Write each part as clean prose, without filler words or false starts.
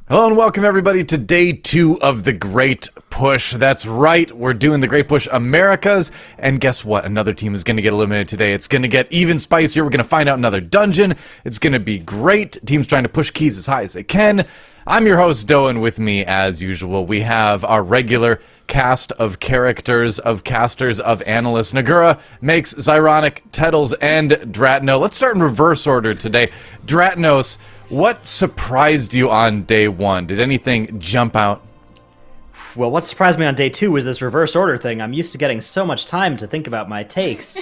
Hello and welcome everybody to day 2 of the Great Push. That's right, we're doing the Great Push Americas, and guess what? Another team is going to get eliminated today. It's going to get even spicier. We're going to find out another dungeon. It's going to be great. Teams trying to push keys as high as they can. I'm your host, Doe, and with me, as usual, we have our regular cast of characters, of casters, of analysts. Nagura, Makes, Zyronic, Tettles, and Dratno. Let's start in reverse order today. Dratnos, what surprised you on day 1? Did anything jump out? Well, what surprised me on day 2 was this reverse order thing. I'm used to getting so much time to think about my takes.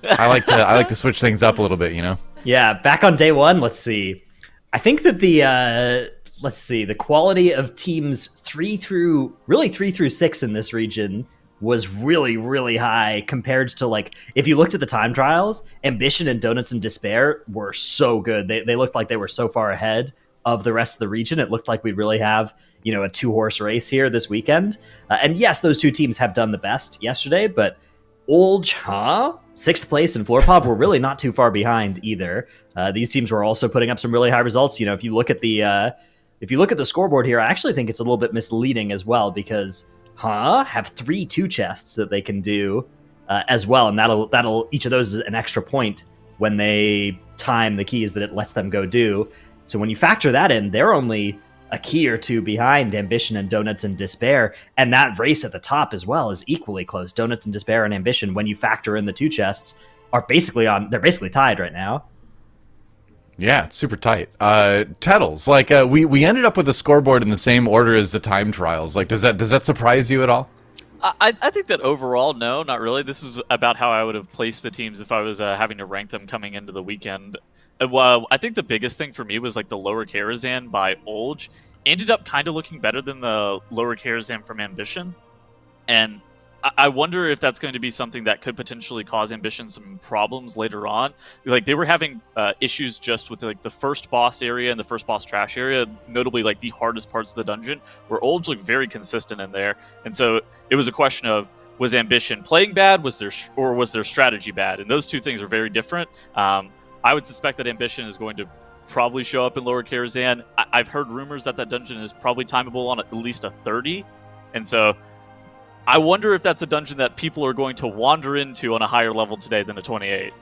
I like to switch things up a little bit, you know? Yeah, back on day 1, let's see. I think that the quality of teams 3 through 6 in this region was really, really high compared to, like, if you looked at the time trials, Ambition and Donuts and Despair were so good. They looked like they were so far ahead of the rest of the region. It looked like we'd really have, a 2-horse race here this weekend. And yes, those two teams have done the best yesterday, but Old Cha, 6th place, and Floorpop were really not too far behind either. These teams were also putting up some really high results. If you look at the scoreboard here, I actually think it's a little bit misleading as well, because have 3 2 chests that they can do as well, and that'll each of those is an extra point when they time the keys that it lets them go do. So when you factor that in, they're only a key or 2 behind Ambition and Donuts and Despair, and that race at the top as well is equally close. Donuts and Despair and Ambition, when you factor in the 2 chests, they're basically tied right now. Yeah, it's super tight. Tettles, we ended up with a scoreboard in the same order as the time trials. Does that surprise you at all? I think that overall, no, not really. This is about how I would have placed the teams if I was having to rank them coming into the weekend. Well, I think the biggest thing for me was the lower Karazhan by Olj ended up kind of looking better than the lower Karazhan from Ambition, and I wonder if that's going to be something that could potentially cause Ambition some problems later on. They were having issues just with the first boss area and the first boss trash area, notably the hardest parts of the dungeon, where Olj looked very consistent in there. And so it was a question of, was Ambition playing bad, was their strategy bad? And those two things are very different. I would suspect that Ambition is going to probably show up in lower Karazhan. I've heard rumors that dungeon is probably timeable on at least a 30, and so I wonder if that's a dungeon that people are going to wander into on a higher level today than a 28.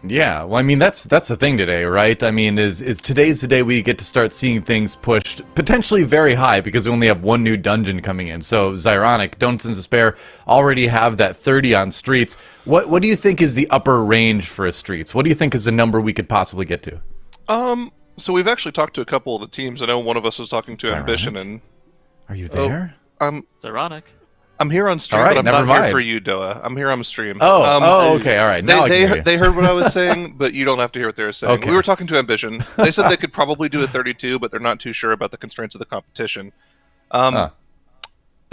Yeah, well, I mean, that's the thing today, right? I mean, is today's the day we get to start seeing things pushed potentially very high, because we only have one new dungeon coming in. So Zyronic, Donuts and Despair already have that 30 on Streets. What do you think is the upper range for a Streets? What do you think is the number we could possibly get to? So we've actually talked to a couple of the teams. I know one of us was talking to Zyronic? Ambition, and are you there? Zyronic. I'm here on stream, right, but I'm not here here for you, Doa. I'm here on stream. Okay, all right. Now they heard what I was saying, but you don't have to hear what they were saying. Okay. We were talking to Ambition. They said they could probably do a 32, but they're not too sure about the constraints of the competition. The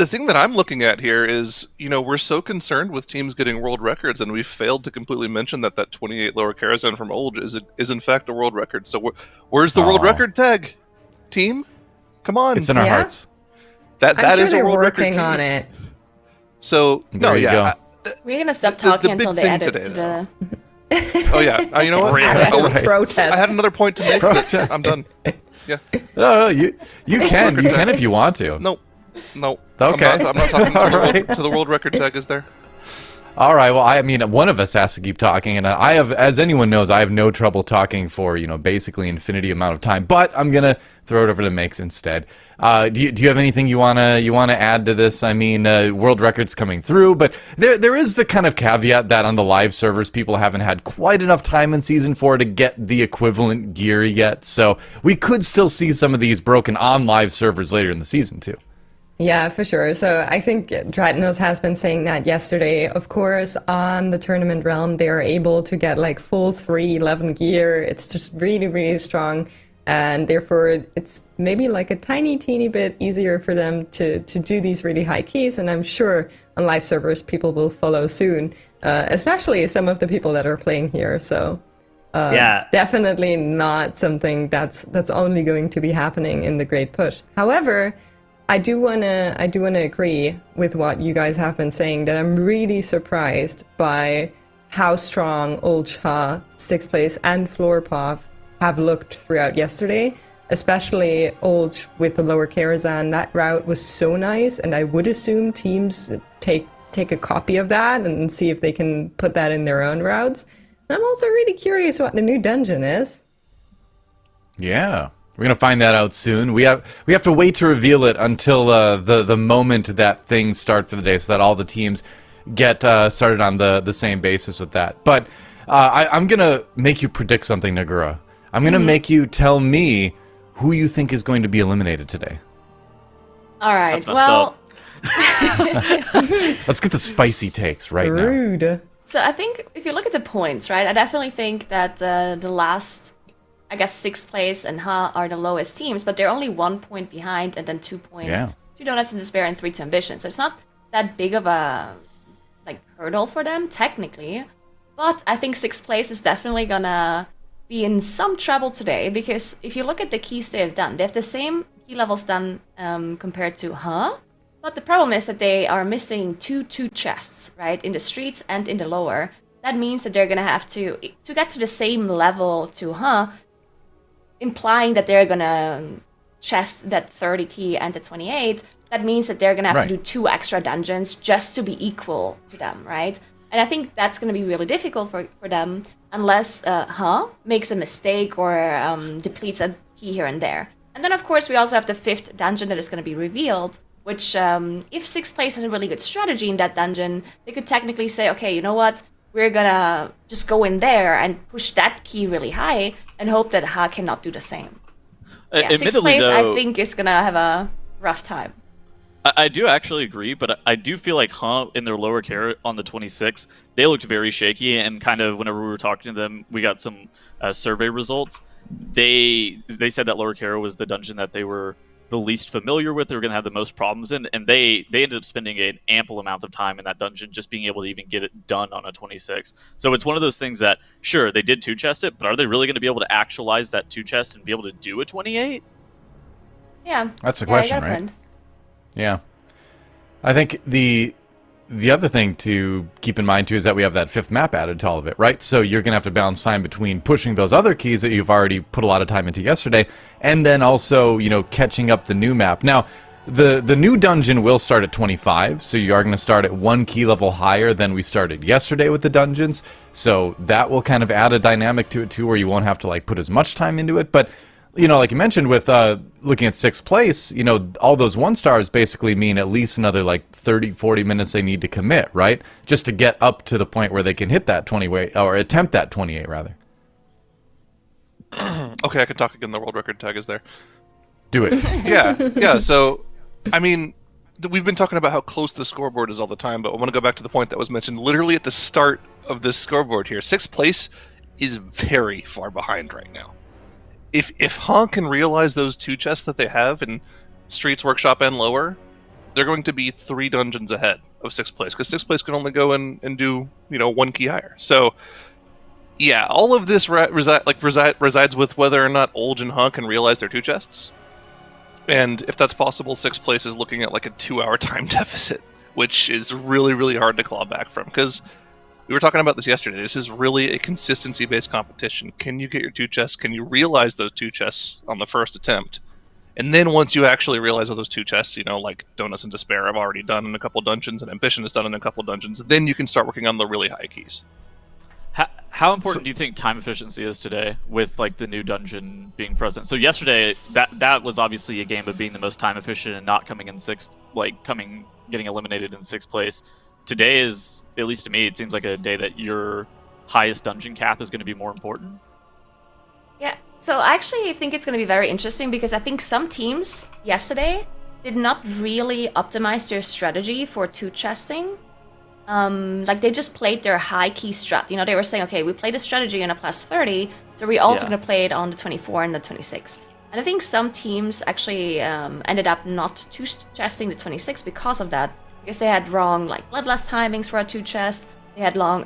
thing that I'm looking at here is, we're so concerned with teams getting world records, and we failed to completely mention that 28 lower Karazhan from Olj is in fact a world record. So where's the world record tag, team? Come on. It's in our hearts. That sure is a they're world record. working on it. So There you go. We're gonna stop talking the big until they thing edit today, the. Oh yeah, you know what? Right. Protest. I had another point to make, but I'm done. Yeah. No, you can if you want to. No. Okay. I'm not talking All to the world record tag is there. All right. Well, I mean, one of us has to keep talking, and I have, as anyone knows, I have no trouble talking for basically infinity amount of time. But I'm gonna throw it over to Makes instead. Do you have anything you wanna add to this? I mean, world records coming through, but there is the kind of caveat that on the live servers, people haven't had quite enough time in Season 4 to get the equivalent gear yet. So we could still see some of these broken on live servers later in the season too. Yeah, for sure. So I think Dratnos has been saying that yesterday. Of course, on the tournament realm, they are able to get full 311 gear. It's just really, really strong. And therefore, it's maybe a tiny, teeny bit easier for them to do these really high keys. And I'm sure on live servers, people will follow soon, especially some of the people that are playing here. So Yeah. definitely not something that's only going to be happening in the Great Push. However, I do wanna agree with what you guys have been saying, that I'm really surprised by how strong Old Cha, 6th place, and Floorpop have looked throughout yesterday. especially Olge with the lower Karazhan. That route was so nice, and I would assume teams take a copy of that and see if they can put that in their own routes. And I'm also really curious what the new dungeon is. Yeah. We're gonna find that out soon. We have to wait to reveal it until the moment that things start for the day, so that all the teams get started on the same basis with that. But I'm gonna make you predict something, Nagura. I'm gonna make you tell me who you think is going to be eliminated today. All right. That's messed Well, up. Let's get the spicy takes right now. Rude. so I think if you look at the points, right, I definitely think that the last, I guess, 6th place and Ha are the lowest teams, but they're only 1 point behind, and then 2 points. Yeah. 2 Donuts in Despair and 3 to Ambition. So it's not that big of a hurdle for them technically, but I think 6th place is definitely gonna be in some trouble today, because if you look at the keys they have done, they have the same key levels done compared to Ha. But the problem is that they are missing two chests, right, in the streets and in the lower. That means that they're gonna have to get to the same level to implying that they're gonna chest that 30 key and the 28. That means that they're gonna have to do 2 extra dungeons just to be equal to them, right? And I think that's gonna be really difficult for them unless makes a mistake or depletes a key here and there. And then of course we also have the 5th dungeon that is gonna be revealed, which, if 6th place has a really good strategy in that dungeon, they could technically say, okay, you know what, we're gonna just go in there and push that key really high and hope that Ha cannot do the same. Yeah, 6th place, though, I think, is gonna have a rough time. I do actually agree, but I do feel like in their lower care on the 26, they looked very shaky, and kind of whenever we were talking to them, we got some survey results. They said that lower care was the dungeon that they were the least familiar with, they were going to have the most problems in, and they ended up spending an ample amount of time in that dungeon just being able to even get it done on a 26. So it's one of those things that, sure, they did 2-chest it, but are they really going to be able to actualize that 2-chest and be able to do a 28? Yeah. That's the question, right? Yeah. I think the other thing to keep in mind, too, is that we have that 5th map added to all of it, right? So you're going to have to balance time between pushing those other keys that you've already put a lot of time into yesterday, and then also, catching up the new map. Now, the new dungeon will start at 25, so you are going to start at 1 key level higher than we started yesterday with the dungeons, so that will kind of add a dynamic to it, too, where you won't have to, put as much time into it, but like you mentioned with looking at 6th place, all those 1-stars basically mean at least another 30, 40 minutes they need to commit, right? Just to get up to the point where they can hit that 28, or attempt that 28 rather. Okay, I can talk again. The world record tag is there. Do it. Yeah. So, I mean, we've been talking about how close the scoreboard is all the time, but I want to go back to the point that was mentioned literally at the start of this scoreboard here. 6th place is very far behind right now. If Han can realize those 2 chests that they have in Streets, Workshop, and Lower, they're going to be 3 dungeons ahead of 6th place, because 6th place can only go in and do 1 key higher. So, yeah, all of this resides with whether or not Olge and Han can realize their 2 chests, and if that's possible, 6th place is looking at a 2-hour time deficit, which is really, really hard to claw back from, because we were talking about this yesterday. This is really a consistency-based competition. Can you get your 2 chests? Can you realize those 2 chests on the first attempt? And then once you actually realize those 2 chests, like Donuts and Despair I've already done in a couple dungeons, and Ambition is done in a couple dungeons, then you can start working on the really high keys. How important do you think time efficiency is today with the new dungeon being present? So yesterday, that was obviously a game of being the most time efficient and not coming in 6th, getting eliminated in 6th place. Today is, at least to me, it seems like a day that your highest dungeon cap is going to be more important. Yeah, so I actually think it's going to be very interesting, because I think some teams yesterday did not really optimize their strategy for 2-chesting. They just played their high key strat. They were saying, okay, we played a strategy on a plus 30, so we're also going to play it on the 24 and the 26. And I think some teams actually ended up not 2-chesting the 26 because of that. Because they had wrong bloodlust timings for a 2-chest, they had wrong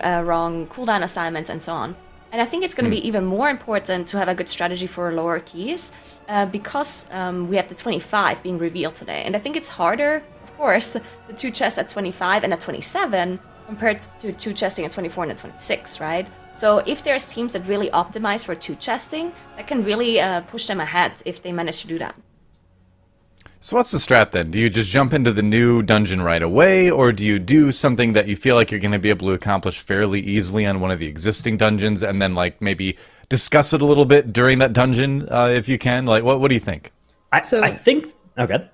cooldown assignments, and so on. And I think it's going to be even more important to have a good strategy for lower keys, because we have the 25 being revealed today. And I think it's harder, of course, the 2 chests at 25 and at 27 compared to 2 chesting at 24 and at 26, right? So if there's teams that really optimize for two chesting, that can really push them ahead if they manage to do that. So what's the strat then? Do you just jump into the new dungeon right away, or do you do something that you feel like you're going to be able to accomplish fairly easily on one of the existing dungeons, and then like maybe discuss it a little bit during that dungeon if you can? Like, what do you think? I think. Okay.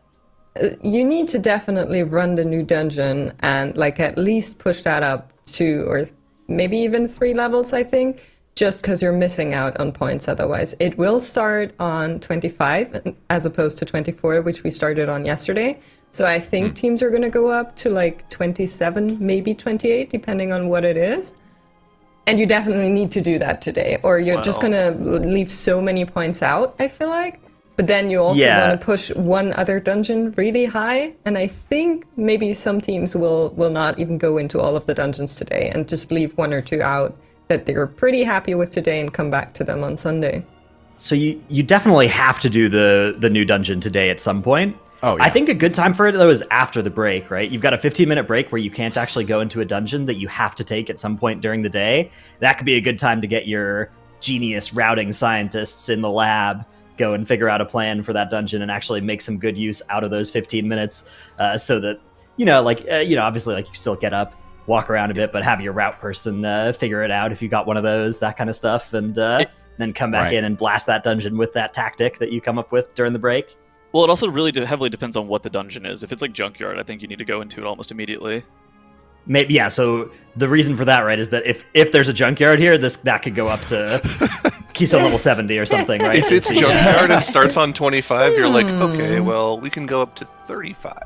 You need to definitely run the new dungeon and like at least push that up 2 or maybe even 3 levels, I think, just because you're missing out on points otherwise. It will start on 25 as opposed to 24, which we started on yesterday. So I think teams are going to go up to like 27, maybe 28, depending on what it is. And you definitely need to do that today, or you're just going to leave so many points out, I feel like. But then you also want to push one other dungeon really high, and I think maybe some teams will not even go into all of the dungeons today and just leave 1 or 2 out that they're pretty happy with today and come back to them on Sunday. So you definitely have to do the new dungeon today at some point. Oh, yeah. I think a good time for it, though, is after the break, right? You've got a 15-minute break where you can't actually go into a dungeon that you have to take at some point during the day. That could be a good time to get your genius routing scientists in the lab go and figure out a plan for that dungeon and actually make some good use out of those 15 minutes so that, obviously, like, you still get up, walk around a bit, but have your route person figure it out if you got one of those, that kind of stuff, and then come back in and blast that dungeon with that tactic that you come up with during the break. Well, it also really heavily depends on what the dungeon is. If it's like Junkyard, I think you need to go into it almost immediately. Maybe, yeah, so the reason for that, right, is that if there's a Junkyard here, that could go up to keystone level 70 or something, right? If it's Junkyard and starts on 25, you're like, okay, well, we can go up to 35,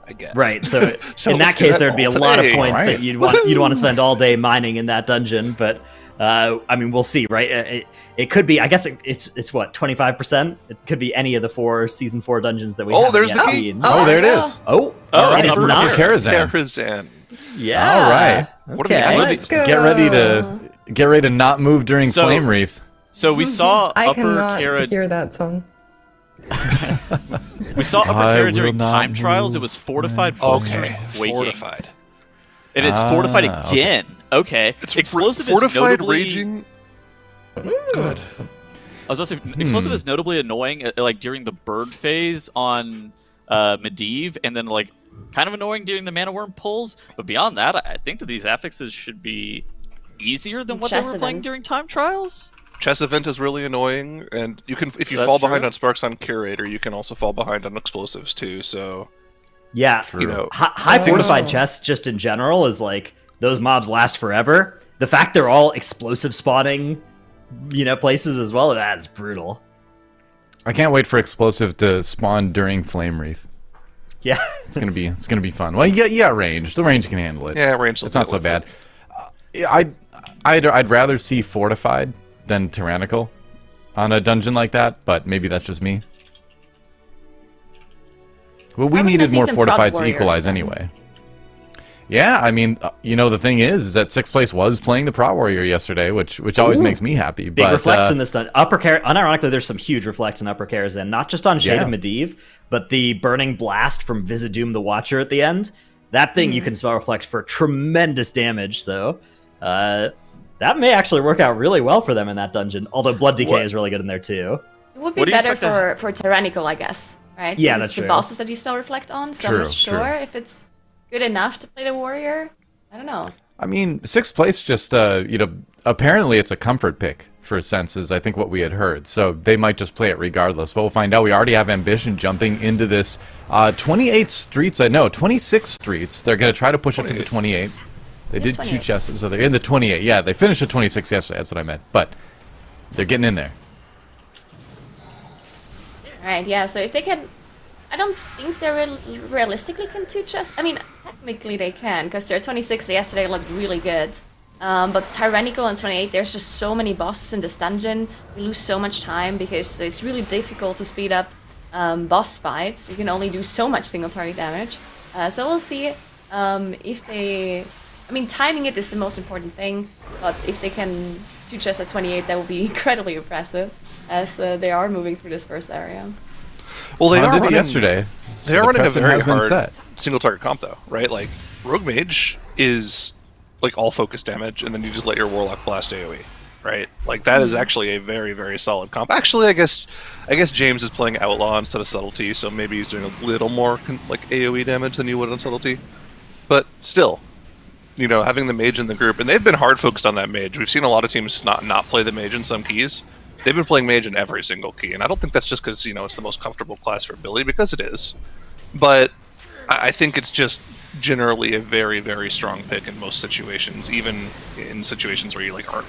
I guess. Right, so in let's that do case, that there'd be a all lot of today. points Right. that you'd want to spend all day mining in that dungeon, but I mean, we'll see, right? It could be, I guess it's what, 25%? It could be any of the season 4 dungeons that we haven't there's yet the key. seen. Oh, there it is. Oh, it is it's not. Karazhan. Karazhan. Yeah. All right. What are the Okay. odds? Let's go. Get ready to not move during So- Flame Wreath. So we saw I Upper cannot Kara. hear that song. We saw Upper I Kara during will not time trials. It move. was fortified, full Okay, strength, waking, fortified. and it's fortified Ah, again. Okay, It's explosive fortified, is notably, raging. Good. I was also explosive is notably annoying, like during the bird phase on Medivh, and then like kind of annoying during the Mana Worm pulls. But beyond that, I think that these affixes should be easier than what they Chess were playing event. during time trials. Chess event is really annoying, and you can if you That's fall behind true. on Sparks on Curator, you can also fall behind on explosives too. So Yeah. True. you know, High things- fortified chests, just in general, is like those mobs last forever. The fact they're all explosive spawning, places as well, that's brutal. I can't wait for Explosive to spawn during Flame Wreath. Yeah. It's gonna be fun. Well, you got range. The range can handle it. yeah, range. It's not so bad. I'd rather see Fortified than Tyrannical on a dungeon like that, but maybe that's just me. Well, we Probably needed gonna more see some prop Fortified to warriors equalize then. anyway. Yeah, I mean, the thing is that 6th place was playing the Prot Warrior yesterday, which always makes me happy. Big but, reflects in this done. Unironically, there's some huge reflects in Upper Karazhan, not just on Shade of Medivh, but the Burning Blast from Vizidum the Watcher at the end. That thing you can spell reflect for tremendous damage, so that may actually work out really well for them in that dungeon. Although Blood Decay is really good in there too. It would be What do you better expect for Tyrannical, I guess, right? Yeah, 'Cause that's it's the true. bosses that you spell reflect on, so I'm True, not sure true. if it's good enough to play the warrior. I don't know. I mean, 6th place just, apparently it's a comfort pick for senses, I think what we had heard. So they might just play it regardless. But we'll find out. We already have Ambition jumping into this 28 streets. 26 streets. They're going to try to push it to the 28. They Yes, did 28. 2 chests, so they're in the 28. Yeah, they finished at 26 yesterday. That's what I meant. But they're getting in there. Alright, yeah, so if they can... I don't think they realistically can 2 chests. I mean, technically they can, because their 26 yesterday looked really good. But Tyrannical and 28, there's just so many bosses in this dungeon. You lose so much time, because it's really difficult to speed up boss fights. You can only do so much single target damage. So we'll see if they... I mean, timing it is the most important thing, but if they can 2 chests at 28, that would be incredibly impressive, as they are moving through this first area. Well, they Well, are did it running, yesterday. They are running a precedent very has been hard set. single target comp, though, right? Like Rogue Mage is like all focus damage, and then you just let your Warlock blast AoE, right? Like that is actually a very, very solid comp. Actually, I guess James is playing Outlaw instead of Subtlety, so maybe he's doing a little more like AoE damage than you would on Subtlety. But still, you know, having the mage in the group, and they've been hard focused on that mage. We've seen a lot of teams not play the mage in some keys. They've been playing mage in every single key, and I don't think that's just because, you know, it's the most comfortable class for Billy, because it is. But I think it's just generally a very, very strong pick in most situations, even in situations where you like aren't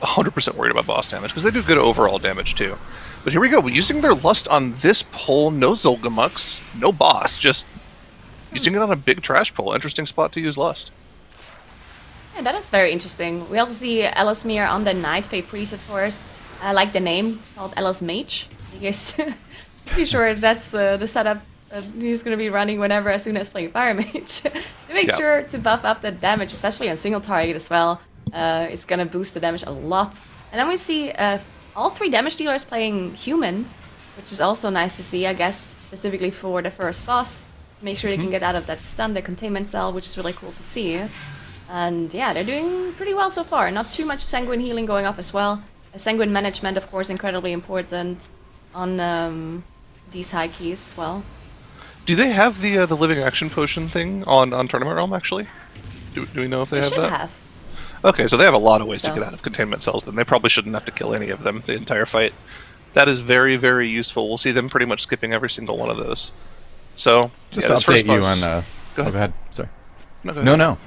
100% worried about boss damage, because they do good overall damage too. But here we go, using their lust on this pull, no Zolgamux, no boss, just using it on a big trash pull. Interesting spot to use lust. Yeah, that is very interesting. We also see Ellesmere on the Night Fae Priest, of course. I like the name, called Ellis Mage, because pretty sure that's the setup he's going to be running whenever, as soon as playing Fire Mage. To make sure to buff up the damage, especially on single target as well. It's going to boost the damage a lot. And then we see all 3 damage dealers playing Human, which is also nice to see, I guess, specifically for the first boss. Make sure they can get out of that stun, the containment cell, which is really cool to see. And yeah, they're doing pretty well so far. Not too much Sanguine healing going off as well. Sanguine management, of course, incredibly important on these high keys as well. Do they have the living action potion thing on Tournament Realm, actually? Do we know if they have should that? have. Okay, so they have a lot of ways to So. get out of containment cells, then. They probably shouldn't have to kill any of them the entire fight. That is very, very useful. We'll see them pretty much skipping every single one of those. So, Just yeah, to this first update you boss- on... Go ahead. Oh, go ahead. Sorry. No, go ahead. No.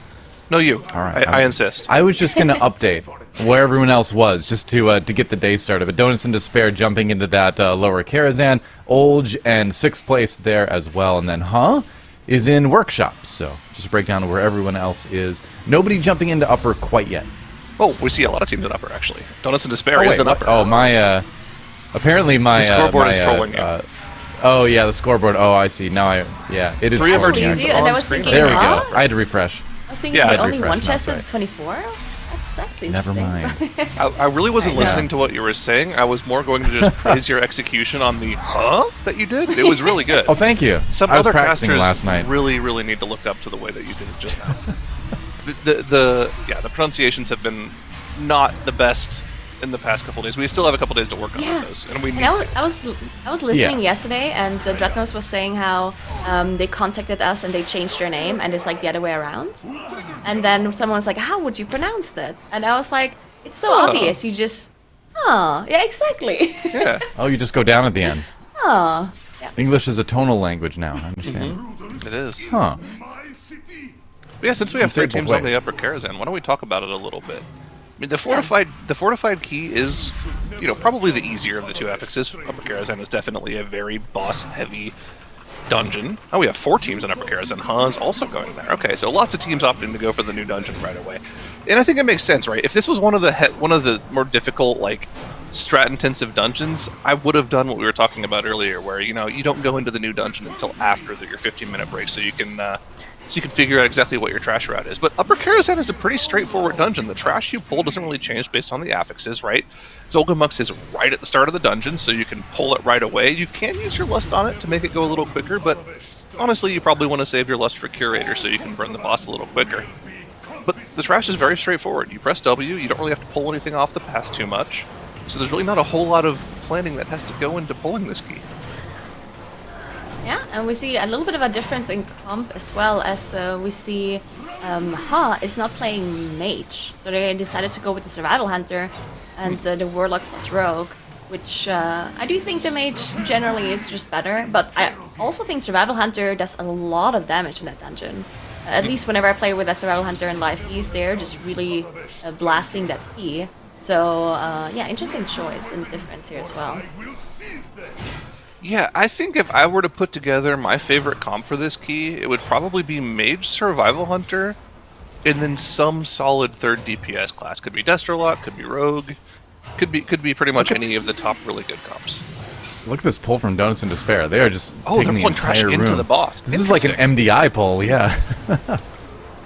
No, you. All right. I insist. I was just going to update where everyone else was, just to get the day started. But Donuts in Despair jumping into that lower Karazhan. Olge and 6th place there as well. And then is in Workshop. So just a breakdown of where everyone else is. Nobody jumping into upper quite yet. Oh, we see a lot of teams in upper, actually. Donuts in Despair is in what? upper. Oh, my... apparently my... The scoreboard my, is trolling you. Oh, yeah, the scoreboard. Oh, I see. Now it is... 3 of our trolling me. teams you, and I on was screen. thinking, There we huh? go. I had to refresh. I was thinking Yeah, I'd only refresh, one that's chest right. of 24? That's Never interesting. mind. I really wasn't I know. listening to what you were saying. I was more going to just praise your execution on the that you did. It was really good. Oh, thank you. Some I was other practicing casters last night. really, really need to look up to the way that you did it just now. the pronunciations have been not the best in the past couple days. We still have a couple days to work on Yeah. those, and we need And to. I was listening yesterday, and Dreadnought was saying how they contacted us and they changed their name, and it's like the other way around. And then someone was like, "How would you pronounce that?" And I was like, "It's so obvious. You just, yeah, exactly." Yeah, Oh, you just go down at the end. Yeah. English is a tonal language now. I understand. it is. Huh. But yeah, since we have say 3 it both teams on ways. the upper Karazhan, why don't we talk about it a little bit? I mean, the fortified key is, you know, probably the easier of the 2 affixes. Upper Karazhan is definitely a very boss-heavy dungeon. Oh, we have 4 teams in Upper Karazhan. Han's also going there. Okay, so lots of teams opting to go for the new dungeon right away, and I think it makes sense, right? If this was one of the more difficult, like, strat-intensive dungeons, I would have done what we were talking about earlier, where, you know, you don't go into the new dungeon until after your 15-minute break, so you can figure out exactly what your trash route is. But Upper Karazhan is a pretty straightforward dungeon. The trash you pull doesn't really change based on the affixes, right? Zolgamux is right at the start of the dungeon, so you can pull it right away. You can use your lust on it to make it go a little quicker, but honestly, you probably want to save your lust for Curator so you can burn the boss a little quicker. But the trash is very straightforward. You press W, you don't really have to pull anything off the path too much, so there's really not a whole lot of planning that has to go into pulling this key. Yeah, and we see a little bit of a difference in comp as well, as we see Ha is not playing Mage, so they decided to go with the Survival Hunter and the Warlock plus Rogue, which I do think the Mage generally is just better, but I also think Survival Hunter does a lot of damage in that dungeon. At least whenever I play with a Survival Hunter and live keys, they're just really blasting that key. So yeah, interesting choice and difference here as well. Yeah, I think if I were to put together my favorite comp for this key, it would probably be Mage Survival Hunter, and then some solid 3rd DPS class. Could be Desterlock, could be Rogue, could be pretty much any of the top really good comps. Look at this pull from Donuts in Despair. They are just Oh, taking they're the pulling trash entire into room. the boss. This is like an Interesting. MDI pull, yeah.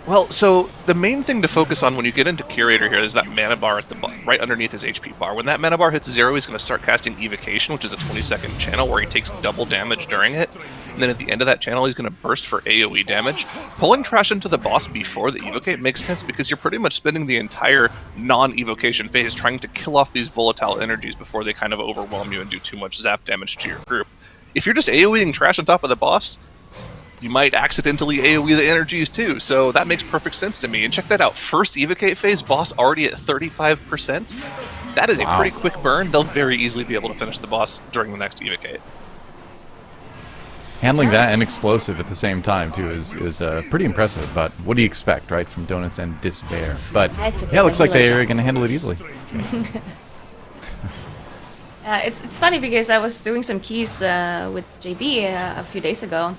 Well, so the main thing to focus on when you get into Curator here is that mana bar at the right underneath his HP bar. When that mana bar hits 0, he's going to start casting Evocation, which is a 20-second channel where he takes double damage during it. and then at the end of that channel he's going to burst for AoE damage. Pulling Trash into the boss before the Evocate makes sense because you're pretty much spending the entire non-evocation phase trying to kill off these volatile energies before they kind of overwhelm you and do too much zap damage to your group. If you're just AoEing Trash on top of the boss, you might accidentally AoE the energies too, so that makes perfect sense to me. And check that out, first Evocate phase, boss already at 35%. That is a pretty quick burn. They'll very easily be able to finish the boss during the next Evocate. Handling that and explosive at the same time too is pretty impressive. But what do you expect, right, from Donuts and Despair? But yeah, it looks like they're going to handle it easily. It's funny because I was doing some keys with JB a few days ago,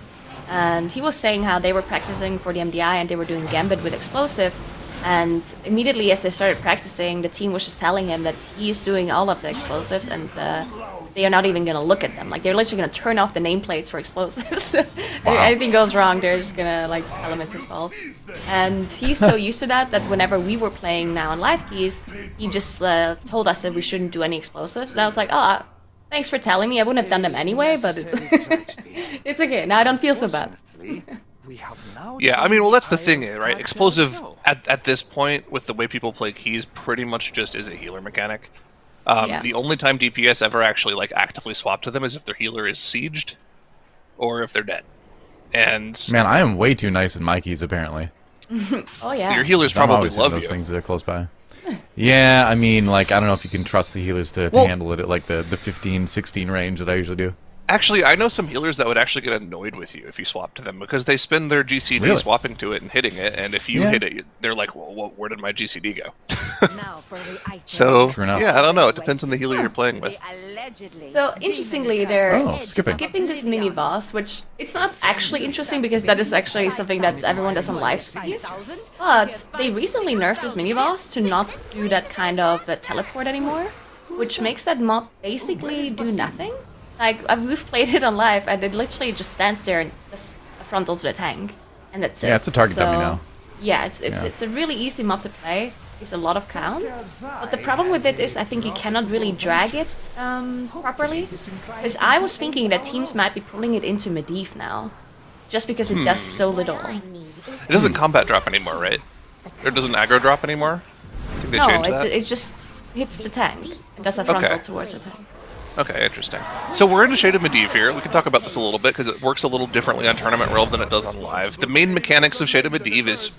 and he was saying how they were practicing for the MDI and they were doing Gambit with explosive. And immediately as they started practicing, the team was just telling him that he's doing all of the explosives and they are not even going to look at them. Like, they're literally going to turn off the nameplates for explosives. If anything goes wrong, they're just going to, like, tell him it's his fault. And he's so used to that whenever we were playing now on live keys, he just told us that we shouldn't do any explosives. And I was like, oh, thanks for telling me. I wouldn't have done them anyway, but it's okay. Now I don't feel so bad. Yeah, I mean, well, that's the thing, right? Explosive, at this point, with the way people play keys, pretty much just is a healer mechanic. The only time DPS ever actually, like, actively swap to them is if their healer is sieged, or if they're dead. And man, I am way too nice in my keys, apparently. Oh, yeah. Your healers I'm probably always love hitting those you. things that are close by. Yeah, I mean, like, I don't know if you can trust the healers to handle it at, like, the 15, 16 range that I usually do. Actually, I know some healers that would actually get annoyed with you if you swap to them, because they spend their GCD swapping to it and hitting it, and if you hit it, they're like, well, where did my GCD go? So, yeah, I don't know. It depends on the healer you're playing with. So, interestingly, they're skipping this mini-boss, which it's not actually interesting because that is actually something that everyone does on live streams. But they recently nerfed this mini-boss to not do that kind of teleport anymore, which makes that mob basically do nothing. Like, we've played it on live, and it literally just stands there and just frontal to the tank, and that's it. Yeah, it's a target dummy now. Yeah, it's a really easy mob to play. It's a lot of count, but the problem with it is I think you cannot really drag it properly. Because I was thinking that teams might be pulling it into Medivh now, just because it does so little. It doesn't combat drop anymore, right? Or it doesn't aggro drop anymore? I think they changed that. It just hits the tank. It does a frontal towards the tank. Okay, interesting. So we're in a Shade of Medivh here. We can talk about this a little bit because it works a little differently on Tournament Realm than it does on Live. The main mechanics of Shade of Medivh is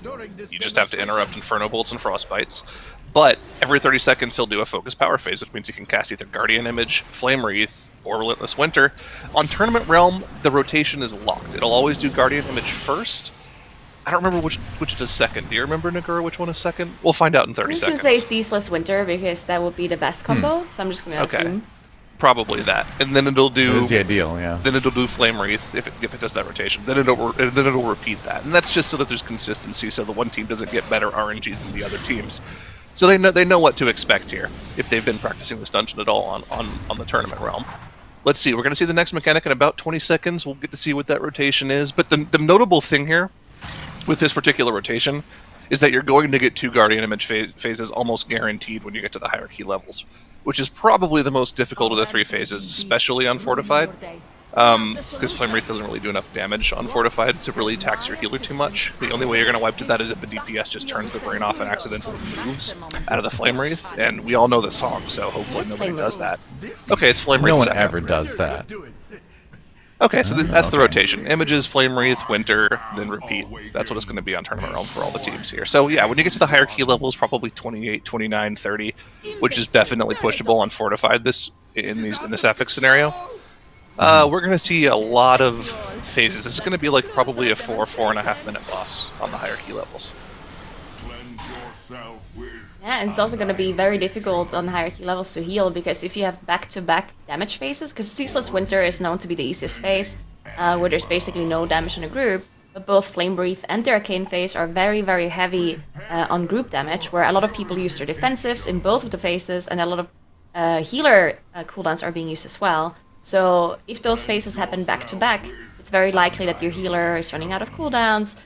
you just have to interrupt Inferno Bolts and Frostbites. But every 30 seconds he'll do a Focus Power phase, which means he can cast either Guardian Image, Flame Wreath, or Relentless Winter. On Tournament Realm, the rotation is locked. It'll always do Guardian Image first. I don't remember which does second. Do you remember, Nagura, which one is second? We'll find out in 30 seconds. I'm just going to say Ceaseless Winter because that would be the best combo, so I'm just going to assume. Probably that, and then it'll do. That's the ideal, yeah. Then it'll do Flame Wreath if it does that rotation. Then it'll repeat that, and that's just so that there's consistency, so the one team doesn't get better RNG than the other teams. So they know what to expect here if they've been practicing this dungeon at all on the Tournament Realm. Let's see. We're going to see the next mechanic in about 20 seconds. We'll get to see what that rotation is. But the notable thing here with this particular rotation is that you're going to get 2 Guardian Image phases almost guaranteed when you get to the higher key levels, which is probably the most difficult of the 3 phases, especially on Fortified, because Flame Wreath doesn't really do enough damage on Fortified to really tax your healer too much. The only way you're going to wipe to that is if the DPS just turns the brain off and accidentally moves out of the Flame Wreath, and we all know the song, so hopefully nobody does that. Okay, it's Flame Wreath. No one second. ever does that. Okay, so that's the rotation. Images, Flame Wreath, Winter, then repeat. That's what it's going to be on Tournament Realm for all the teams here. So yeah, when you get to the higher key levels, probably 28, 29, 30, which is definitely pushable on Fortified in this affix scenario. We're going to see a lot of phases. This is going to be like probably a 4.5 minute boss on the higher key levels. Yeah, and it's also going to be very difficult on hierarchy levels to heal, because if you have back-to-back damage phases, because Ceaseless Winter is known to be the easiest phase, where there's basically no damage in a group, but both Flame Breath and the Arcane phase are very, very heavy on group damage, where a lot of people use their defensives in both of the phases, and a lot of healer cooldowns are being used as well. So if those phases happen back-to-back, it's very likely that your healer is running out of cooldowns,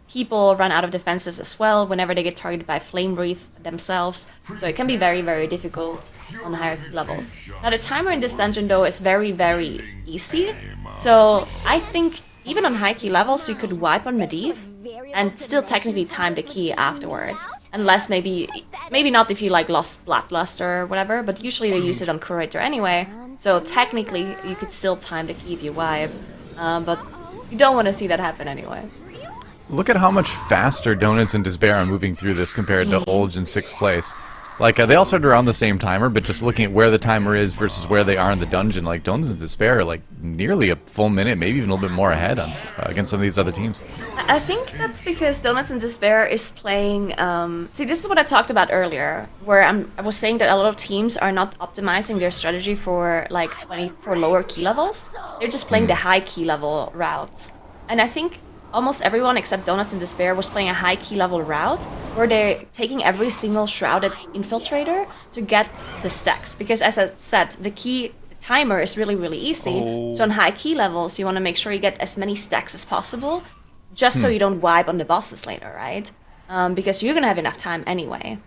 people run out of defensives as well whenever they get targeted by Flame Wreath themselves. So it can be very, very difficult on higher levels. Now the timer in this dungeon though is very, very easy. So I think even on high key levels you could wipe on Medivh and still technically time the key afterwards. Unless maybe not if you like lost Bloodluster or whatever, but usually they use it on Curator anyway. So technically you could still time the key if you wipe. But you don't want to see that happen anyway. Look at how much faster Donuts and Despair are moving through this compared to Olge in 6th place. Like, they all started around the same timer, but just looking at where the timer is versus where they are in the dungeon, like, Donuts and Despair are, like, nearly a full minute, maybe even a little bit more ahead on, against some of these other teams. I think that's because Donuts and Despair is playing... see, this is what I talked about earlier, where I was saying that a lot of teams are not optimizing their strategy for, like, for lower key levels. They're just playing the high key level routes. And I think almost everyone except Donuts and Despair was playing a high key level route where they're taking every single shrouded infiltrator to get the stacks. Because as I said, the timer is really, really easy. So on high key levels, you want to make sure you get as many stacks as possible, just so you don't wipe on the bosses later, right? Because you're going to have enough time anyway.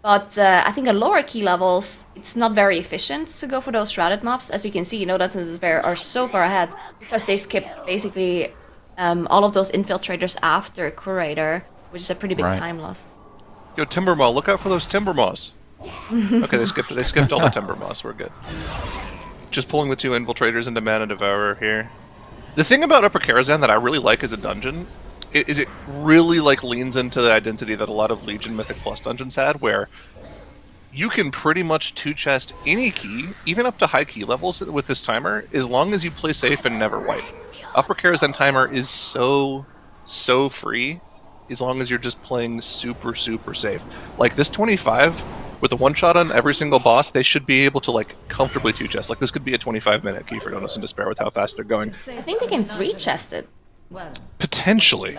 But I think on lower key levels, it's not very efficient to go for those shrouded mobs. As you can see, Donuts and Despair are so far ahead because they skip basically all of those infiltrators after Curator, which is a pretty big time loss. Yo, Timbermaw, look out for those Timbermaws. Okay, they skipped all the Timbermaws. We're good. Just pulling the 2 infiltrators into Mana Devourer here. The thing about Upper Karazhan that I really like as a dungeon is it really like leans into the identity that a lot of Legion Mythic Plus dungeons had, where you can pretty much 2-chest any key, even up to high key levels with this timer, as long as you play safe and never wipe. Upper Karazhan timer is so free, as long as you're just playing super, super safe. Like this 25, with a one-shot on every single boss, they should be able to like comfortably 2-chest. Like this could be a 25-minute key for Donuts and Despair with how fast they're going. I think they can 3-chest it. Potentially.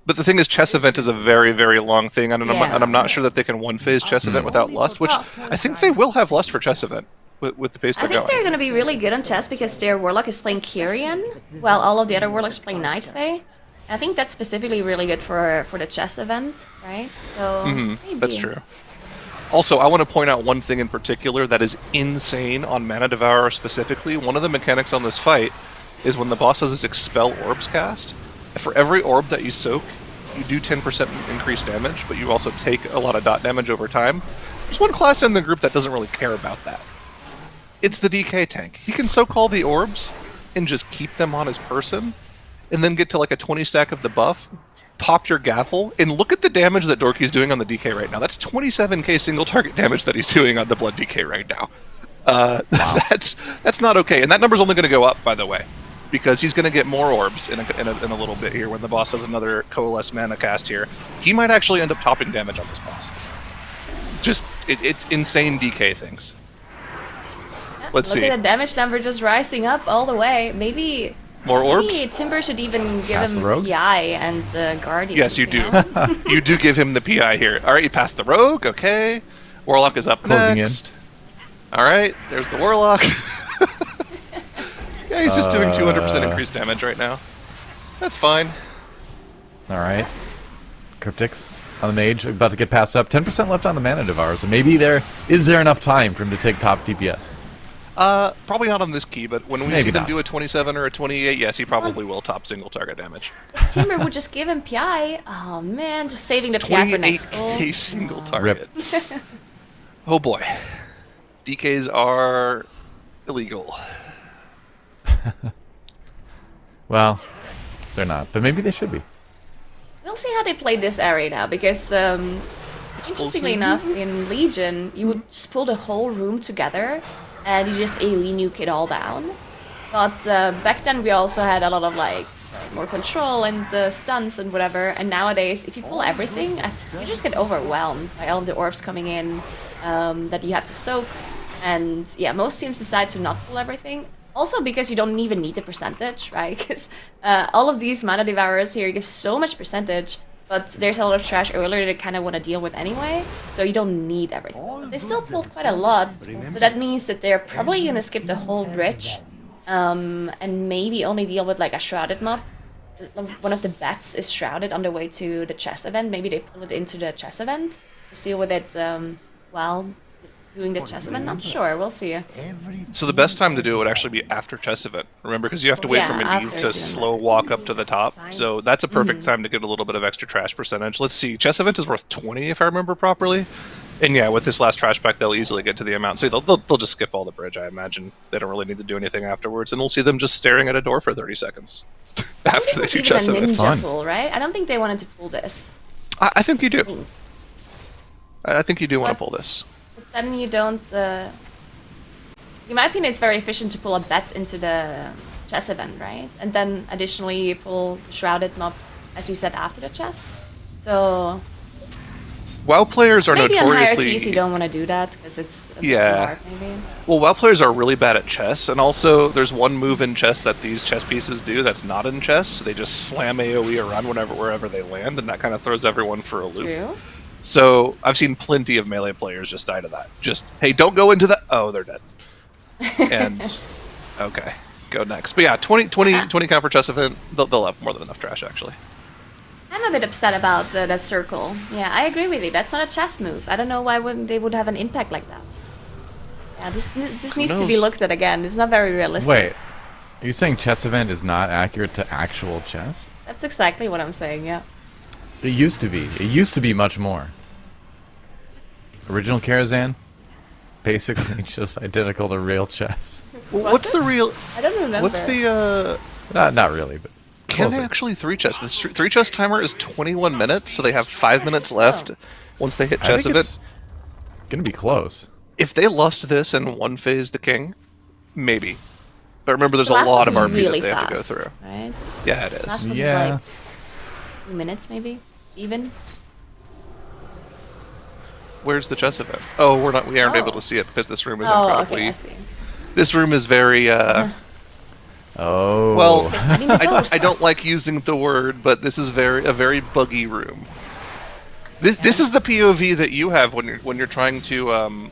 But the thing is, chess event is a very, very long thing, and I'm not sure that they can one-phase chess event without lust, which I think they will have lust for chess event with the pace they're going. I think they're going to be really good on chess because their Warlock is playing Kyrian, while all of the other Warlocks play Night Fae. I think that's specifically really good for the chess event, right? So maybe. That's true. Also, I want to point out one thing in particular that is insane on Mana Devourer specifically. One of the mechanics on this fight is when the boss does this Expel Orbs cast, for every orb that you soak, you do 10% increased damage, but you also take a lot of dot damage over time. There's one class in the group that doesn't really care about that. It's the DK tank. He can soak all the orbs and just keep them on his person, and then get to like a 20 stack of the buff, pop your gaffle, and look at the damage that Dorky's doing on the DK right now. That's 27k single target damage that he's doing on the Blood DK right now. Wow. That's not okay, and that number's only going to go up, by the way, because he's going to get more orbs in a little bit here when the boss does another Coalesce mana cast here. He might actually end up topping damage on this boss. Just, it's insane DK things. Let's see. Look at the damage number just rising up all the way. Maybe more orbs? Maybe Timber should even give him PI and Guardian. Yes, you do. You do give him the PI here. Alright, you passed the Rogue, okay. Warlock is up next. Alright, there's the Warlock. Yeah, he's just doing 200% increased damage right now. That's fine. Alright. Cryptics on the mage, about to get passed up. 10% left on the Mana Devourer, so maybe is there enough time for him to take top DPS? Probably not on this key, but when we see them do a 27 or a 28, yes, he probably will top single target damage. If Timber would just give him PI, oh man, just saving the PI for next goal. 28k single target. Oh boy. DKs are illegal. Well, they're not, but maybe they should be. We'll see how they play this area now, because interestingly enough, in Legion, you would just pull the whole room together and you just AoE nuke it all down. But back then we also had a lot of like more control and stuns and whatever, and nowadays if you pull everything, you just get overwhelmed by all of the orbs coming in that you have to soak. And yeah, most teams decide to not pull everything. Also because you don't even need the percentage, right? Because all of these Mana Devourers here give so much percentage, but there's a lot of trash earlier that kind of want to deal with anyway, so you don't need everything. But they still pulled quite a lot, so that means that they're probably going to skip the whole bridge, and maybe only deal with like a Shrouded mob one of the bats is shrouded on the way to the chess event. Maybe they pull it into the chess event to deal with it while doing the chess event. Not sure. We'll see. So the best time to do it would actually be after chess event. Remember, because you have to wait for Medivh after to season. slow walk up to the top. So that's a perfect time to get a little bit of extra trash percentage. Let's see. Chess event is worth 20 if I remember properly. And yeah, with this last trash pack, they'll easily get to the amount. So they'll just skip all the bridge, I imagine. They don't really need to do anything afterwards. And we'll see them just staring at a door for 30 seconds after they This do is chess even a event. Fun. ninja pull, right? I don't think they wanted to pull this. I think you do. I think you do want to pull this. But then you don't. In my opinion, it's very efficient to pull a bet into the chess event, right? And then additionally, you pull Shrouded Mob, as you said, after the chess. So WoW players are maybe on higher notoriously... keys you don't want to do that because it's a bit too Yeah. hard, maybe. Well, WoW players are really bad at chess, and also there's one move in chess that these chess pieces do that's not in chess. They just slam AoE around wherever they land, and that kind of throws everyone for a loop. True. So I've seen plenty of melee players just die to that. Just, hey, don't go into that. Oh, they're dead. And, okay, go next. But yeah, 20 count per chess event, they'll have more than enough trash, actually. I'm a bit upset about that circle. Yeah, I agree with you. That's not a chess move. I don't know why they would have an impact like that. Yeah, this needs to be knows? looked at again. It's not very realistic. Wait, are you saying chess event is not accurate to actual chess? That's exactly what I'm saying, yeah. It used to be. It used to be much more. Original Karazhan, basically just identical to real chess. Well, what's the real... I don't remember. What's the... Not really, but Can they closer. actually 3-chess? The 3-chess timer is 21 minutes, so they have 5 minutes left once they hit I chess think event. it's gonna be close. If they lost this and one phase the king, maybe. But remember, there's The a last lot of one's RP really that they have to go fast, through. right? Yeah, it is. Last was Yeah. like 2 minutes, maybe? Even? Where's the chess event? Oh, we aren't Oh. able to see it because this room is Oh, incredibly... okay, I see. This room is very... Oh. Well, Hiding I ghosts. don't like using the word, but this is a very buggy room. This is the POV that you have when you're trying to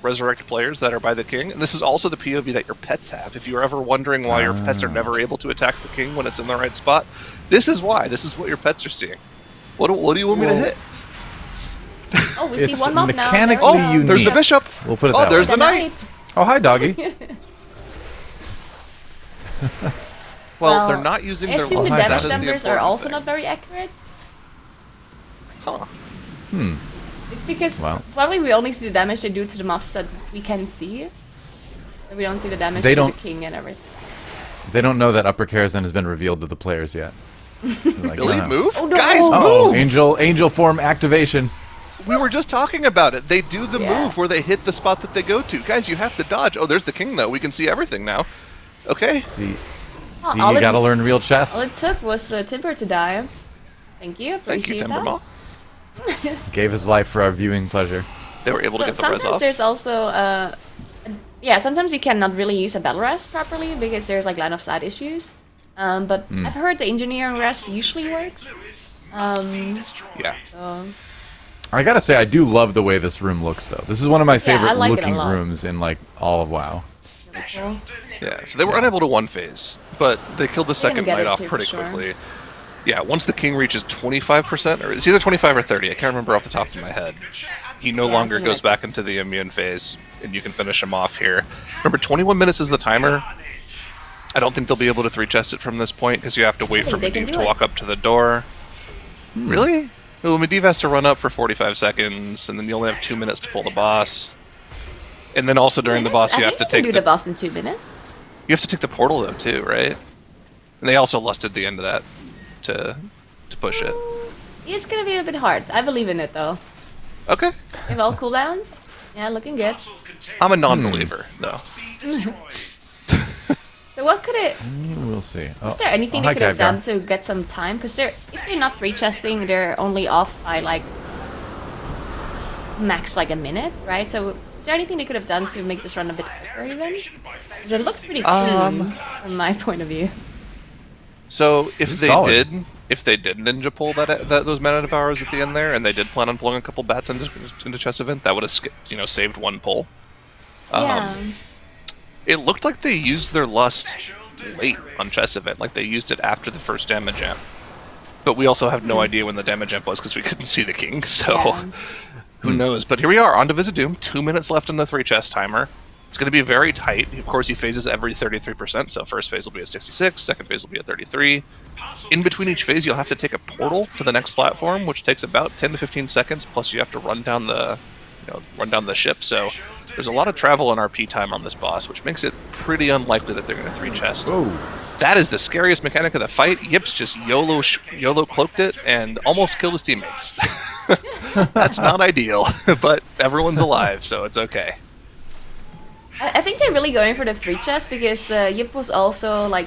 resurrect players that are by the king, and this is also the POV that your pets have. If you're ever wondering why your pets are never able to attack the king when it's in the right spot, this is why. This is what your pets are seeing. What do you want me to hit? Oh, we see It's one mob now. mechanically There we go. unique. There's the bishop. We'll put it Oh, that there's way. the knight. Oh, hi, doggy. Well, they're not using I their assume the That damage is the numbers are important also thing. not very accurate. Huh. It's because Well. probably we only see the damage they do to the mobs that we can see. And we don't see the damage They to don't- the king and everything. They don't know that Upper Karazhan has been revealed to the players yet. They're like, Billy, "No, no." move. Oh, no. Guys, Uh-oh, move. angel form activation. We were just talking about it. They do the Yeah. move where they hit the spot that they go to. Guys, you have to dodge. Oh, there's the king, though. We can see everything now. Okay. See, all you it- gotta learn real chess. All it took was Timber to die. Thank you. Thank you, Appreciate Timbermaw. that. Gave his life for our viewing pleasure. They were able to But get the res sometimes off. there's also yeah, sometimes you cannot really use a battle rest properly because there's like line of sight issues. But Hmm. I've heard the engineering rest usually works. Yeah. I gotta say, I do love the way this room looks, though. This is one of my I favorite like it a looking lot. rooms in like all of WoW. Cool. Yeah, so they were unable to one phase, but they killed the second get knight it off too, pretty for sure. quickly. Yeah, once the king reaches 25%, or it's either 25 or 30, I can't remember off the top of my head. He no Yeah, longer something goes like back into the immune phase, and you can finish him off here. Remember, 21 minutes is the timer. I don't think they'll be able to 3-chest it from this point, because you have to wait for think they can Medivh do to walk it. up to the door. Really? Well, Medivh has to run up for 45 seconds, and then you only have 2 minutes to pull the boss. And then also during the boss, I you have think to you can take do the boss in 2 minutes. you have to take the portal though too, right? And they also lusted the end of that to push it. It's gonna be a bit hard. I believe in it though. Okay. We have all cooldowns. Yeah, looking good. I'm a non-believer though. So what could it? We'll see. Oh, Is there anything hi, they could have Khadgar. done to get some time? Because if they're not 3-chesting, they're only off by like max like a minute, right? So is there anything they could have done to make this run a bit quicker even? 'Cause it looked pretty clean from my point of view. So if It's they solid. did ninja pull those mana devours at the end there, and they did plan on pulling a couple bats into chess event, that would have saved one pull. Yeah. It looked like they used their lust late on Chess Event. Like, they used it after the first damage amp. But we also have no idea when the damage amp was because we couldn't see the king, so who knows. But here we are, on to Vizidoom. 2 minutes left in the 3 chess timer. It's going to be very tight. Of course, he phases every 33%, so first phase will be at 66, second phase will be at 33. In between each phase, you'll have to take a portal to the next platform, which takes about 10 to 15 seconds, plus you have to run down the ship, so there's a lot of travel and RP time on this boss, which makes it pretty unlikely that they're going to 3 chest. That is the scariest mechanic of the fight. Yips just YOLO cloaked it and almost killed his teammates. That's not ideal, but everyone's alive, so it's okay. I think they're really going for the 3 chest because Yip was also like,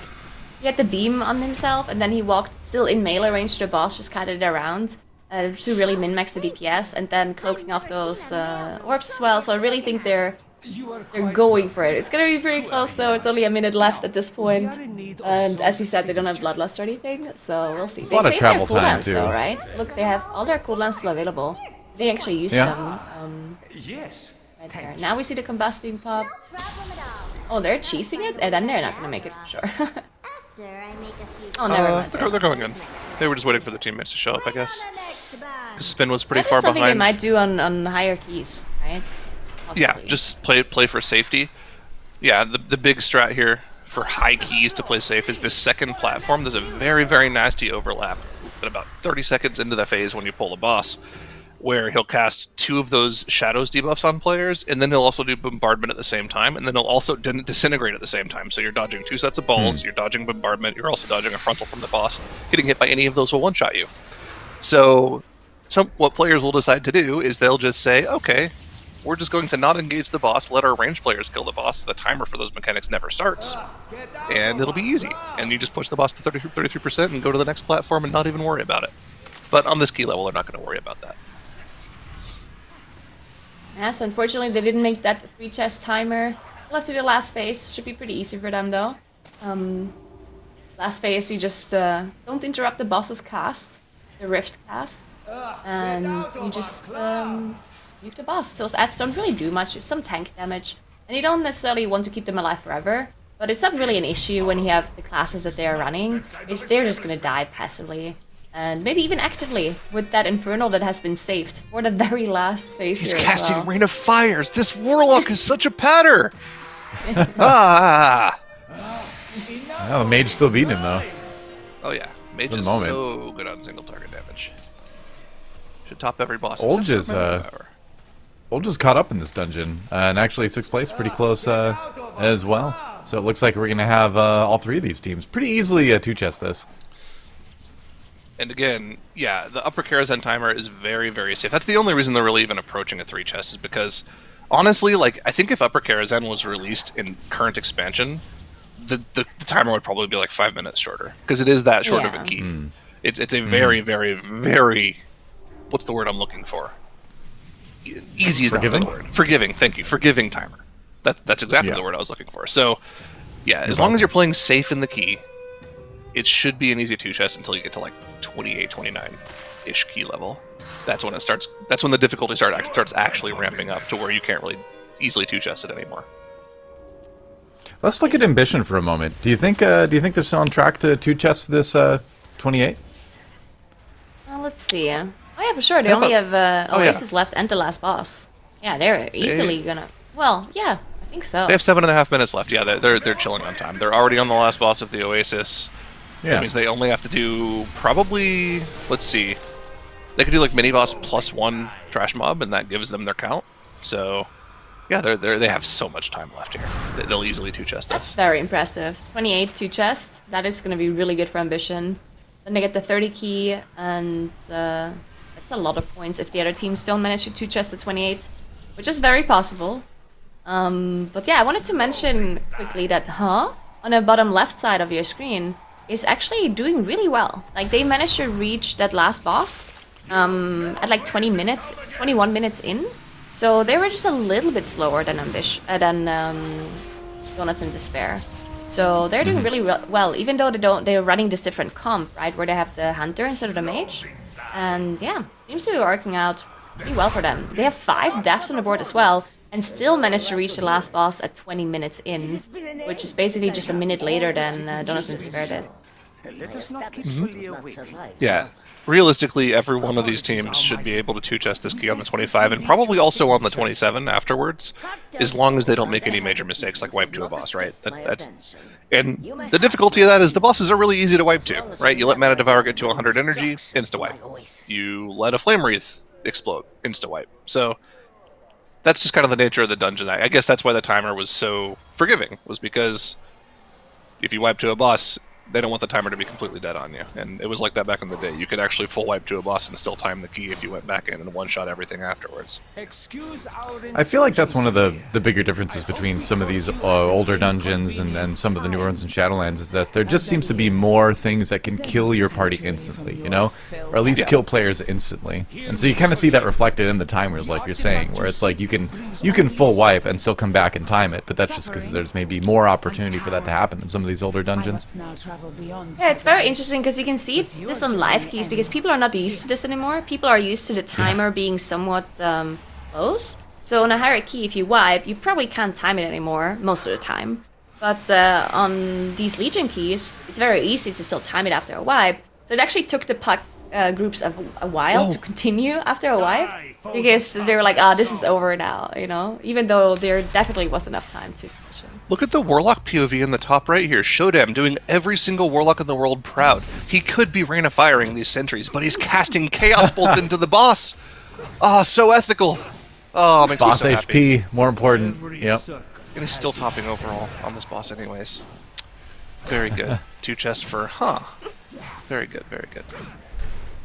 he had the beam on himself and then he walked still in melee range to the boss, just kited it around to really min-max the DPS and then cloaking off those orbs as well. So I really think they're going for it. It's gonna be pretty close though. It's only a minute left at this point. And as you said, they don't have Bloodlust or anything, so we'll see. It's a lot of travel time too. Though, right? Look, they have all their cooldowns still available. They actually use them. Right there. Now we see the combust being popped. Oh, they're cheesing it? And then they're not gonna make it for sure. Oh, never mind. They're going in. They were just waiting for the teammates to show up, I guess. Spin was pretty That far is something behind. they might do on higher keys, right? Possibly. Yeah, just play for safety. Yeah, the big strat here for high keys to play safe is this second platform. There's a very, very nasty overlap at about 30 seconds into the phase when you pull the boss, where he'll cast 2 of those Shadows debuffs on players, and then he'll also do Bombardment at the same time, and then he'll also Disintegrate at the same time. So you're dodging 2 sets of balls, you're dodging Bombardment, you're also dodging a frontal from the boss. Getting hit by any of those will one-shot you. So what players will decide to do is they'll just say, okay, we're just going to not engage the boss, let our range players kill the boss, so the timer for those mechanics never starts, and it'll be easy. And you just push the boss to 33% and go to the next platform and not even worry about it. But on this key level, they're not going to worry about that. Yes, unfortunately they didn't make that 3 chest timer. Left to the last phase. Should be pretty easy for them though. Last phase you just don't interrupt the boss's cast, the Rift cast, and you just nuke the boss. Those ads don't really do much. It's some tank damage, and you don't necessarily want to keep them alive forever. But it's not really an issue when you have the classes that they are running. They're just gonna die passively. And maybe even actively with that Infernal that has been saved for the very last phase. He's here casting as well. Rain of Fires! This Warlock is such a patter! Ah! Oh, the mage still beating him though. Oh yeah, Mage The is moment. so good on single target damage. Should top every boss. Olge except is, for Rain of Fire. Olge's caught up in this dungeon, and actually 6th place, pretty close as well. So it looks like we're gonna have all 3 of these teams pretty easily 2 chest this. And again, yeah, the upper Karazhan timer is very, very safe. That's the only reason they're really even approaching a 3 chest is because, honestly, like, I think if upper Karazhan was released in current expansion, the timer would probably be like 5 minutes shorter, because it is that short of a key. It's a very, very, very, what's the word I'm looking for? Easy is not the word. Forgiving, thank you. Forgiving timer. That's exactly the word I was looking for. So, yeah, as long as you're playing safe in the key, it should be an easy 2 chest until you get to like 28, 29-ish key level. That's when it starts. That's when the difficulty starts actually ramping up to where you can't really easily 2 chest it anymore. Let's look at ambition for a moment. Do you think they're still on track to 2 chest this 28? Let's see. Oh yeah, for sure. They only have Oasis left and the last boss. Yeah, they're easily gonna. Well, yeah, I think so. They have 7.5 minutes left. Yeah, they're chilling on time. They're already on the last boss of the Oasis. Yeah. That means they only have to do probably. Let's see. They could do like mini boss plus 1 trash mob, and that gives them their count. So, yeah, they have so much time left here. They'll easily 2 chest That's this. very impressive. 28 2 chest. That is going to be really good for ambition. Then they get the 30 key, and that's a lot of points if the other teams don't manage to 2 chest at 28, which is very possible. But yeah, I wanted to mention quickly that on the bottom left side of your screen is actually doing really well. Like, they managed to reach that last boss at like 21 minutes in. So they were just a little bit slower than Donuts in Despair. So they're doing really well, even though they're running this different comp, right, where they have the hunter instead of the mage. And yeah, seems to be working out pretty well for them. They have 5 deaths on the board as well, and still managed to reach the last boss at 20 minutes in, which is basically just a minute later than Donovan Despair did. Yeah. Realistically, every one of these teams should be able to 2-chest this key on the 25 and probably also on the 27 afterwards, as long as they don't make any major mistakes like wipe to a boss, right? And the difficulty of that is the bosses are really easy to wipe to, right? You let Mana Devour get to 100 energy, insta-wipe. You let a Flame Wreath explode, insta-wipe. So that's just kind of the nature of the dungeon. I guess that's why the timer was so forgiving, was because if you wipe to a boss, they don't want the timer to be completely dead on you. And it was like that back in the day. You could actually full wipe to a boss and still time the key if you went back in and one-shot everything afterwards. I feel like that's one of the bigger differences between some of these older dungeons and some of the newer ones in Shadowlands, is that there just seems to be more things that can kill your party instantly, you know? Or at least kill players instantly. And so you kind of see that reflected in the timers, like you're saying, where it's like you can full wipe and still come back and time it, but that's just because there's maybe more opportunity for that to happen in some of these older dungeons. Yeah, it's very interesting because you can see this on live keys because people are not used to this anymore. People are used to the timer being somewhat close. So on a higher key, if you wipe, you probably can't time it anymore most of the time. But on these Legion keys, it's very easy to still time it after a wipe. So it actually took the puck groups a while to continue after a wipe because they were like, this is over now, you know, even though there definitely was enough time to finish it. Look at the Warlock POV in the top right here. Shodam doing every single Warlock in the world proud. He could be Rain of Firing these sentries, but he's casting Chaos Bolt into the boss. Oh, so ethical. Oh, makes Boss me so happy. HP, more important. Yep. And he's still topping overall on this boss anyways. Very good. 2-chest for Very good, very good.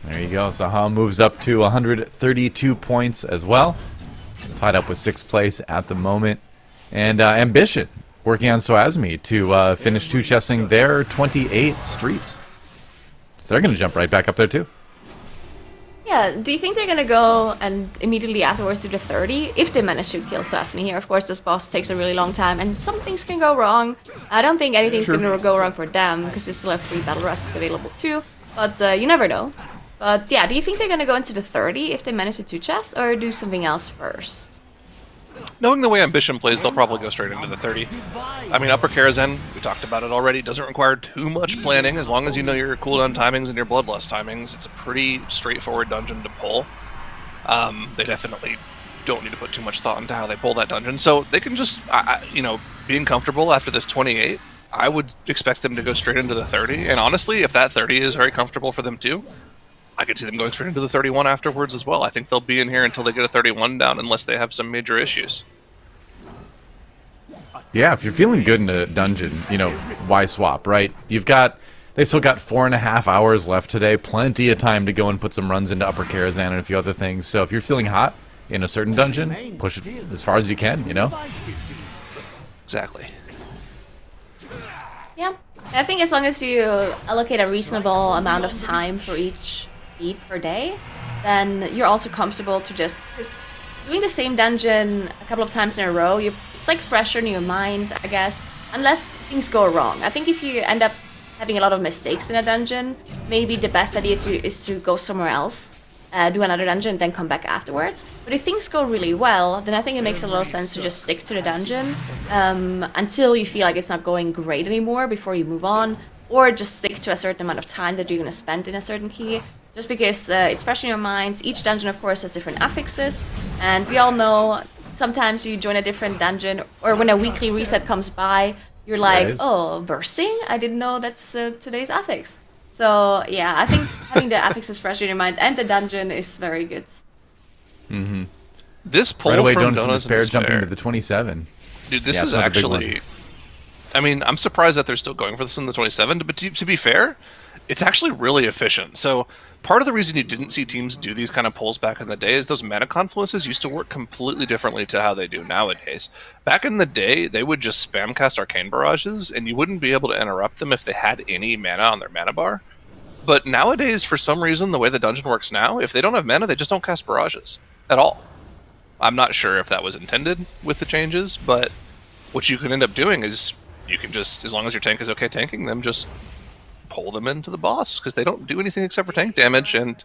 There you go. Zaha moves up to 132 points as well. Tied up with 6th place at the moment. And Ambition working on Soazmi to finish 2-chesting their 28 streets. So they're going to jump right back up there too. Yeah, do you think they're gonna go and immediately afterwards do the 30? If they manage to kill Soazmi here, of course this boss takes a really long time and some things can go wrong. I don't think anything's gonna go wrong for them because they still have 3 battle rests available too. But you never know. But yeah, do you think they're gonna go into the 30 if they manage to 2-chest or do something else first? Knowing the way Ambition plays, they'll probably go straight into the 30. I mean, Upper Karazhan, we talked about it already, doesn't require too much planning as long as you know your cooldown timings and your bloodlust timings. It's a pretty straightforward dungeon to pull. They definitely don't need to put too much thought into how they pull that dungeon. So they can just, you know, being comfortable after this 28, I would expect them to go straight into the 30. And honestly, if that 30 is very comfortable for them too, I could see them going straight into the 31 afterwards as well. I think they'll be in here until they get a 31 down unless they have some major issues. Yeah, if you're feeling good in a dungeon, you know, why swap, right? They still got 4.5 hours left today, plenty of time to go and put some runs into Upper Karazhan and a few other things. So if you're feeling hot in a certain dungeon, push it as far as you can, you know? Exactly. Yeah, I think as long as you allocate a reasonable amount of time for each feat per day, then you're also comfortable to just... Because doing the same dungeon a couple of times in a row, it's like fresher in your mind, I guess, unless things go wrong. I think if you end up having a lot of mistakes in a dungeon, maybe the best idea is to go somewhere else, do another dungeon, then come back afterwards. But if things go really well, then I think it makes a lot of sense to just stick to the dungeon until you feel like it's not going great anymore before you move on, or just stick to a certain amount of time that you're going to spend in a certain key. Just because it's fresh in your minds. Each dungeon, of course, has different affixes, and we all know sometimes you join a different dungeon, or when a weekly reset comes by, you're like, oh, bursting? I didn't know that's today's affix. So, yeah, I think having the affixes fresh in your mind and the dungeon is very good. Mm-hmm. This pull right away, from Donuts and Despair jumping to the 27. Dude, this is actually... I mean, I'm surprised that they're still going for this in the 27, but to be fair, it's actually really efficient. So part of the reason you didn't see teams do these kind of pulls back in the day is those mana confluences used to work completely differently to how they do nowadays. Back in the day, they would just spam cast Arcane Barrages, and you wouldn't be able to interrupt them if they had any mana on their mana bar. But nowadays, for some reason, the way the dungeon works now, if they don't have mana, they just don't cast Barrages at all. I'm not sure if that was intended with the changes, but what you can end up doing is you can just, as long as your tank is okay tanking them, just pull them into the boss, because they don't do anything except for tank damage, and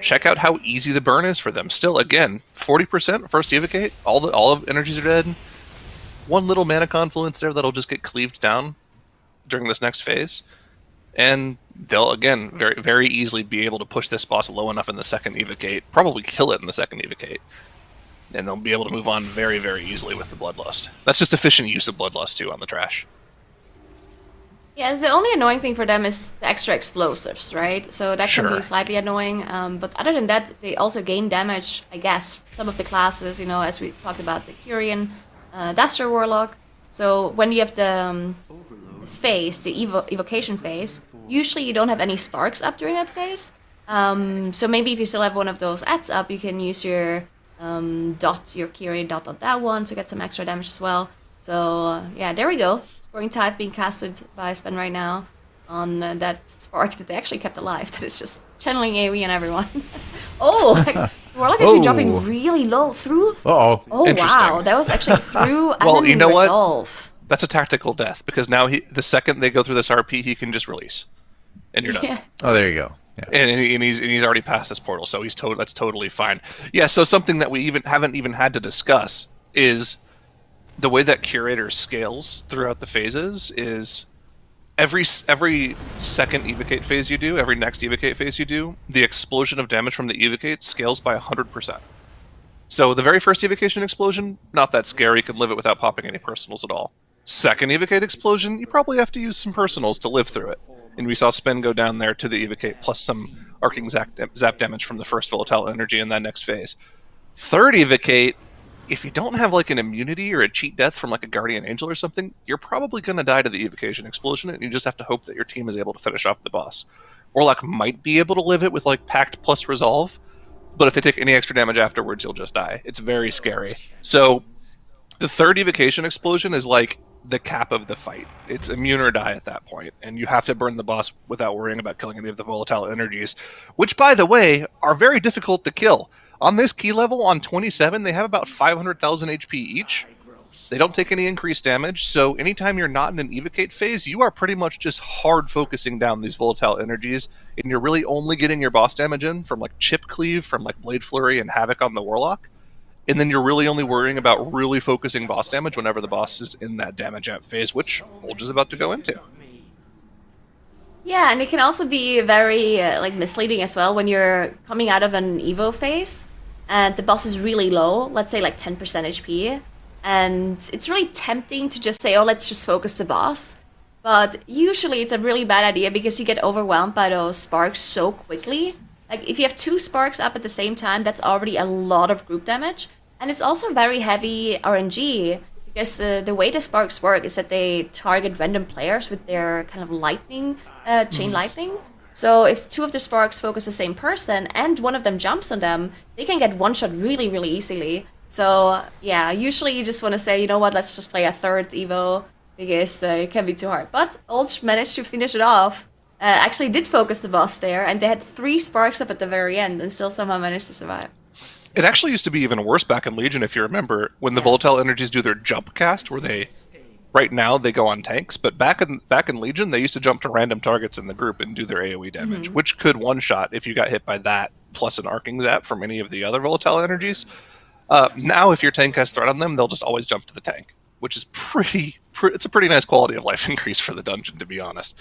check out how easy the burn is for them. Still, again, 40% first evocate, all of energies are dead. One little mana confluence there that'll just get cleaved down during this next phase. And they'll, again, very, very easily be able to push this boss low enough in the second evocate, probably kill it in the second evocate. And they'll be able to move on very, very easily with the Bloodlust. That's just efficient use of Bloodlust, too, on the trash. Yeah, the only annoying thing for them is the extra explosives, right? So that can Sure. be slightly annoying. But other than that, they also gain damage, I guess, some of the classes, as we talked about, the Curian, Duster Warlock. So when you have the phase, the evocation phase, usually you don't have any sparks up during that phase. So maybe if you still have one of those adds up, you can use your your Curian dot on that one to get some extra damage as well. So yeah, there we go. Scoring Tithe being casted by Spen right now on that spark that they actually kept alive. That is just channeling AoE on everyone. Warlock actually dropping really low through. Uh-oh. Oh wow, that was actually through and Well, then you know what? resolve. That's a tactical death, because now the second they go through this RP, he can just release. And you're done. Yeah. Oh, there you go. Yeah. And he's already passed this portal, so that's totally fine. Yeah, so something that we haven't even had to discuss is the way that Curator scales throughout the phases is every second evocate phase you do, every next evocate phase you do, the explosion of damage from the evocate scales by 100%. So the very first evocation explosion, not that scary, you can live it without popping any personals at all. Second evocate explosion, you probably have to use some personals to live through it. And we saw Spin go down there to the evocate, plus some arcing zap damage from the first volatile energy in that next phase. Third evocate, if you don't have like an immunity or a cheat death from like a guardian angel or something, you're probably going to die to the evocation explosion, and you just have to hope that your team is able to finish off the boss. Warlock might be able to live it with like Pact plus Resolve, but if they take any extra damage afterwards, you'll just die. It's very scary. So the third evocation explosion is like the cap of the fight. It's immune or die at that point, and you have to burn the boss without worrying about killing any of the volatile energies, which, by the way, are very difficult to kill. On this key level, on 27, they have about 500,000 HP each. They don't take any increased damage, so anytime you're not in an evocate phase, you are pretty much just hard focusing down these volatile energies, and you're really only getting your boss damage in from like Chip Cleave, from like Blade Flurry and Havoc on the Warlock. And then you're really only worrying about really focusing boss damage whenever the boss is in that damage amp phase, which Olge is about to go into. Yeah, and it can also be very misleading as well when you're coming out of an Evo phase and the boss is really low, let's say like 10% HP, and it's really tempting to just say, oh, let's just focus the boss. But usually it's a really bad idea because you get overwhelmed by those sparks so quickly. Like, if you have 2 sparks up at the same time, that's already a lot of group damage. And it's also very heavy RNG, because the way the sparks work is that they target random players with their kind of lightning, chain lightning. So if 2 of the sparks focus the same person, and one of them jumps on them, they can get one-shot really, really easily. So, yeah, usually you just want to say, you know what, let's just play a third Evo, because it can be too hard. But Olge managed to finish it off. Actually did focus the boss there, and they had 3 sparks up at the very end and still somehow managed to survive. It actually used to be even worse back in Legion, if you remember, when the volatile energies do their jump cast, where right now they go on tanks, but back in Legion, they used to jump to random targets in the group and do their AoE damage, which could one-shot if you got hit by that, plus an arcing zap from any of the other volatile energies. Now, if your tank has threat on them, they'll just always jump to the tank, which is it's a pretty nice quality of life increase for the dungeon, to be honest.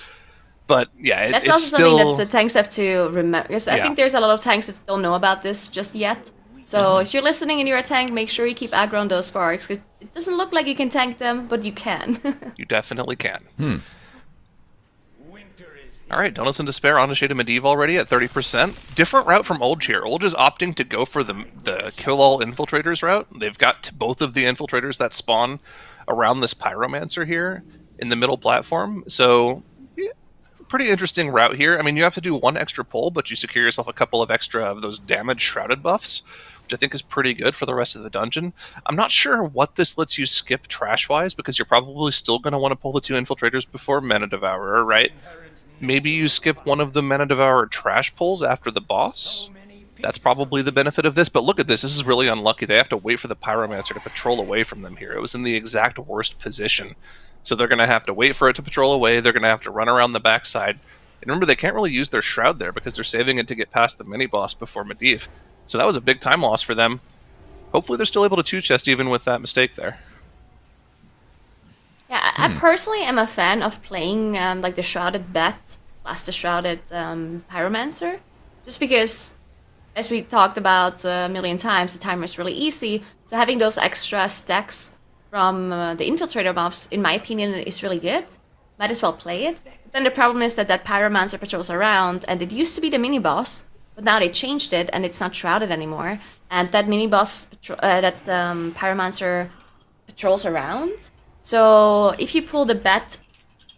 But yeah, that's it's also still something that the tanks have to remember. Because I think there's a lot of tanks that don't know about this just yet. So if you're listening and you're a tank, make sure you keep aggro on those sparks, because it doesn't look like you can tank them, but you can. You definitely can. All right, Donuts in Despair on to Shade of Medivh already at 30%. Different route from Olge here. Olge is opting to go for the kill all infiltrators route. They've got both of the infiltrators that spawn around this Pyromancer here in the middle platform. So pretty interesting route here. I mean, you have to do 1 extra pull, but you secure yourself a couple of extra of those damage shrouded buffs, which I think is pretty good for the rest of the dungeon. I'm not sure what this lets you skip trash-wise, because you're probably still going to want to pull the 2 infiltrators before Mana Devourer, right? Maybe you skip one of the Mana Devourer trash pulls after the boss. That's probably the benefit of this, but look at this. This is really unlucky. They have to wait for the Pyromancer to patrol away from them here. It was in the exact worst position. So they're going to have to wait for it to patrol away. They're going to have to run around the backside And remember, they can't really use their Shroud there because they're saving it to get past the mini-boss before Medivh. So that was a big time loss for them. Hopefully they're still able to two-chest even with that mistake there. Yeah, I personally am a fan of playing like the Shrouded Bat plus the Shrouded Pyromancer. Just because, as we talked about a million times, the timer is really easy. So having those extra stacks from the Infiltrator buffs, in my opinion, is really good. Might as well play it. But then the problem is that Pyromancer patrols around, and it used to be the mini-boss, but now they changed it, and it's not Shrouded anymore. And that mini-boss, Pyromancer patrols around. So if you pull the Bat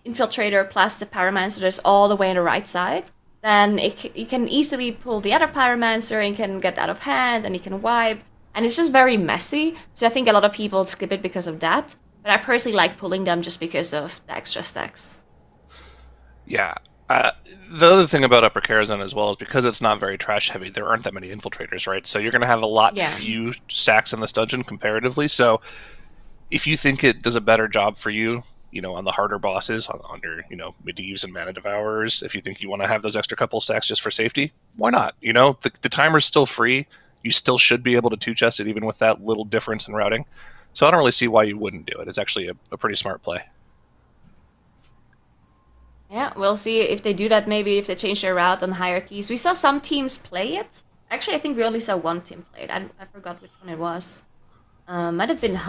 Infiltrator plus the Pyromancer that's all the way on the right side, then you can easily pull the other Pyromancer and can get out of hand and you can wipe. And it's just very messy. So I think a lot of people skip it because of that. But I personally like pulling them just because of the extra stacks. Yeah. The other thing about Upper Karazhan as well is because it's not very trash heavy, there aren't that many infiltrators, right? So you're going to have a lot few stacks in this dungeon comparatively. So if you think it does a better job for you, on the harder bosses, on your, Medivhs and Mana Devourers, if you think you want to have those extra couple stacks just for safety, why not? The timer's still free. You still should be able to two-chest it even with that little difference in routing. So I don't really see why you wouldn't do it. It's actually a pretty smart play. Yeah, we'll see if they do that, maybe if they change their route on hierarchies. We saw some teams play it. Actually, I think we only saw one team play it. I forgot which one it was. Might have been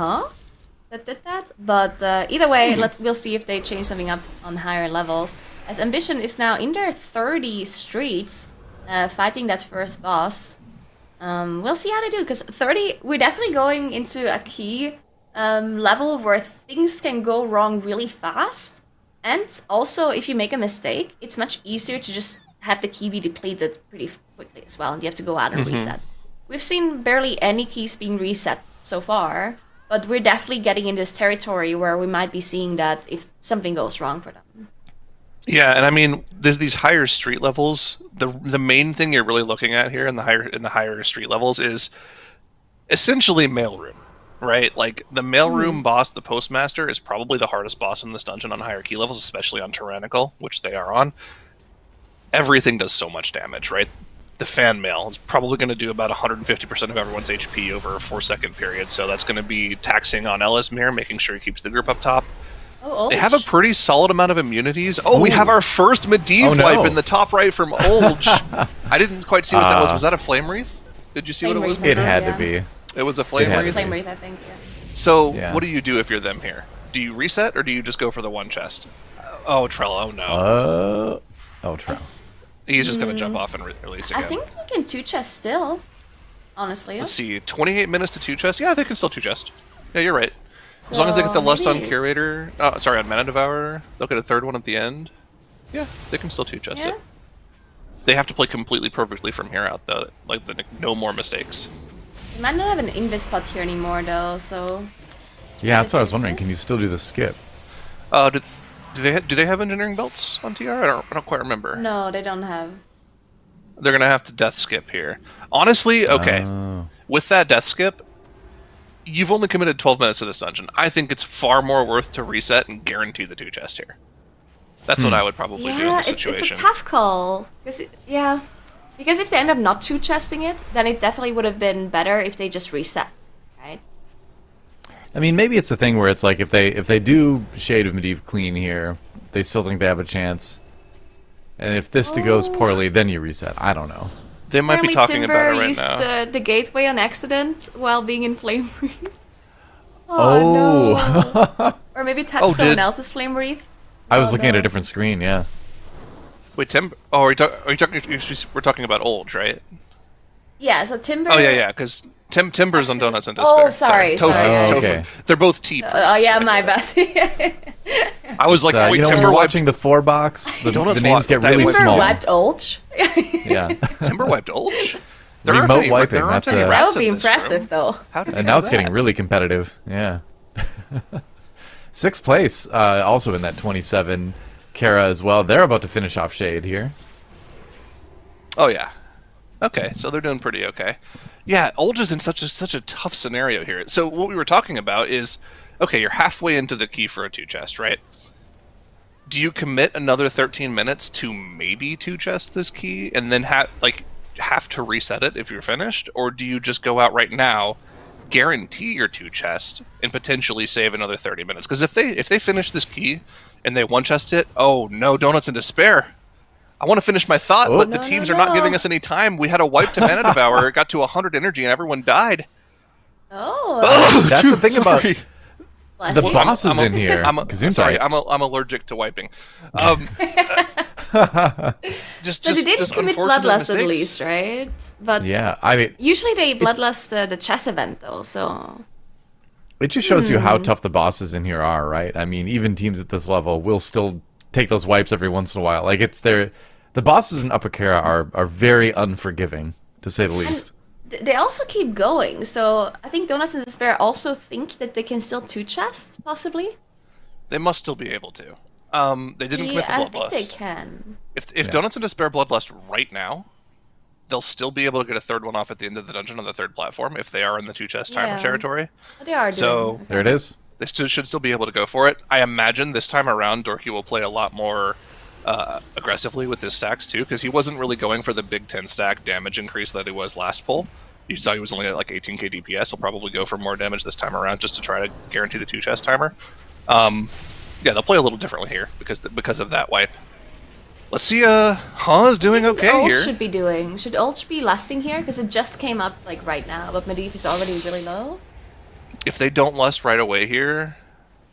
that did that. But either way, we'll see if they change something up on higher levels. As Ambition is now in their 30 streets, fighting that first boss. We'll see how they do, because 30, we're definitely going into a key level where things can go wrong really fast. And also, if you make a mistake, it's much easier to just have the key be depleted pretty quickly as well, and you have to go out and reset. We've seen barely any keys being reset so far, but we're definitely getting in this territory where we might be seeing that if something goes wrong for them. Yeah, and I mean, there's these higher street levels. The main thing you're really looking at here in the higher street levels is essentially mailroom, right? Like the mailroom boss, the postmaster, is probably the hardest boss in this dungeon on higher key levels, especially on Tyrannical, which they are on. Everything does so much damage, right? The fan mail is probably going to do about 150% of everyone's HP over a 4-second period, so that's going to be taxing on Elismir, making sure he keeps the group up top. They have a pretty solid amount of immunities. We have our first Medivh wipe in the top right from Olge. I didn't quite see what that was. Was that a Flame Wreath? Did you see what it was? It had to be. It was a Flame Wreath? Flame Wreath, I think, yeah. So, what do you do if you're them here? Do you reset, or do you just go for the one chest? Oh, Trell, oh no. Trell. He's just going to jump off and release again. I think they can two-chest still, honestly. Let's see, 28 minutes to two-chest? Yeah, they can still two-chest. Yeah, you're right. As long as they get the Lust on Curator, on Mana Devourer, they'll get a third one at the end. Yeah, they can still two-chest it. They have to play completely perfectly from here out, though. Like, no more mistakes. They might not have an Invis pot here anymore, though, so... Yeah, that's what I was wondering. Can you still do the skip? Do they have engineering belts on TR? I don't quite remember. No, they don't have. They're gonna have to death skip here. Honestly, okay. With that death skip, you've only committed 12 minutes to this dungeon. I think it's far more worth to reset and guarantee the two chest here. That's what I would probably do in this situation. It's a tough call. Because if they end up not two chesting it, then it definitely would have been better if they just reset, right? I mean, maybe it's a thing where it's like if they do Shade of Medivh clean here, they still think they have a chance. And if this goes poorly, then you reset. I don't know. They might be talking Timber about it right used now. The gateway on accident while being in Flame Wreath. Oh. No. Or maybe touch someone else's Flame Wreath. I was looking at a different screen, yeah. Wait, Timber? Oh, are you talking? We're talking about Olge, right? Yeah, so Timber... Oh, yeah, because Timber's on Donuts and Despair. Oh, sorry. Tofu. Okay. They're both T priests. Oh, yeah, my bad. I was like, wait, when Timber you're wiped... watching the 4-box, the names get really Timber small. wiped Olge. Yeah. Timber wiped Olge? Remote wiping, that's That would be impressive, though. And now it's getting really competitive, yeah. 6th place, also in that 27 Kara as well. They're about to finish off Shade here. Oh, yeah. Okay, so they're doing pretty okay. Yeah, Olge is in such a tough scenario here. So what we were talking about is, okay, you're halfway into the key for a two chest, right? do you commit another 13 minutes to maybe two chest this key and then have to reset it if you're finished, or do you just go out right now, guarantee your two chest, and potentially save another 30 minutes? Because if they finish this key and they one chest it, oh no, Donuts in despair. I want to finish my thought, but the teams are not giving us any time. We had a wipe to Mana Devour. It got to 100 energy and everyone died. Oh. That's the thing about Bless the you. bosses in here. Sorry, I'm allergic to wiping. Just So they didn't just commit unfortunate Bloodlust at mistakes. least, right? But Yeah, I mean, usually they Bloodlust the chess event though, so... it just shows you how tough the bosses in here are, right? I mean, even teams at this level will still take those wipes every once in a while. Like, the bosses in Upper Kara are very unforgiving, to say the least. They also keep going, so I think Donuts in Despair also think that they can still two chest, possibly. They must still be able to. They didn't commit the I think Bloodlust. they can. If Donuts in Despair Bloodlust right now, they'll still be able to get a third one off at the end of the dungeon on the third platform if they are in the two chest timer Yeah. territory. But they are doing So There it is. they should still be able to go for it. I imagine this time around Dorky will play a lot more aggressively with his stacks too, because he wasn't really going for the big 10 stack damage increase that he was last pull. You saw he was only at like 18k DPS. He'll probably go for more damage this time around just to try to guarantee the two chest timer. Yeah, they'll play a little differently here because of that wipe. Let's see. Ha's doing okay Ult here. should be doing. Should Ult be lasting here? Because it just came up like right now, but Medivh is already really low. If they don't lust right away here,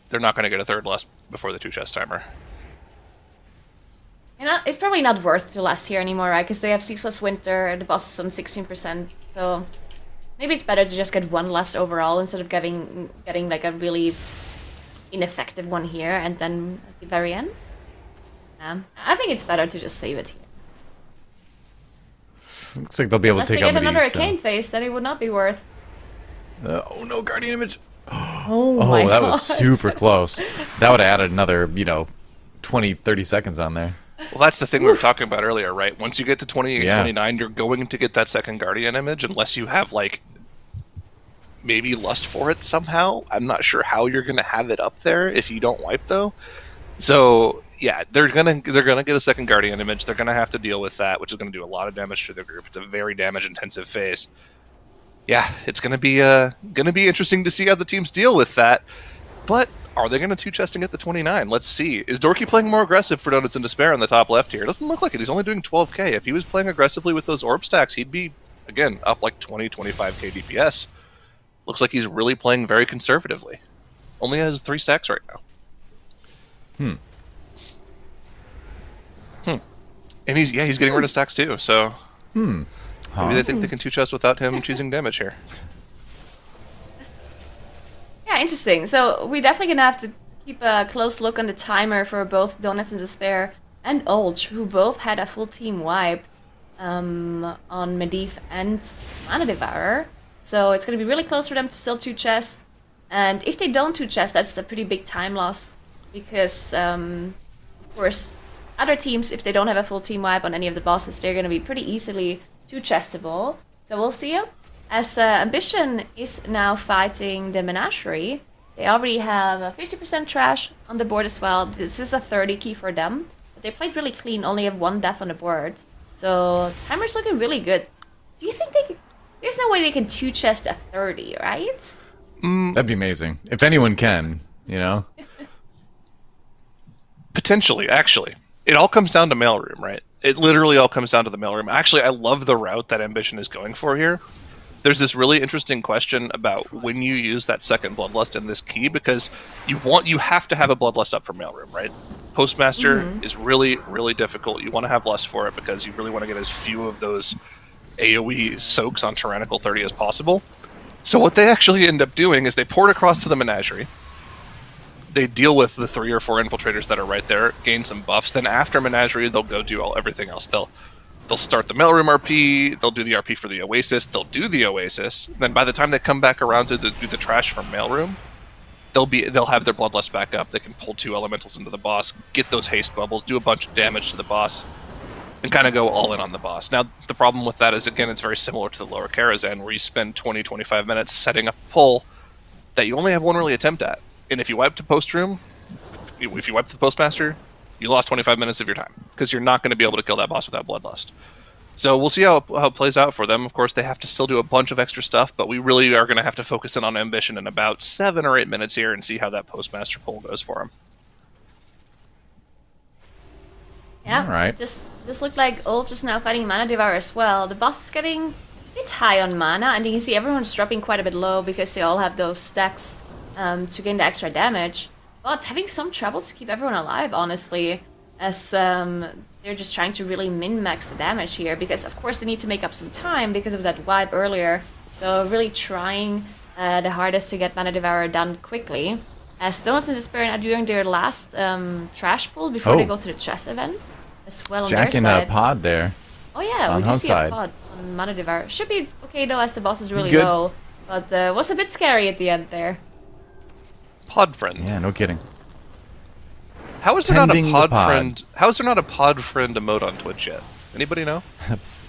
they're not going to get a third lust before the two chest timer. You know, it's probably not worth to last here anymore, right? Because they have Ceaseless Winter, and the boss is on 16%. So maybe it's better to just get one last overall instead of getting like a really ineffective one here and then at the very end. I think it's better to just save it here. Looks like they'll be able Unless to they take out get another Medivh, so. Arcane Face, then it would not be worth. Oh no, Guardian Image. Oh, Oh, my that god. was super close. That would have added another, 20, 30 seconds on there. Well, that's the thing we were talking about earlier, right? Once you get to 28, Yeah. 29, you're going to get that second Guardian image unless you have, like, maybe lust for it somehow. I'm not sure how you're going to have it up there if you don't wipe, though. So, yeah, they're gonna get a second Guardian image. They're going to have to deal with that, which is going to do a lot of damage to the group. It's a very damage-intensive phase. Yeah, it's going to be interesting to see how the teams deal with that. But are they going to two-chest and get the 29? Let's see. Is Dorky playing more aggressive for Donuts in Despair on the top left here? It doesn't look like it. He's only doing 12k. If he was playing aggressively with those orb stacks, he'd be, again, up like 20, 25k DPS. Looks like he's really playing very conservatively. Only has 3 stacks right now. And he's getting rid of stacks too, so... Maybe they think they can two-chest without him choosing damage here. Yeah, interesting. So we're definitely gonna have to keep a close look on the timer for both Donuts in Despair and Ulch, who both had a full team wipe on Medivh and Mana Devourer. So it's gonna be really close for them to still two chest. And if they don't two chest, that's a pretty big time loss because, of course, other teams, if they don't have a full team wipe on any of the bosses, they're gonna be pretty easily two chestable. So we'll see. As Ambition is now fighting the Menagerie, they already have a 50% trash on the board as well. This is a 30 key for them. But they played really clean, only have 1 death on the board. So timer's looking really good. Do you think there's no way they can two chest a 30, right? That'd be amazing. If anyone can, Potentially, actually. It all comes down to mailroom, right? It literally all comes down to the mailroom. Actually, I love the route that Ambition is going for here. There's this really interesting question about when you use that second Bloodlust in this key, because you have to have a Bloodlust up for mailroom, right? Postmaster is really, really difficult. You want to have lust for it because you really want to get as few of those AoE soaks on Tyrannical 30 as possible. So what they actually end up doing is they port across to the Menagerie. They deal with the 3 or 4 infiltrators that are right there, gain some buffs. Then after Menagerie, they'll go do everything else. They'll start the mailroom RP. They'll do the RP for the Oasis. They'll do the Oasis. Then by the time they come back around to do the trash from mailroom, they'll have their Bloodlust back up. They can pull 2 elementals into the boss, get those haste bubbles, do a bunch of damage to the boss, and kind of go all in on the boss. Now, the problem with that is, again, it's very similar to the lower Karazhan, where you spend 20-25 minutes setting up a pull that you only have one really attempt at. And if you wipe to post room, if you wipe to the postmaster, You lost 25 minutes of your time because you're not going to be able to kill that boss without Bloodlust. So we'll see how it plays out for them. Of course, they have to still do a bunch of extra stuff, but we really are going to have to focus in on Ambition in about 7 or 8 minutes here and see how that Postmaster pull goes for them. Yeah, All right. This looked like Ult is now fighting Mana Devour as well. The boss is getting a bit high on mana, and you can see everyone's dropping quite a bit low because they all have those stacks to gain the extra damage. But having some trouble to keep everyone alive, honestly, as they're just trying to really min-max the damage here, because of course they need to make up some time because of that wipe earlier. So really trying the hardest to get Mana Devourer done quickly. As Donuts and Despair are doing their last trash pull before they go to the chess event as well on their Jacking side. a pod there. Oh yeah, on we do home see side. a pod on Mana Devourer. Should be okay though, as the boss is really good. low. But was a bit scary at the end there. Pod friend. Yeah, no kidding. How is there not a Tending the pod pod. friend? How is there not a pod friend emote on Twitch yet? Anybody know?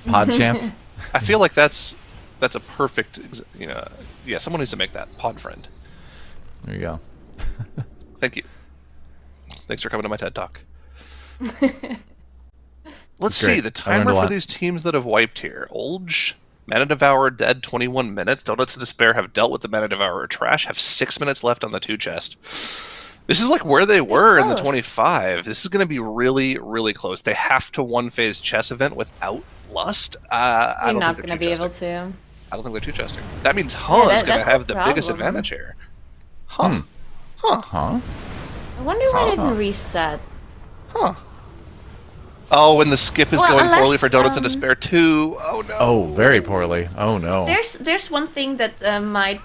Pod champ. I feel like that's a perfect. Yeah, someone needs to make that pod friend. There you go. Thank you. Thanks for coming to my TED Talk. Let's Great. see the I learned timer a for lot. these teams that have wiped here. Olge, Mana Devourer dead 21 minutes. Donuts of Despair have dealt with the Mana Devourer trash. Have 6 minutes left on the 2 chest. This is like where they were in the close. 25. This is going to be really, really close. They have to one-phase chess event without Lust. I You're don't not think going they're to be able two-chesting. to. I don't think they're two-chesting. That means Huh is going to that's have the the biggest problem. advantage here. Huh. Huh? I wonder why they Huh. didn't reset. Huh. Oh, and the skip is Well, going poorly unless, for Donuts and Despair too. Oh no. Oh, very poorly. Oh no. There's one thing that might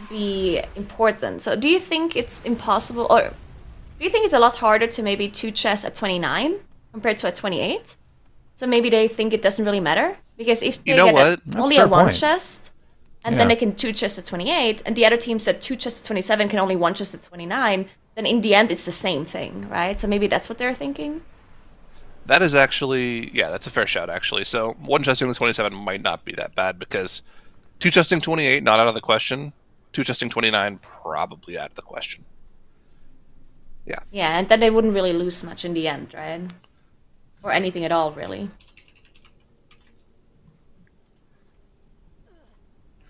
be important. So do you think it's impossible, or do you think it's a lot harder to maybe 2 chess at 29 compared to at 28? So maybe they think it doesn't really matter? Because if they You know get what? That's only a fair a 1 point. chest, and Yeah. then they can 2 chess at 28, and the other teams at 2 chess at 27 can only 1 chess at 29, then in the end it's the same thing, right? So maybe that's what they're thinking? That is actually, yeah, that's a fair shout actually. So one chesting the 27 might not be that bad because 2 chesting 28 not out of the question. 2 chesting 29 probably out of the question. Yeah. Yeah, and then they wouldn't really lose much in the end, right? Or anything at all, really.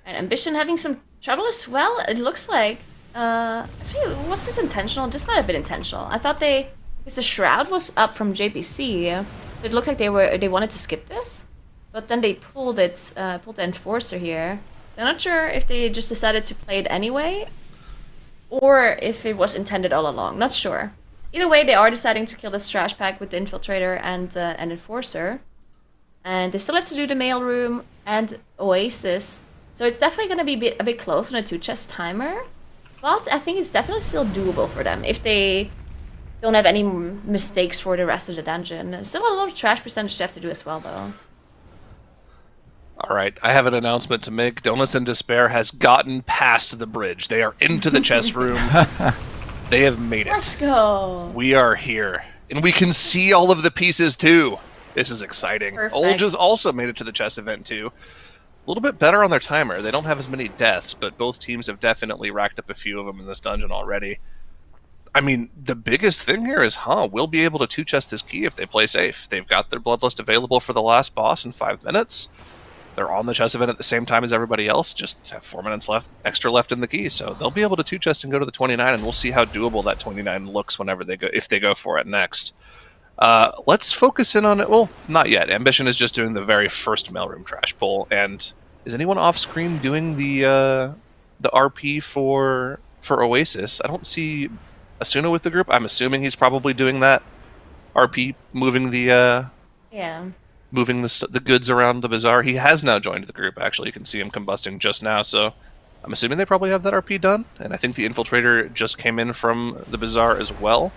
And Ambition having some trouble as well, it looks like. Actually, was this intentional? This might have been intentional. I thought because the Shroud was up from JPC, so it looked like they wanted to skip this, but then they pulled the Enforcer here. So I'm not sure if they just decided to play it anyway, or if it was intended all along. Not sure. Either way, they are deciding to kill this trash pack with the Infiltrator and Enforcer. And they still have to do the mail room and Oasis. So it's definitely going to be a bit close on a 2 chest timer. But I think it's definitely still doable for them if they don't have any mistakes for the rest of the dungeon. Still a lot of trash percentage they have to do as well, though. All right, I have an announcement to make. Donuts and Despair has gotten past the bridge. They are into the chess room. They have made it. Let's go! We are here. And we can see all of the pieces too. This is exciting. Perfect. Olja's also made it to the chess event too. A little bit better on their timer. They don't have as many deaths, but both teams have definitely racked up a few of them in this dungeon already. I mean, the biggest thing here is, we'll be able to 2-chest this key if they play safe. They've got their Bloodlust available for the last boss in 5 minutes. They're on the chess event at the same time as everybody else, just have 4 minutes extra left in the key. So they'll be able to 2-chest and go to the 29, and we'll see how doable that 29 looks if they go for it next. Let's focus in on it. Well, not yet. Ambition is just doing the very first mailroom trash pull. And is anyone off screen doing the RP for Oasis? I don't see Asuna with the group. I'm assuming he's probably doing that RP, moving the Yeah. moving the goods around the bazaar. He has now joined the group. Actually, you can see him combusting just now. So I'm assuming they probably have that RP done. And I think the Infiltrator just came in from the bazaar as well.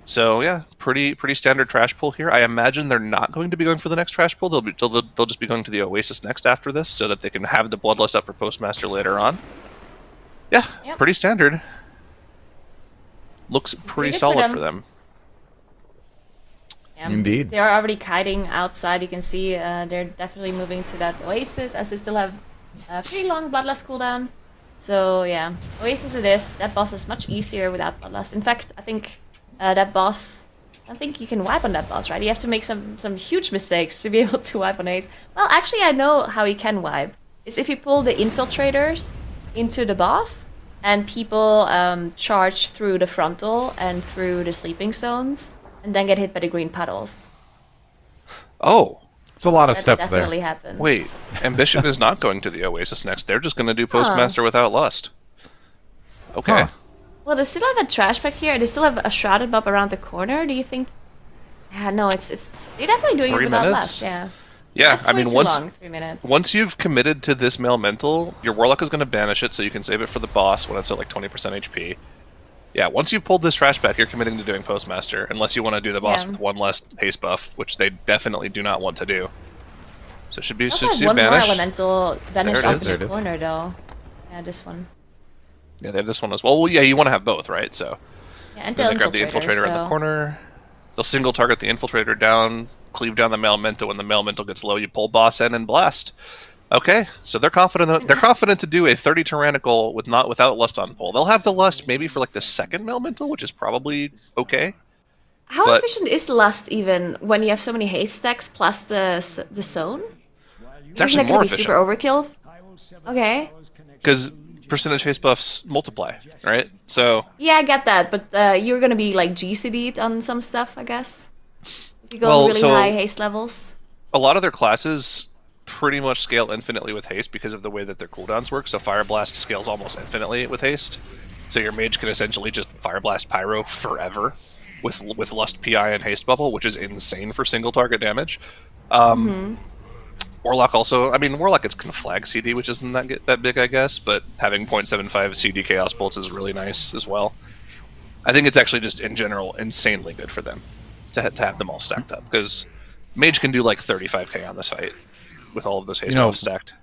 So yeah, pretty standard trash pull here. I imagine they're not going to be going for the next trash pull. They'll just be going to the Oasis next after this, so that they can have the Bloodlust up for Postmaster later on. Yeah, Yep. pretty standard. Looks pretty good for solid them. for them. Yeah. Indeed. They are already kiting outside. You can see they're definitely moving to that Oasis, as they still have a pretty long Bloodlust cooldown. So yeah, Oasis it is. That boss is much easier without Bloodlust. In fact, I think that boss. I don't think you can wipe on that boss, right? You have to make some huge mistakes to be able to wipe on Ace. Well, actually, I know how you can wipe. Is if you pull the infiltrators into the boss, and people charge through the frontal and through the sleeping stones, and then get hit by the green puddles. Oh. It's a lot of That steps there. definitely happens. Wait, Ambition is not going to the Oasis next. They're just going to do Postmaster without Lust. Okay. Huh. Well, they still have a trash back here. They still have a shrouded mob around the corner. Do you think? Yeah, no, it's they're definitely doing 3 it without minutes? lust. Yeah. Yeah, That's I way mean, too once long, 3 minutes. once you've committed to this Elemental, your Warlock is going to banish it, so you can save it for the boss when it's at like 20% HP. Yeah, once you've pulled this trash back, you're committing to doing Postmaster, unless you want to do the boss Yeah. with 1 less haste buff, which they definitely do not want to do. So it should be Also should have do one more banish. elemental vanished There it off is. There in it the is. corner, though. Yeah, this one. Yeah, they have this one as well. Well, yeah, you want to have both, right? So Yeah, and then they the grab the Infiltrator in the corner. They'll single target the Infiltrator down, cleave down the Elemental. When the Elemental gets low, you pull boss in and blast. Okay, so they're confident. They're confident to do a 30 Tyrannical without Lust on pull. They'll have the Lust maybe for like the second Elemental, which is probably okay. How but- efficient is lust even when you have so many haste stacks plus the zone? It's actually Isn't that more gonna be efficient super overkill? Okay. because percentage haste buffs multiply, right? So Yeah, I get that, but you're gonna be like GCD'd on some stuff, I guess. If you go Well, really so- high haste levels. a lot of their classes pretty much scale infinitely with haste because of the way that their cooldowns work. So Fire Blast scales almost infinitely with haste. So your mage can essentially just Fire Blast Pyro forever with Lust PI and Haste Bubble, which is insane for single target damage. Warlock also, I mean, Warlock gets Conflag CD, which isn't that big, I guess, but having 0.75 CD Chaos Bolts is really nice as well. I think it's actually just, in general, insanely good for them to have them all stacked up, because Mage can do like 35k on this fight with all of those haste buffs stacked.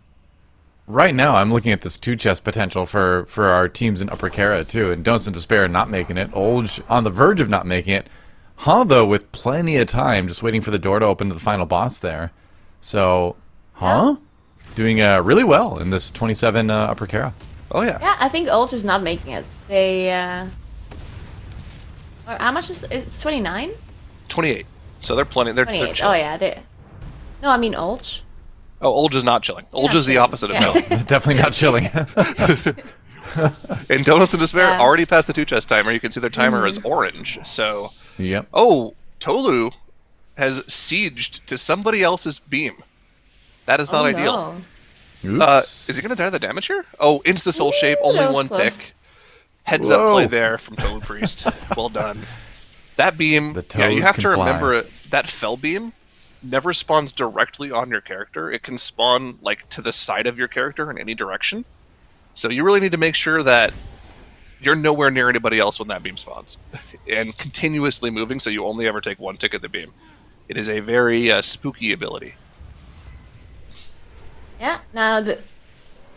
Right now, I'm looking at this 2-chest potential for our teams in Upper Kara, too, and Don't Despair not making it. Olge on the verge of not making it. Huh, though, with plenty of time, just waiting for the door to open to the final boss there. So, doing really well in this 27 Upper Kara. Oh yeah. Yeah, I think Ulch is not making it. They or how much is it's 29? 28. So they're plenty. They're 28. chilling. Oh yeah, they. No, I mean Ulch. Oh, Olge is not chilling. Olge not is the chilling. opposite of Yeah. chilling. Definitely not chilling. And Donuts in Despair Yeah. already passed the 2-chest timer. You can see their timer is orange. So, Yep. oh, Tolu has sieged to somebody else's beam. That is not Oh, ideal. no. Oops. Is he going to die to the damage here? Oh, Insta Soul Shape, Ooh, only that was 1 close. tick. Heads up Whoa. play there from Tolu Priest. Well done. That beam, The yeah, you toad have can to fly. remember that fell beam never spawns directly on your character. It can spawn like to the side of your character in any direction. So you really need to make sure that you're nowhere near anybody else when that beam spawns, and continuously moving so you only ever take 1 tick at the beam. It is a very spooky ability. Yeah. Now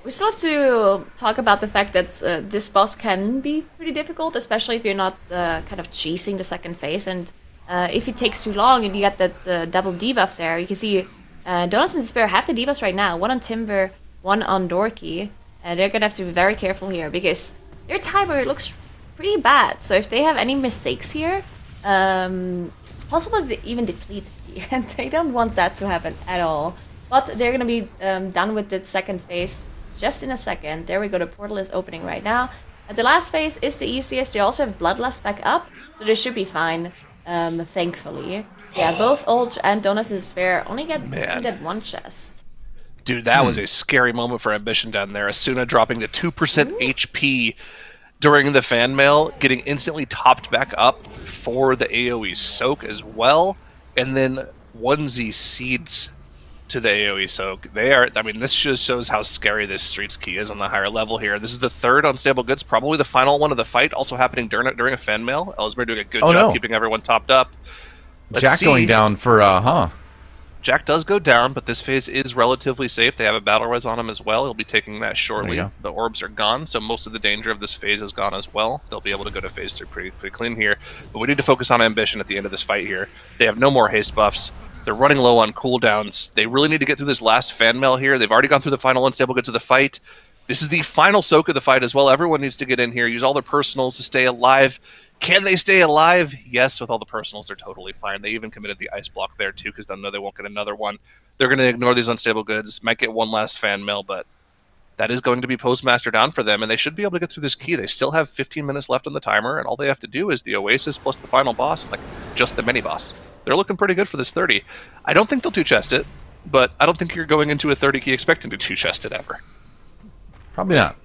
we still have to talk about the fact that this boss can be pretty difficult, especially if you're not kind of chasing the second phase. And if it takes too long and you get that double debuff there, you can see Donuts and Despair have the debuffs right now. 1 on Timber, 1 on Dorky. They're gonna have to be very careful here because their timer looks pretty bad. So if they have any mistakes here, it's possible to even deplete here, and they don't want that to happen at all. But they're gonna be done with the second phase just in a second. There we go, the portal is opening right now. And the last phase is the easiest. They also have Bloodlust back up, so they should be fine, thankfully. Yeah, both Ulch and Donuts and Despair only get Man. that 1 chest. Dude, that was a scary moment for Ambition down there. Asuna dropping to 2% HP during the fan mail, getting instantly topped back up for the AoE soak as well, and then 1Z seeds to the AoE soak. They are, I mean, this just shows how scary this Streets Key is on the higher level here. This is the 3rd Unstable Goods, probably the final one of the fight, also happening during a fan mail. Ellsbury doing a good job keeping everyone topped up. Let's Jack see. going down for, Jack does go down, but this phase is relatively safe. They have a battle res on him as well. He'll be taking that shortly. There you The orbs are gone, so most of the danger of this phase is gone as well. They'll be able to go to phase 3 pretty clean here. But we need to focus on Ambition at the end of this fight here. They have no more haste buffs. They're running low on cooldowns. They really need to get through this last fan mail here. They've already gone through the final unstable goods of the fight. This is the final soak of the fight as well. Everyone needs to get in here, use all their personals to stay alive. Can they stay alive? Yes, with all the personals, they're totally fine. They even committed the ice block there, too, because they'll know they won't get another one. They're going to ignore these unstable goods, might get one last fan mail, but that is going to be Postmaster down for them, and they should be able to get through this key. They still have 15 minutes left on the timer, and all they have to do is the Oasis plus the final boss, and like just the mini-boss. They're looking pretty good for this 30. I don't think they'll two-chest it, but I don't think you're going into a 30 key expecting to two-chest it ever. Probably not.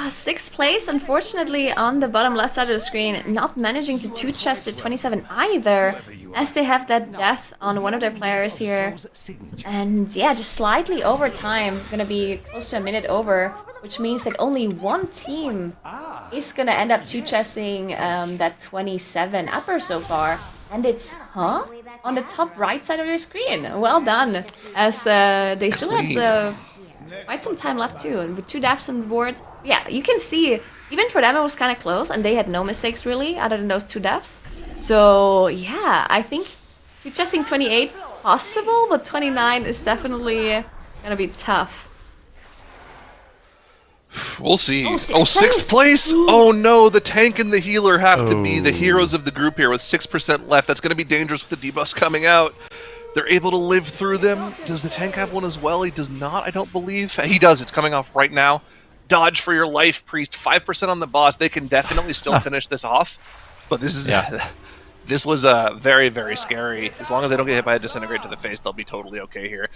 Sixth place, unfortunately, on the bottom left side of the screen, not managing to two-chest at 27 either, as they have that death on one of their players here. And yeah, just slightly over time, gonna be close to a minute over, which means that only one team is gonna end up two-chesting that 27 upper so far. And it's, on the top right side of your screen. Well done, as they still had quite some time left too, and with 2 deaths on the board. Yeah, you can see, even for them it was kind of close, and they had no mistakes really, other than those 2 deaths. So yeah, I think two-chesting 28 possible, but 29 is definitely gonna be tough. We'll see. Oh, sixth place? Oh no, the tank and the healer have to be the heroes of the group here with 6% left. That's going to be dangerous with the debuffs coming out. They're able to live through them. Does the tank have one as well? He does not, I don't believe. He does. It's coming off right now. Dodge for your life, Priest. 5% on the boss. They can definitely still finish this off. But this is this was very, very scary. As long as they don't get hit by a disintegrate to the face, they'll be totally okay here.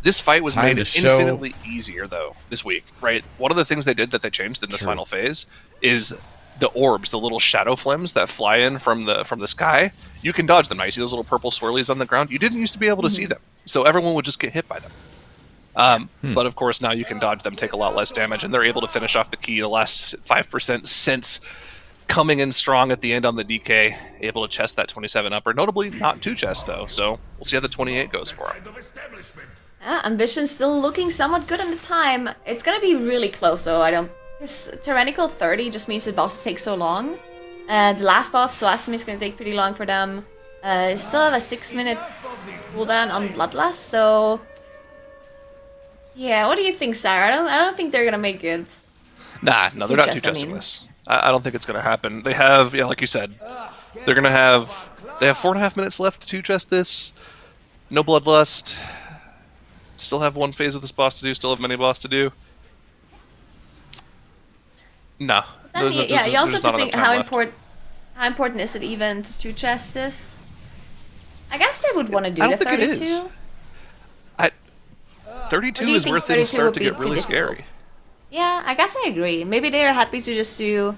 This fight was made infinitely easier, though, this week, right? One of the things they did that they changed in this final phase is the orbs, the little shadow flames that fly in from the sky. You can dodge them now. You see those little purple swirlies on the ground? You didn't used to be able to see them, so everyone would just get hit by them. But of course, now you can dodge them, take a lot less damage, and they're able to finish off the key the last 5% since coming in strong at the end on the DK, able to chest that 27 upper. Notably, not two chest, though, so we'll see how the 28 goes for him. Ambition still looking somewhat good on the time. It's gonna be really close though, because tyrannical 30 just means the bosses take so long. The last boss, Soasmi, is gonna take pretty long for them. Still have a 6-minute cooldown on Bloodlust, so... Yeah, what do you think, Sarah? I don't think they're gonna make it. No, they're not two-chesting this. I don't think it's gonna happen. They have, like you said, they have 4.5 minutes left to two-chest this. No Bloodlust. Still have one phase of this boss to do, still have many boss to do. No. You also have to think how important is it even to two-chest this? I guess they would want to do the 32. I don't think it is. 32 is where things start to get really scary. Yeah, I guess I agree. Maybe they're happy to just do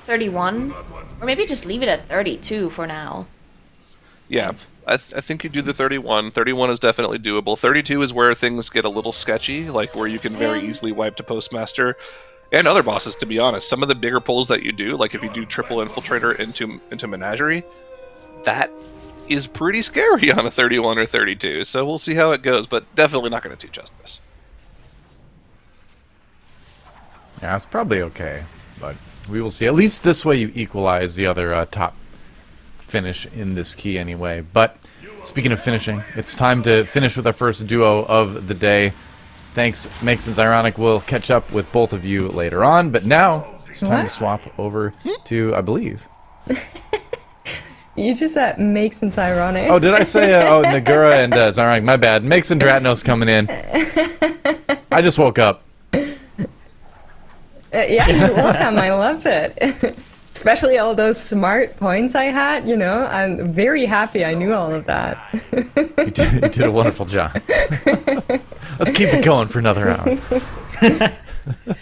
31, or maybe just leave it at 32 for now. Yeah, I think you do the 31. 31 is definitely doable. 32 is where things get a little sketchy, like where you can very easily wipe to Postmaster and other bosses, to be honest. Some of the bigger pulls that you do, like if you do triple Infiltrator into Menagerie, that is pretty scary on a 31 or 32. So we'll see how it goes, but definitely not going to teach us this. Yeah, it's probably okay, but we will see. At least this way you equalize the other top finish in this key anyway. But speaking of finishing, it's time to finish with our first duo of the day. Thanks, Makes and Ironic. We'll catch up with both of you later on, but now it's time to swap over to, I believe. You just said Makes and Ironic. Oh, did I say Nagura and Zyronic? My bad. Makes and Dratnos coming in. I just woke up. Yeah, you're welcome. I loved it. Especially all those smart points I had, I'm very happy I knew all of that. You did a wonderful job. Let's keep it going for another round.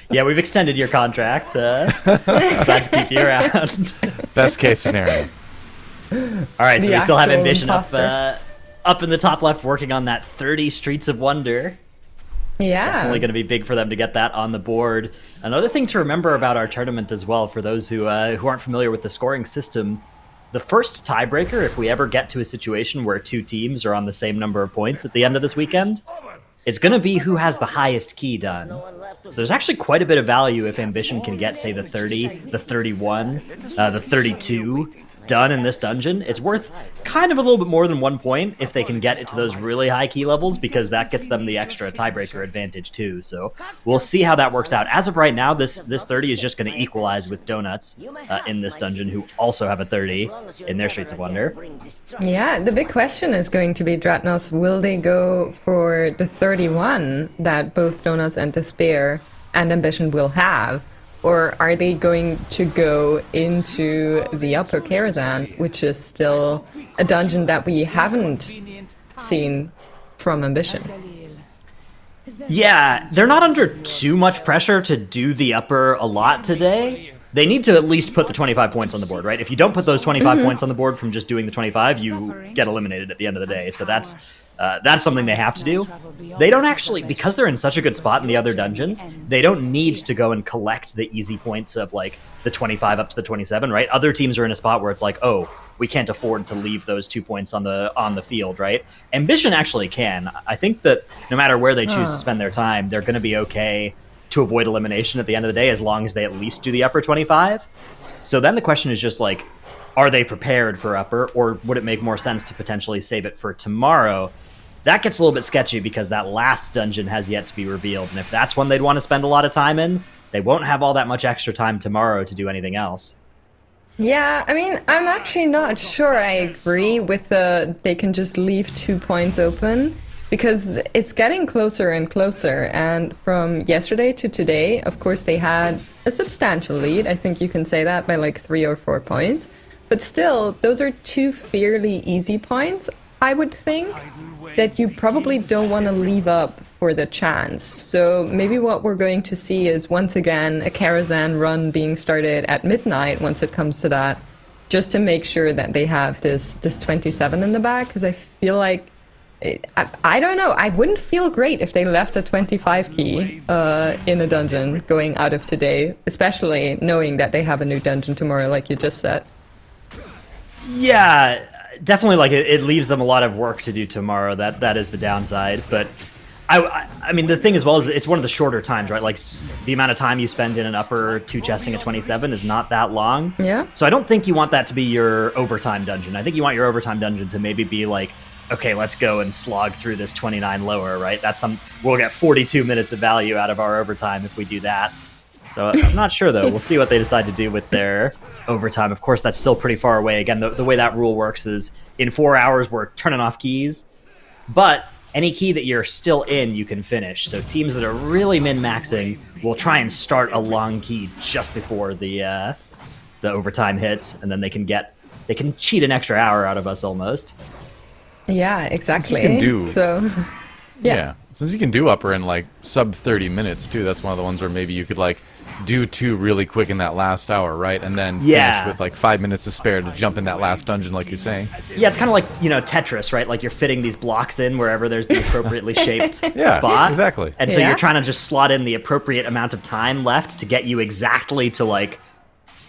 Yeah, we've extended your contract. Glad to keep you around. Best case scenario. All right, so we still have Ambition up in the top left, working on that 30 Streets of Wonder. Yeah. Definitely going to be big for them to get that on the board. Another thing to remember about our tournament as well, for those who aren't familiar with the scoring system, the first tiebreaker, if we ever get to a situation where two teams are on the same number of points at the end of this weekend, it's going to be who has the highest key done. So there's actually quite a bit of value if Ambition can get, say, the 30, the 31, the 32, done in this dungeon, it's worth kind of a little bit more than 1 point if they can get it to those really high key levels, because that gets them the extra tiebreaker advantage too. So we'll see how that works out. As of right now, this 30 is just going to equalize with Donuts in this dungeon, who also have a 30 in their Streets of Wonder. Yeah, the big question is going to be, Dratnos, will they go for the 31 that both Donuts and Despair and Ambition will have? Or are they going to go into the Upper Karazhan, which is still a dungeon that we haven't seen from Ambition? Yeah, they're not under too much pressure to do the upper a lot today. They need to at least put the 25 points on the board, right? If you don't put those 25 points on the board from just doing the 25, you get eliminated at the end of the day. So that's something they have to do. They don't actually, because they're in such a good spot in the other dungeons, they don't need to go and collect the easy points of like the 25 up to the 27, right? Other teams are in a spot where it's like, oh, we can't afford to leave those 2 points on the field, right? Ambition actually can. I think that no matter where they choose to spend their time, they're going to be okay to avoid elimination at the end of the day, as long as they at least do the upper 25. So then the question is just like, are they prepared for upper, or would it make more sense to potentially save it for tomorrow? That gets a little bit sketchy because that last dungeon has yet to be revealed, and if that's one they'd want to spend a lot of time in, they won't have all that much extra time tomorrow to do anything else. Yeah, I mean, I'm actually not sure I agree with they can just leave 2 points open, because it's getting closer and closer, and from yesterday to today, of course, they had a substantial lead. I think you can say that by like 3 or 4 points. But still, those are 2 fairly easy points, I would think, that you probably don't want to leave up for the chance. So maybe what we're going to see is, once again, a Karazhan run being started at midnight once it comes to that, just to make sure that they have this 27 in the back, because I feel like, I don't know, I wouldn't feel great if they left a 25 key in a dungeon going out of today, especially knowing that they have a new dungeon tomorrow, like you just said. Yeah, definitely. Like it leaves them a lot of work to do tomorrow. That is the downside. But I mean, the thing as well is it's one of the shorter times, right? Like the amount of time you spend in an upper 2 chesting at 27 is not that long. Yeah. So I don't think you want that to be your overtime dungeon. I think you want your overtime dungeon to maybe be like, okay, let's go and slog through this 29 lower, right? We'll get 42 minutes of value out of our overtime if we do that. So I'm not sure, though. We'll see what they decide to do with their overtime. Of course, that's still pretty far away. Again, the way that rule works is in 4 hours, we're turning off keys. But any key that you're still in, you can finish. So teams that are really min-maxing will try and start a long key just before the overtime hits, and then they can cheat an extra hour out of us almost. Yeah, exactly. Since you can do, so, yeah. Since you can do upper in like sub 30 minutes too, that's one of the ones where maybe you could like do 2 really quick in that last hour, right? And then finish with like 5 minutes to spare to jump in that last dungeon, like you're saying. Yeah, it's kind of like, Tetris, right? Like you're fitting these blocks in wherever there's the appropriately shaped spot. Exactly. And so you're trying to just slot in the appropriate amount of time left to get you exactly to like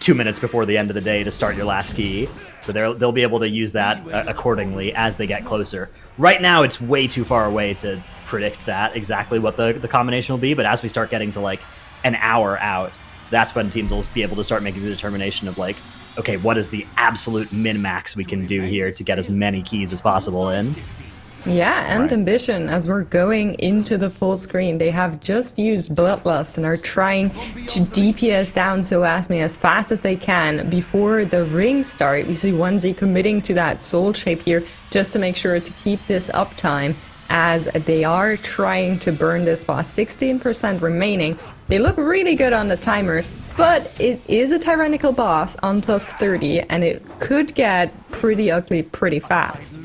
2 minutes before the end of the day to start your last key. So they'll be able to use that accordingly as they get closer. Right now, it's way too far away to predict that exactly what the combination will be. But as we start getting to like an hour out, that's when teams will be able to start making the determination of like, okay, what is the absolute min-max we can do here to get as many keys as possible in? Yeah, and Ambition, as we're going into the full screen, they have just used Bloodlust and are trying to DPS down Zoasmi as fast as they can before the rings start. We see Onesie committing to that soul shape here just to make sure to keep this uptime, as they are trying to burn this boss. 16% remaining. They look really good on the timer, but it is a tyrannical boss on plus 30, and it could get pretty ugly pretty fast.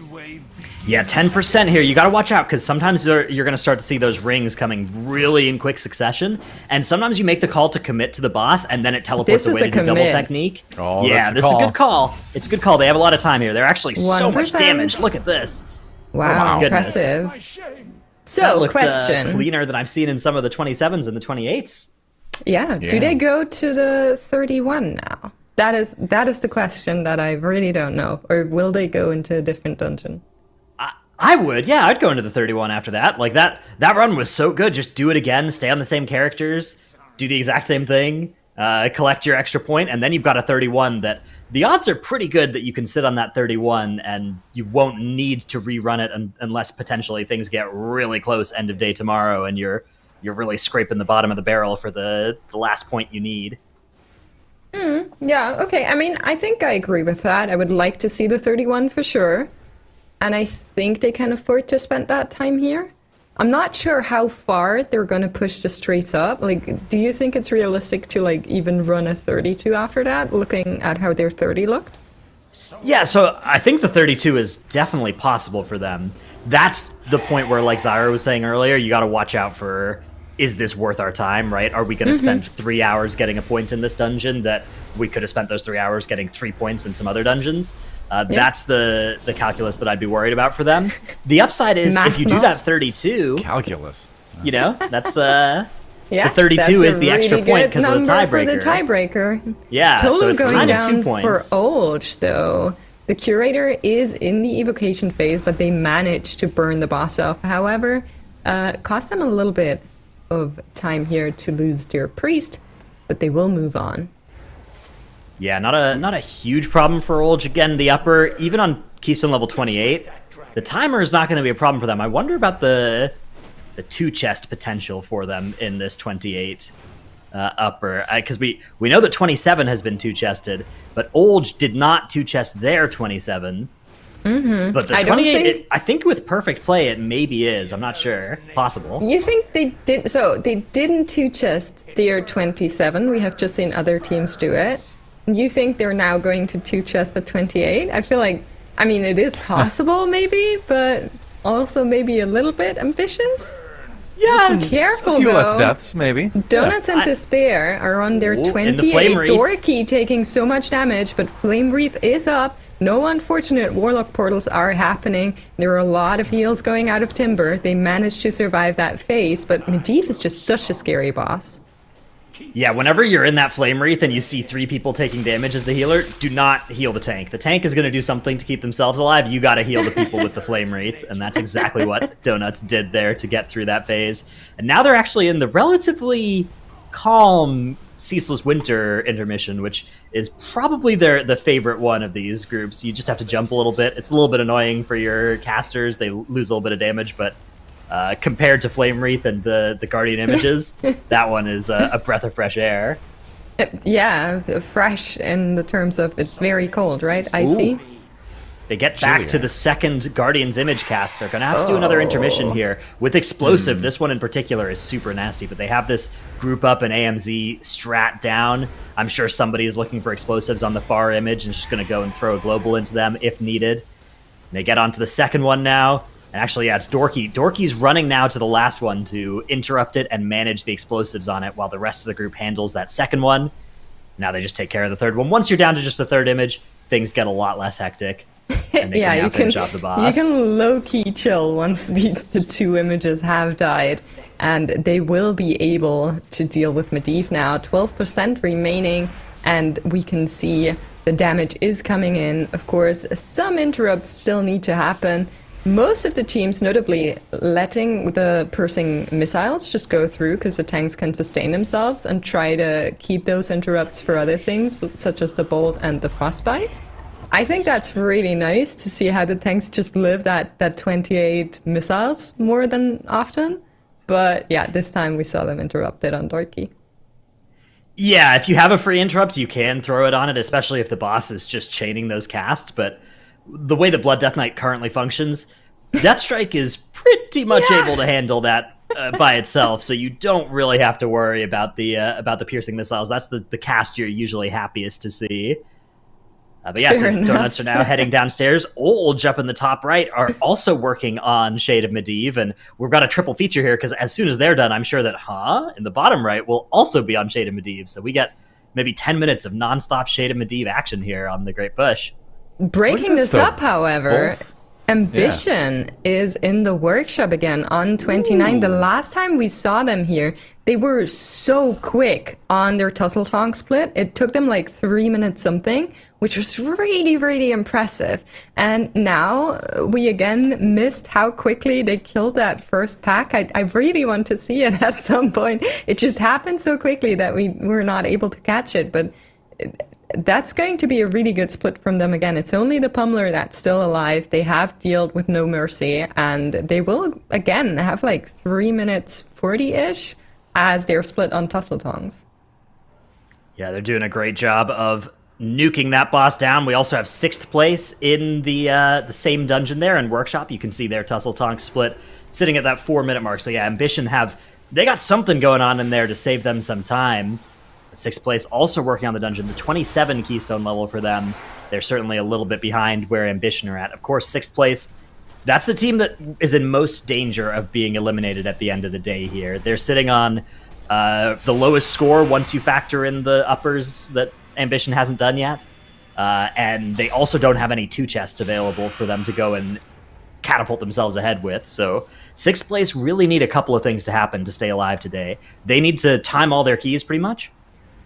Yeah, 10% here. You got to watch out, because sometimes you're going to start to see those rings coming really in quick succession, and sometimes you make the call to commit to the boss, and then it teleports away to the double technique. Oh, yeah, this is a good call. It's a good call. They have a lot of time here. They're actually so much damage. Look at this. Wow, impressive. So, question. Cleaner than I've seen in some of the 27s and the 28s. Yeah. Do they go to the 31 now? That is the question that I really don't know. Or will they go into a different dungeon? I would, yeah, I'd go into the 31 after that. Like that run was so good. Just do it again, stay on the same characters, do the exact same thing. collect your extra point, and then you've got a 31 that the odds are pretty good that you can sit on that 31 and you won't need to rerun it unless potentially things get really close end of day tomorrow and you're really scraping the bottom of the barrel for the last point you need. Yeah, okay. I mean, I think I agree with that. I would like to see the 31 for sure. And I think they can afford to spend that time here. I'm not sure how far they're going to push the streets up. Like, do you think it's realistic to, like, even run a 32 after that, looking at how their 30 looked? Yeah, so I think the 32 is definitely possible for them. That's the point where, like Zyra was saying earlier, you got to watch out for, is this worth our time, right? Are we going to spend 3 hours getting a point in this dungeon that we could have spent those 3 hours getting 3 points in some other dungeons? That's the calculus that I'd be worried about for them. The upside is if you do that 32... Calculus. You know, that's... Yeah, the 32 is the extra point because of the tiebreaker. For the tiebreaker. Yeah, Total so it's going kind of down 2 points. for Olge, though. The Curator is in the evocation phase, but they managed to burn the boss off. However, cost them a little bit of time here to lose their priest, but they will move on. Yeah, not a huge problem for Olge. Again, the upper, even on Keystone level 28, the timer is not going to be a problem for them. I wonder about the 2-chest potential for them in this 28 upper. Because we know that 27 has been 2-chested, but Olge did not 2-chest their 27. Mm-hmm. But the 28, I think with perfect play, it maybe is. I'm not sure. Possible. You think they did? So they didn't 2-chest their 27. We have just seen other teams do it. You think they're now going to 2-chest the 28? I feel like, I mean, it is possible maybe, but also maybe a little bit ambitious. Yeah, careful a few though. less deaths, maybe. Donuts and Despair are on their 28. Dorky taking so much damage, but Flame Wreath is up. No unfortunate Warlock portals are happening. There are a lot of heals going out of Timber. They managed to survive that phase, but Medivh is just such a scary boss. Yeah, whenever you're in that Flame Wreath and you see 3 people taking damage as the healer, do not heal the tank. The tank is going to do something to keep themselves alive. You got to heal the people with the Flame Wreath, and that's exactly what Donuts did there to get through that phase. And now they're actually in the relatively calm Ceaseless Winter intermission, which is probably the favorite one of these groups. You just have to jump a little bit. It's a little bit annoying for your casters. They lose a little bit of damage, but compared to Flame Wreath and the Guardian Images, that one is a breath of fresh air. Yeah, fresh in the terms of it's very cold, right? Icy. Ooh. They get back to the second Guardian's Image cast. They're going to have to do another intermission here. With Explosive, this one in particular is super nasty, but they have this group up and AMZ strat down. I'm sure somebody is looking for explosives on the far image and is just going to go and throw a global into them if needed. And they get onto the second one now. And actually, yeah, it's Dorky. Dorky's running now to the last one to interrupt it and manage the explosives on it while the rest of the group handles that second one. Now they just take care of the third one. Once you're down to just the third image, things get a lot less hectic. And they can now finish off the boss. You can low-key chill once the 2 images have died. And they will be able to deal with Medivh now. 12% remaining, and we can see the damage is coming in. Of course, some interrupts still need to happen. Most of the teams, notably, letting the piercing missiles just go through because the tanks can sustain themselves and try to keep those interrupts for other things, such as the bolt and the frostbite. I think that's really nice to see how the tanks just live that 28 missiles more than often. But yeah, this time we saw them interrupted on Dorky. Yeah, if you have a free interrupt, you can throw it on it, especially if the boss is just chaining those casts, but the way that Blood Death Knight currently functions, Deathstrike is pretty much able to handle that by itself, so you don't really have to worry about the piercing missiles. That's the cast you're usually happiest to see. But yeah, so Donuts are now heading downstairs. Olge up in the top right are also working on Shade of Medivh, and we've got a triple feature here because as soon as they're done, I'm sure that in the bottom right will also be on Shade of Medivh. So we get maybe 10 minutes of nonstop Shade of Medivh action here on the Great Push. Breaking this up, however, Ambition is in the workshop again on 29. The last time we saw them here, they were so quick on their Tussle Tongue split. It took them like 3 minutes something, which was really, really impressive. And now we again missed how quickly they killed that first pack. I really want to see it at some point. It just happened so quickly that we were not able to catch it. But that's going to be a really good split from them again. It's only the Pummeler that's still alive. They have dealt with no mercy, and they will again have like 3 minutes 40-ish as they're split on Tussle Tongues. Yeah, they're doing a great job of nuking that boss down. We also have 6th place in the same dungeon there in Workshop. You can see their Tussle Tongue split sitting at that 4-minute mark. So yeah, Ambition they got something going on in there to save them some time. 6th place also working on the dungeon, the 27 keystone level for them. They're certainly a little bit behind where Ambition are at. Of course, 6th place, that's the team that is in most danger of being eliminated at the end of the day here. They're sitting on the lowest score once you factor in the uppers that Ambition hasn't done yet. And they also don't have any 2 chests available for them to go and catapult themselves ahead with. So 6th place really need a couple of things to happen to stay alive today. They need to time all their keys pretty much.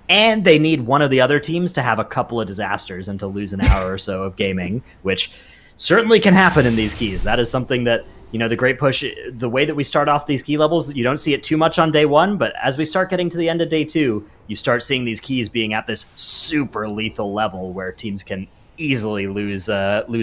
And they need one of the other teams to have a couple of disasters and to lose an hour or so of gaming, which certainly can happen in these keys. That is something that, the Great Push, the way that we start off these key levels, you don't see it too much on day 1, but as we start getting to the end of day 2, you start seeing these keys being at this super lethal level where teams can easily lose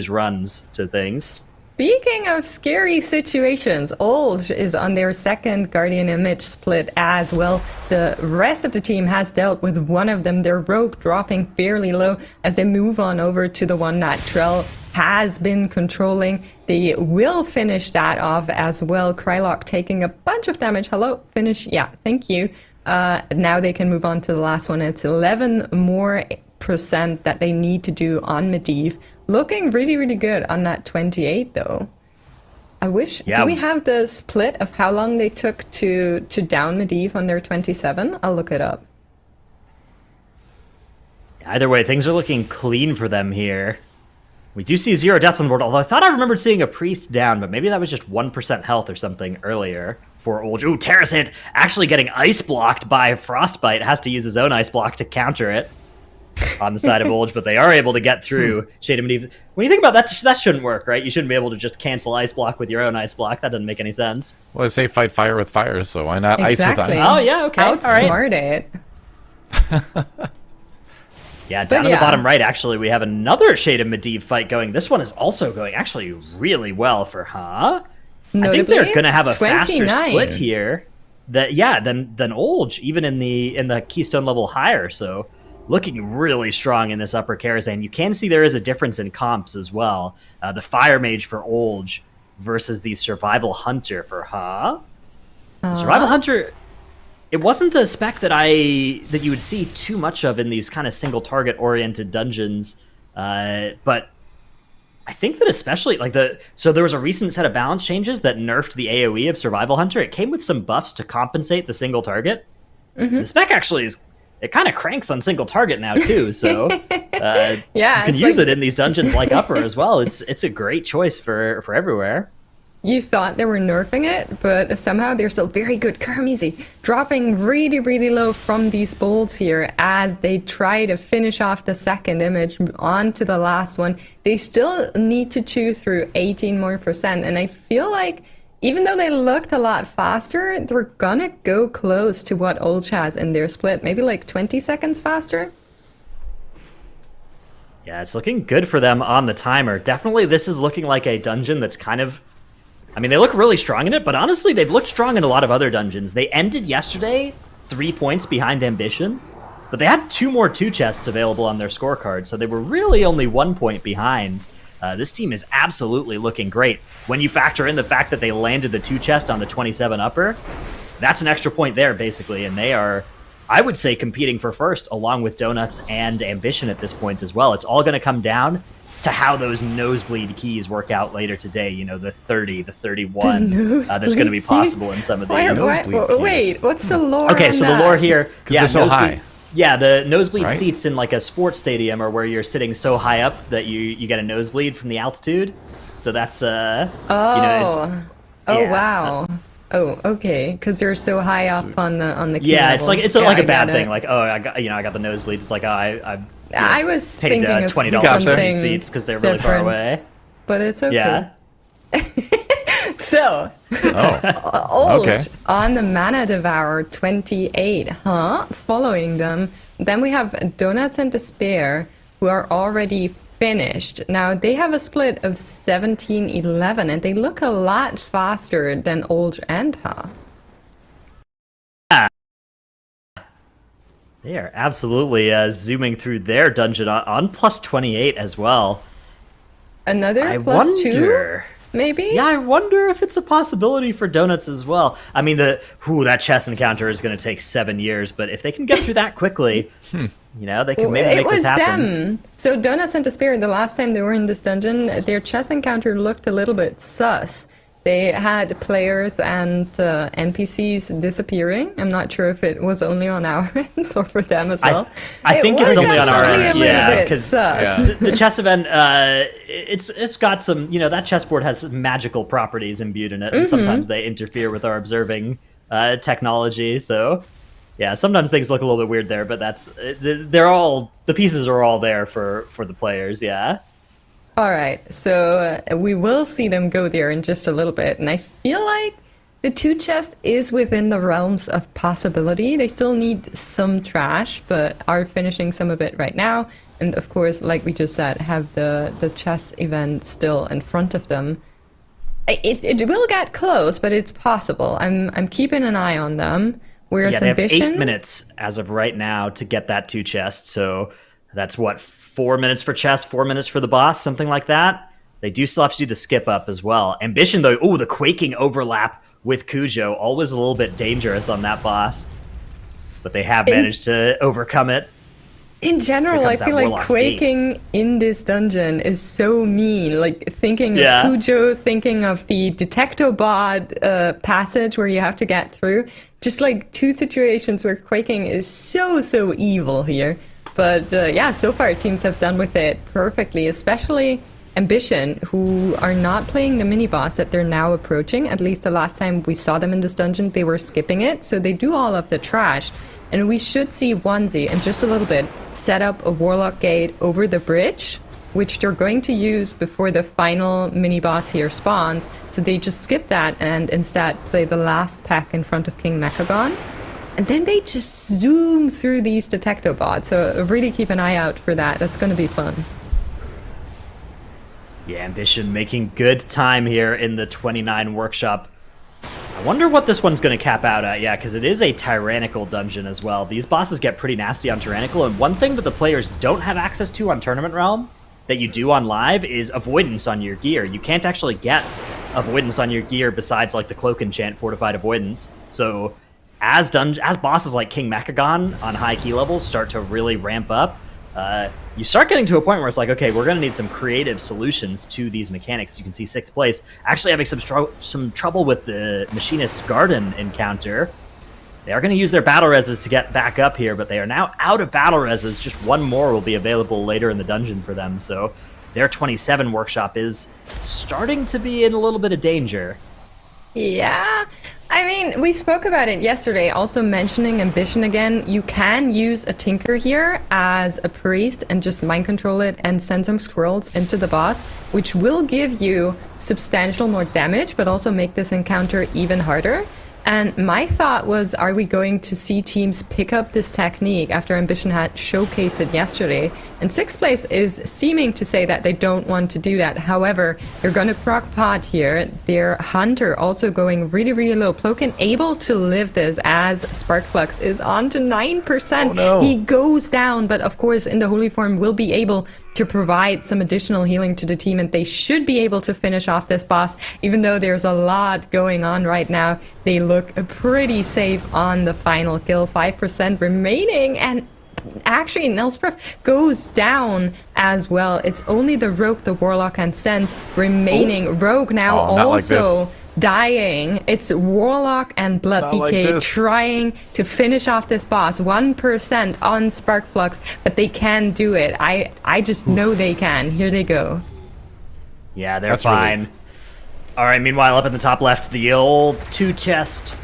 runs to things. Speaking of scary situations, Olge is on their 2nd Guardian Image split as well. The rest of the team has dealt with one of them, their Rogue dropping fairly low as they move on over to the one that Trell has been controlling. They will finish that off as well. Krylock taking a bunch of damage. Hello, finish. Yeah, thank you. Now they can move on to the last one. It's 11 more % that they need to do on Medivh. Looking really, really good on that 28 though. I wish, do we have the split of how long they took to down Medivh on their 27? I'll look it up. Either way, things are looking clean for them here. We do see 0 deaths on the board, although I thought I remembered seeing a priest down, but maybe that was just 1% health or something earlier for Olge. Ooh, Terrace Hit actually getting ice blocked by Frostbite. Has to use his own ice block to counter it on the side of Olge, but they are able to get through Shade of Medivh. When you think about that, that shouldn't work, right? You shouldn't be able to just cancel ice block with your own ice block. That doesn't make any sense. Well, they say fight fire with fire, so why not exactly. ice with ice? Oh, yeah, okay. Outsmart it. Yeah, down in the bottom right, actually, we have another Shade of Medivh fight going. This one is also going actually really well for I think they're going to have a 29. faster split here than Olge, even in the Keystone level higher. So looking really strong in this upper Karazhan. You can see there is a difference in comps as well. The Fire Mage for Olge versus the Survival Hunter for The Survival Hunter, it wasn't a spec that you would see too much of in these kind of single target oriented dungeons, but I think that especially so there was a recent set of balance changes that nerfed the AoE of Survival Hunter. It came with some buffs to compensate the single target. Mm-hmm. The spec actually it kind of cranks on single target now too, so you can use it in these dungeons like Upper as well. It's a great choice for everywhere. You thought they were nerfing it, but somehow they're still very good. Karamizi dropping really, really low from these bolts here as they try to finish off the 2nd image onto the last one. They still need to chew through 18 more %, and I feel like even though they looked a lot faster, they're gonna go close to what Olge has in their split, maybe like 20 seconds faster. Yeah, it's looking good for them on the timer. Definitely this is looking like a dungeon that's kind of... they look really strong in it, but honestly, they've looked strong in a lot of other dungeons. They ended yesterday 3 points behind Ambition, but they had 2 more 2 chests available on their scorecard, so they were really only 1 point behind. This team is absolutely looking great. When you factor in the fact that they landed the 2 chest on the 27 upper, that's an extra point there, basically, and they are, I would say, competing for first, along with Donuts and Ambition at this point as well. It's all going to come down to how those nosebleed keys work out later today. The 30, the 31, that's going to be possible in some of these. Wait, what's the lore? Okay, so the lore here, because they're so high. Yeah, the nosebleed seats in like a sports stadium are where you're sitting so high up that you get a nosebleed from the altitude. So that's Oh, yeah. wow. Oh, okay. Because they're so high up on the key yeah, level. it's like I a bad get thing. it. Like, oh, I got the nosebleeds. It's like, oh, I was paid thinking of $20 Gotcha. for these something seats because they're really far different, away. but it's okay. Yeah. So, Oh, Old okay. on the Mana Devour 28, huh? Following them. Then we have Donuts and Despair, who are already finished. Now, they have a split of 17-11, and they look a lot faster than Old and Ha. They are absolutely zooming through their dungeon on plus 28 as well. Another I plus wonder. 2, maybe? Yeah, I wonder if it's a possibility for Donuts as well. I mean, that chess encounter is going to take 7 years, but if they can get through that quickly, they can maybe It make was this happen. them. So Donuts and Despair, the last time they were in this dungeon, their chess encounter looked a little bit sus. They had players and NPCs disappearing. I'm not sure if it was only on our end or for them as well. I think was it's only on our definitely end, a little yeah, bit because sus. the chess event, it's got some, that chessboard has some magical properties imbued in it, and sometimes they interfere with our observing technology. So, yeah, sometimes things look a little bit weird there, but the pieces are all there for the players. Yeah. All right, so we will see them go there in just a little bit, and I feel like the 2 chest is within the realms of possibility. They still need some trash, but are finishing some of it right now, and of course, like we just said, have the chess event still in front of them. It will get close, but it's possible. I'm keeping an eye on them. Whereas They have Ambition, 8 minutes as of right now to get that 2 chests, so that's what, 4 minutes for chess, 4 minutes for the boss, something like that. They do still have to do the skip up as well. Ambition, though, the quaking overlap with Cujo, always a little bit dangerous on that boss. But they have managed to overcome it. in general, Here I comes that feel like Warlock quaking in this dungeon is so mean. Like thinking Yeah. of Cujo, thinking of the Detectobot passage where you have to get through. Just like 2 situations where quaking is so evil here. But yeah, so far teams have done with it perfectly, especially Ambition, who are not playing the mini-boss that they're now approaching. At least the last time we saw them in this dungeon, they were skipping it, so they do all of the trash. And we should see Onesie in just a little bit set up a Warlock Gate over the bridge, which they're going to use before the final mini-boss here spawns. So they just skip that and instead play the last pack in front of King Mechagon. And then they just zoom through these Detectobots, so really keep an eye out for that. That's going to be fun. Yeah, Ambition making good time here in the 29 workshop. I wonder what this one's going to cap out at, yeah, because it is a tyrannical dungeon as well. These bosses get pretty nasty on tyrannical, and one thing that the players don't have access to on Tournament Realm that you do on live is avoidance on your gear. You can't actually get avoidance on your gear besides like the Cloak Enchant Fortified Avoidance. So as bosses like King Mechagon on high key levels start to really ramp up, you start getting to a point where it's like, okay, we're going to need some creative solutions to these mechanics. You can see 6th place actually having some trouble with the Machinist's Garden encounter. They are going to use their battle reses to get back up here, but they are now out of battle reses. Just one more will be available later in the dungeon for them, so their 27 workshop is starting to be in a little bit of danger. Yeah, I mean, we spoke about it yesterday, also mentioning Ambition again. You can use a Tinker here as a priest and just mind control it and send some scrolls into the boss, which will give you substantial more damage, but also make this encounter even harder. And my thought was, are we going to see teams pick up this technique after Ambition had showcased it yesterday? And 6th place is seeming to say that they don't want to do that. However, they're going to proc pod here. Their Hunter also going really low. Plokin able to live this as Sparkflux is on to 9%. Oh, no. He goes down, but of course in the Holy Form will be able to provide some additional healing to the team, and they should be able to finish off this boss. Even though there's a lot going on right now, they look pretty safe on the final kill. 5% remaining, and actually Nelspref goes down as well. It's only the Rogue, the Warlock, and Sense remaining. Rogue now also dying. It's Warlock and Blood Not like DK this. trying to finish off this boss. 1% on Sparkflux, but they can do it. I just know they can. Here they go. Yeah, they're That's fine. relief. All right, meanwhile, up in the top left, the old 2-chest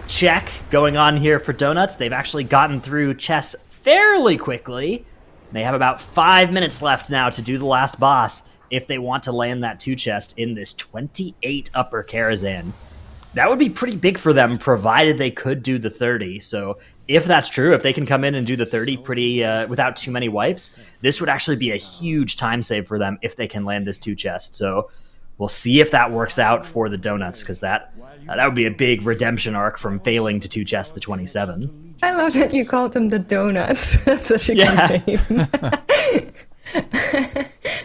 check going on here for Donuts. They've actually gotten through chess fairly quickly. They have about 5 minutes left now to do the last boss if they want to land that 2-chest in this 28 upper Karazhan. That would be pretty big for them, provided they could do the 30. So if that's true, if they can come in and do the 30 pretty without too many wipes, this would actually be a huge time save for them if they can land this 2-chest. So we'll see if that works out for the Donuts, because that would be a big redemption arc from failing to 2-chest the 27. I love that you called them the Donuts. That's such a good name.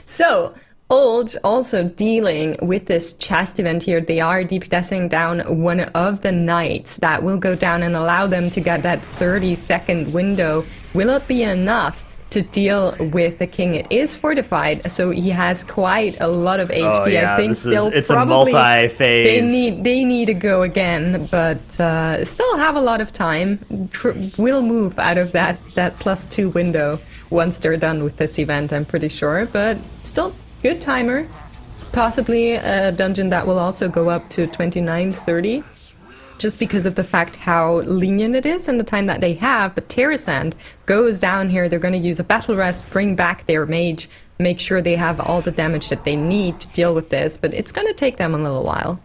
So, Olge also dealing with this chest event here. They are DPSing down one of the knights that will go down and allow them to get that 30-second window. Will it be enough to deal with the king? It is fortified, so he has quite a lot of HP. Oh, yeah, I think it's a multi-phase. They need to go again, but still have a lot of time. Will move out of that +2 window once they're done with this event, I'm pretty sure, but still good timer. Possibly a dungeon that will also go up to 29-30. Just because of the fact how lenient it is and the time that they have. But Terrasand goes down here. They're going to use a battle rest, bring back their mage, make sure they have all the damage that they need to deal with this. But it's going to take them a little while.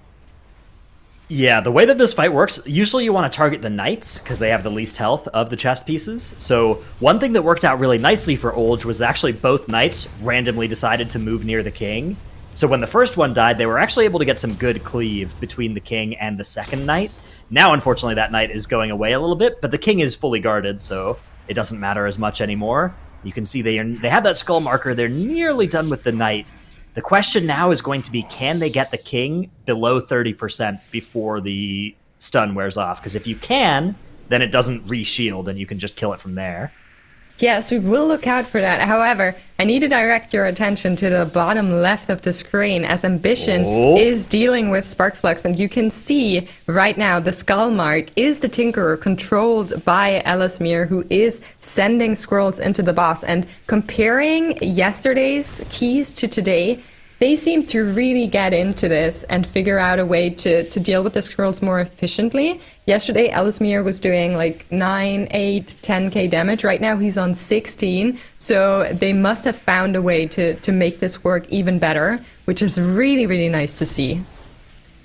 Yeah, the way that this fight works, usually you want to target the knights because they have the least health of the chest pieces. So one thing that worked out really nicely for Olge was actually both knights randomly decided to move near the king. So when the first one died, they were actually able to get some good cleave between the king and the second knight. Now, unfortunately, that knight is going away a little bit, but the king is fully guarded, so it doesn't matter as much anymore. You can see they have that skull marker. They're nearly done with the knight. The question now is going to be, can they get the king below 30% before the stun wears off? Because if you can, then it doesn't re-shield, and you can just kill it from there. Yes, we will look out for that. However, I need to direct your attention to the bottom left of the screen as Ambition is dealing with Sparkflux. And you can see right now the skull mark is the Tinkerer controlled by Elismir, who is sending scrolls into the boss. And comparing yesterday's keys to today, they seem to really get into this and figure out a way to deal with the scrolls more efficiently. Yesterday, Elismir was doing like 9, 8, 10k damage. Right now, he's on 16. So they must have found a way to make this work even better, which is really, really nice to see.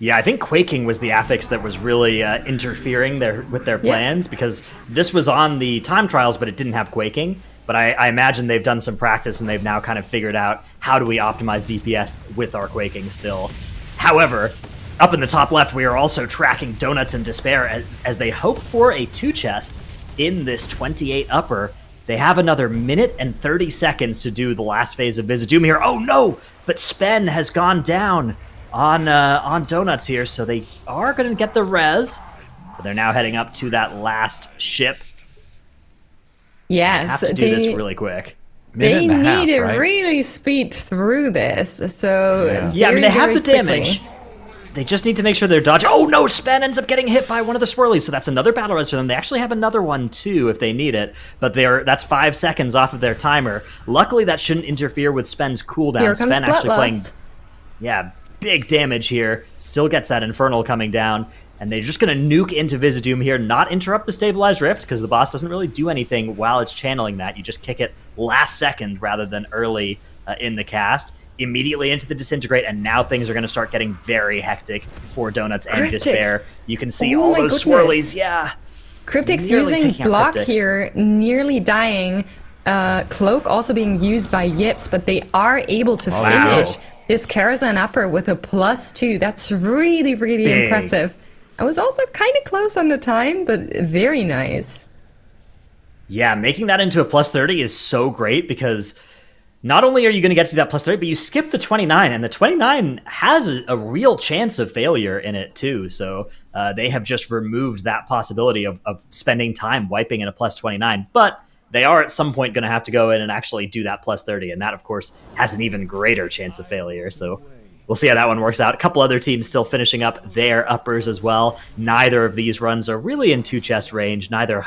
Yeah, I think Quaking was the affix that was really interfering with their plans, because this was on the time trials, but it didn't have Quaking. But I imagine they've done some practice and they've now kind of figured out how do we optimize DPS with our Quaking still. However, up in the top left, we are also tracking Donuts in Despair as they hope for a 2-chest in this 28 upper. They have another minute and 30 seconds to do the last phase of Vizdoom here. Oh no! But Spen has gone down on Donuts here, so they are going to get the res. But they're now heading up to that last ship. Yes, have to do this really quick. They need to right? really speed through this. So yeah, I mean, they have the quickly. damage. They just need to make sure they're dodging. Oh no, Spen ends up getting hit by one of the swirlies, so that's another battle res for them. They actually have another one too if they need it, but that's 5 seconds off of their timer. Luckily, that shouldn't interfere with Spen's cooldown. Here comes Spen actually playing, Bloodlust. big damage here. Still gets that Infernal coming down. And they're just going to nuke into Vizdoom here, not interrupt the Stabilized Rift, because the boss doesn't really do anything while it's channeling that. You just kick it last second rather than early in the cast. Immediately into the Disintegrate, and now things are going to start getting very hectic for Donuts and Cryptics. Despair. You can see Oh all my those goodness. swirlies, yeah. Cryptics Nearly using taking out block Cryptics. here, nearly dying. Cloak also being used by Yips, but they are able to finish this Karazhan upper with a +2. That's really, really Big. impressive. I was also kind of close on the time, but very nice. Yeah, making that into a +30 is so great, because not only are you going to get to that +30, but you skip the 29, and the 29 has a real chance of failure in it too. So they have just removed that possibility of spending time wiping in a +29. But they are at some point going to have to go in and actually do that +30, and that, of course, has an even greater chance of failure. So we'll see how that one works out. A couple other teams still finishing up their uppers as well. Neither of these runs are really in 2-chest range. Neither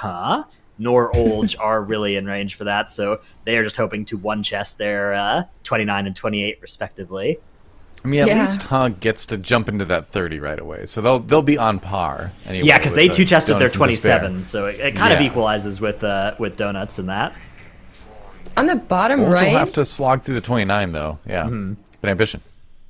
nor Olge are really in range for that. So they are just hoping to 1-chest their 29 and 28 respectively. I mean, at Yeah. least Hug gets to jump into that 30 right away, so they'll be on par. Anyway, Yeah, because with they the two-chested their Donuts and 27, so it kind of Yeah. equalizes with Donuts and that. On the bottom Despair. right, Will have to slog through the 29 though. Yeah, but Ambition.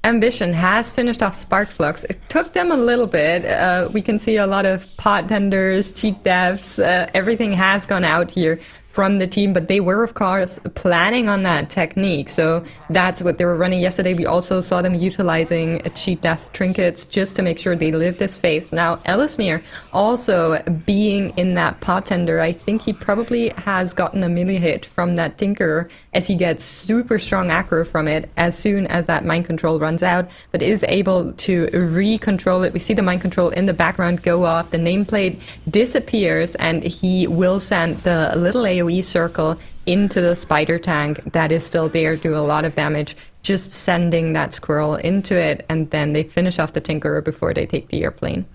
Ambition has finished off Sparkflux. It took them a little bit. We can see a lot of pot tenders, cheat devs. Everything has gone out here from the team, but they were, of course, planning on that technique. So that's what they were running yesterday. We also saw them utilizing cheat death trinkets just to make sure they live this faith. Now, Ellismere also being in that pot tender, I think he probably has gotten a melee hit from that Tinkerer as he gets super strong aggro from it as soon as that mind control runs out, but is able to re-control it. We see the mind control in the background go off, the nameplate disappears, and he will send the little AoE circle into the spider tank that is still there, do a lot of damage, just sending that squirrel into it, and then they finish off the Tinkerer before they take the airplane.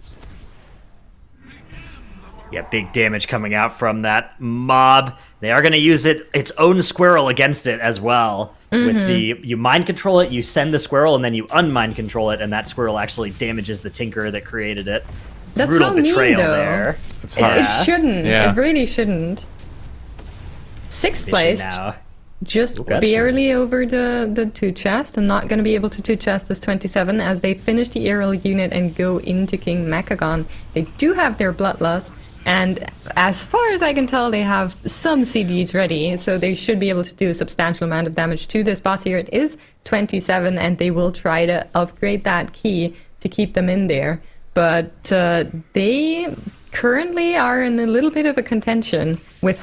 Yeah, big damage coming out from that mob. They are going to use its own squirrel against it as well. With you mind control it, you send the squirrel, and then you unmind control it, and that squirrel actually damages the Tinkerer that created it. That's Brutal so mean, betrayal though. there. It's It, hard. it shouldn't. Yeah. It really shouldn't. Sixth place, Now. just Okay. barely over the two chest, and not going to be able to two chest as 27 as they finish the aerial unit and go into King Mechagon. They do have their Bloodlust, and as far as I can tell, they have some CDs ready, so they should be able to do a substantial amount of damage to this boss here. It is 27, and they will try to upgrade that key to keep them in there, but they currently are in a little bit of a contention with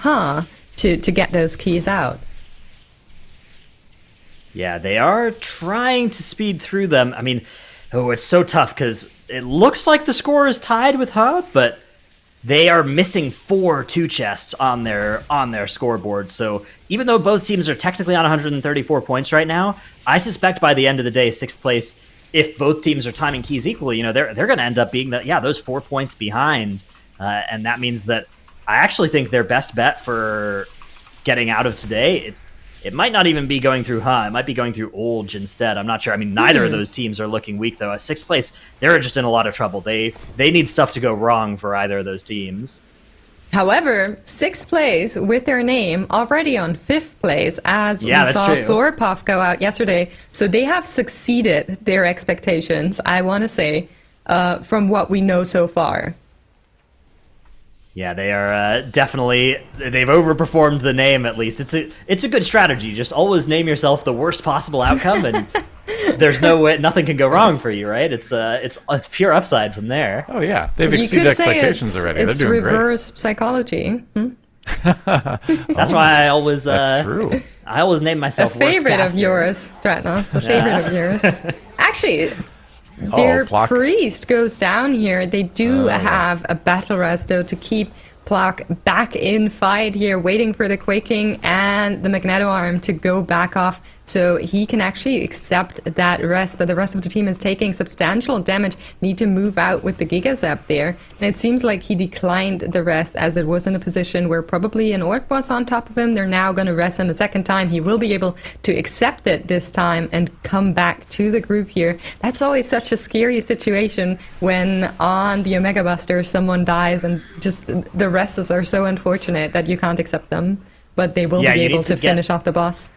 to get those keys out. Yeah, they are trying to speed through them. I mean, it's so tough because it looks like the score is tied with Hub, but they are missing 4 two chests on their scoreboard. So even though both teams are technically on 134 points right now, I suspect by the end of the day, 6th place, if both teams are timing keys equally, they're going to end up being those 4 points behind, and that means that I actually think their best bet for getting out of today, it might not even be going through It might be going through Olge instead. I'm not sure. I mean, neither of those teams are looking weak, though. At 6th place, they're just in a lot of trouble. They need stuff to go wrong for either of those teams. However, 6th place with their name already on 5th place as we that's saw true. Floorpuff go out yesterday. So they have succeeded their expectations, I want to say, from what we know so far. Yeah, they are definitely, they've overperformed the name at least. It's a good strategy. Just always name yourself the worst possible outcome, and there's no way, nothing can go wrong for you, right? It's pure upside from there. Oh yeah, they've You exceeded could say expectations already. it's They're doing reverse psychology. That's why I always That's true. I always name A myself favorite worst of yours, Dratnos. A favorite of yours. Actually, Oh, their Plock. priest goes down here. They do have a battle rest, though, to keep Plock back in fight here, waiting for the Quaking and the Magneto Arm to go back off, so he can actually accept that rest. But the rest of the team is taking substantial damage, need to move out with the Giga Zap there. And it seems like he declined the rest as it was in a position where probably an orc was on top of him. They're now going to rest him a second time. He will be able to accept it this time and come back to the group here. That's always such a scary situation when on the Omega Buster someone dies, and just the rests are so unfortunate that you can't accept them. But they will Yeah, be you able need to to get- finish off the boss.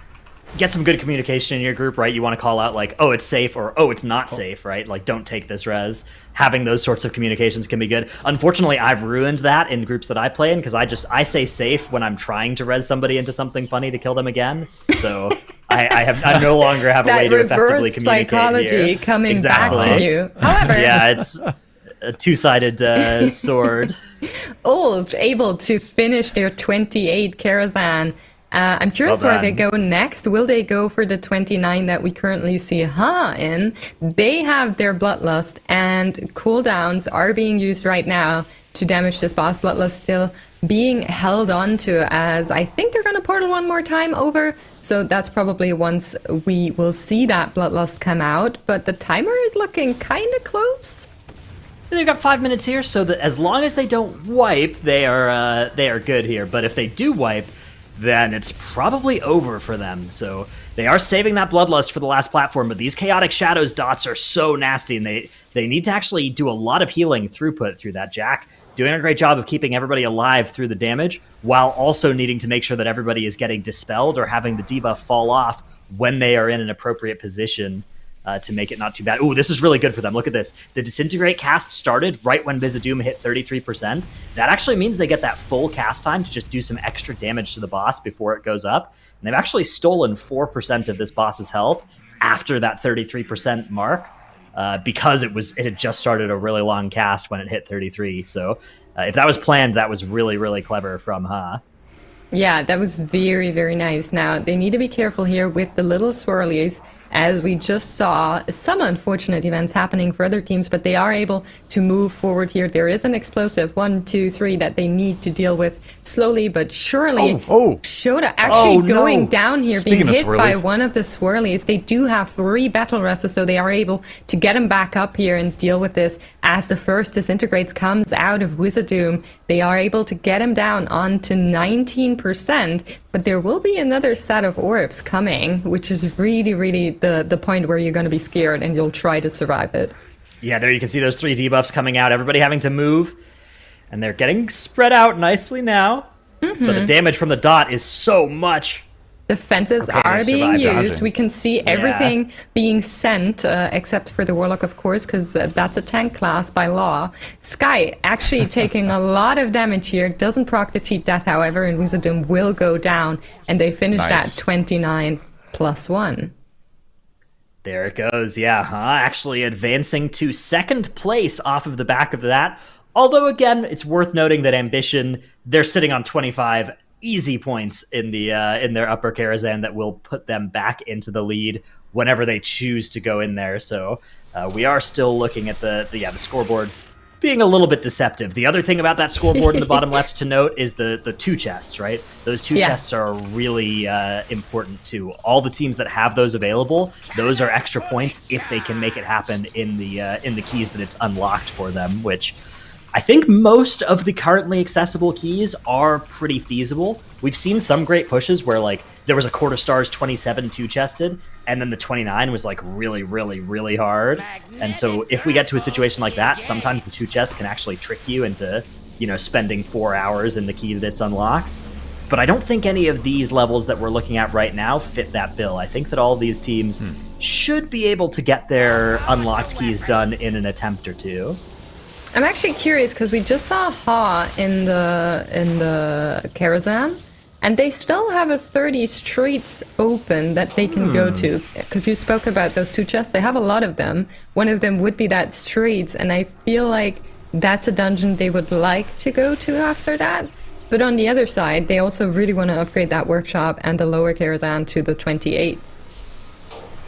Get some good communication in your group, right? You want to call out like, oh, it's safe, or oh, it's not safe, right? Like, don't take this res. Having those sorts of communications can be good. Unfortunately, I've ruined that in groups that I play in because I say safe when I'm trying to res somebody into something funny to kill them again. So I no longer have a way That to effectively reverse communicate psychology here. coming back to Exactly. you. However, Yeah, it's a two-sided sword. Ulge able to finish their 28 Karazhan. I'm curious Well where they done. go next. Will they go for the 29 that we currently see in? They have their Bloodlust, and cooldowns are being used right now to damage this boss. Bloodlust still being held on to, as I think they're going to portal one more time over. So that's probably once we will see that Bloodlust come out. But the timer is looking kind of close. They've got 5 minutes here, so that as long as they don't wipe, they are good here. But if they do wipe, then it's probably over for them. So they are saving that Bloodlust for the last platform, but these Chaotic Shadows dots are so nasty, and they need to actually do a lot of healing throughput through that. Jack doing a great job of keeping everybody alive through the damage, while also needing to make sure that everybody is getting dispelled or having the debuff fall off when they are in an appropriate position to make it not too bad. Ooh, this is really good for them. Look at this. The Disintegrate cast started right when Vizdoom hit 33%. That actually means they get that full cast time to just do some extra damage to the boss before it goes up. And they've actually stolen 4% of this boss's health after that 33% mark, because it had just started a really long cast when it hit 33. So if that was planned, that was really, really clever from Ha. Yeah, that was very, very nice. Now, they need to be careful here with the little swirlies, as we just saw some unfortunate events happening for other teams, but they are able to move forward here. There is an explosive 1, 2, 3 that they need to deal with slowly but surely. Shoda actually going down here, being hit by one of the swirlies. They do have 3 battle rests, so they are able to get him back up here and deal with this. As the first Disintegrates comes out of Wizardoom, they are able to get him down onto 19%, but there will be another set of orbs coming, which is really, really the point where you're going to be scared and you'll try to survive it. Yeah, there you can see those 3 debuffs coming out, everybody having to move, and they're getting spread out nicely now. But the damage from the dot is so much. Defensives are being used. We can see everything being sent, except for the Warlock, of course, because that's a tank class by law. Sky actually taking a lot of damage here. Doesn't proc the cheat death, however, and Wizardom will go down, and they finished at 29+1. There it goes, yeah. Actually advancing to second place off of the back of that. Although, again, it's worth noting that Ambition, they're sitting on 25 easy points in their upper Karazhan that will put them back into the lead whenever they choose to go in there. So we are still looking at the scoreboard being a little bit deceptive. The other thing about that scoreboard in the bottom left to note is the 2 chests, right? Those 2 chests are really important too. All the teams that have those available, those are extra points if they can make it happen in the keys that it's unlocked for them, which I think most of the currently accessible keys are pretty feasible. We've seen some great pushes where like there was a Quarter Stars 27 2-chested, and then the 29 was like really, really, really hard. And so if we get to a situation like that, sometimes the 2 chests can actually trick you into, spending 4 hours in the key that it's unlocked. But I don't think any of these levels that we're looking at right now fit that bill. I think that all of these teams should be able to get their unlocked keys done in an attempt or two. I'm actually curious because we just saw Ha in the Karazhan, and they still have a 30 streets open that they can go to. Because you spoke about those 2 chests, they have a lot of them. One of them would be that streets, and I feel like that's a dungeon they would like to go to after that. But on the other side, they also really want to upgrade that workshop and the lower Karazhan to the 28th.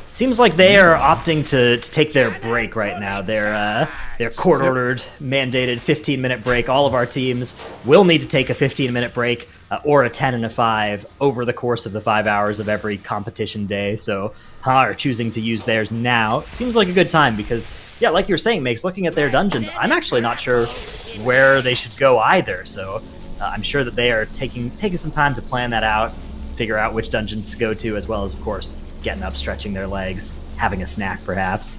Seems like they are opting to take their break right now. Their court-ordered, mandated 15-minute break. All of our teams will need to take a 15-minute break or a 10 and a 5 over the course of the 5 hours of every competition day. So Ha are choosing to use theirs now. It seems like a good time because, yeah, like you're saying, Makes, looking at their dungeons, I'm actually not sure where they should go either. So I'm sure that they are taking some time to plan that out, figure out which dungeons to go to, as well as, of course, getting up, stretching their legs, having a snack, perhaps.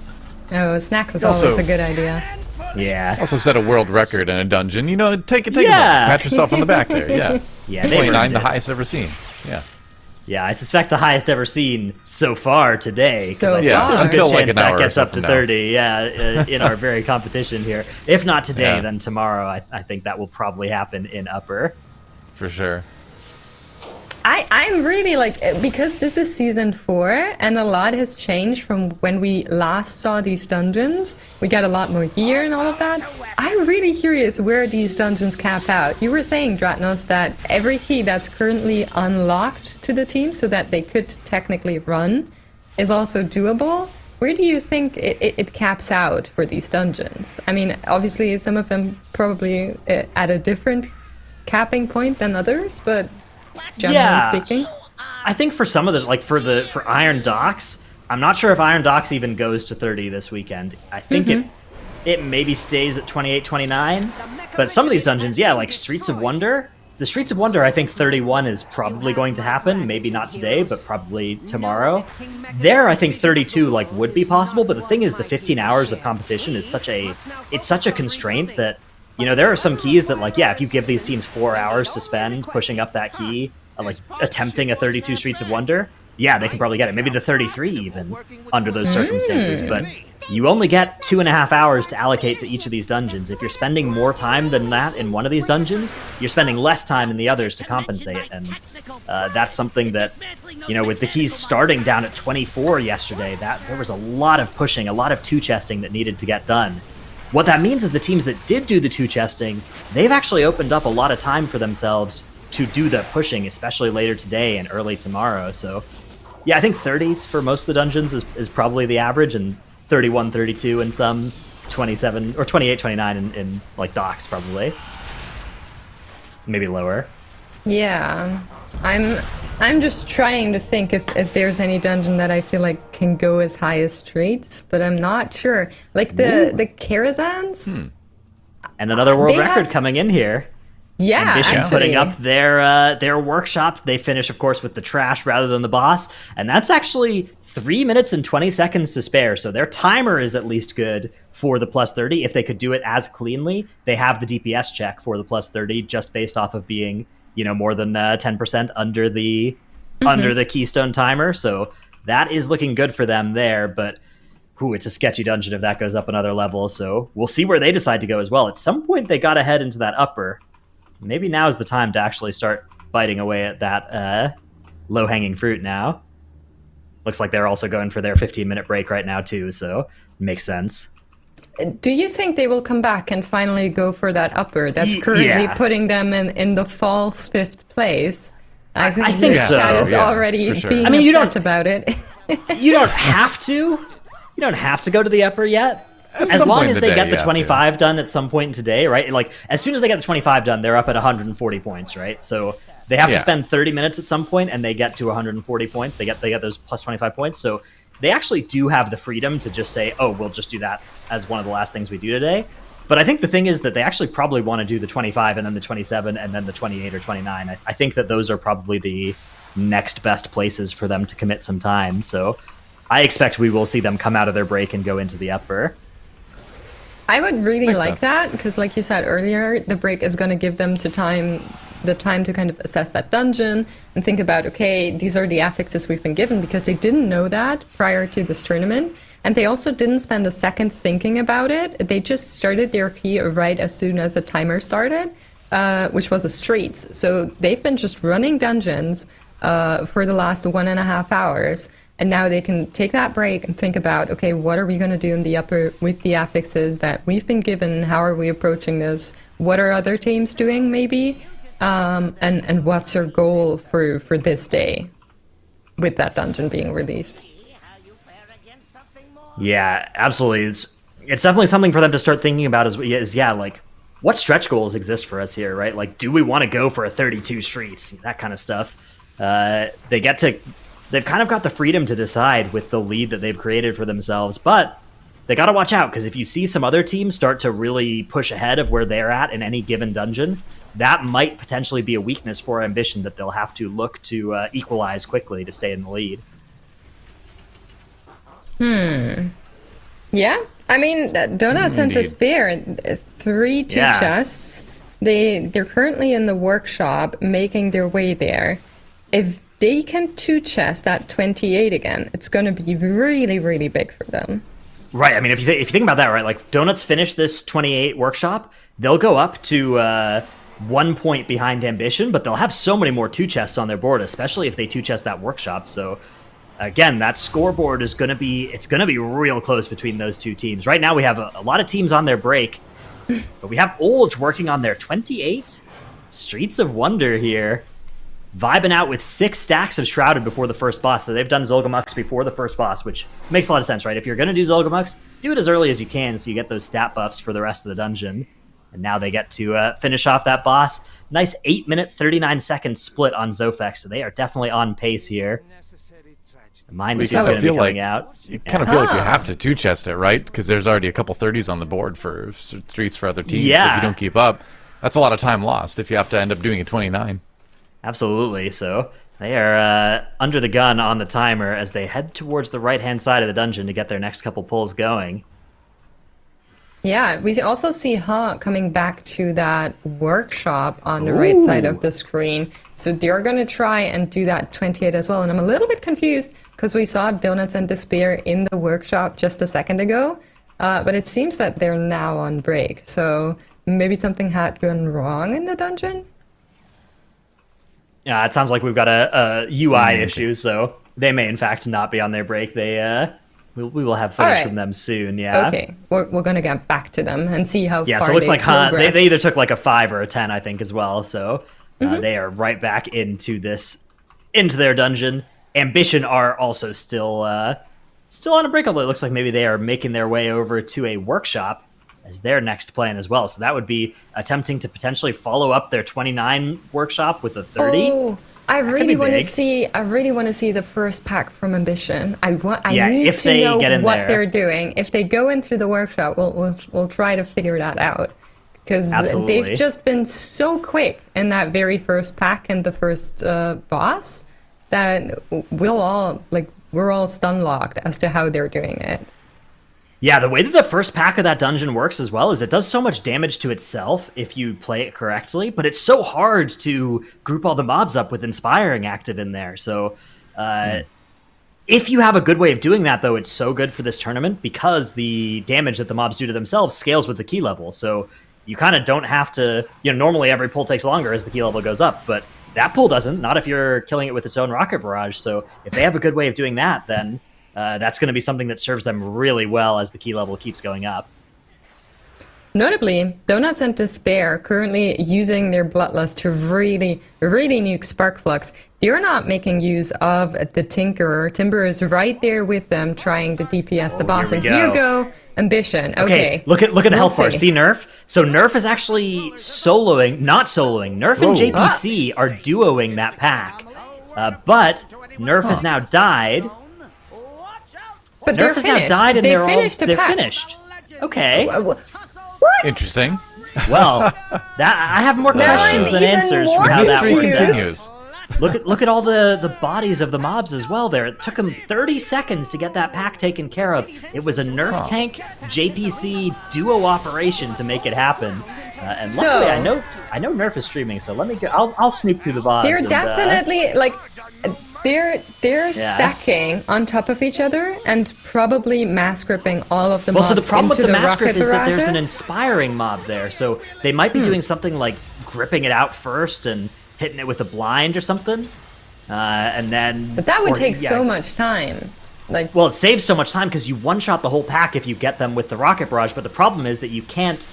Oh, a snack was always a good idea. Yeah. Also set a world record in a dungeon. Take a pat yourself on the back there. Yeah. Yeah. 29, the highest ever seen. Yeah. Yeah, I suspect the highest ever seen so far today. So yeah, there's a good until chance like an hour that gets or so up to from 30. Yeah, in our very competition here. If not today, Yeah. then tomorrow. I think that will probably happen in upper. For sure. I'm really because this is season 4 and a lot has changed from when we last saw these dungeons. We got a lot more gear and all of that. I'm really curious where these dungeons cap out. You were saying, Dratnos, that every key that's currently unlocked to the team so that they could technically run is also doable. Where do you think it caps out for these dungeons? I mean, obviously some of them probably at a different capping point than others, but generally speaking, I think for some of the for Iron Docks, I'm not sure if Iron Docks even goes to 30 this weekend. I think it maybe stays at 28, 29. But some of these dungeons, like Streets of Wonder, The Streets of Wonder, I think 31 is probably going to happen. Maybe not today, but probably tomorrow. There, I think 32 would be possible. But the thing is, the 15 hours of competition is such a constraint that there are some keys that if you give these teams 4 hours to spend pushing up that key, attempting a 32 Streets of Wonder, they can probably get it. Maybe the 33 even under those circumstances, but you only get 2.5 hours to allocate to each of these dungeons. If you're spending more time than that in one of these dungeons, you're spending less time in the others to compensate, and that's something that, with the keys starting down at 24 yesterday, that there was a lot of pushing, a lot of two-chesting that needed to get done. What that means is the teams that did do the two-chesting, they've actually opened up a lot of time for themselves to do the pushing, especially later today and early tomorrow. So, I think 30s for most of the dungeons is probably the average, and 31, 32 in some, 27 or 28, 29 in docks probably. Maybe lower. Yeah. I'm just trying to think if there's any dungeon that I feel like can go as high as Streets, but I'm not sure. The Karazhans? And another world They record have- coming in here. Yeah, Ambition actually. putting up their workshop. They finish, of course, with the trash rather than the boss, and that's actually 3 minutes and 20 seconds to spare. So their timer is at least good for the plus 30. If they could do it as cleanly, they have the DPS check for the plus 30 just based off of being more than 10% under the keystone timer. So that is looking good for them there, but. It's a sketchy dungeon if that goes up another level. So we'll see where they decide to go as well. At some point, they got to head into that upper. Maybe now is the time to actually start biting away at that low-hanging fruit now. Looks like they're also going for their 15-minute break right now, too, so it makes sense. Do you think they will come back and finally go for that upper that's currently putting them in the false 5th place? I think so, Chad is already for sure. being you upset about it. You don't have to. You don't have to go to the upper yet. As some long point as in they the get day, the you have 25 done at some point today, right? As soon as they get the 25 done, they're up at 140 points, right? So they have to spend 30 minutes at some point, and they get to 140 points. They get those plus 25 points. So they actually do have the freedom to just say, oh, we'll just do that as one of the last things we do today. But I think the thing is that they actually probably want to do the 25 and then the 27 and then the 28 or 29. I think that those are probably the next best places for them to commit some time. So I expect we will see them come out of their break and go into the upper. I would really Makes like sense. that because, like you said earlier, the break is going to give them the time to kind of assess that dungeon and think about, okay, these are the affixes we've been given, because they didn't know that prior to this tournament, and they also didn't spend a second thinking about it. They just started their key right as soon as the timer started, which was a Streets. So they've been just running dungeons for the last 1.5 hours. And now they can take that break and think about, okay, what are we going to do in the upper with the affixes that we've been given? How are we approaching this? What are other teams doing, maybe? And what's your goal for this day with that dungeon being released? Yeah, absolutely. It's definitely something for them to start thinking about what stretch goals exist for us here, right? Do we want to go for a 32 Streets? That kind of stuff. They've kind of got the freedom to decide with the lead that they've created for themselves, but they got to watch out, because if you see some other teams start to really push ahead of where they're at in any given dungeon, that might potentially be a weakness for Ambition that they'll have to look to equalize quickly to stay in the lead. Yeah, I mean, Donuts and Indeed. Despair, 3 two chests. They're currently in the workshop making their way there. If they can two chest at 28 again, it's going to be really, really big for them. Right. I mean, if you think about that, right? Donuts finish this 28 workshop, they'll go up to 1 point behind Ambition, but they'll have so many more two chests on their board, especially if they two chest that workshop. So again, that scoreboard is going to be real close between those two teams. Right now, we have a lot of teams on their break, but we have Olge working on their 28 Streets of Wonder here. Vibing out with 6 stacks of Shrouded before the first boss. So they've done Zolgamux before the first boss, which makes a lot of sense, right? If you're going to do Zolgamux, do it as early as you can so you get those stat buffs for the rest of the dungeon. And now they get to finish off that boss. Nice 8-minute, 39-second split on Zofex, so they are definitely on pace here. The Mind Suit going to be coming out. You kind of feel like you have to two-chest it, right? Because there's already a couple 30s on the board for Streets for other teams. So if Yeah. you don't keep up, That's a lot of time lost if you have to end up doing a 29. Absolutely. So they are under the gun on the timer as they head towards the right-hand side of the dungeon to get their next couple pulls going. Yeah, we also see Ha coming back to that workshop on the right side of the screen. So they're going to try and do that 28 as well. And I'm a little bit confused because we saw Donuts and Despair in the workshop just a second ago. But it seems that they're now on break. So maybe something had gone wrong in the dungeon? Yeah, it sounds like we've got a UI issue, so they may in fact not be on their break. We will have footage from them soon, yeah. Okay, we're going to get back to them and see how yeah, far so it looks they like progressed. they either took like a 5 or a 10, I think, as well. So they are right back into their dungeon. Ambition are also still on a break, although it looks like maybe they are making their way over to a workshop as their next plan as well. So that would be attempting to potentially follow up their 29 workshop with a 30. Oh, I really want to see the first pack from Ambition. I need to know what they're doing. If they go into the workshop, we'll try to figure that out. Because they've just been so quick in that very first pack and the first boss that we're all stun locked as to how they're doing it. Yeah, the way that the first pack of that dungeon works as well is it does so much damage to itself if you play it correctly, but it's so hard to group all the mobs up with Inspiring active in there. So if you have a good way of doing that, though, it's so good for this tournament because the damage that the mobs do to themselves scales with the key level. So you kind of don't have to, normally every pull takes longer as the key level goes up, but that pull doesn't, not if you're killing it with its own rocket barrage. So if they have a good way of doing that, then that's going to be something that serves them really well as the key level keeps going up. Notably, Donuts and Despair currently using their Bloodlust to really, really nuke Sparkflux. They're not making use of the Tinkerer. Timber is right there with them trying to DPS the boss. Here go Ambition. Okay. Look at the health bar. See Nerf? So Nerf is actually not soloing. Nerf and JPC are duoing that pack. But Nerf has now died. But Nerf has now died and they're finished. Okay. What? Interesting. Well, I have more questions than answers from how that continues. Look at all the bodies of the mobs as well there. It took them 30 seconds to get that pack taken care of. It was a Nerf tank JPC duo operation to make it happen. And luckily, I know Nerf is streaming, so let me go. I'll snoop through the VODs. They're definitely they're stacking on top of each other and probably mass gripping all of the mobs so the problem with into the the mass rocket grip is that there's an barrages. Inspiring mob there, so they might be doing something like gripping it out first and hitting it with a blind or something, and then. But that would take so much time. Well, it saves so much time because you one-shot the whole pack if you get them with the rocket barrage. But the problem is that you can't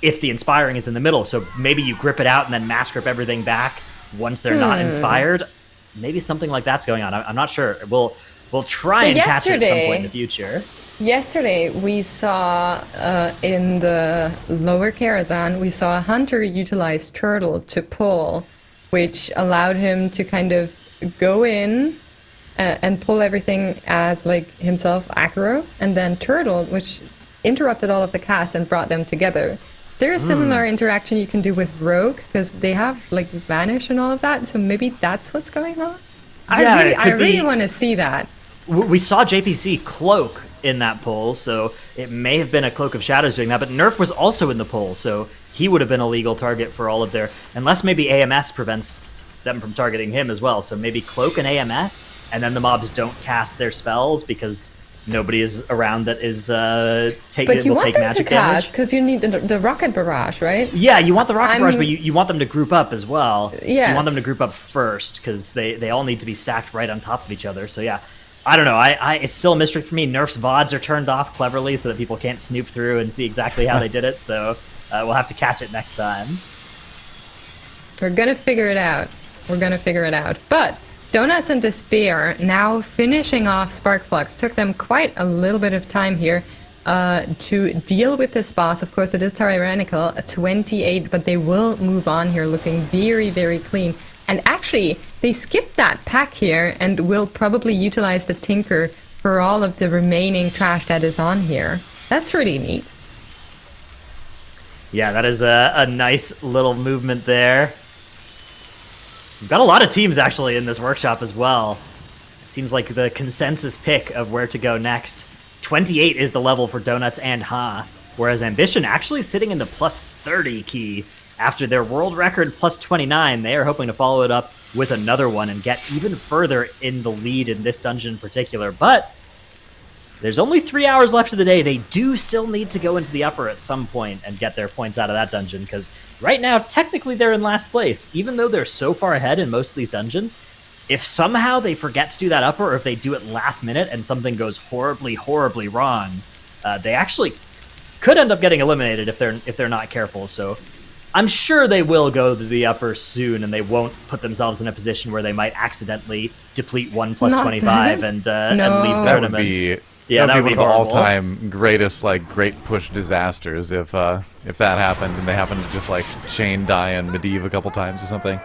if the Inspiring is in the middle. So maybe you grip it out and then mass grip everything back once they're not inspired. Maybe something like that's going on. I'm not sure. We'll try and catch it at some point in the future. Yesterday, we saw in the lower Karazhan, we saw a hunter utilize Turtle to pull, which allowed him to kind of go in and pull everything as himself aggro, and then Turtle, which interrupted all of the cast and brought them together. Is there a similar interaction you can do with Rogue? Because they have Vanish and all of that, so maybe that's what's going on? I really want to see that. We saw JPC cloak in that poll, so it may have been a Cloak of Shadows doing that, but Nerf was also in the poll, so he would have been a legal target for all of their... Unless maybe AMS prevents them from targeting him as well, so maybe Cloak and AMS, and then the mobs don't cast their spells because nobody is around that is But you want them to cast because you need the rocket barrage, right? Yeah, you want the rocket barrage, but you want them to group up as well. Yes. So you want them to group up first because they all need to be stacked right on top of each other. So yeah, I don't know. It's still a mystery for me. Nerf's VODs are turned off cleverly so that people can't snoop through and see exactly how they did it. So we'll have to catch it next time. We're gonna figure it out. But Donuts and Despair now finishing off Sparkflux. Took them quite a little bit of time here to deal with this boss. Of course, it is tyrannical, 28, but they will move on here looking very, very clean. And actually, they skipped that pack here and will probably utilize the Tinker for all of the remaining trash that is on here. That's really neat. Yeah, that is a nice little movement there. We've got a lot of teams actually in this workshop as well. It seems like the consensus pick of where to go next. 28 is the level for Donuts and Ha, whereas Ambition actually sitting in the plus 30 key. After their world record plus 29, they are hoping to follow it up with another one and get even further in the lead in this dungeon in particular. But there's only 3 hours left of the day. They do still need to go into the upper at some point and get their points out of that dungeon, because right now, technically, they're in last place. Even though they're so far ahead in most of these dungeons, if somehow they forget to do that upper, or if they do it last minute and something goes horribly, horribly wrong, they actually could end up getting eliminated if they're not careful. So I'm sure they will go to the upper soon, and they won't put themselves in a position where they might accidentally deplete 1 plus 25 and leave the No. That would tournament. be Yeah, that would be one of the horrible. all-time greatest great push disasters if that happened and they happened to just chain die and Medivh a couple times or something.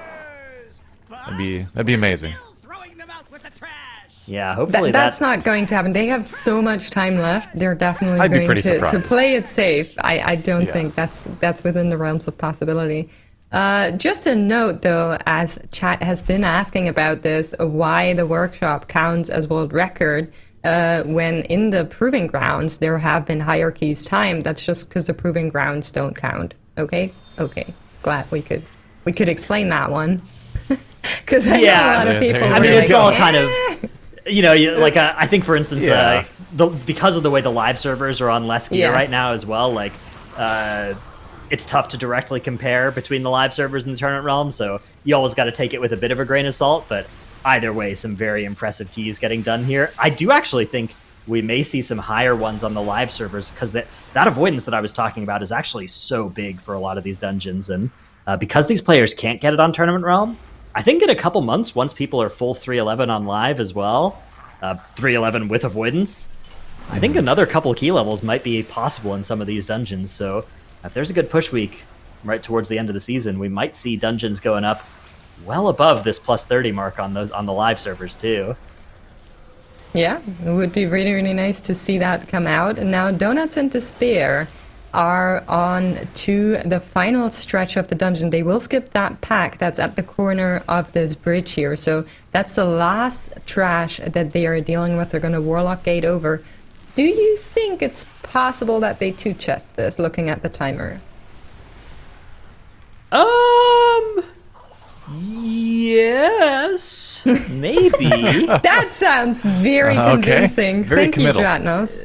That'd be amazing. Yeah, hopefully That's not going to happen. They have so much time left. They're definitely I'd be going pretty to surprised. play it safe. I don't Yeah. think that's within the realms of possibility. Just a note, though, as chat has been asking about this, why the workshop counts as world record when in the proving grounds there have been hierarchies time. That's just because the proving grounds don't count. Okay. Glad we could explain that one. Because I know a lot of people. I were mean, like, it's all "Eh." kind of, I think, for instance, Yeah. because of the way the live servers are on less gear Yes. right now as well, it's tough to directly compare between the live servers and the tournament realm, so you always got to take it with a bit of a grain of salt, but either way, some very impressive keys getting done here. I do actually think we may see some higher ones on the live servers, because that avoidance that I was talking about is actually so big for a lot of these dungeons, and because these players can't get it on tournament realm, I think in a couple months, once people are full 311 on live as well, 311 with avoidance, I think another couple key levels might be possible in some of these dungeons. So if there's a good push week right towards the end of the season, we might see dungeons going up well above this plus 30 mark on the live servers too. Yeah, it would be really, really nice to see that come out. And now Donuts and Despair are on to the final stretch of the dungeon. They will skip that pack that's at the corner of this bridge here. So that's the last trash that they are dealing with. They're going to Warlock Gate over. Do you think it's possible that they two-chest this, looking at the timer? Yes, maybe. That sounds very Okay. convincing. Very Thank committal. you, Dratnos.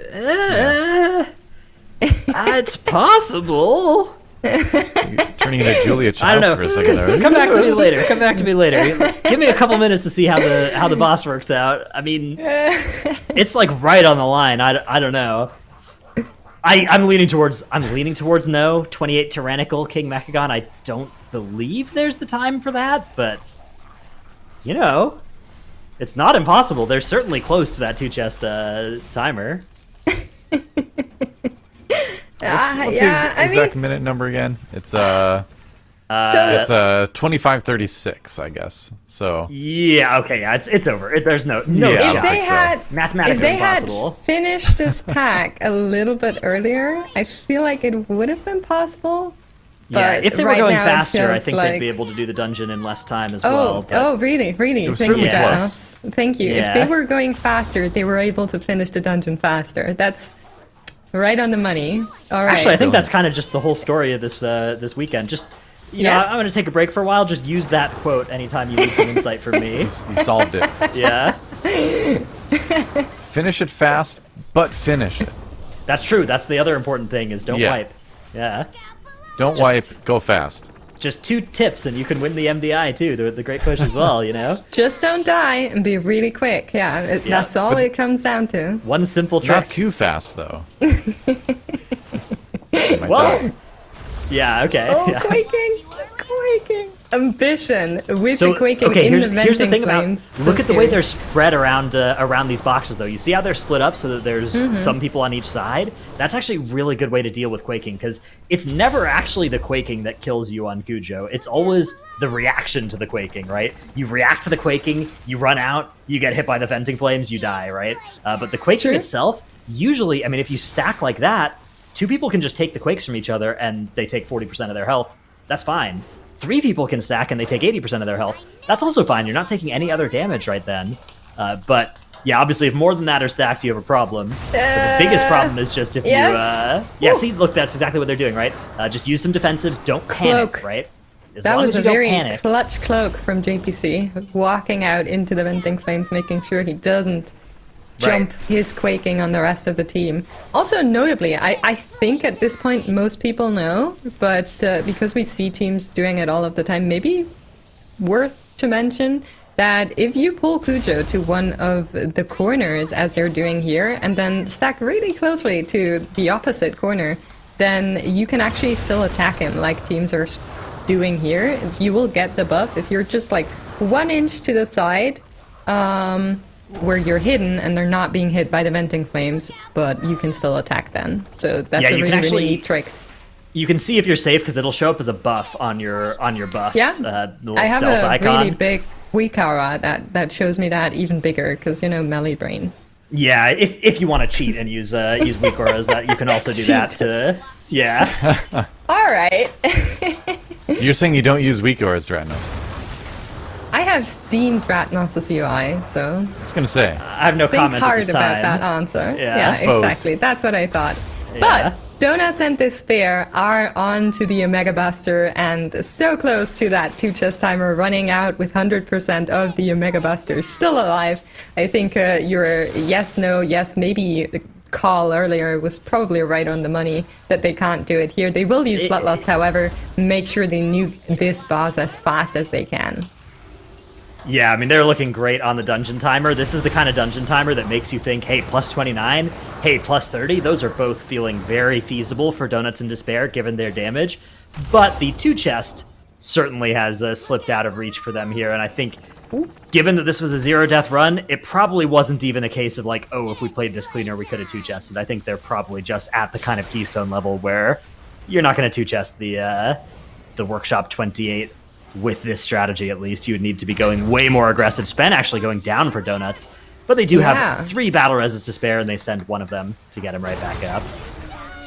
It's possible. Turning into Julia I don't Childs know. for a second there. Come back to me later. Give me a couple minutes to see how the boss works out. I mean, it's right on the line. I don't know. I'm leaning towards no. 28 Tyrannical King Mechagon. I don't believe there's the time for that, but it's not impossible. They're certainly close to that two chest timer. What's the exact minute number again? It's so 25:36, I guess. So Yeah. Okay. Yeah. It's over. There's no. Yeah. shot. if they so. had Mathematically if they impossible. had finished this pack a little bit earlier, I feel like it would have been possible. Yeah, But if they were right going now it faster, I feels think like... they'd be able to do the dungeon in less time as well. Oh, really? It was Thank you, certainly Danos. Thank you. If Yeah. they were going faster, they were able to finish the dungeon faster. That's right on the money. All right. Actually, I think that's kind of just the whole story of this weekend. Just Yeah. I'm going to take a break for a while. Just use that quote anytime you need some insight from me. you solved it. Yeah, Finish it fast, but finish it. that's true. That's the other important thing is don't Yeah. wipe. Yeah, Don't wipe. Go fast. just 2 tips and you can win the MDI too. The great push as well. Just don't die and be really quick. Yeah, that's all it comes down to. One simple trick. Not too fast though. You might Well, die. yeah. Okay. Oh, yeah. quaking! Ambition with So the quaking okay, in here's the the venting thing flames. about So look at the way scary. they're spread around these boxes though. You see how they're split up so that there's some people on each side. That's actually a really good way to deal with quaking because it's never actually the quaking that kills you on Gujo. It's always the reaction to the quaking, right? You react to the quaking, you run out, you get hit by the venting flames, you die, right? But the quaking True. itself, usually, I mean, if you stack like that, 2 people can just take the Quakes from each other and they take 40% of their health. That's fine. 3 people can stack and they take 80% of their health. That's also fine. You're not taking any other damage right then. But yeah, obviously, if more than that are stacked, you have a problem. But the biggest problem is just if you... see, look, that's exactly what they're doing, right? Just use some defensives. Don't panic, right? As that long was as you a very don't panic. clutch cloak from JPC, walking out into the venting flames, making sure he doesn't jump his quaking on the rest of the team. Also, notably, I think at this point most people know, but because we see teams doing it all of the time, maybe worth to mention that if you pull Cujo to one of the corners, as they're doing here, and then stack really closely to the opposite corner, then you can actually still attack him like teams are doing here. You will get the buff if you're just like 1 inch to the side where you're hidden and they're not being hit by the venting flames, but you can still attack then. So that's a really neat trick. You can see if you're safe because it'll show up as a buff on your buffs. Yeah, the little I have stealth a icon. really big weak aura that shows me that even bigger because, you know, melee brain. Yeah, if you want to cheat and use weak auras, that you can also do that to... Yeah. All right. You're saying you don't use weak auras, Dratnos? I have seen Dratnos' UI, so... I was going to say. I have no think comment hard at this about time. that answer. Yeah, exactly. That's what I thought. Yeah. But Donuts and Despair are on to the Omega Buster and so close to that 2-chest timer, running out with 100% of the Omega Buster still alive. I think your yes, no, yes, maybe call earlier was probably right on the money that they can't do it here. They will use Bloodlust, however, make sure they nuke this boss as fast as they can. Yeah, I mean, they're looking great on the dungeon timer. This is the kind of dungeon timer that makes you think, hey, plus 29, hey, plus 30. Those are both feeling very feasible for Donuts and Despair, given their damage. But the 2-chest certainly has slipped out of reach for them here. And I think, given that this was a 0-death run, it probably wasn't even a case of like, oh, if we played this cleaner, we could have 2-chested. I think they're probably just at the kind of keystone level where you're not going to 2-chest the Workshop 28. With this strategy, at least, you would need to be going way more aggressive. Spen actually going down for Donuts, but they do have 3 battle reses to spare, and they send one of them to get him right back up.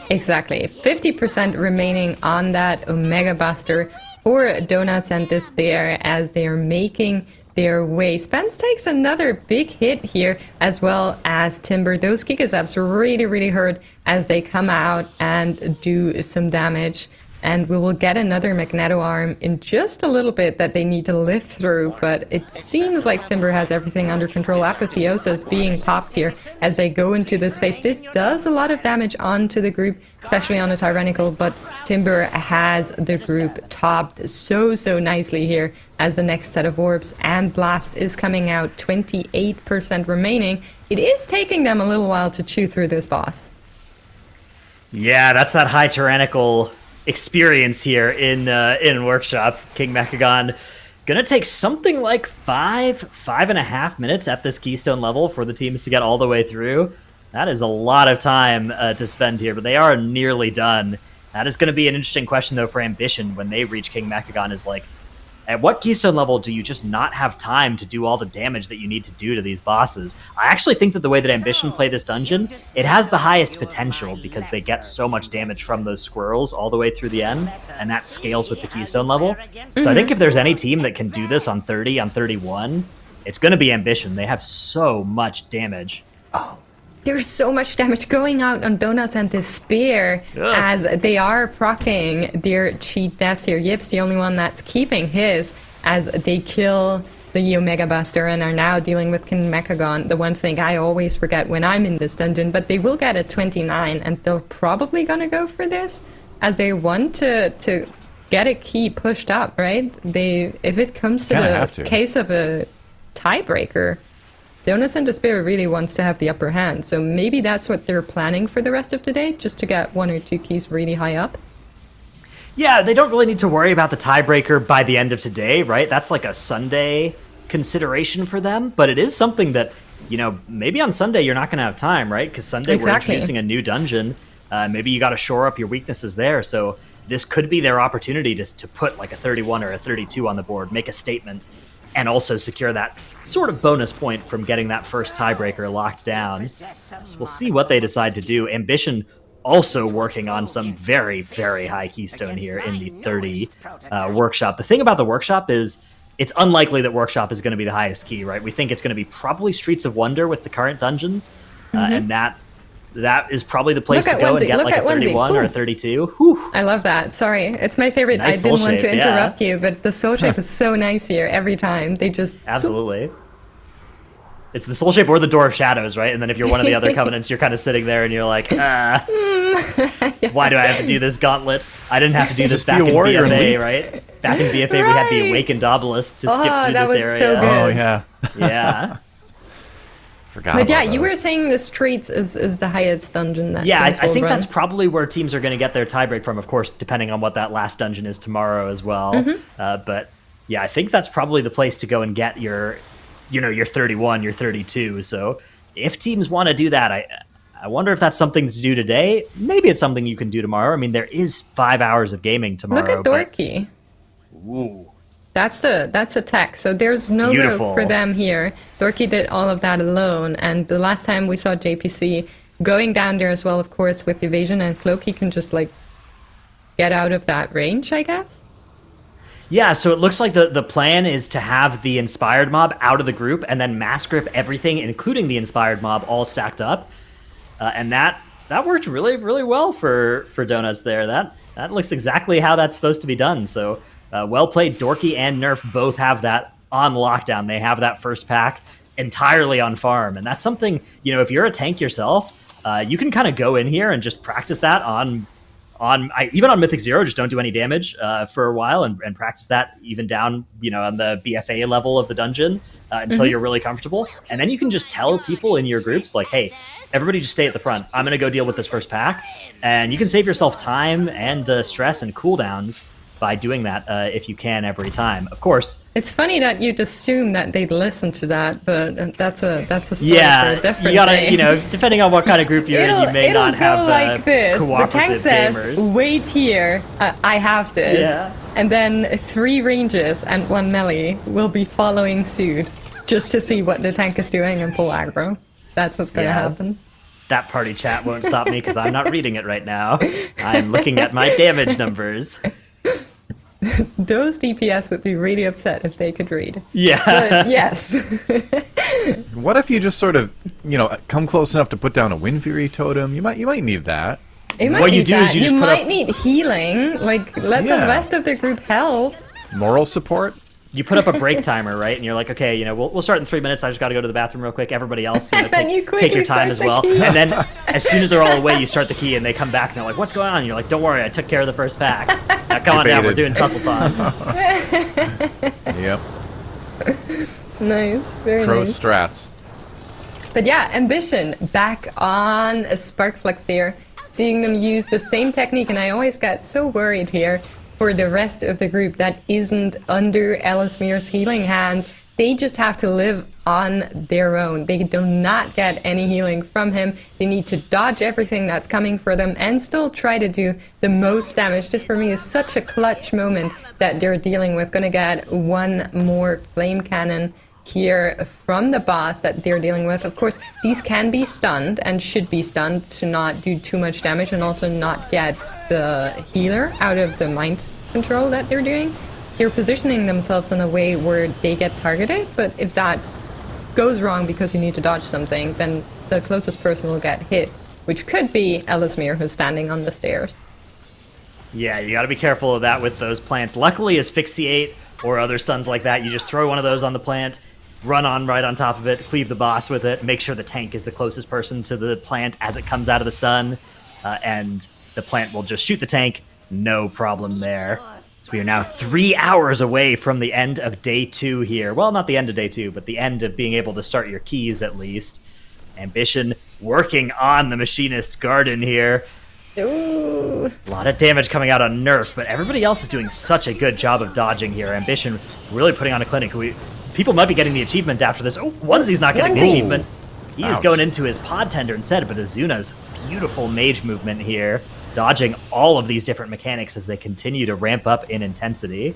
Exactly. 50% remaining on that Omega Buster for Donuts and Despair as they are making their way. Spence takes another big hit here, as well as Timber. Those Gigazaps really, really hurt as they come out and do some damage. And we will get another Magneto arm in just a little bit that they need to lift through, but it seems like Timber has everything under control. Apotheosis being popped here as they go into this phase. This does a lot of damage onto the group, especially on a Tyrannical, but Timber has the group topped so nicely here as the next set of orbs and blasts is coming out, 28% remaining. It is taking them a little while to chew through this boss. Yeah, that's that high Tyrannical experience here in Workshop. King Mechagon gonna take something like 5.5 minutes at this keystone level for the teams to get all the way through. That is a lot of time to spend here, but they are nearly done. That is going to be an interesting question though for Ambition when they reach King Mechagon, is like, at what keystone level do you just not have time to do all the damage that you need to do to these bosses? I actually think that the way that Ambition play this dungeon, it has the highest potential because they get so much damage from those squirrels all the way through the end, and that scales with the keystone level. So I think if there's any team that can do this on 30, on 31, it's going to be Ambition. They have so much damage. Oh, there's so much damage going out on Donuts and Despair as they are proccing their cheat deaths here. Yip's the only one that's keeping his as they kill the Omega Buster and are now dealing with King Mechagon. The one thing I always forget when I'm in this dungeon, but they will get a 29 and they're probably gonna go for this as they want to get a key pushed up, right? If it comes to the case of a tiebreaker, Donuts and Despair really wants to have the upper hand, so maybe that's what they're planning for the rest of today, just to get 1 or 2 keys really high up. Yeah, they don't really need to worry about the tiebreaker by the end of today, right? That's like a Sunday consideration for them, but it is something that, you know, maybe on Sunday you're not going to have time, right? Because Sunday we're introducing a new dungeon. Maybe you got to shore up your weaknesses there, so this could be their opportunity to put like a 31 or a 32 on the board, make a statement, and also secure that sort of bonus point from getting that first tiebreaker locked down. So we'll see what they decide to do. Ambition also working on some very, very high keystone here in the 30 workshop. The thing about the workshop is it's unlikely that workshop is going to be the highest key, right? We think it's going to be probably Streets of Wonder with the current dungeons, and that is probably the place to go and get like a 31 or a 32. Whew. I love that. Sorry, it's my favorite. Nice I didn't soul want to shape, interrupt you, but the soul shape is so nice here every time. They just Absolutely. It's the soul shape or the Door of Shadows, right? And then if you're one of the other covenants, you're kind of sitting there and you're like, why do I have to do this gauntlet? I didn't have to do this Just be back a in warrior and BFA, leave. right? Back in BFA, we had the Awakened Obelisk to skip through that this was area. so good. Oh yeah. Yeah. Forgot. But yeah, about you were those. saying the streets is the highest dungeon that Yeah, teams I will think run. that's probably where teams are going to get their tiebreak from, of course, depending on what that last dungeon is tomorrow as well. But yeah, I think that's probably the place to go and get your 31, your 32. So if teams want to do that, I wonder if that's something to do today. Maybe it's something you can do tomorrow. I mean, there is 5 hours of gaming tomorrow. Look at Dorky. Ooh. That's the tech. So there's no Beautiful. rope for them here. Dorky did all of that alone, and the last time we saw JPC going down there as well, of course, with evasion and cloak, he can just like get out of that range, I guess. Yeah, so it looks like the plan is to have the Inspired Mob out of the group and then mass grip everything, including the Inspired Mob, all stacked up. And that worked really, really well for Donuts there. That looks exactly how that's supposed to be done. So well played. Dorky and Nerf both have that on lockdown. They have that first pack entirely on farm. And that's something, if you're a tank yourself, you can kind of go in here and just practice that even on Mythic Zero, just don't do any damage for a while and practice that even down, on the BFA level of the dungeon until you're really comfortable. And then you can just tell people in your groups, like, hey, everybody just stay at the front. I'm going to go deal with this first pack. And you can save yourself time and stress and cooldowns by doing that if you can every time. Of course. It's funny that you'd assume that they'd listen to that, but that's a story for a different you gotta, day. depending on what kind of group you're in, you may not have it'll go like this. The cooperative tank says, gamers. wait here, I have this. Yeah. And then 3 ranges and 1 melee will be following suit just to see what the tank is doing and pull aggro. That's what's going to happen. That party chat won't stop me because I'm not reading it right now. I'm looking at my damage numbers. Those DPS would be really upset if they could read. Yeah. But yes. What if you just sort of, come close enough to put down a Wind Fury totem? You might need that. You might What you need do is that. you just put might up- need healing. Like, let the Yeah. rest of the group help. Moral support. You put up a break timer, right? And you're like, okay, we'll start in 3 minutes. I just got to go to the bathroom real quick. Everybody else, And then you take your quickly time start as the well. key. And then as soon as they're all away, you start the key, and they come back and they're like, what's going on? And you're like, don't worry, I took care of the first pack. Now come on down, we're doing tussle talks. Yep. Nice. Very Pro nice. strats. But yeah, Ambition back on a Sparkflux here. Seeing them use the same technique, and I always get so worried here for the rest of the group that isn't under Ellesmere's healing hands. They just have to live on their own. They do not get any healing from him. They need to dodge everything that's coming for them and still try to do the most damage. This for me is such a clutch moment that they're dealing with. Gonna get 1 more flame cannon here from the boss that they're dealing with. Of course, these can be stunned and should be stunned to not do too much damage and also not get the healer out of the mind control that they're doing. They're positioning themselves in a way where they get targeted, but if that goes wrong because you need to dodge something, then the closest person will get hit, which could be Ellesmere, who's standing on the stairs. Yeah, you got to be careful of that with those plants. Luckily, Asphyxiate or other stuns like that, you just throw one of those on the plant, run on right on top of it, cleave the boss with it, make sure the tank is the closest person to the plant as it comes out of the stun, and the plant will just shoot the tank, no problem there. So we are now 3 hours away from the end of day 2 here. Well, not the end of day 2, but the end of being able to start your keys at least. Ambition working on the Machinist's Garden here. Ooh. A lot of damage coming out on Nerf, but everybody else is doing such a good job of dodging here. Ambition really putting on a clinic. People might be getting the achievement after this. Oh, Onesi's not getting the Onesie. achievement. He is Ouch. going into his pod tender instead, but Azuna's beautiful mage movement here, dodging all of these different mechanics as they continue to ramp up in intensity.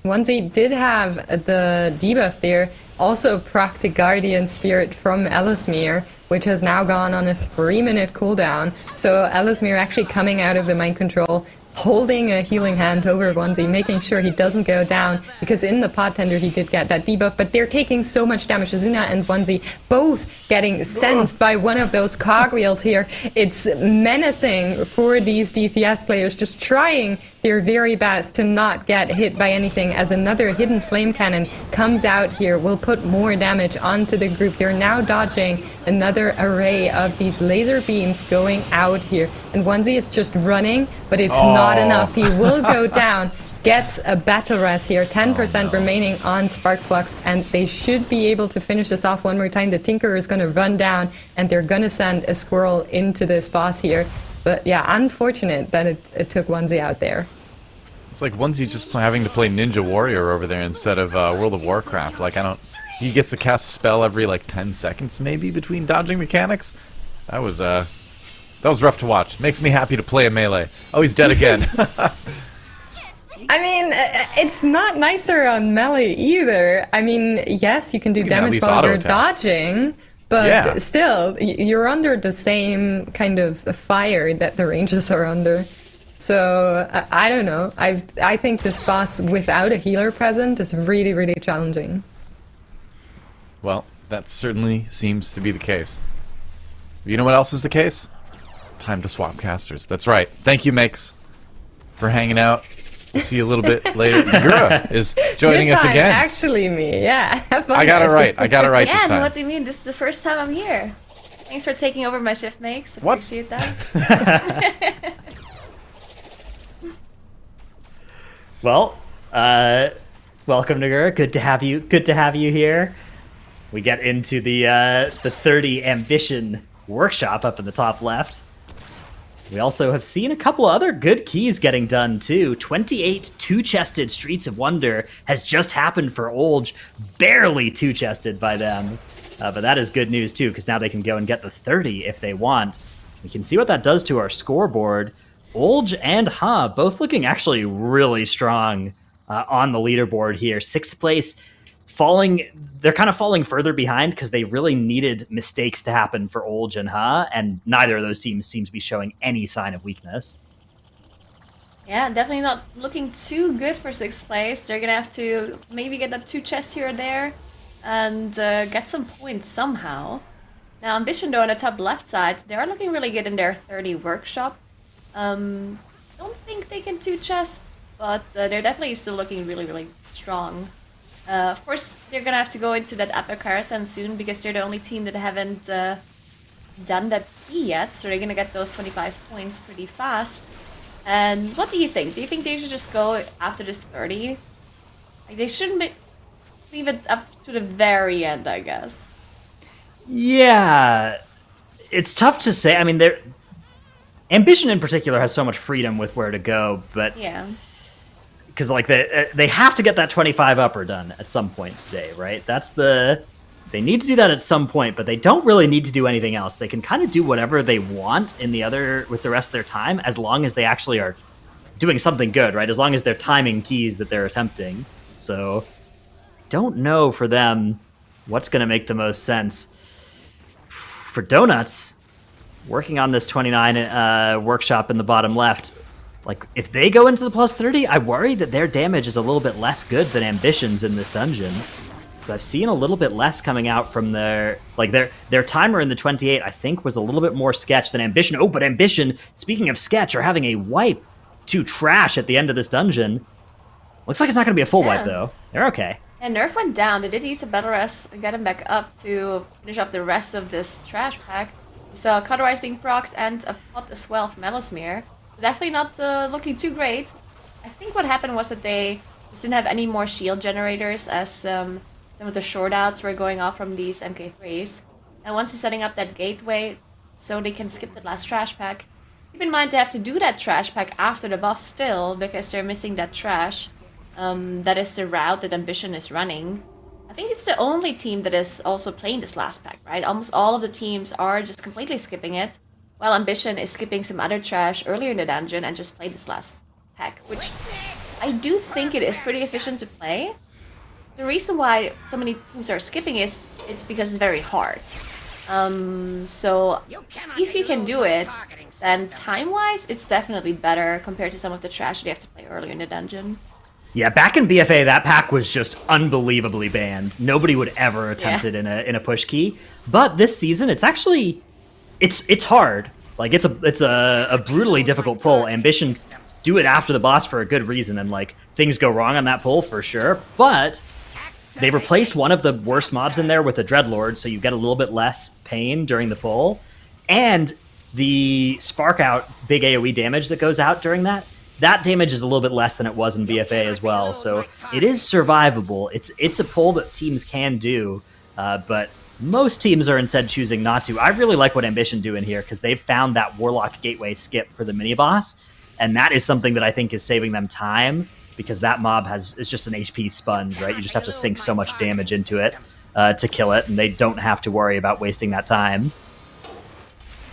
Onesie did have the debuff there, also proc the Guardian Spirit from Ellesmere, which has now gone on a 3-minute cooldown. So Ellesmere actually coming out of the mind control, holding a healing hand over Onesie, making sure he doesn't go down, because in the pot tender he did get that debuff, but they're taking so much damage. Azuna and Onesie both getting sensed by one of those cogwheels here. It's menacing for these DPS players, just trying their very best to not get hit by anything, as another hidden flame cannon comes out here, will put more damage onto the group. They're now dodging another array of these laser beams going out here, and Onesie is just running, but it's not enough. He will go down, gets a battle res here, 10% remaining on Spark Flux, and they should be able to finish this off one more time. The Tinkerer is going to run down, and they're going to send a squirrel into this boss here. But yeah, unfortunate that it took Onesie out there. It's like Onesie just having to play Ninja Warrior over there instead of World of Warcraft. Like, he gets to cast a spell every, like, 10 seconds maybe between dodging mechanics. That was rough to watch. Makes me happy to play a melee. Oh, he's dead again. I mean, it's not nicer on melee either. I mean, yes, you can do damage while you're dodging, but still, you're under the same kind of fire that the ranges are under. So, I don't know. I think this boss without a healer present is really, really challenging. Well, that certainly seems to be the case. You know what else is the case? Time to swap casters. That's right. Thank you, Makes, for hanging out. We'll see you a little bit later. Gura is joining us again. Actually me, yeah. Have fun, I got it right. I got it right this time. Yeah, what do you mean? This is the first time I'm here. Thanks for taking over my shift, Makes. Appreciate that. Well, welcome to Gura. Good to have you. Good to have you here. We get into the 30 ambition workshop up in the top left. We also have seen a couple other good keys getting done too. 28 two-chested Streets of Wonder has just happened for Olge, barely two-chested by them. But that is good news too, because now they can go and get the 30 if they want. We can see what that does to our scoreboard. Olge and Ha both looking actually really strong on the leaderboard here. 6th place, they're kind of falling further behind because they really needed mistakes to happen for Olge and Ha, and neither of those teams seem to be showing any sign of weakness. Yeah, definitely not looking too good for 6th place. They're gonna have to maybe get that 2 chests here or there and get some points somehow. Now, Ambition, though, on the top left side, they are looking really good in their 30 workshop. Don't think they can 2 chests, but they're definitely still looking really, really strong. Of course, they're gonna have to go into that upper Karasan soon because they're the only team that haven't done that key yet, so they're gonna get those 25 points pretty fast. And what do you think? Do you think they should just go after this 30? Like, they shouldn't leave it up to the very end, I guess. Yeah, it's tough to say. I mean, Ambition in particular has so much freedom with where to go, but yeah. Because like they have to get that 25 upper done at some point today, right? They need to do that at some point, but they don't really need to do anything else. They can kind of do whatever they want with the rest of their time, as long as they actually are doing something good, right? As long as they're timing keys that they're attempting. So, don't know for them what's going to make the most sense. For Donuts, working on this 29 workshop in the bottom left, like, if they go into the plus 30, I worry that their damage is a little bit less good than Ambition's in this dungeon. So I've seen a little bit less coming out from their timer in the 28, I think, was a little bit more sketch than Ambition. Oh, but Ambition, speaking of sketch, are having a wipe to trash at the end of this dungeon. Looks like it's not going to be a full wipe, though. They're okay. And Nerf went down. They did use a battle rest and get him back up to finish off the rest of this trash pack. We saw Cutterwise being procced and a pot as well from Ellesmere. Definitely not looking too great. I think what happened was that they just didn't have any more shield generators as some of the short outs were going off from these MK3s. And once they're setting up that gateway so they can skip the last trash pack, keep in mind they have to do that trash pack after the boss still because they're missing that trash. That is the route that Ambition is running. I think it's the only team that is also playing this last pack, right? Almost all of the teams are just completely skipping it, while Ambition is skipping some other trash earlier in the dungeon and just play this last pack, which I do think it is pretty efficient to play. The reason why so many teams are skipping is it's because it's very hard. So if you can do it, then time-wise, it's definitely better compared to some of the trash you have to play earlier in the dungeon. Yeah, back in BFA, that pack was just unbelievably banned. Nobody would ever attempt it in a push key. But this season, it's actually it's hard. Like it's a brutally difficult pull. Ambition do it after the boss for a good reason, and like things go wrong on that pull for sure. But they replaced one of the worst mobs in there with a Dreadlord, so you get a little bit less pain during the pull. And the Spark Out big AoE damage that goes out during that damage is a little bit less than it was in BFA as well. So it is survivable. It's a pull that teams can do, but most teams are instead choosing not to. I really like what Ambition do in here because they've found that Warlock Gateway skip for the mini-boss, and that is something that I think is saving them time, because that mob is just an HP sponge, right? You just have to sink so much damage into it to kill it, and they don't have to worry about wasting that time.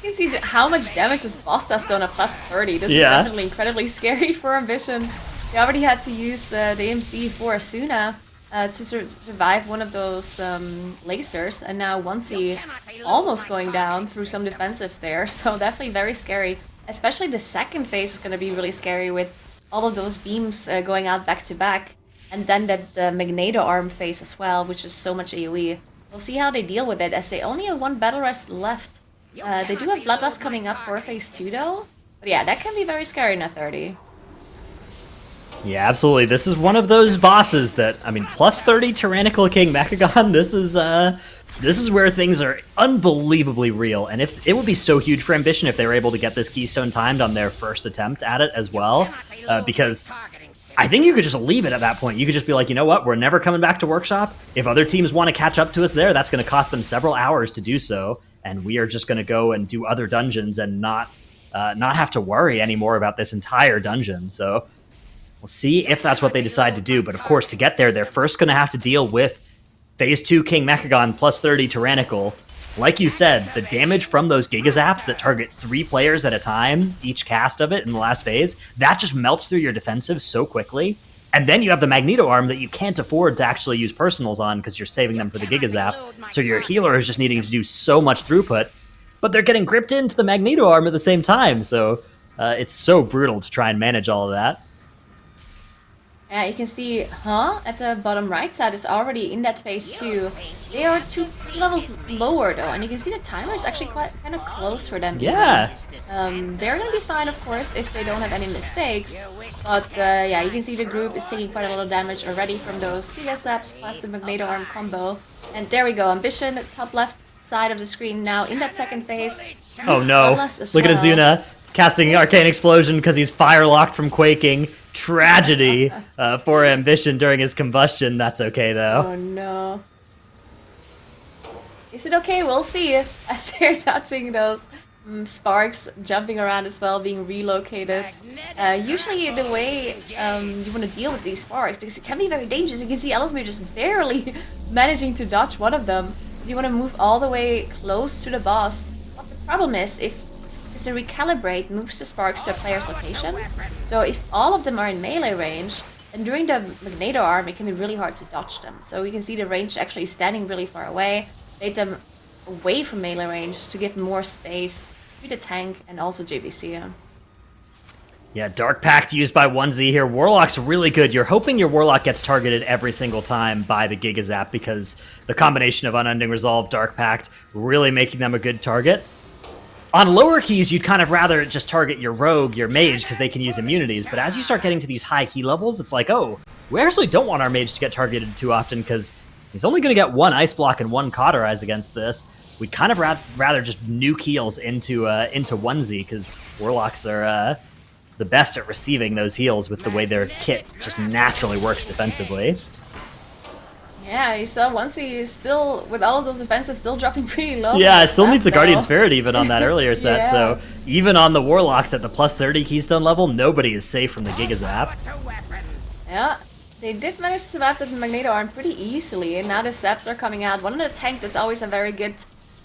You can see how much damage this boss does done at plus 30. This is definitely incredibly scary for Ambition. They already had to use the AMC for Asuna to survive one of those lasers, and now Onesie almost going down through some defensives there, so definitely very scary. Especially the second phase is going to be really scary with all of those beams going out back to back, and then that Magneto arm phase as well, which is so much AoE. We'll see how they deal with it, as they only have one battle rest left. They do have Bloodlust coming up for phase 2 though, but yeah, that can be very scary in a 30. Yeah, absolutely. This is one of those bosses that, I mean, plus 30 Tyrannical King Mechagon, this is where things are unbelievably real, and if it would be so huge for Ambition if they were able to get this keystone timed on their first attempt at it as well, because I think you could just leave it at that point. You could just be like, you know what, we're never coming back to Workshop. If other teams want to catch up to us there, that's going to cost them several hours to do so, and we are just going to go and do other dungeons and not have to worry anymore about this entire dungeon. So we'll see if that's what they decide to do, but of course, to get there, they're first going to have to deal with Phase 2 King Mechagon plus 30 Tyrannical. Like you said, the damage from those Giga Zaps that target 3 players at a time, each cast of it in the last phase, that just melts through your defensive so quickly. And then you have the Magneto arm that you can't afford to actually use personals on because you're saving them for the Giga Zap. So your healer is just needing to do so much throughput, but they're getting gripped into the Magneto arm at the same time. So it's so brutal to try and manage all of that. Yeah, you can see, at the bottom right side is already in that phase 2. They are 2 levels lower though, and you can see the timer is actually kind of close for them. Yeah. They're gonna be fine, of course, if they don't have any mistakes. But yeah, you can see the group is taking quite a lot of damage already from those Giga Zaps plus the Magneto arm combo. And there we go, Ambition, top left side of the screen now in that second phase. Oh no! Look at Azuna casting Arcane Explosion because he's fire locked from quaking. Tragedy for Ambition during his combustion. That's okay though. Oh no. Is it okay? We'll see as they're touching those sparks, jumping around as well, being relocated. Usually the way you want to deal with these sparks, because it can be very dangerous. You can see Ellesmere just barely managing to dodge one of them. You want to move all the way close to the boss. But the problem is, because the recalibrate moves the sparks to a player's location. So if all of them are in melee range, and during the Magneto arm, it can be really hard to dodge them. So you can see the range actually standing really far away, made them away from melee range to give more space to the tank and also JVC. Yeah, Dark Pact used by Onesie here. Warlock's really good. You're hoping your Warlock gets targeted every single time by the Giga Zap because the combination of Unending Resolve, Dark Pact, really making them a good target. On lower keys, you'd kind of rather just target your rogue, your mage, because they can use immunities. But as you start getting to these high key levels, it's like, oh, we actually don't want our mage to get targeted too often because he's only going to get 1 Ice Block and 1 Cauterize against this. We'd kind of rather just nuke heals into Onesie because Warlocks are the best at receiving those heals with the way their kit just naturally works defensively. Yeah, you saw Onesie still, with all of those defensives, still dropping pretty low. Yeah, I still need the Guardian Spirit even on that earlier set, Yeah. so even on the Warlocks at the plus 30 Keystone level, nobody is safe from the Giga Zap. Yeah, they did manage to survive the Magneto arm pretty easily, and now the Zaps are coming out. One of the tank that's always a very good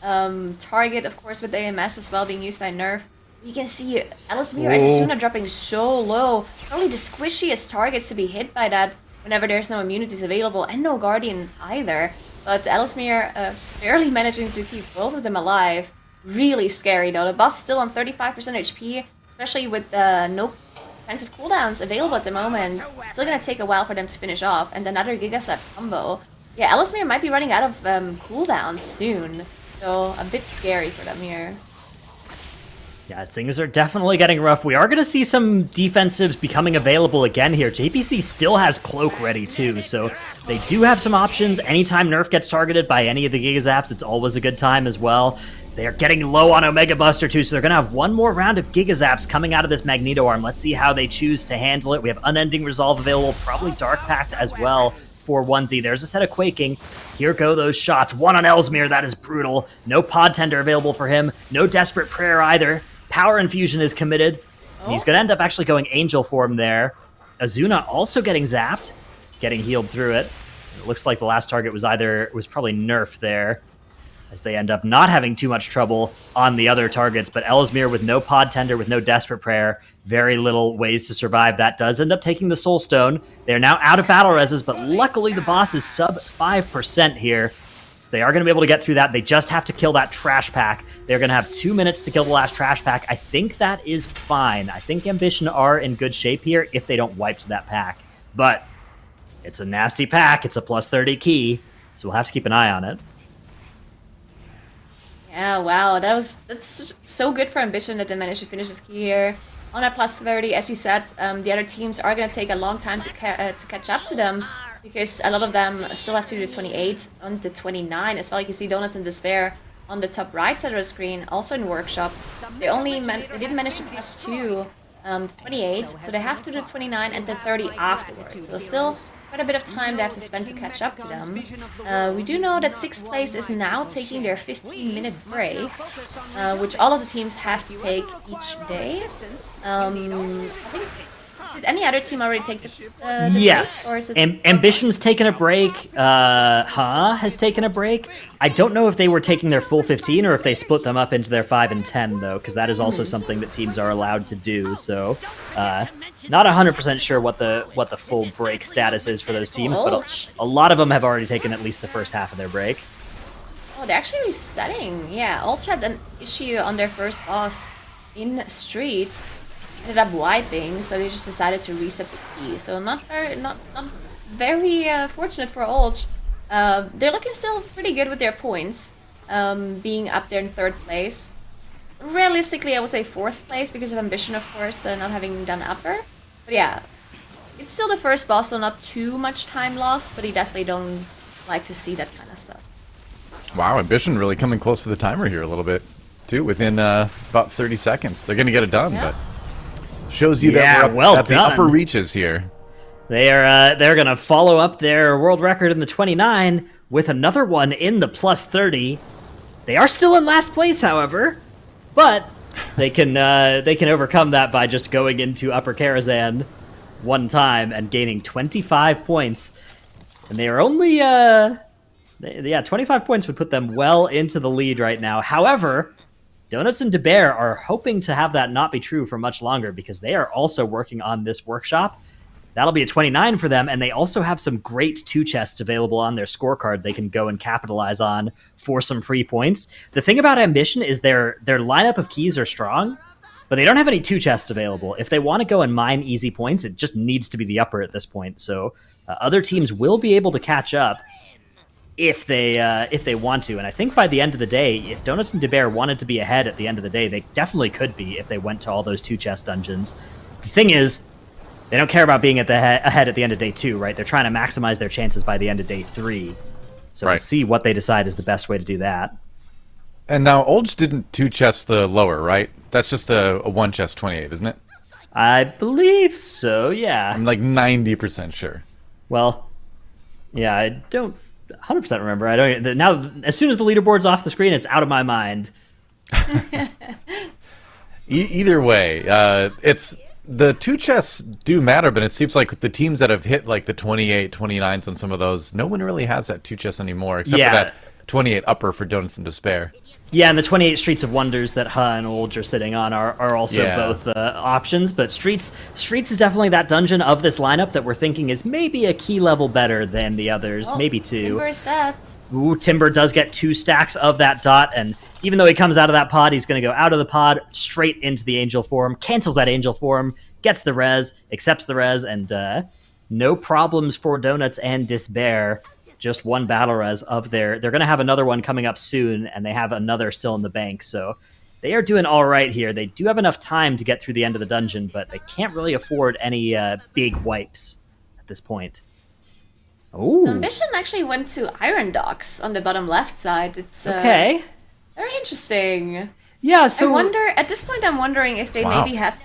target, of course, with AMS as well, being used by Nerf. You can see Alismir and Asuna dropping so low. Probably the squishiest targets to be hit by that whenever there's no immunities available, and no Guardian either. But Alismir just barely managing to keep both of them alive. Really scary though. The boss is still on 35% HP, especially with no defensive cooldowns available at the moment. Still gonna take a while for them to finish off, and another Gigasap combo. Yeah, Alismir might be running out of cooldowns soon, so a bit scary for them here. Yeah, things are definitely getting rough. We are going to see some defensives becoming available again here. JPC still has Cloak ready too, so they do have some options. Anytime Nerf gets targeted by any of the Gigazaps, it's always a good time as well. They are getting low on Omega Buster too, so they're going to have one more round of Gigazaps coming out of this Magneto Arm. Let's see how they choose to handle it. We have Unending Resolve available, probably Dark Pact as well for Onesie. There's a set of Quaking. Here go those shots. One on Ellesmere, that is brutal. No Pod Tender available for him. No Desperate Prayer either. Power Infusion is committed. And he's going to end up actually going Angel form there. Azuna also getting zapped, getting healed through it. It looks like the last target was probably Nerf there, as they end up not having too much trouble on the other targets. But Ellesmere with no Pod Tender, with no Desperate Prayer, very little ways to survive. That does end up taking the Soul Stone. They're now out of battle reses, but luckily the boss is sub 5% here. So they are going to be able to get through that. They just have to kill that trash pack. They're going to have 2 minutes to kill the last trash pack. I think that is fine. I think Ambition are in good shape here if they don't wipe that pack. But it's a nasty pack. It's a plus 30 key, so we'll have to keep an eye on it. Yeah, wow, that's so good for Ambition that they managed to finish this key here. On a plus 30, as you said, the other teams are going to take a long time to catch up to them, because a lot of them still have to do the 28 on the 29 as well. You can see Donuts in Despair on the top right side of the screen, also in Workshop. They didn't manage to plus 2 28, so they have to do the 29 and the 30 afterwards. So still quite a bit of time they have to spend to catch up to them. We do know that 6th place is now taking their 15-minute break, which all of the teams have to take each day. I think, did any other team already take the yes. break? Or is it... Ambition's taken a break. Has taken a break. I don't know if they were taking their full 15 or if they split them up into their 5 and 10, though, because that is also something that teams are allowed to do. So, not 100% sure what the full break status is for those teams, but a lot of them have already taken at least the first half of their break. Oh, they're actually resetting. Yeah, Ulch had an issue on their first boss in Streets. Ended up wiping, so they just decided to reset the key. So not very fortunate for Ulch. They're looking still pretty good with their points, being up there in 3rd place. Realistically, I would say 4th place because of Ambition, of course, not having done upper. But yeah, it's still the first boss, so not too much time lost, but you definitely don't like to see that kind of stuff. Wow, Ambition really coming close to the timer here a little bit, too, within about 30 seconds. They're going to get it done, but shows you that we're at the upper reaches here. They're going to follow up their world record in the 29 with another one in the plus 30. They are still in last place, however, but they can overcome that by just going into Upper Karazhan one time and gaining 25 points. And they are only 25 points would put them well into the lead right now. However, Donuts and DeBear are hoping to have that not be true for much longer, because they are also working on this workshop. That'll be a 29 for them, and they also have some great 2 chests available on their scorecard they can go and capitalize on for some free points. The thing about Ambition is their lineup of keys are strong, but they don't have any 2 chests available. If they want to go and mine easy points, it just needs to be the upper at this point. So other teams will be able to catch up if they want to. And I think by the end of the day, if Donuts and DeBear wanted to be ahead at the end of the day, they definitely could be if they went to all those 2 chest dungeons. The thing is, they don't care about being ahead at the end of day 2, right? They're trying to maximize their chances by the end of day 3. So we'll see what they decide is the best way to do that. And now, Olge didn't 2 chest the lower, right? That's just a 1 chest 28, isn't it? I believe so, yeah. I'm like 90% sure. Well, yeah, I don't 100% remember. I don't now. As soon as the leaderboard's off the screen, it's out of my mind. Either way, it's the 2 chests do matter, but it seems like the teams that have hit like the 28, 29s on some of those, no one really has that 2 chests anymore, except for that 28 upper for Donuts and Despair. Yeah, and the 28 Streets of Wonders that Ha and Olge are sitting on are also both options. But Streets is definitely that dungeon of this lineup that we're thinking is maybe a key level better than the others, maybe 2. Timber's that. Ooh, Timber does get 2 stacks of that dot, and even though he comes out of that pod, he's going to go out of the pod, straight into the Angel form, cancels that Angel form, gets the res, accepts the res, and no problems for Donuts and Despair. Just 1 battle res of their... They're going to have another one coming up soon, and they have another still in the bank, so they are doing all right here. They do have enough time to get through the end of the dungeon, but they can't really afford any big wipes at this point. Ooh. So Ambition actually went to Iron Docks on the bottom left side. It's okay. Very interesting. Yeah, so... I wonder... At this point, I'm wondering if they Wow. maybe have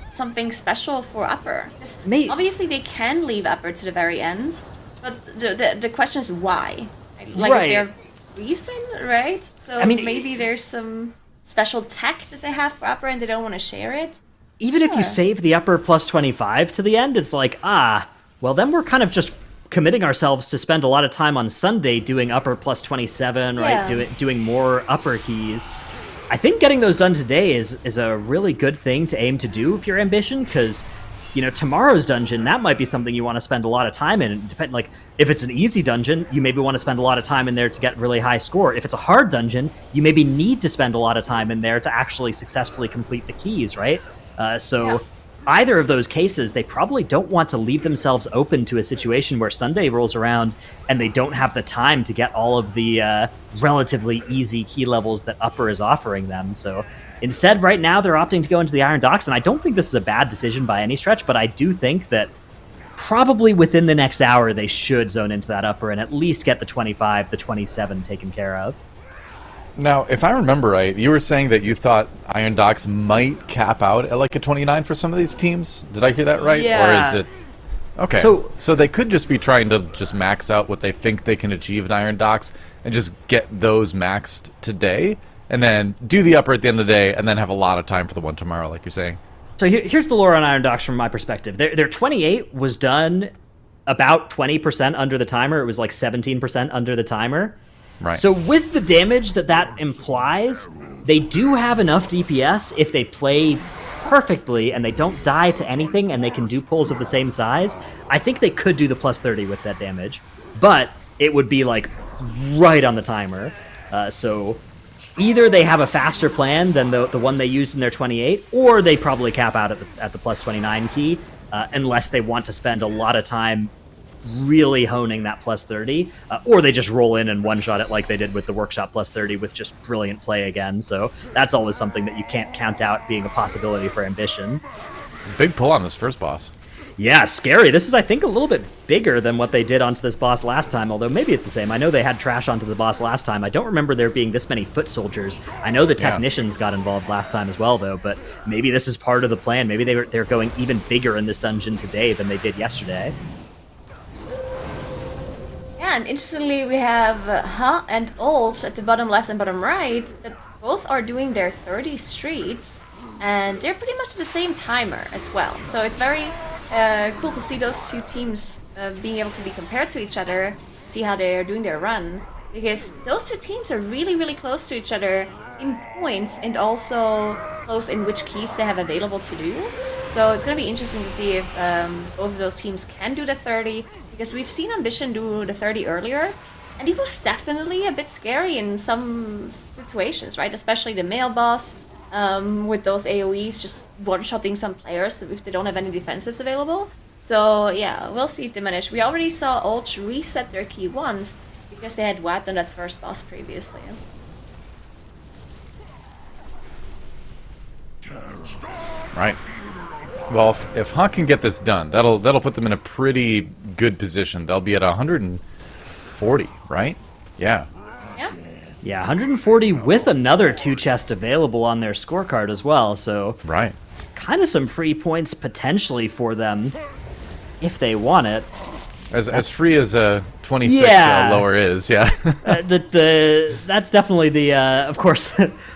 something special for Upper. 'Cause Obviously they can leave Upper to the very end, but the question is why? Like, Right. is there a reason, right? So I mean, maybe there's some special tech that they have for Upper and they don't want to share it? Even if you Sure. save the upper plus 25 to the end, it's like, well, then we're kind of just committing ourselves to spend a lot of time on Sunday doing upper plus 27, right? Yeah. Doing more upper keys. I think getting those done today is a really good thing to aim to do if you're Ambition, because, you know, tomorrow's dungeon, that might be something you want to spend a lot of time in. Like, if it's an easy dungeon, you maybe want to spend a lot of time in there to get really high score. If it's a hard dungeon, you maybe need to spend a lot of time in there to actually successfully complete the keys, right? So either of those cases, they probably don't want to leave themselves open to a situation where Sunday rolls around and they don't have the time to get all of the relatively easy key levels that Upper is offering them. So instead, right now, they're opting to go into the Iron Docks, and I don't think this is a bad decision by any stretch, but I do think that probably within the next hour, they should zone into that Upper and at least get the 25, the 27 taken care of. Now, if I remember right, you were saying that you thought Iron Docks might cap out at like a 29 for some of these teams. Did I hear that right? Yeah. Or is it... Okay, so they could just be trying to just max out what they think they can achieve in Iron Docks and just get those maxed today, and then do the upper at the end of the day, and then have a lot of time for the one tomorrow, like you're saying. So here's the lore on Iron Docks from my perspective. Their 28 was done about 20% under the timer. It was like 17% under the timer. Right. So with the damage that implies, they do have enough DPS if they play perfectly and they don't die to anything and they can do pulls of the same size. I think they could do the plus 30 with that damage, but it would be like right on the timer. So either they have a faster plan than the one they used in their 28, or they probably cap out at the plus 29 key, unless they want to spend a lot of time really honing that plus 30, or they just roll in and one-shot it like they did with the Workshop plus 30 with just brilliant play again. So that's always something that you can't count out being a possibility for Ambition. Big pull on this first boss. Yeah, scary. This is, I think, a little bit bigger than what they did onto this boss last time, although maybe it's the same. I know they had trash onto the boss last time. I don't remember there being this many foot soldiers. I know the technicians got involved last time as well, though, but maybe this is part of the plan. Maybe they're going even bigger in this dungeon today than they did yesterday. Yeah, and interestingly, we have Ha and Olge at the bottom left and bottom right that both are doing their 30 streets, and they're pretty much at the same timer as well. So it's very cool to see those two teams being able to be compared to each other, see how they're doing their run, because those two teams are really, really close to each other in points and also close in which keys they have available to do. So it's going to be interesting to see if both of those teams can do the 30, because we've seen Ambition do the 30 earlier, and it was definitely a bit scary in some situations, right? Especially the male boss, with those AoEs just one-shotting some players if they don't have any defensives available. So yeah, we'll see if they manage. We already saw Olge reset their key once, because they had wiped on that first boss previously. Right. Well, if Hunt can get this done, that'll put them in a pretty good position. They'll be at 140, right? Yeah. Yeah. Yeah, 140 with another 2 chest available on their scorecard as well, so Right. kind of some free points potentially for them if they want it. As free as a 26 lower is, yeah. That's definitely the of course.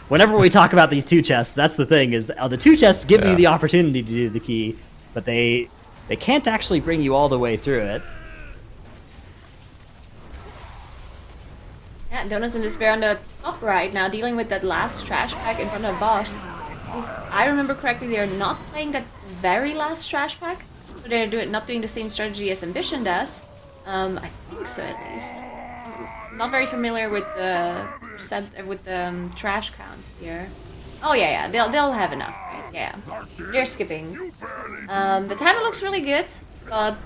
Whenever we talk about these 2 chests, that's the thing is the 2 chests give you the opportunity to do the key, but they can't actually bring you all the way through it. Yeah, Donuts and Despair on the top right now, dealing with that last trash pack in front of boss. If I remember correctly, they're not playing that very last trash pack, so they're not doing the same strategy as Ambition does. I think so, at least. I'm not very familiar with the trash count here. Oh yeah, they'll have enough, right? Yeah, they're skipping. The timer looks really good, but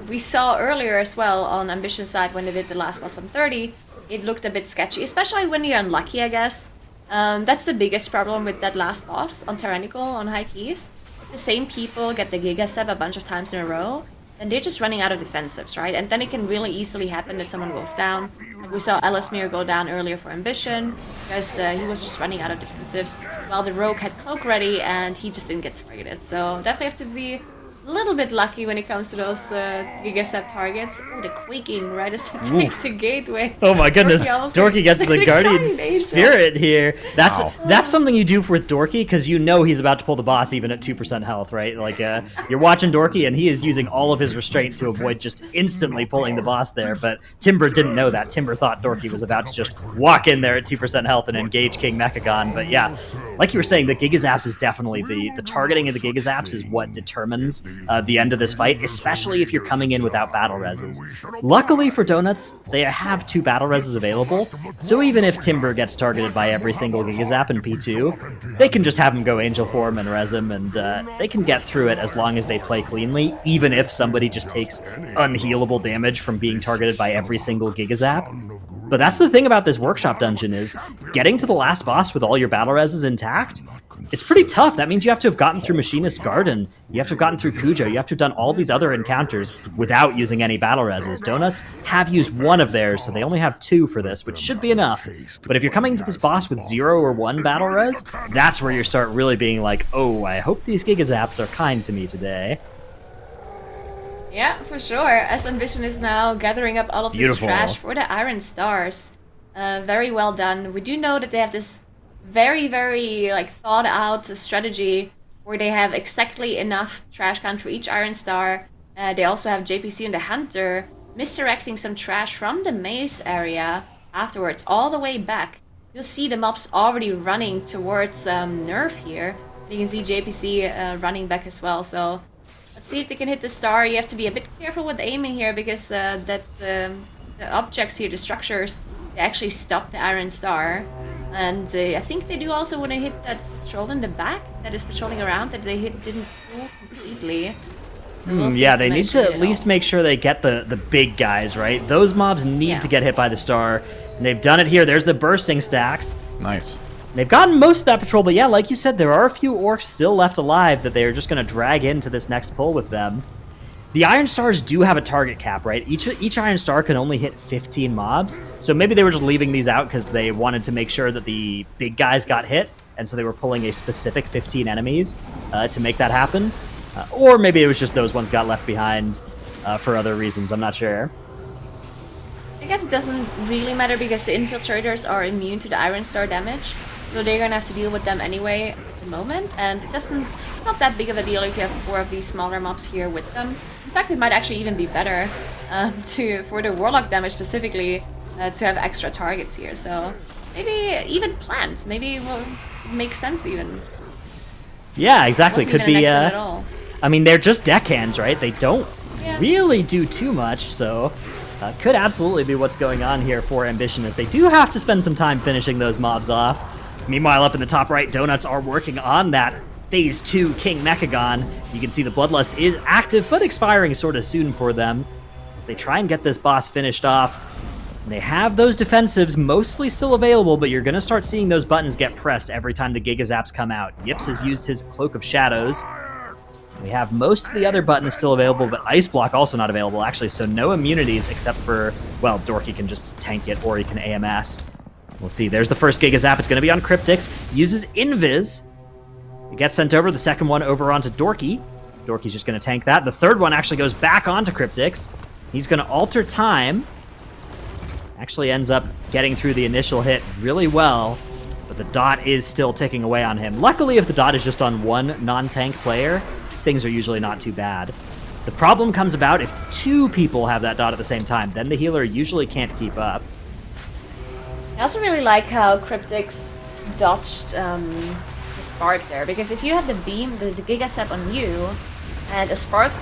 we saw earlier as well on Ambition's side when they did the last boss on 30. It looked a bit sketchy, especially when you're unlucky, I guess. That's the biggest problem with that last boss on Tyrannical on high keys. The same people get the Giga Step a bunch of times in a row, and they're just running out of defensives, right? And then it can really easily happen that someone goes down. Like we saw Ellesmere go down earlier for Ambition, because he was just running out of defensives, while the Rogue had Cloak ready, and he just didn't get targeted. So definitely have to be a little bit lucky when it comes to those Giga Step targets. Oh, the quaking right as they take the gateway. Oh my goodness, Dorky gets the the Guardian Guardian Angel. Spirit here. That's Wow. that's something you do with Dorky, because you know he's about to pull the boss even at 2% health, right? Like, you're watching Dorky, and he is using all of his restraint to avoid just instantly pulling the boss there, but Timber didn't know that. Timber thought Dorky was about to just walk in there at 2% health and engage King Mechagon, but yeah, like you were saying, the Giga Zaps is definitely the targeting of the Giga Zaps is what determines the end of this fight, especially if you're coming in without battle reses. Luckily for Donuts, they have 2 battle reses available, so even if Timber gets targeted by every single Giga Zap in P2, they can just have him go Angel Form and res him, and they can get through it as long as they play cleanly, even if somebody just takes unhealable damage from being targeted by every single Giga Zap. But that's the thing about this workshop dungeon, is getting to the last boss with all your battle reses intact, it's pretty tough. That means you have to have gotten through Machinist Garden, you have to have gotten through Cujo, you have to have done all these other encounters without using any battle reses. Donuts have used 1 of theirs, so they only have 2 for this, which should be enough. But if you're coming to this boss with 0 or 1 battle res, that's where you start really being like, oh, I hope these Giga Zaps are kind to me today. Yeah, for sure. As Ambition is now gathering up all of this Beautiful. trash for the Iron Stars. Very well done. We do know that they have this very, very thought out strategy where they have exactly enough trash count for each Iron Star. They also have JPC and the Hunter misdirecting some trash from the maze area afterwards all the way back. You'll see the mobs already running towards Nerf here. You can see JPC running back as well, so let's see if they can hit the star. You have to be a bit careful with aiming here, because the objects here, the structures, they actually stop the Iron Star. And I think they do also want to hit that patrol in the back that is patrolling around, that they didn't pull completely. We'll see Yeah, if they need manage to hit at it least all. make sure they get the big guys, right? Those mobs need Yeah. to get hit by the star, and they've done it here. There's the bursting stacks. Nice. They've gotten most of that patrol, but yeah, like you said, there are a few orcs still left alive that they're just going to drag into this next pull with them. The Iron Stars do have a target cap, right? Each Iron Star can only hit 15 mobs, so maybe they were just leaving these out because they wanted to make sure that the big guys got hit, and so they were pulling a specific 15 enemies to make that happen. Or maybe it was just those ones got left behind for other reasons, I'm not sure. I guess it doesn't really matter because the infiltrators are immune to the Iron Star damage, so they're gonna have to deal with them anyway at the moment, and it's not that big of a deal if you have 4 of these smaller mobs here with them. In fact, it might actually even be better for the Warlock damage specifically to have extra targets here, so maybe even planned. Maybe it will make sense even. Yeah, exactly. Wasn't Could even an be. accident at all. I mean, they're just deckhands, right? They don't Yeah. really do too much, so could absolutely be what's going on here for Ambition, as they do have to spend some time finishing those mobs off. Meanwhile, up in the top right, Donuts are working on that Phase 2 King Mechagon. You can see the Bloodlust is active, but expiring sort of soon for them as they try and get this boss finished off. And they have those defensives mostly still available, but you're going to start seeing those buttons get pressed every time the Giga Zaps come out. Yips has used his Cloak of Shadows. We have most of the other buttons still available, but Ice Block also not available, actually, so no immunities except for, well, Dorky can just tank it, or he can AMS. We'll see. There's the first Giga Zap. It's going to be on Cryptix. Uses Invis. It gets sent over. The second one over onto Dorky. Dorky's just going to tank that. The third one actually goes back onto Cryptix. He's going to alter time. Actually ends up getting through the initial hit really well, but the dot is still ticking away on him. Luckily, if the dot is just on one non-tank player, things are usually not too bad. The problem comes about if 2 people have that dot at the same time. Then the healer usually can't keep up. I also really like how Cryptics dodged the spark there, because if you have the beam, the Giga Step on you, and a spark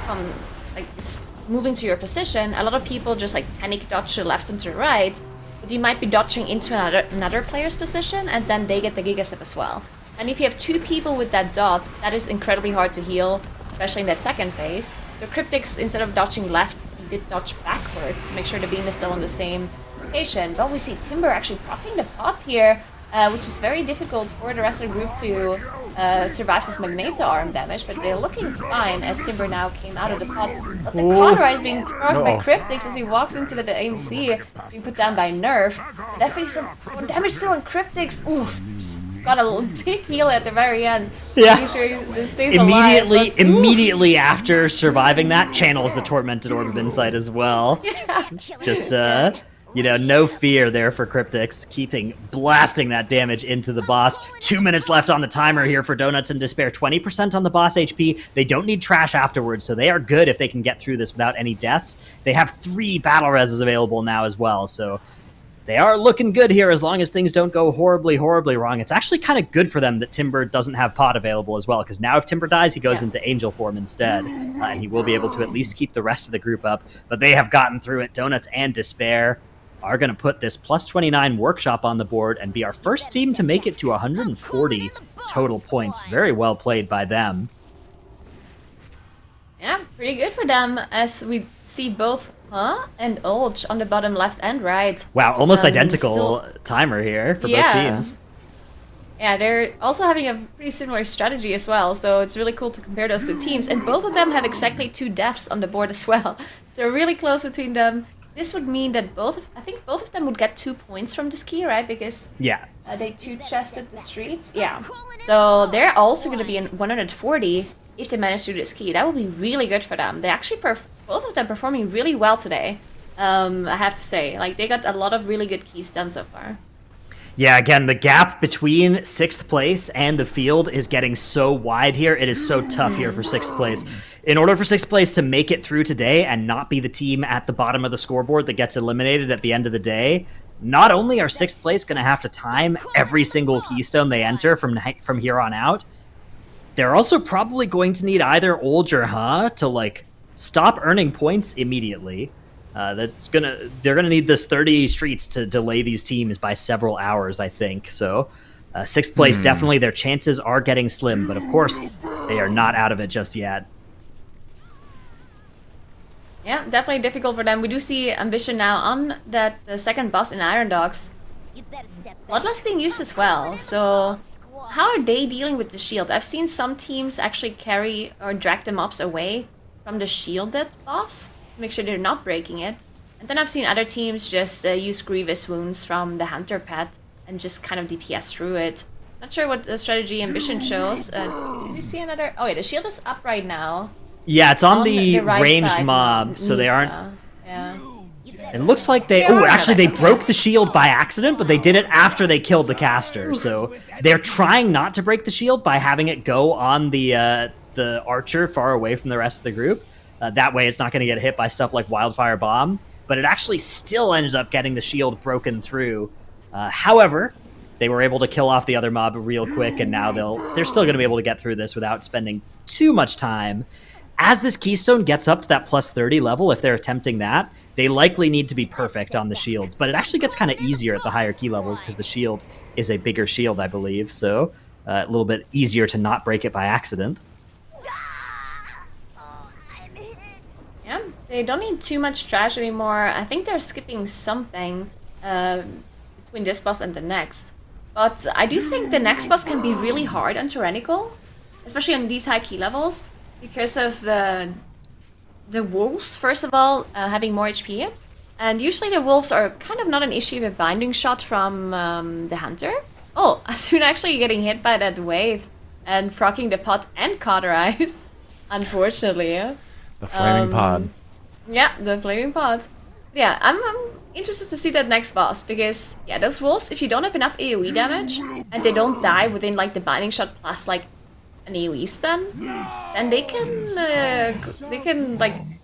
is moving to your position, a lot of people just like panic dodge to the left and to the right, but you might be dodging into another player's position, and then they get the Giga Step as well. And if you have 2 people with that dot, that is incredibly hard to heal, especially in that second phase. So Cryptics, instead of dodging left, he did dodge backwards to make sure the beam is still on the same location. But we see Timber actually proccing the pot here, which is very difficult for the rest of the group to survive this Magneto arm damage, but they're looking fine as Timber now came out of the pot. But the Conroy is being procced by Cryptics as he walks into the AMC, being put down by Nerf. Definitely some damage still on Cryptics. Oof. Got a big heal at the very end. Yeah. Sure this stays alive, but, immediately after surviving that, channels the Tormented Orb of Insight as well. Yeah. Just, no fear there for Cryptics, blasting that damage into the boss. 2 minutes left on the timer here for Donuts and Despair. 20% on the boss HP. They don't need trash afterwards, so they are good if they can get through this without any deaths. They have 3 battle reses available now as well, so they are looking good here as long as things don't go horribly, horribly wrong. It's actually kind of good for them that Timber doesn't have pot available as well, because now if Timber dies, he goes into Angel form instead, and he will be able to at least keep the rest of the group up. But they have gotten through it. Donuts and Despair are going to put this plus 29 workshop on the board and be our first team to make it to 140 total points. Very well played by them. Yeah, pretty good for them, as we see both and Ulch on the bottom left and right. Wow, almost identical timer here for both teams. Yeah, they're also having a pretty similar strategy as well, so it's really cool to compare those 2 teams. And both of them have exactly 2 deaths on the board as well. So really close between them. This would mean that I think both of them would get 2 points from this key, right? Because they 2-chested the streets. Yeah. So they're also going to be in 140 if they manage to do this key. That would be really good for them. They actually both of them performing really well today. I have to say, like, they got a lot of really good keys done so far. Yeah, again, the gap between 6th place and the field is getting so wide here. It is so tough here for 6th place. In order for 6th place to make it through today and not be the team at the bottom of the scoreboard that gets eliminated at the end of the day, not only are 6th place going to have to time every single keystone they enter from here on out, they're also probably going to need either Olge or to, stop earning points immediately. They're gonna need this 30 streets to delay these teams by several hours, I think. So 6th place, definitely their chances are getting slim, but of course they are not out of it just yet. Yeah, definitely difficult for them. We do see Ambition now on the second boss in Iron Dogs. Bloodlust being used as well, so how are they dealing with the shield? I've seen some teams actually carry or drag the mobs away from the shielded boss to make sure they're not breaking it. And then I've seen other teams just use Grievous Wounds from the Hunter pet and just kind of DPS through it. Not sure what the strategy Ambition shows. Do we see another? Oh yeah, the shield is up right now. Yeah, it's on the right ranged side, mob, so they aren't... Yeah. It looks like they... Oh, actually, they broke the shield by accident, but they did it after they killed the caster. So they're trying not to break the shield by having it go on the archer far away from the rest of the group. That way, it's not going to get hit by stuff like Wildfire Bomb. But it actually still ends up getting the shield broken through. However, they were able to kill off the other mob real quick, and now they're still going to be able to get through this without spending too much time. As this keystone gets up to that plus 30 level, if they're attempting that, they likely need to be perfect on the shield. But it actually gets kind of easier at the higher key levels because the shield is a bigger shield, I believe. So a little bit easier to not break it by accident. Yeah, they don't need too much trash anymore. I think they're skipping something between this boss and the next. But I do think the next boss can be really hard on Tyrannical, especially on these high key levels, because of the wolves, first of all, having more HP. And usually the wolves are kind of not an issue with Binding Shot from the Hunter. Oh, Asuna actually getting hit by that wave and proccing the pot and Cauterize, unfortunately. The flaming pod. Yeah, the flaming pod. Yeah, I'm interested to see that next boss, because, yeah, those wolves, if you don't have enough AoE damage, and they don't die within, the Binding Shot plus, an AoE stun, then they can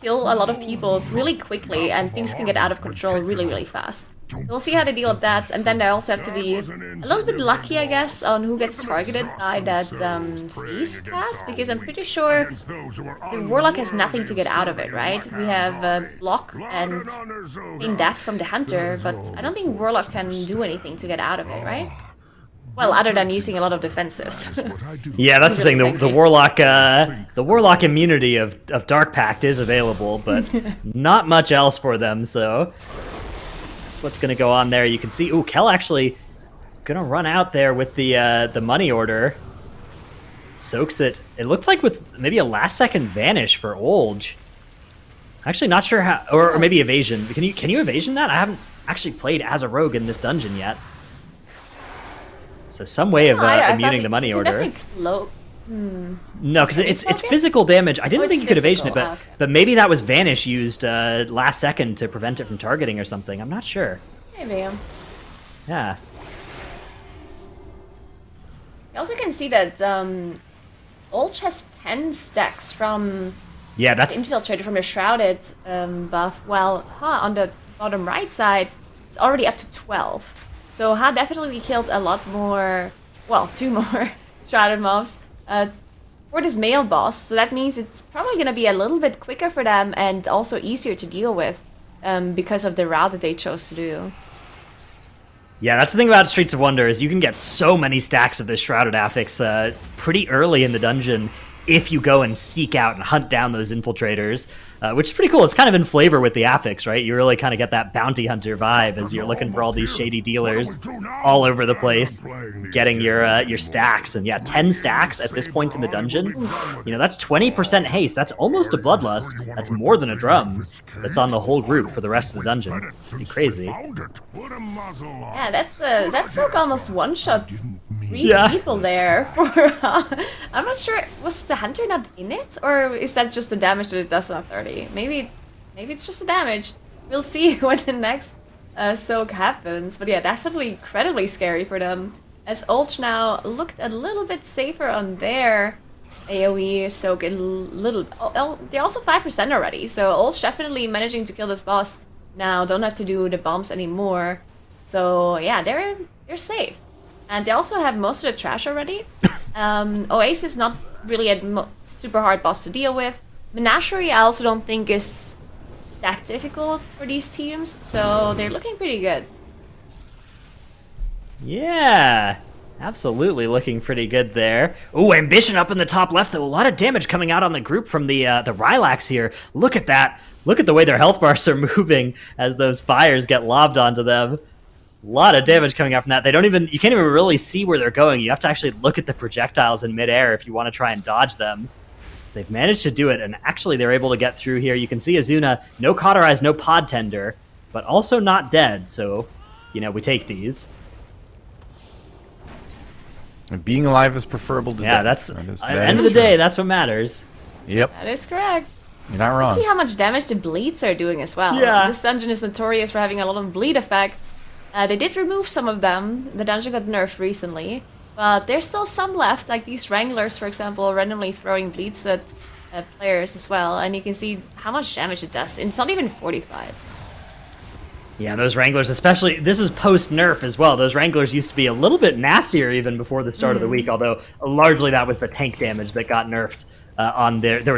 kill a lot of people really quickly, and things can get out of control really, really fast. We'll see how they deal with that, and then they also have to be a little bit lucky, I guess, on who gets targeted by that freeze cast, because I'm pretty sure the Warlock has nothing to get out of it, right? We have block and in death from the Hunter, but I don't think Warlock can do anything to get out of it, right? Well, other than using a lot of defensives. Yeah, that's the thing. The Warlock immunity of Dark Pact is available, but not much else for them. So that's what's going to go on there. You can see, ooh, Kel actually going to run out there with the money order. Soaks it. It looks like with maybe a last second vanish for Olge. Actually, not sure how, or maybe evasion. Can you evasion that? I haven't actually played as a rogue in this dungeon yet. So some way of immuning the money order. No, because it's physical damage. I didn't think you could evasion it, but maybe that was Vanish used last second to prevent it from targeting or something. I'm not sure. Maybe. Yeah. You also can see that Olch has 10 stacks from that's Infiltrated from the Shrouded buff. Well, on the bottom right side, it's already up to 12. So Ha definitely killed a lot more, well, 2 more Shrouded mobs for this male boss. So that means it's probably going to be a little bit quicker for them and also easier to deal with because of the route that they chose to do. Yeah, that's the thing about Streets of Wonder is you can get so many stacks of this Shrouded Affix pretty early in the dungeon if you go and seek out and hunt down those infiltrators, which is pretty cool. It's kind of in flavor with the Affix, right? You really kind of get that bounty hunter vibe as you're looking for all these shady dealers all over the place, getting your stacks. And yeah, 10 stacks at this point in the dungeon. You know, that's 20% haste. That's almost a Bloodlust. That's more than a Drums. That's on the whole group for the rest of the dungeon. Pretty crazy. Yeah, that's like almost one-shot 3 people there for I'm not sure, was the Hunter not in it? Or is that just the damage that it does on 30? Maybe it's just the damage. We'll see when the next soak happens. But yeah, definitely incredibly scary for them. As Olch now looked a little bit safer on their AoE soak a little... Oh, they're also 5% already, so Olch definitely managing to kill this boss now. Don't have to do the bombs anymore. So yeah, they're safe. And they also have most of the trash already. Oasis is not really a super hard boss to deal with. Menagerie I also don't think is that difficult for these teams, so they're looking pretty good. Yeah, absolutely looking pretty good there. Ooh, Ambition up in the top left, though. A lot of damage coming out on the group from the Rylax here. Look at that. Look at the way their health bars are moving as those fires get lobbed onto them. A lot of damage coming out from that. You can't even really see where they're going. You have to actually look at the projectiles in midair if you want to try and dodge them. They've managed to do it, and actually they're able to get through here. You can see Azuna, no Cauterize, no Pod Tender, but also not dead, so, you know, we take these. Being alive is preferable to death. That's at the end of the day, that's what matters. Yep. That is correct. You're not wrong. Let's see how much damage the bleeds are doing as well. Yeah. This dungeon is notorious for having a lot of bleed effects. They did remove some of them. The dungeon got nerfed recently. But there's still some left, like these Wranglers, for example, randomly throwing bleeds at players as well. And you can see how much damage it does. It's not even 45. Yeah, those Wranglers, especially, this is post-nerf as well. Those Wranglers used to be a little bit nastier even before the start of the week, although largely that was the tank damage that got nerfed on there. There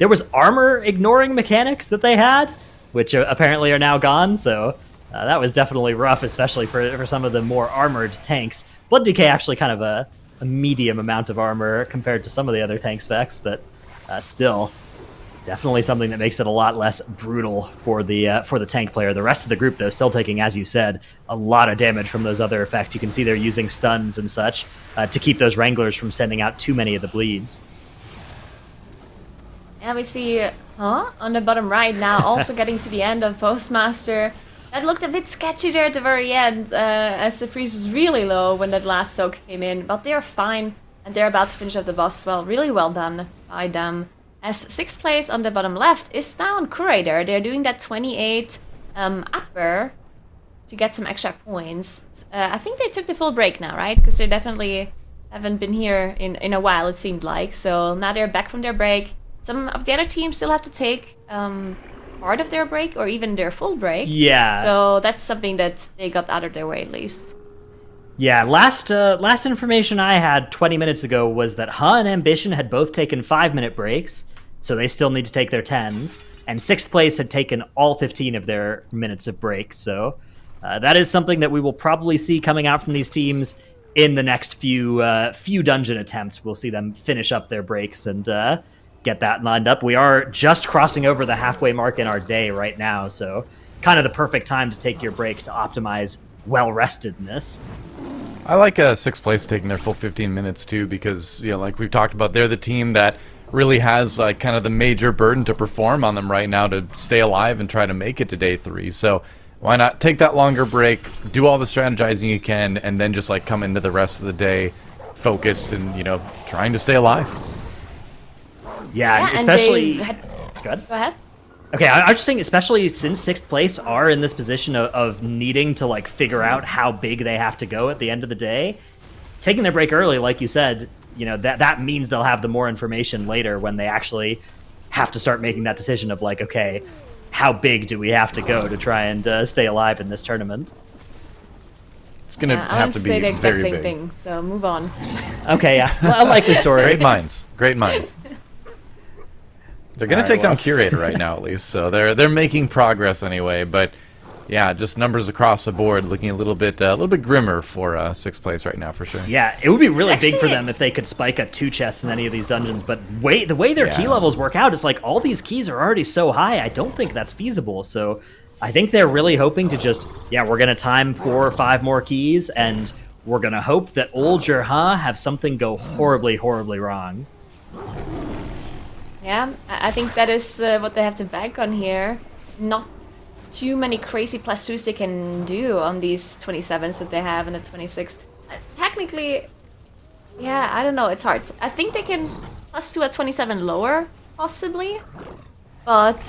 was armor-ignoring mechanics that they had, which apparently are now gone, so... that was definitely rough, especially for some of the more armored tanks. Blood Decay actually kind of a medium amount of armor compared to some of the other tank specs, but still, definitely something that makes it a lot less brutal for the tank player. The rest of the group, though, still taking, as you said, a lot of damage from those other effects. You can see they're using stuns and such to keep those Wranglers from sending out too many of the bleeds. And we see, on the bottom right now, also getting to the end of Postmaster. That looked a bit sketchy there at the very end, as the freeze was really low when that last soak came in. But they're fine, and they're about to finish up the boss as well. Really well done by them. As 6th place on the bottom left is now on Curator. They're doing that 28 upper to get some extra points. I think they took the full break now, right? Because they definitely haven't been here in a while, it seemed like. So now they're back from their break. Some of the other teams still have to take part of their break or even their full break. Yeah. So that's something that they got out of their way at least. Yeah, last information I had 20 minutes ago was that Ha and Ambition had both taken 5-minute breaks, so they still need to take their 10s, and 6th place had taken all 15 of their minutes of break, so that is something that we will probably see coming out from these teams in the next few dungeon attempts. We'll see them finish up their breaks and get that lined up. We are just crossing over the halfway mark in our day right now, so kind of the perfect time to take your break to optimize well-restedness. I like 6th place taking their full 15 minutes too, because like we've talked about, they're the team that really has like kind of the major burden to perform on them right now to stay alive and try to make it to day 3. So why not take that longer break, do all the strategizing you can, and then just like come into the rest of the day focused and trying to stay alive. Yeah, especially. Go ahead. Okay, I was just saying, especially since 6th place are in this position of needing to like figure out how big they have to go at the end of the day, taking their break early, like you said, that means they'll have the more information later when they actually have to start making that decision of like, okay, how big do we have to go to try and stay alive in this tournament? It's gonna have to be say the exact very same big. thing, so move on. Okay, yeah, well, a likely story. Great minds. They're gonna take down Curator right now, at least, so they're making progress anyway. But yeah, just numbers across the board looking a little bit grimmer for 6th place right now for sure. Yeah, it would be really big for actually- them if they could spike up 2 chests in any of these dungeons. But the way their key levels work out, it's like all these keys are already so high. I don't think that's feasible. So I think they're really hoping to just we're gonna time 4 or 5 more keys, and we're gonna hope that Olge or Ha have something go horribly, horribly wrong. Yeah, I think that is what they have to bank on here. Not too many crazy +2s they can do on these 27s that they have and the 26. Technically, yeah, I don't know, it's hard. I think they can +2 at 27 lower, possibly. But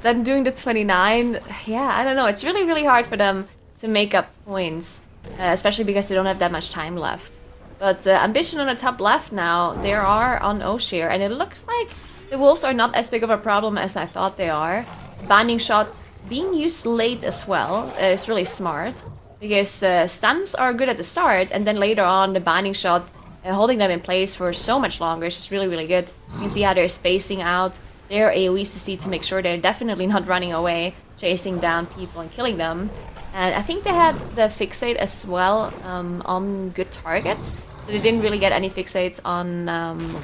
them doing the 29, yeah, I don't know. It's really, really hard for them to make up points, especially because they don't have that much time left. But Ambition on the top left now, they are on Oshir, and it looks like the wolves are not as big of a problem as I thought they are. Binding Shot being used late as well is really smart, because stuns are good at the start, and then later on the Binding Shot holding them in place for so much longer is just really, really good. You can see how they're spacing out their AoEs to see to make sure they're definitely not running away, chasing down people and killing them. And I think they had the fixate as well on good targets. So they didn't really get any fixates on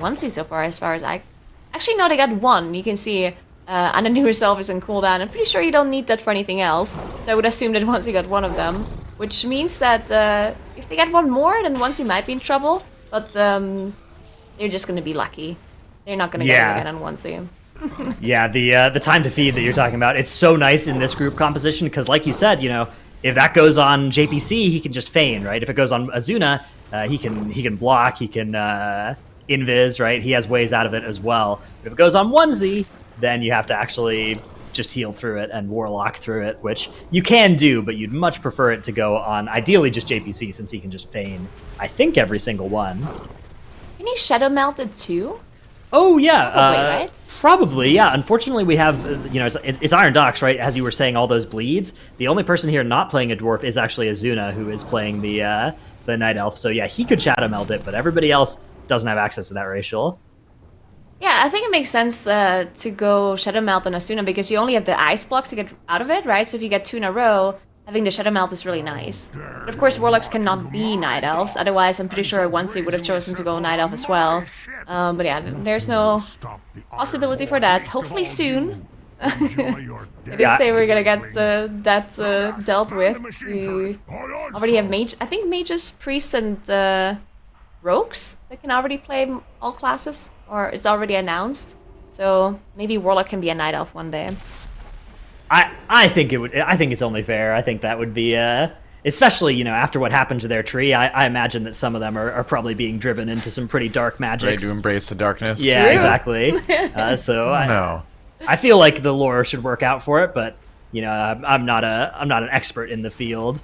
onesie so far as I... Actually, no, they got one. You can see Anani herself is in cooldown. I'm pretty sure you don't need that for anything else. So I would assume that onesie got one of them. Which means that if they get one more, then onesie might be in trouble. But they're just going to be lucky. They're not going to get it again on onesie. Yeah, the time to feed that you're talking about, it's so nice in this group composition, because like you said, if that goes on JPC, he can just feign, right? If it goes on Azuna, he can block, he can invis, right? He has ways out of it as well. But if it goes on onesie, then you have to actually just heal through it and warlock through it, which you can do, but you'd much prefer it to go on ideally just JPC, since he can just feign, I think, every single one. Can he shadow melt it too? Oh yeah, Probably, right? Probably, yeah. Unfortunately, we have, it's Iron Docks, right? As you were saying, all those bleeds. The only person here not playing a dwarf is actually Azuna, who is playing the Night Elf. So yeah, he could shadow melt it, but everybody else doesn't have access to that racial. Yeah, I think it makes sense to go Shadow Melt on Asuna, because you only have the ice block to get out of it, right? So if you get 2 in a row, having the Shadow Melt is really nice. But of course, Warlocks cannot be Night Elves, otherwise I'm pretty sure Onesie would have chosen to go Night Elf as well. But yeah, there's no possibility for that. Hopefully soon. I did say we're gonna get that dealt with. We already have I think mages, priests, and rogues that can already play all classes, or it's already announced. So maybe Warlock can be a Night Elf one day. I think it would. I think it's only fair. I think that would be, especially after what happened to their tree. I imagine that some of them are probably being driven into some pretty dark magic. Ready to embrace the darkness. Yeah, True. Exactly. I feel like the lore should work out for it, but I'm not an expert in the field.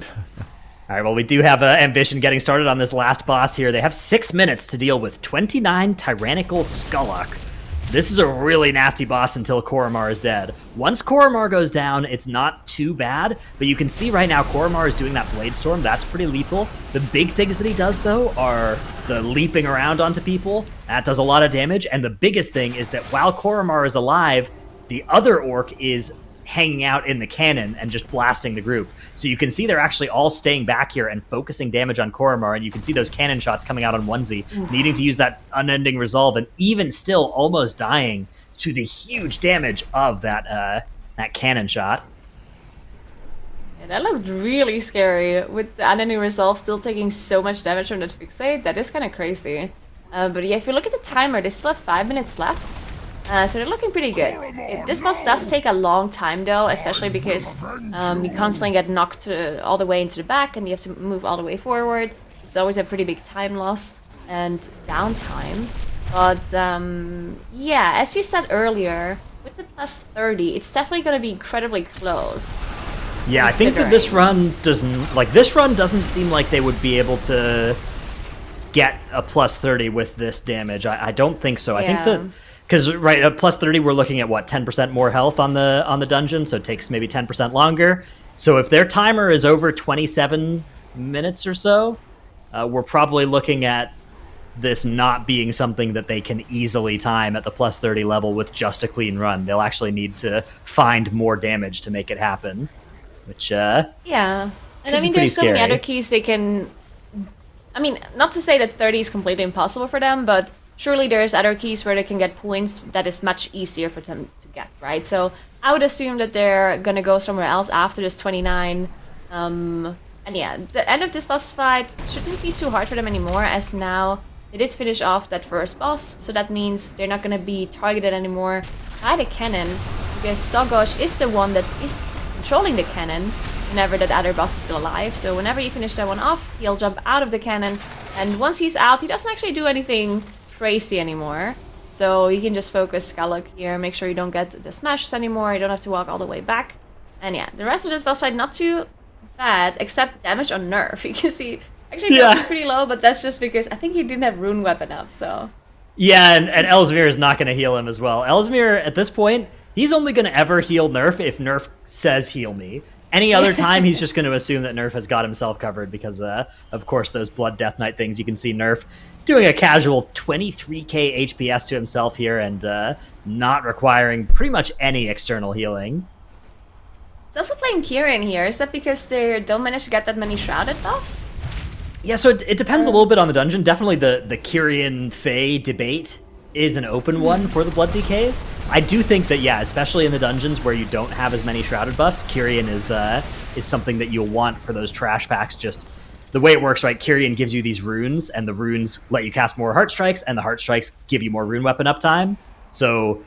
All right, well, we do have Ambition getting started on this last boss here. They have 6 minutes to deal with 29 Tyrannical Skullock. This is a really nasty boss until Koromar is dead. Once Koromar goes down, it's not too bad, but you can see right now Koromar is doing that Blade Storm. That's pretty lethal. The big things that he does, though, are the leaping around onto people. That does a lot of damage, and the biggest thing is that while Koromar is alive, the other orc is hanging out in the cannon and just blasting the group. So you can see they're actually all staying back here and focusing damage on Koromar, and you can see those cannon shots coming out on Onesie, needing to use that unending resolve, and even still almost dying to the huge damage of that cannon shot. Yeah, that looked really scary, with the unending resolve still taking so much damage from that fixate. That is kind of crazy. But yeah, if you look at the timer, they still have 5 minutes left. So they're looking pretty good. This boss does take a long time though, especially because you constantly get knocked all the way into the back and you have to move all the way forward. It's always a pretty big time loss and downtime. But yeah, as you said earlier, with the plus 30, it's definitely going to be incredibly close. Yeah, I think that this run doesn't seem like they would be able to get a plus 30 with this damage. I don't think so. I think that because at plus 30 we're looking at what, 10% more health on the dungeon, so it takes maybe 10% longer. So if their timer is over 27 minutes or so, we're probably looking at this not being something that they can easily time at the plus 30 level with just a clean run. They'll actually need to find more damage to make it happen, which yeah. And I mean, there's so many other keys they can... I mean, not to say that 30 is completely impossible for them, but surely there's other keys where they can get points that is much easier for them to get, right? So I would assume that they're going to go somewhere else after this 29. And yeah, the end of this boss fight shouldn't be too hard for them anymore, as now they did finish off that first boss. So that means they're not going to be targeted anymore by the cannon, because Sogosh is the one that is controlling the cannon whenever that other boss is still alive. So whenever you finish that one off, he'll jump out of the cannon. And once he's out, he doesn't actually do anything crazy anymore, so you can just focus Skalok here, make sure you don't get the smashes anymore, you don't have to walk all the way back. And yeah, the rest of this boss fight not too bad, except damage on Nerf. You can see actually pretty low, but that's just because I think he didn't have rune weapon up, so yeah. And Ellesmere is not going to heal him as well. Ellesmere at this point, he's only going to ever heal Nerf if Nerf says heal me. Any other time, he's just going to assume that Nerf has got himself covered because, of course, those Blood Death Knight things. You can see Nerf doing a casual 23k HPS to himself here and not requiring pretty much any external healing. He's also playing Kieran here. Is that because they don't manage to get that many Shrouded buffs? Yeah, so it depends a little bit on the dungeon. Definitely the Kyrian Fae debate is an open one for the Blood DKs. I do think that, yeah, especially in the dungeons where you don't have as many Shrouded buffs, Kyrian is something that you'll want for those trash packs. Just the way it works, right? Kyrian gives you these runes, and the runes let you cast more Heart Strikes, and the Heart Strikes give you more rune weapon uptime. So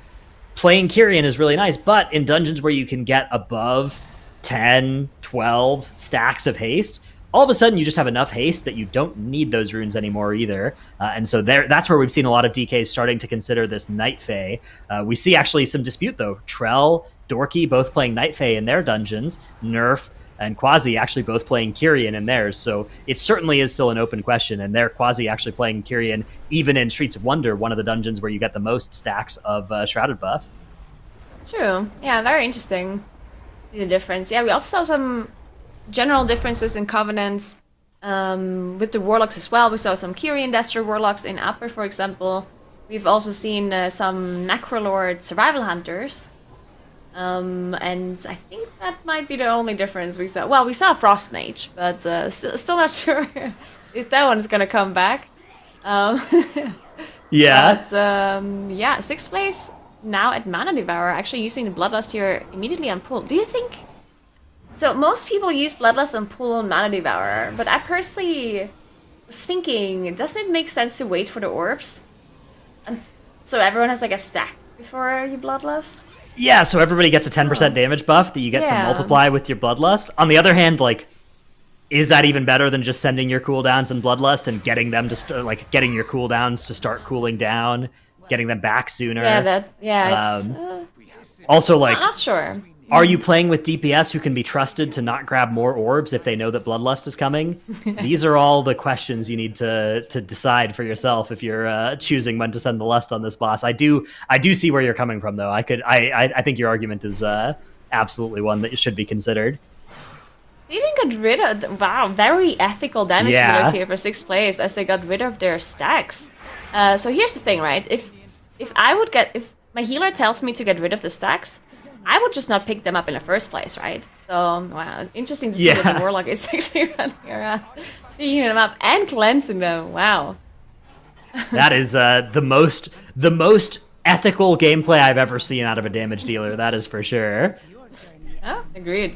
playing Kyrian is really nice, but in dungeons where you can get above 10, 12 stacks of haste, all of a sudden you just have enough haste that you don't need those runes anymore either. And so that's where we've seen a lot of DKs starting to consider this Night Fae. We see actually some dispute though. Trell, Dorky both playing Night Fae in their dungeons. Nerf and Quasi actually both playing Kyrian in theirs. So it certainly is still an open question. And they're Quasi actually playing Kyrian even in Streets of Wonder, one of the dungeons where you get the most stacks of Shrouded buff. True. Yeah, very interesting. See the difference. Yeah, we also saw some general differences in Covenants with the Warlocks as well. We saw some Kyrian Destro Warlocks in Upper, for example. We've also seen some Necrolord Survival Hunters. And I think that might be the only difference we saw. Well, we saw Frost Mage, but still not sure if that one's gonna come back. Yeah. But yeah, 6th place now at Mana Devourer, actually using the Bloodlust here immediately on pull. Do you think... So most people use Bloodlust on pull on Mana Devourer, but I personally was thinking, doesn't it make sense to wait for the orbs? And so everyone has like a stack before you Bloodlust? Yeah, so everybody gets a 10% damage buff that you get to multiply with your Bloodlust. On the other hand, like, is that even better than just sending your cooldowns in Bloodlust and getting them to getting your cooldowns to start cooling down, getting them back sooner? Yeah, it's also, like, not sure. Are you playing with DPS who can be trusted to not grab more orbs if they know that Bloodlust is coming? These are all the questions you need to decide for yourself if you're choosing when to send the Lust on this boss. I do see where you're coming from, though. I think your argument is absolutely one that should be considered. They even got rid of very ethical damage dealers here for 6th place as they got rid of their stacks. So here's the thing, right? If my healer tells me to get rid of the stacks, I would just not pick them up in the first place, right? So, wow, interesting to see that the Warlock is actually running around, picking them up and cleansing them. Wow. That is the most ethical gameplay I've ever seen out of a damage dealer. That is for sure. Oh, agreed.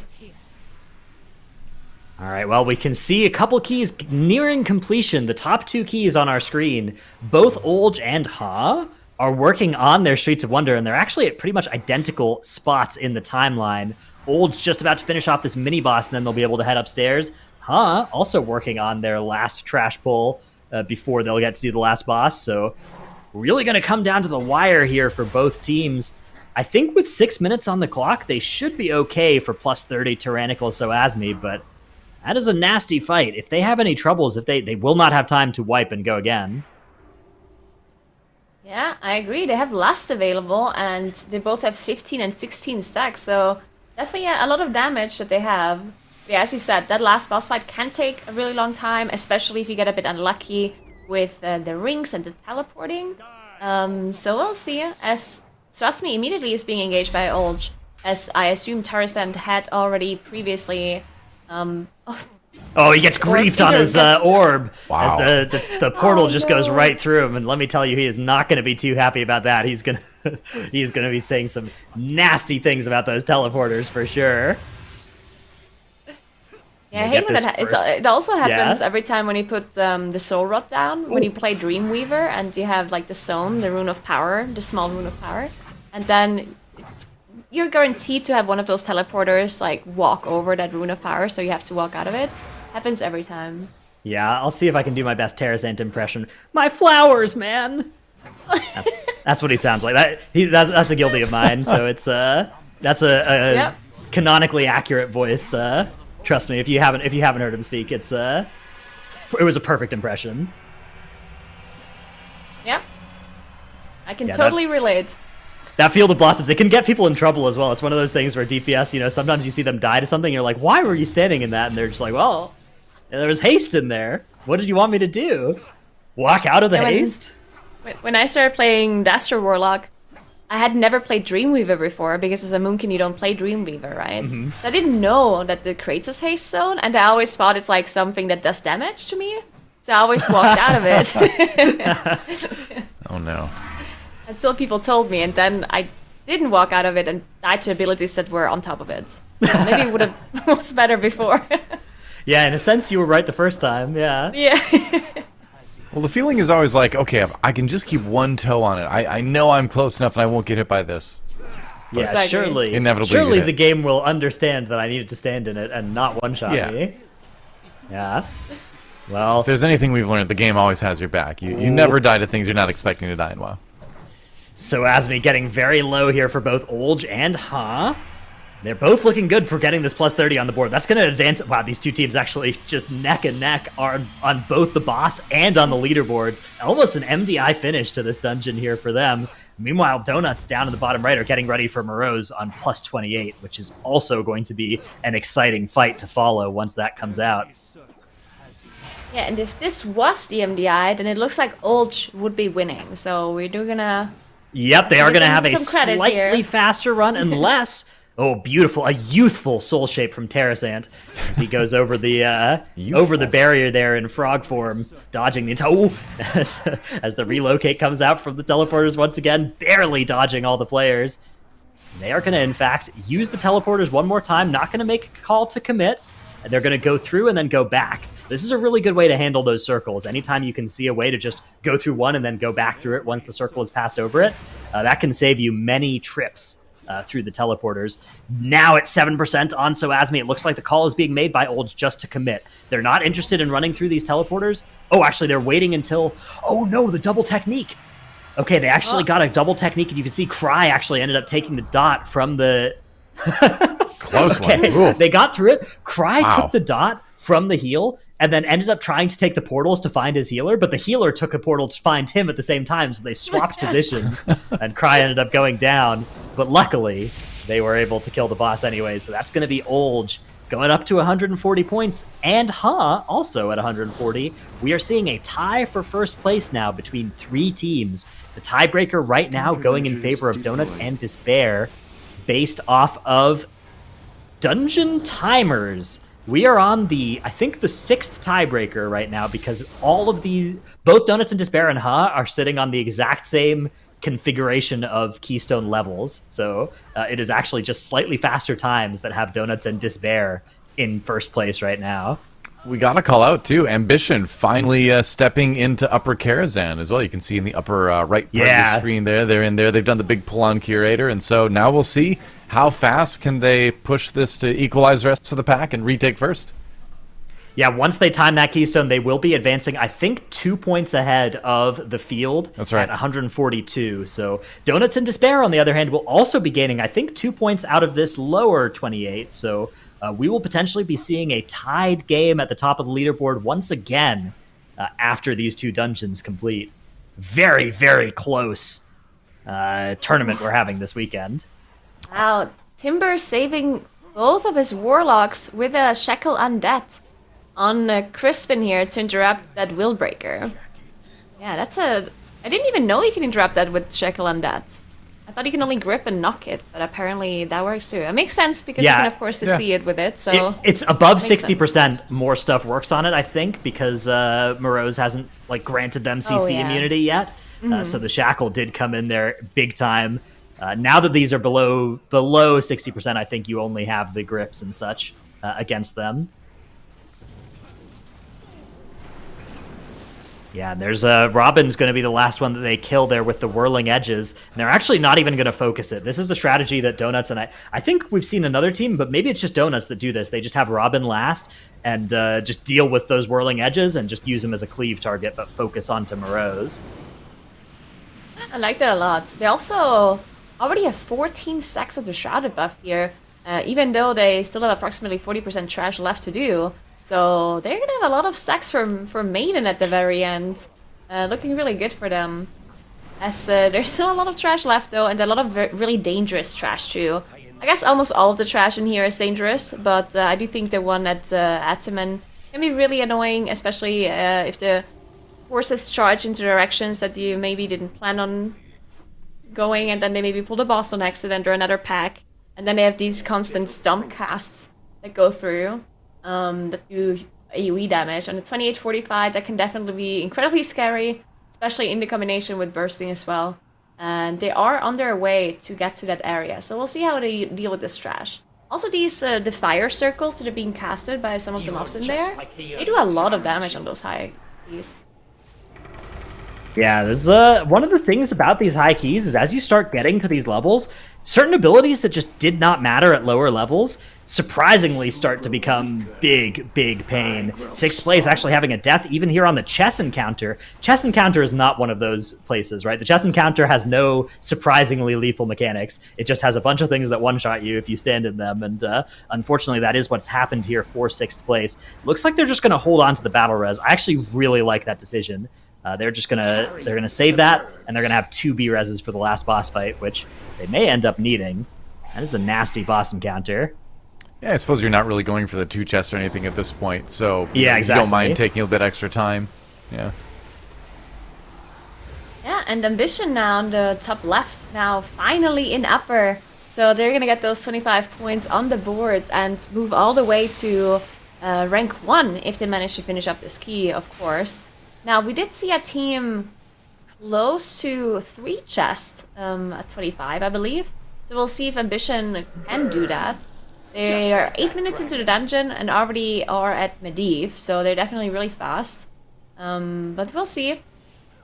All right, well, we can see a couple keys nearing completion. The top 2 keys on our screen, both Olge and Ha are working on their Streets of Wonder, and they're actually at pretty much identical spots in the timeline. Old's just about to finish off this mini-boss, and then they'll be able to head upstairs. Ha also working on their last trash pull before they'll get to do the last boss, so really going to come down to the wire here for both teams. I think with 6 minutes on the clock, they should be okay for plus 30 Tyrannical Soasmi, but that is a nasty fight. If they have any troubles, if they will not have time to wipe and go again. Yeah, I agree. They have Lust available, and they both have 15 and 16 stacks, so definitely a lot of damage that they have. Yeah, as you said, that last boss fight can take a really long time, especially if you get a bit unlucky with the rings and the teleporting. So we'll see, as Soasmi immediately is being engaged by Olge, as I assume Tarzan had already previously... Oh, he gets griefed on his orb Wow. as the portal just goes right through him, and let me tell you, he is not going to be too happy about that. He's gonna be saying some nasty things about those teleporters for sure. Yeah, I hate when it also happens every time when you put the Soul Rod down, when you play Dreamweaver, and you have like the Zone, the Rune of Power, the small Rune of Power, and then you're guaranteed to have one of those teleporters like walk over that Rune of Power, so you have to walk out of it. Happens every time. Yeah, I'll see if I can do my best Terrasant impression. My flowers, man. That's what he sounds like. That's a guilty of mine. So it's that's a canonically accurate voice. Trust me, if you haven't heard him speak, it was a perfect impression. Yep, I can totally relate. That Field of Blossoms, it can get people in trouble as well. It's one of those things where DPS, sometimes you see them die to something, you're like, why were you standing in that? And they're just like, well, there was haste in there. What did you want me to do? Walk out of the haste? When I started playing Daster Warlock, I had never played Dreamweaver before, because as a Moonkin you don't play Dreamweaver, right? Mm-hmm. So I didn't know that it creates a haste zone, and I always thought it's like something that does damage to me. So I always walked out of it. Oh no. Until people told me, and then I didn't walk out of it and died to abilities that were on top of it. So maybe it would have was better before. Yeah, in a sense you were right the first time, yeah. Yeah. Well, the feeling is always like, okay, if I can just keep one toe on it. I know I'm close enough and I won't get hit by this. Yeah, exactly. Surely the game will understand that I needed to stand in it and not one-shot me. Yeah. Well, if there's anything we've learned, the game always has your back. You never die to things you're not expecting to die in WoW. So Asmi getting very low here for both Olge and Ha. They're both looking good for getting this plus 30 on the board. That's going to advance... Wow, these two teams actually just neck and neck are on both the boss and on the leaderboards. Almost an MDI finish to this dungeon here for them. Meanwhile, Donuts down in the bottom right are getting ready for Morose on plus 28, which is also going to be an exciting fight to follow once that comes out. Yeah, and if this was the MDI, then it looks like Olge would be winning. So we're gonna... Yep, they are going to have a slightly here. faster run unless... Oh, beautiful. A youthful soul shape from Terrasant as he goes over the barrier there in frog form, dodging the entire... as the relocate comes out from the teleporters once again, barely dodging all the players. They are going to, in fact, use the teleporters one more time, not going to make a call to commit, and they're going to go through and then go back. This is a really good way to handle those circles. Anytime you can see a way to just go through one and then go back through it once the circle is passed over it, that can save you many trips through the teleporters. Now at 7% on Soasmi, it looks like the call is being made by Olge just to commit. They're not interested in running through these teleporters. Oh, actually, they're waiting until... Oh, no, the double technique. Okay, they actually got a double technique, and you can see Cry actually ended up taking the dot from the Close one. Okay, Ooh. they got through it. Cry Wow. took the dot from the heal and then ended up trying to take the portals to find his healer, but the healer took a portal to find him at the same time, so they swapped positions, and Cry ended up going down. But luckily, they were able to kill the boss anyway, so that's going to be Olge going up to 140 points, and Ha also at 140. We are seeing a tie for first place now between 3 teams. The tiebreaker right now going in favor of Donuts and Despair, based off of dungeon timers. We are on I think the 6th tiebreaker right now, because both Donuts and Despair and Ha are sitting on the exact same configuration of keystone levels. So it is actually just slightly faster times that have Donuts and Despair in first place right now. We gotta call out too, Ambition finally stepping into Upper Karazhan as well. You can see in the upper right part of the screen there. They're in there. They've done the big pull on Curator, and so now we'll see how fast can they push this to equalize the rest of the pack and retake first. Yeah, once they time that keystone, they will be advancing, I think, 2 points ahead of the field. That's right. At 142. So Donuts and Despair, on the other hand, will also be gaining, I think, 2 points out of this lower 28. So we will potentially be seeing a tied game at the top of the leaderboard once again after these 2 dungeons complete. Very, very close tournament we're having this weekend. Wow, Timber saving both of his warlocks with a Shackle Undead on Crispin here to interrupt that Will Breaker. Yeah, I didn't even know you can interrupt that with Shackle Undead. I thought you can only grip and knock it, but apparently that works too. It makes sense because you can, of course, see it with it. So it's above 60%. More stuff works on it, I think, because Morose hasn't granted them CC immunity yet. So the Shackle did come in there big time. Now that these are below 60%, I think you only have the grips and such against them. Yeah, and there's Robin's going to be the last one that they kill there with the whirling edges. And they're actually not even going to focus it. This is the strategy that Donuts and I think we've seen another team, but maybe it's just Donuts that do this. They just have Robin last and just deal with those whirling edges and just use them as a cleave target, but focus onto Morose. I like that a lot. They also already have 14 stacks of the Shrouded buff here, even though they still have approximately 40% trash left to do. So they're gonna have a lot of stacks for Maiden at the very end. Looking really good for them. As there's still a lot of trash left though, and a lot of really dangerous trash too. I guess almost all of the trash in here is dangerous, but I do think the one at Ataman can be really annoying, especially if the forces charge into directions that you maybe didn't plan on going, and then they maybe pull the boss on accident or another pack, and then they have these constant stomp casts that go through that do AoE damage. On the 2845, that can definitely be incredibly scary, especially in the combination with bursting as well. And they are on their way to get to that area, so we'll see how they deal with this trash. Also, these the fire circles that are being casted by some of the mobs in there, they do a lot of damage on those high keys. Yeah, that's one of the things about these high keys is as you start getting to these levels, certain abilities that just did not matter at lower levels surprisingly start to become big pain. 6th place actually having a death even here on the chess encounter. Chess encounter is not one of those places, right? The chess encounter has no surprisingly lethal mechanics. It just has a bunch of things that one-shot you if you stand in them, and unfortunately that is what's happened here for 6th place. Looks like they're just going to hold on to the battle res. I actually really like that decision. They're gonna save that, and they're gonna have 2 B reses for the last boss fight, which they may end up needing. That is a nasty boss encounter. Yeah, I suppose you're not really going for the 2 chests or anything at this point, so yeah, exactly. You don't mind taking a bit extra time. Yeah. Yeah, and Ambition now on the top left, now finally in upper. So they're gonna get those 25 points on the board and move all the way to rank 1 if they manage to finish up this key, of course. Now, we did see a team close to 3 chests at 25, I believe. So we'll see if Ambition can do that. They are 8 minutes into the dungeon and already are at Medivh, so they're definitely really fast. But we'll see.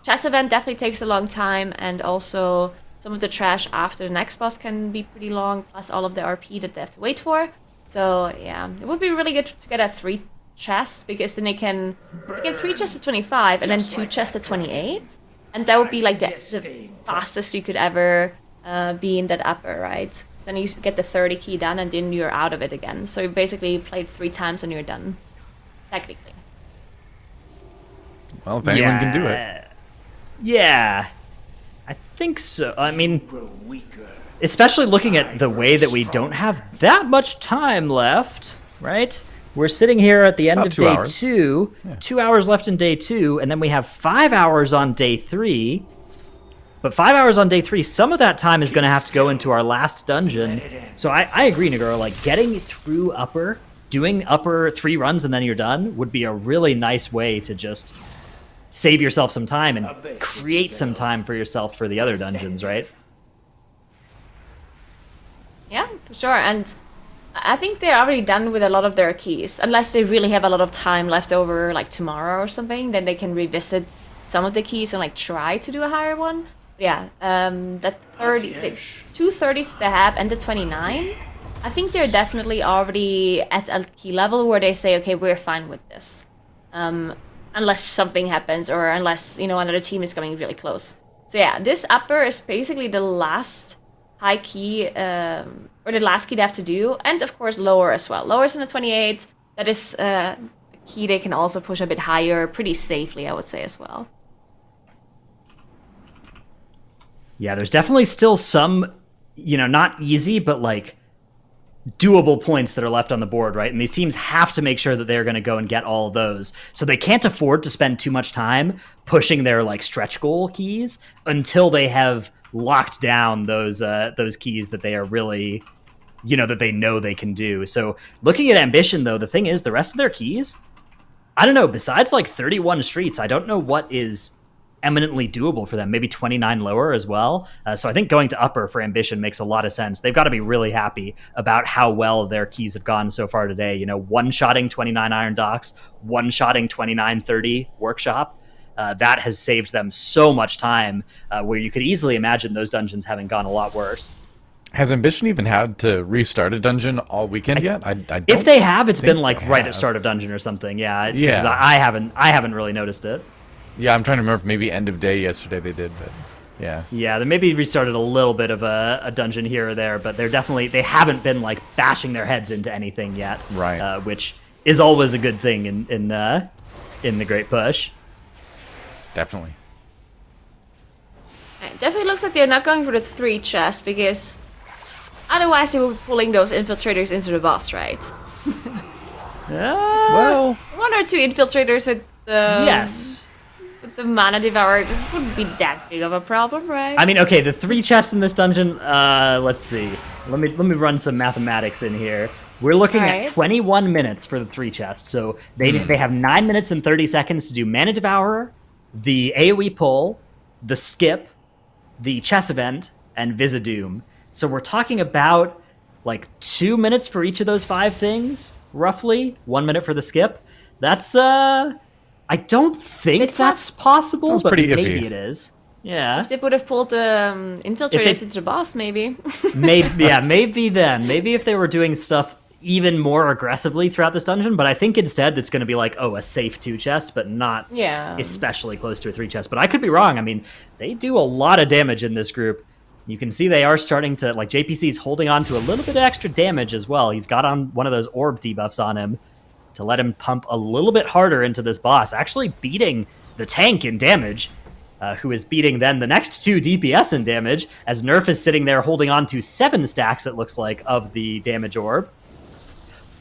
Chess event definitely takes a long time, and also some of the trash after the next boss can be pretty long, plus all of the RP that they have to wait for. So yeah, it would be really good to get a 3 chests, because then they can 3 chests at 25 and then 2 chests at 28, and that would be like the fastest you could ever be in that upper, right? Then you get the 30 key done, and then you're out of it again. So you basically played 3 times and you're done, technically. Well, if anyone can do it. Yeah, I think so. I mean, especially looking at the way that we don't have that much time left, right? We're sitting here at the end About of 2 day hours. 2, 2 hours left in day 2, and then we have 5 hours on day 3. But 5 hours on day 3, some of that time is going to have to go into our last dungeon. So I agree, Naguro, like getting through upper, doing upper 3 runs and then you're done would be a really nice way to just save yourself some time and create some time for yourself for the other dungeons, right? Yeah, for sure. And I think they're already done with a lot of their keys. Unless they really have a lot of time left over, like tomorrow or something, then they can revisit some of the keys and like try to do a higher one. Yeah, that 30, the 2 30s they have and the 29, I think they're definitely already at a key level where they say, okay, we're fine with this. Unless something happens or unless, you know, another team is coming really close. So yeah, this upper is basically the last high key, or the last key they have to do, and of course lower as well. Lower is in the 28, that is a key they can also push a bit higher pretty safely, I would say as well. Yeah, there's definitely still some, you know, not easy, but like doable points that are left on the board, right? And these teams have to make sure that they're going to go and get all of those. So they can't afford to spend too much time pushing their like stretch goal keys until they have locked down those keys that they are really, you know, that they know they can do. So looking at Ambition, though, the thing is the rest of their keys, I don't know, besides like 31 streets, I don't know what is eminently doable for them. Maybe 29 lower as well. So I think going to upper for Ambition makes a lot of sense. They've got to be really happy about how well their keys have gone so far today. You know, one-shotting 29 Iron Docks, one-shotting 29-30 Workshop. That has saved them so much time, where you could easily imagine those dungeons having gone a lot worse. Has Ambition even had to restart a dungeon all weekend yet? I don't If they have, it's been think like they right have. at start of dungeon or something. Yeah, 'cause Yeah. I haven't really noticed it. Yeah, I'm trying to remember if maybe end of day yesterday they did, but yeah. Yeah, they maybe restarted a little bit of a dungeon here or there, but they haven't been like bashing their heads into anything yet, Right. Which is always a good thing in the Great Push. Definitely. It definitely looks like they're not going for the 3 chests because otherwise they would be pulling those infiltrators into the boss, right? Well, 1 or 2 infiltrators with the Yes. with the mana devour wouldn't be that big of a problem, right? I mean, okay, the 3 chests in this dungeon, let's see. Let me run some mathematics in here. We're looking Alright. at 21 minutes for the 3 chests. So they have 9 minutes and 30 seconds to do Mana Devourer, the AoE pull, the skip, the chess event, and Visa-Doom. So we're talking about like 2 minutes for each of those 5 things, roughly. 1 minute for the skip. That's I don't think It's that's possible, Sounds but pretty iffy. maybe it is. Yeah. If they would have pulled the infiltrators they- into the boss, maybe. Maybe then. Maybe if they were doing stuff even more aggressively throughout this dungeon, but I think instead it's going to be like, oh, a safe 2 chest, but not Yeah. especially close to a 3 chest. But I could be wrong. I mean, they do a lot of damage in this group. You can see they are starting to, like, JPC's holding on to a little bit of extra damage as well. He's got on one of those orb debuffs on him to let him pump a little bit harder into this boss, actually beating the tank in damage, who is beating then the next 2 DPS in damage, as Nerf is sitting there holding on to 7 stacks, it looks like, of the damage orb.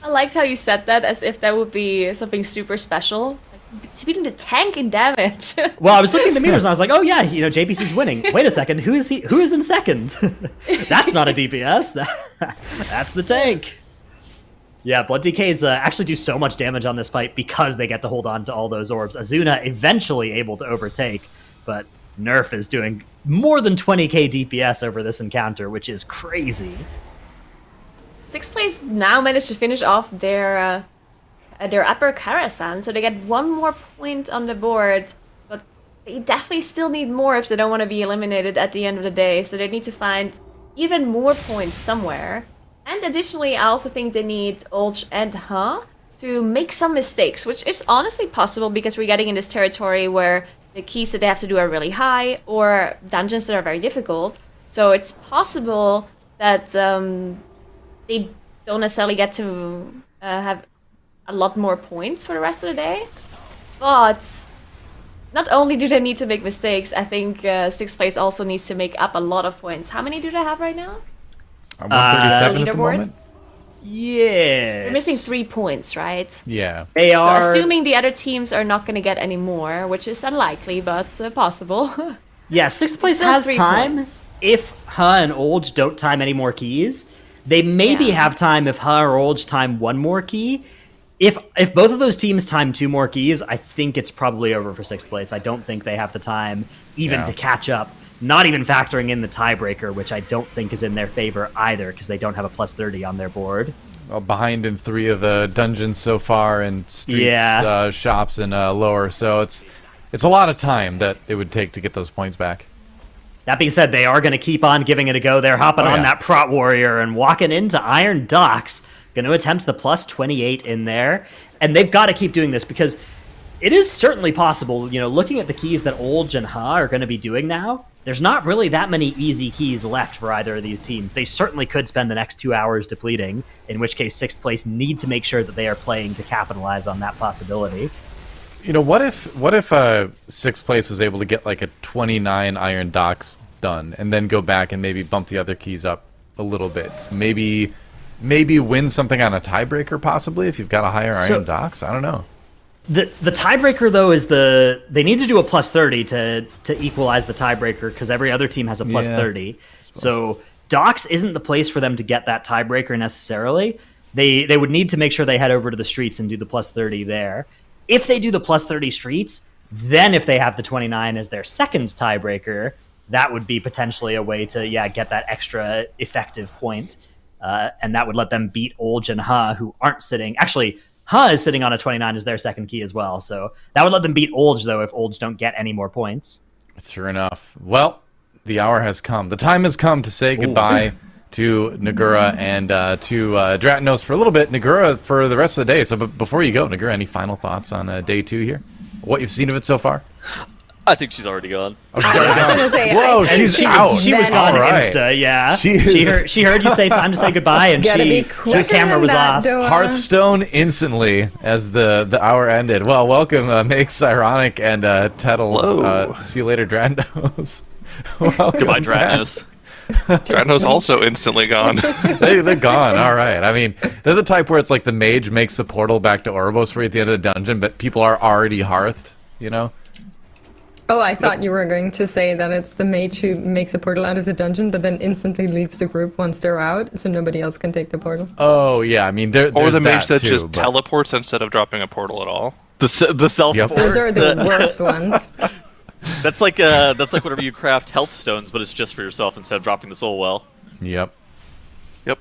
I liked how you said that as if that would be something super special. Like, he's beating the tank in damage. Well, I was looking at the meters and I was like, oh yeah, you know, JPC's winning. Wait a second, who is he? Who is in second? That's not a DPS. That's the tank. Yeah, Blood DKs actually do so much damage on this fight because they get to hold on to all those orbs. Azuna eventually able to overtake, but Nerf is doing more than 20k DPS over this encounter, which is crazy. 6th place now managed to finish off their upper Karasan, so they get 1 more point on the board, but they definitely still need more if they don't want to be eliminated at the end of the day, so they need to find even more points somewhere. And additionally, I also think they need Olch and to make some mistakes, which is honestly possible because we're getting in this territory where the keys that they have to do are really high, or dungeons that are very difficult, so it's possible that they don't necessarily get to have a lot more points for the rest of the day. But not only do they need to make mistakes, I think sixth place also needs to make up a lot of points. How many do they have right now? 137 at the leaderboard? moment. Yeah. They're missing 3 points, right? Yeah. They So are. assuming the other teams are not going to get any more, which is unlikely, but possible. Yeah, sixth place Still has 3 time. points. If Ha and Olge don't time any more keys, they maybe Yeah. have time if Ha or Olge time one more key. If both of those teams time 2 more keys, I think it's probably over for sixth place. I don't think they have the time even Yeah. to catch up. Not even factoring in the tiebreaker, which I don't think is in their favor either, because they don't have a plus 30 on their board. Well, behind in 3 of the dungeons so far, and streets, Yeah. shops, and lower. So it's a lot of time that it would take to get those points back. That being said, they are going to keep on giving it a go. They're hopping Oh, on yeah. that Prot Warrior and walking into Iron Docks. Going to attempt the plus 28 in there. And they've got to keep doing this because it is certainly possible, looking at the keys that Olge and Ha are going to be doing now, there's not really that many easy keys left for either of these teams. They certainly could spend the next 2 hours depleting, in which case sixth place need to make sure that they are playing to capitalize on that possibility. What if sixth place was able to get like a 29 Iron Docks done, and then go back and maybe bump the other keys up a little bit? Maybe win something on a tiebreaker, possibly, if you've got a higher Iron Docks. I don't know. The tiebreaker, though, is they need to do a plus 30 to equalize the tiebreaker because every other team has a plus Yeah, 30. So Docks isn't the place for them to get that tiebreaker necessarily. They would need to make sure they head over to the streets and do the plus 30 there. If they do the plus 30 streets, then if they have the 29 as their second tiebreaker, that would be potentially a way to get that extra effective point. And that would let them beat Olge and Ha, who aren't sitting... Actually, Ha is sitting on a 29 as their second key as well. So that would let them beat Olge, though, if Olge don't get any more points. Sure enough. Well, the hour has come. The time has come to say goodbye to Nagura and to Dratnos for a little bit. Nagura for the rest of the day. So before you go, Nagura, any final thoughts on day 2 here? What you've seen of it so far? I think she's already gone. I was gonna say, Whoa, I think she's She out. was, she was Then- gone Alright. Insta, yeah. She She heard you say time to say goodbye, and gotta be her quicker camera than was that, off. Doa. Hearthstone instantly as the hour ended. Well, welcome, Makes Ironic and Tettles. Hello. See you later, Dratnos. Welcome Goodbye, back. Dratnos. Drano's also instantly gone. They're gone. All right. I mean, they're the type where it's like the mage makes the portal back to Oribos for you at the end of the dungeon, but people are already hearthed, Oh, I thought you were going to say that it's the mage who makes a portal out of the dungeon, but then instantly leaves the group once they're out, so nobody else can take the portal. Oh, yeah. I mean, Or there's the mage that too, just but- teleports instead of dropping a portal at all. The self. Yep. Those are the worst ones. That's like whenever you craft health stones, but it's just for yourself instead of dropping the soul well. Yep. Yep.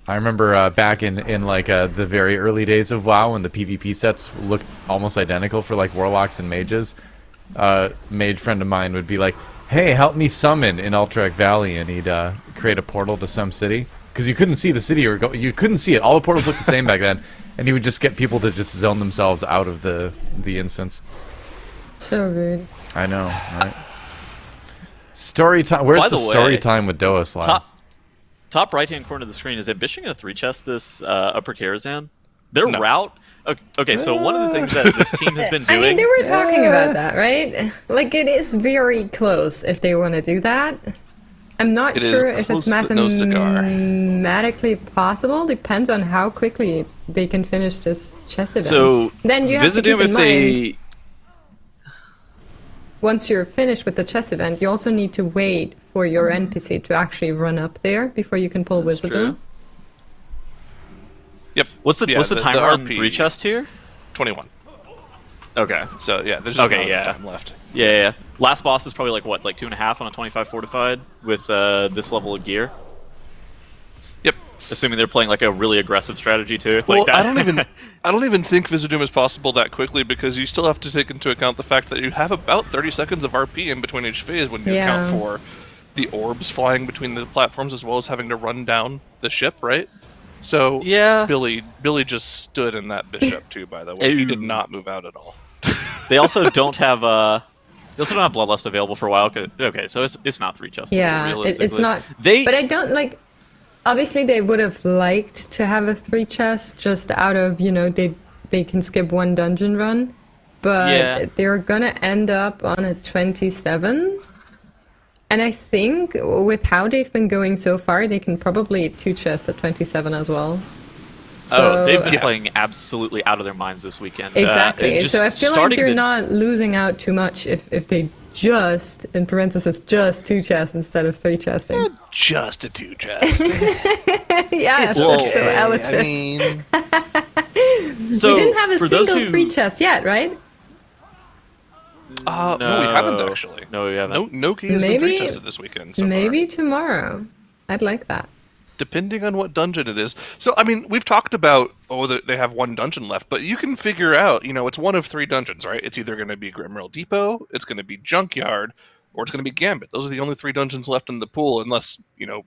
I remember back in like the very early days of WoW when the PvP sets looked almost identical for like warlocks and mages. Mage friend of mine would be like, "Hey, help me summon in Ultrek Valley," and he'd create a portal to some city because you couldn't see the city or you couldn't see it. All the portals looked the same back then, and he would just get people to just zone themselves out of the instance. So rude. I know, right? Story time. Where's By the the story way, time with Doa Slide? Top right hand corner of the screen is Ambition gonna 3-chest this Upper Karazhan? Their No. route. Okay, so one of the things that this team has been doing. I mean, they were talking about that, right? Like, it is very close if they want to do that. I'm not It is sure if it's close but no cigar. mathematically possible. Depends on how quickly they can finish this chess event. So then you have to Vizidum, keep in if mind, they once you're finished with the chess event, you also need to wait for your NPC to actually run up there before you can pull That's Wisdom. true. Yep. What's the Yeah, timer on RP 3-chest here? 21. Okay. So yeah, there's just Okay, not enough yeah. time left. Yeah. Last boss is probably like 2.5 on a 25 fortified with this level of gear. Yep. Assuming they're playing like a really aggressive strategy too. Well, Like that. I don't even think Vizidum is possible that quickly because you still have to take into account the fact that you have about 30 seconds of RP in between each phase when you account Yeah. for the orbs flying between the platforms as well as having to run down the ship, right? So Yeah. Billy just stood in that bishop too. By the way, he did Ew. not move out at all. They also don't have Bloodlust available for a while. Okay, so it's not 3 chest. Yeah, it's not. They But I don't like. Obviously, they would have liked to have a 3 chest just out of, they can skip one dungeon run, but Yeah. they're gonna end up on a 27. And I think with how they've been going so far, they can probably 2 chest at 27 as well. So, They've been playing absolutely out of their minds this weekend. exactly. Just So I feel like starting they're the- not losing out too much if they just, in parentheses, just 2 chests instead of 3 chesting. Just a 2 chest. Yeah, It's it's okay. so I elitist. mean, So, We didn't have a for those single who- 3 chest yet, right? no, we haven't actually. No, we haven't. No key has been Maybe- 3 tested this weekend so far. Maybe tomorrow. I'd like that. Depending on what dungeon it is. So, I mean, we've talked about, they have 1 dungeon left, but you can figure out, it's one of 3 dungeons, right? It's either going to be Grimrail Depot, it's going to be Junkyard, or it's going to be Gambit. Those are the only 3 dungeons left in the pool, unless,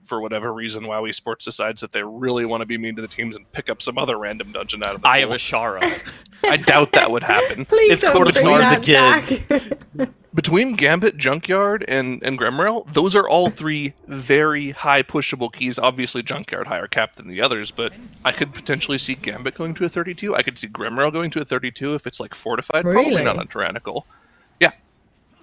for whatever reason, WoW Esports decides that they really want to be mean to the teams and pick up some other random dungeon out of the Eye pool. of Ashara. I doubt that would happen. Please It's don't Court of bring Stars that again. back. Between Gambit, Junkyard, and Grimrail, those are all 3 very high pushable keys. Obviously, Junkyard higher cap than the others, but I could potentially see Gambit going to a 32. I could see Grimrail going to a 32 if it's like fortified. Really? Probably not on Tyrannical. Yeah.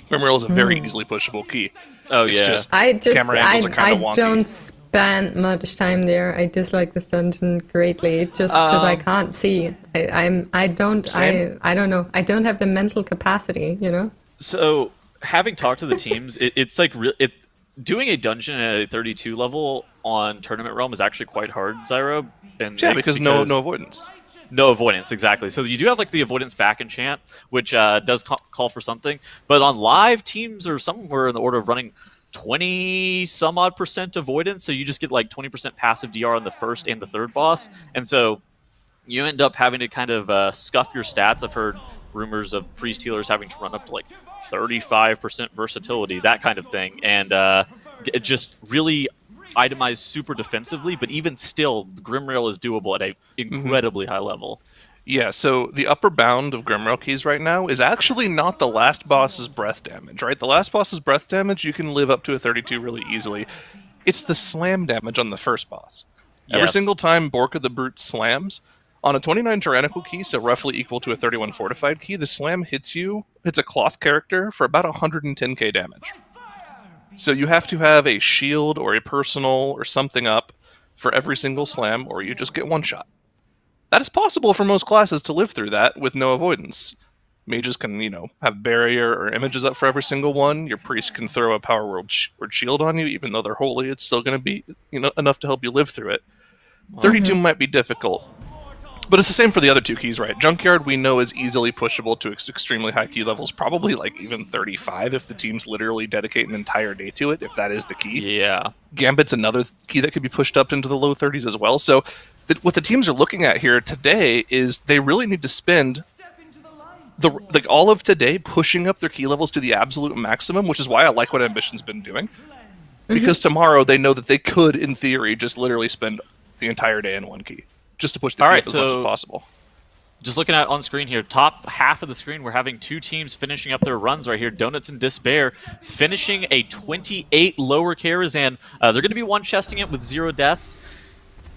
Grimrail is a very easily pushable key. Oh, It's yeah. just I camera angles are kind of wonky. don't spend much time there. I dislike this dungeon greatly just because I can't see. I don't Same. I don't know. I don't have the mental capacity, So, having talked to the teams, it's like doing a dungeon at a 32 level on Tournament Realm is actually quite hard, Zyro. And Yeah, it's because no avoidance. No avoidance, exactly. So you do have like the avoidance back enchant, which does call for something. But on live, teams are somewhere in the order of running 20 some odd % avoidance. So you just get like 20% passive DR on the first and the third boss. And so you end up having to kind of scuff your stats. I've heard rumors of priest healers having to run up to like 35% versatility, that kind of thing. And it just really itemized super defensively, but even still, Grimrail is doable at an incredibly high level. Yeah, so the upper bound of Grimrail keys right now is actually not the last boss's breath damage, right? The last boss's breath damage, you can live up to a 32 really easily. It's the slam damage on the first boss. Every Yes. single time Borka the Brute slams, on a 29 tyrannical key, so roughly equal to a 31 fortified key, the slam hits a cloth character for about 110k damage. So you have to have a shield or a personal or something up for every single slam, or you just get one shot. That is possible for most classes to live through that with no avoidance. Mages can, have barrier or images up for every single one. Your priest can throw a power word shield on you, even though they're holy. It's still going to be, enough to help you live through it. 32 might be difficult. But it's the same for the other 2 keys, right? Junkyard we know is easily pushable to extremely high key levels, probably like even 35 if the teams literally dedicate an entire day to it, if that is the key. Yeah. Gambit's another key that could be pushed up into the low 30s as well. So what the teams are looking at here today is they really need to spend all of today pushing up their key levels to the absolute maximum, which is why I like what Ambition's been doing. Because tomorrow they know that they could, in theory, just literally spend the entire day in one key, just to push the key up as much as possible. Just looking at on screen here, top half of the screen, we're having 2 teams finishing up their runs right here. Donuts and Despair finishing a 28 lower Karazhan. They're going to be one-chesting it with 0 deaths.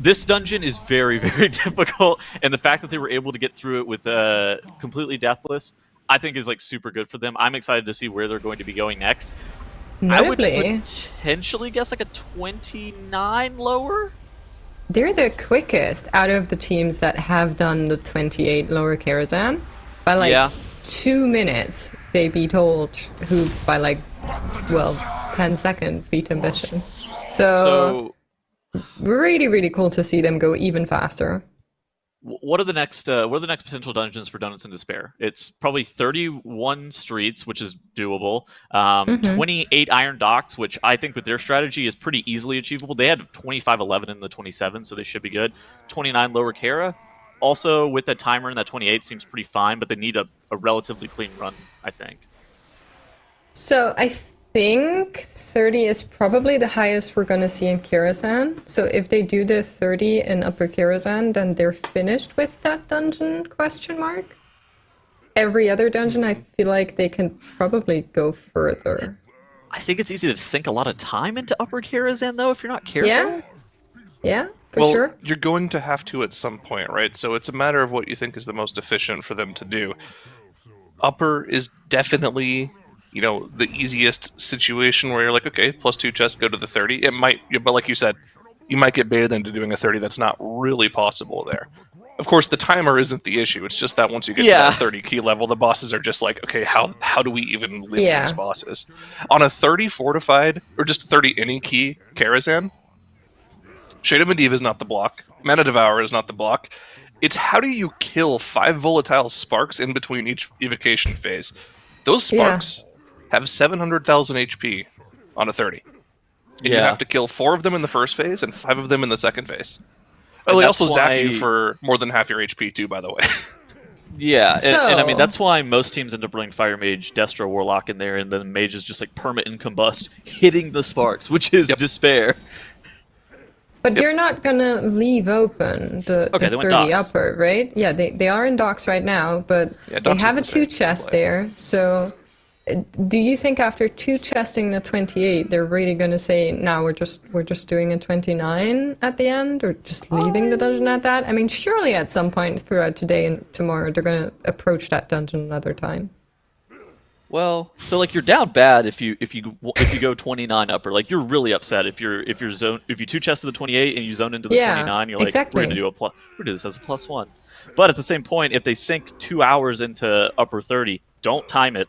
This dungeon is very, very difficult, and the fact that they were able to get through it with completely deathless, I think is like super good for them. I'm excited to see where they're going to be going next. Notably, I would potentially guess like a 29 lower. they're the quickest out of the teams that have done the 28 lower Karazhan. By like 2 minutes, they beat Holch, who by 10 seconds beat Ambition. So really, really cool to see them go even faster. What are the next potential dungeons for Donuts and Despair? It's probably 31 streets, which is doable. 28 Iron Docks, which I think with their strategy is pretty easily achievable. They had 25-11 in the 27, so they should be good. 29 Lower Kara. Also, with that timer in that 28 seems pretty fine, but they need a relatively clean run, I think. So I think 30 is probably the highest we're going to see in Karazhan. So if they do the 30 in Upper Karazhan, then they're finished with that dungeon, question mark. Every other dungeon, I feel like they can probably go further. I think it's easy to sink a lot of time into Upper Karazhan, though, if you're not careful. Yeah? Yeah, for Well, sure. you're going to have to at some point, right? So it's a matter of what you think is the most efficient for them to do. Upper is definitely, the easiest situation where you're like, okay, +2 chest, go to the 30. It might, but like you said, you might get baited into doing a 30 that's not really possible there. Of course, the timer isn't the issue. It's just that once you get to that 30 key level, the bosses are just like, okay, how do we even live these bosses? On a 30 fortified, or just 30 any key Karazhan, Shade of Medivh is not the block. Mana Devour is not the block. It's how do you kill 5 volatile sparks in between each evocation phase? Those sparks have 700,000 HP on a 30. And you have to kill 4 of them in the first phase and 5 of them in the second phase. Oh, they also zap you for more than half your HP too, by the way. Yeah, and I mean, that's why most teams end up running Fire Mage, Destro, Warlock in there, and then Mage is just like permit and combust, hitting the sparks, which is despair. But you're not gonna leave open the 30 upper, right? Yeah, they are in docks right now, but they have a 2 chest there. So, do you think after 2 chesting the 28, they're really gonna say, "Now we're just doing a 29 at the end, or just leaving the dungeon at that"? I mean, surely at some point throughout today and tomorrow, they're gonna approach that dungeon another time. Well, so like you're down bad if you go 29 upper. Like you're really upset if you 2 chest to the 28 and you zone into the 29. You're like, we're gonna do this as a +1. But at the same point, if they sink 2 hours into upper 30, don't time it.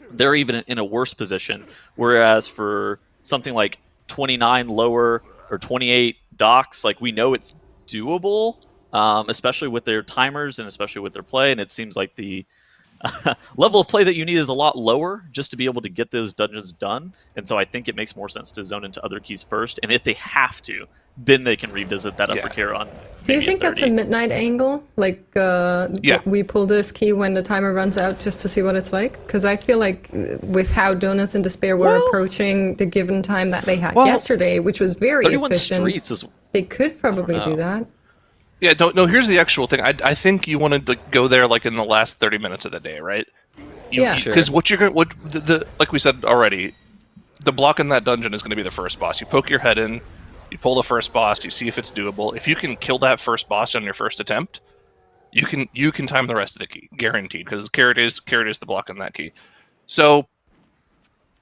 They're even in a worse position. Whereas for something like 29 lower or 28 docks, like we know it's doable, especially with their timers and especially with their play. And it seems like the level of play that you need is a lot lower just to be able to get those dungeons done. And so I think it makes more sense to zone into other keys first. And if they have to, then they can revisit that upper care on. Do you think that's a midnight angle? Like, we pull this key when the timer runs out just to see what it's like? Because I feel like with how Donuts and Despair were approaching the given time that they had yesterday, which was very efficient, they could probably do that. Yeah, no, here's the actual thing. I think you wanted to go there like in the last 30 minutes of the day, right? Because what you're going to, like we said already, the block in that dungeon is going to be the first boss. You poke your head in, you pull the first boss, you see if it's doable. If you can kill that first boss on your first attempt, you can time the rest of the key, guaranteed, because carrot is the block in that key. So,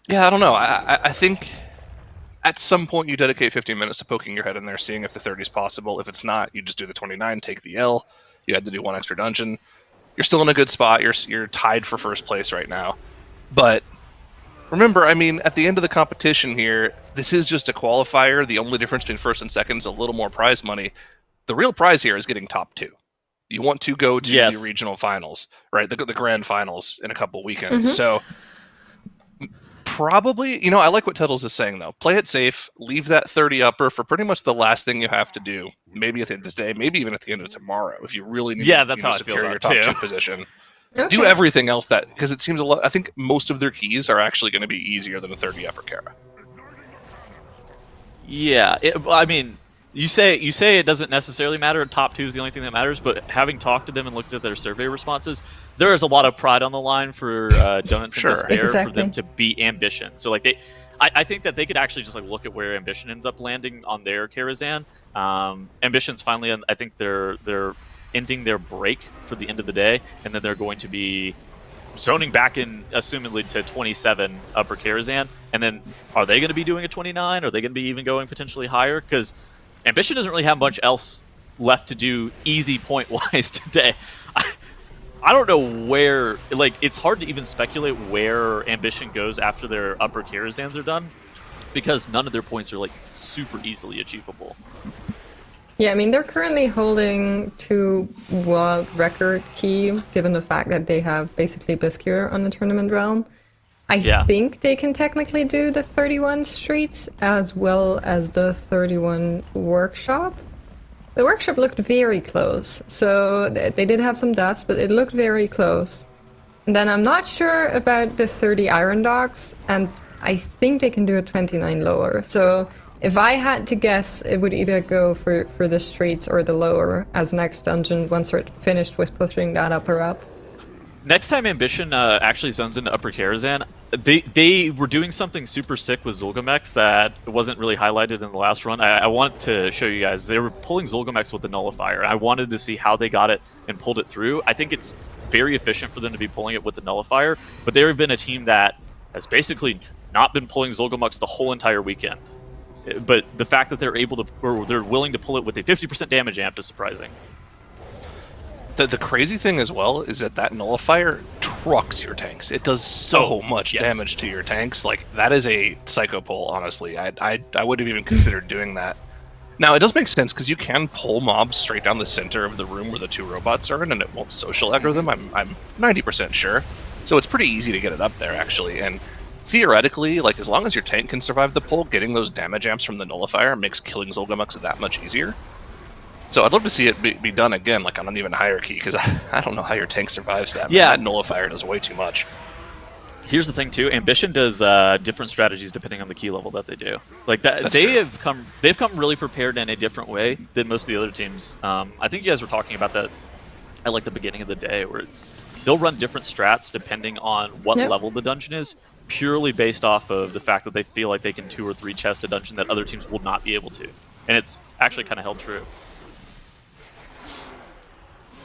yeah, I don't know. I think at some point you dedicate 15 minutes to poking your head in there, seeing if the 30 is possible. If it's not, you just do the 29, take the L. You had to do 1 extra dungeon. You're still in a good spot. You're tied for first place right now. But remember, I mean, at the end of the competition here, this is just a qualifier. The only difference between first and second is a little more prize money. The real prize here is getting top 2. You want to go to the regional finals, right? The grand finals in a couple weekends. So probably, I like what Tettles is saying, though. Play it safe. Leave that 30 upper for pretty much the last thing you have to do. Maybe at the end of this day, maybe even at the end of tomorrow, if you really need to secure your top 2 position. Do everything else because it seems a lot. I think most of their keys are actually going to be easier than a 30 upper Kara. Yeah, I mean, you say it doesn't necessarily matter. Top 2 is the only thing that matters. But having talked to them and looked at their survey responses, there is a lot of pride on the line for Donuts and Despair for them to beat Ambition. So like I think that they could actually just like look at where Ambition ends up landing on their Karazhan. Ambition's finally, I think they're ending their break for the end of the day, and then they're going to be zoning back in, assumedly, to 27 upper Karazhan. And then are they going to be doing a 29? Are they going to be even going potentially higher? Because Ambition doesn't really have much else left to do easy point-wise today. I don't know where, like, it's hard to even speculate where Ambition goes after their upper Karazhans are done, because none of their points are, like, super easily achievable. Yeah, I mean, they're currently holding 2 world record key, given the fact that they have basically Biscure on the tournament realm. I think they can technically do the 31 streets as well as the 31 workshop. The workshop looked very close, so they did have some deaths, but it looked very close. And then I'm not sure about the 30 iron dogs, and I think they can do a 29 lower. So if I had to guess, it would either go for the streets or the lower as next dungeon once we're finished with pushing that upper up. Next time Ambition actually zones into Upper Karazhan, they were doing something super sick with Zulgamex that wasn't really highlighted in the last run. I want to show you guys. They were pulling Zulgamex with the Nullifier. I wanted to see how they got it and pulled it through. I think it's very efficient for them to be pulling it with the Nullifier, but they've been a team that has basically not been pulling Zulgamex the whole entire weekend. But the fact that they're able to, or they're willing to pull it with a 50% damage amp is surprising. The crazy thing as well is that Nullifier trucks your tanks. It does so much damage to your tanks. Like, that is a psycho pull, honestly. I would have even considered doing that. Now, it does make sense, because you can pull mobs straight down the center of the room where the 2 robots are in, and it won't social aggro them, I'm 90% sure. So it's pretty easy to get it up there, actually. And theoretically, like, as long as your tank can survive the pull, getting those damage amps from the Nullifier makes killing Zulgamex that much easier. So I'd love to see it be done again, like on an even higher key, because I don't know how your tank survives that. Yeah, that Nullifier does way too much. Here's the thing too: Ambition does different strategies depending on the key level that they do. Like that, they've come really prepared in a different way than most of the other teams. I think you guys were talking about that at like the beginning of the day, where they'll run different strats depending on what level the dungeon is, purely based off of the fact that they feel like they can 2 or 3 chest a dungeon that other teams will not be able to, and it's actually kind of held true.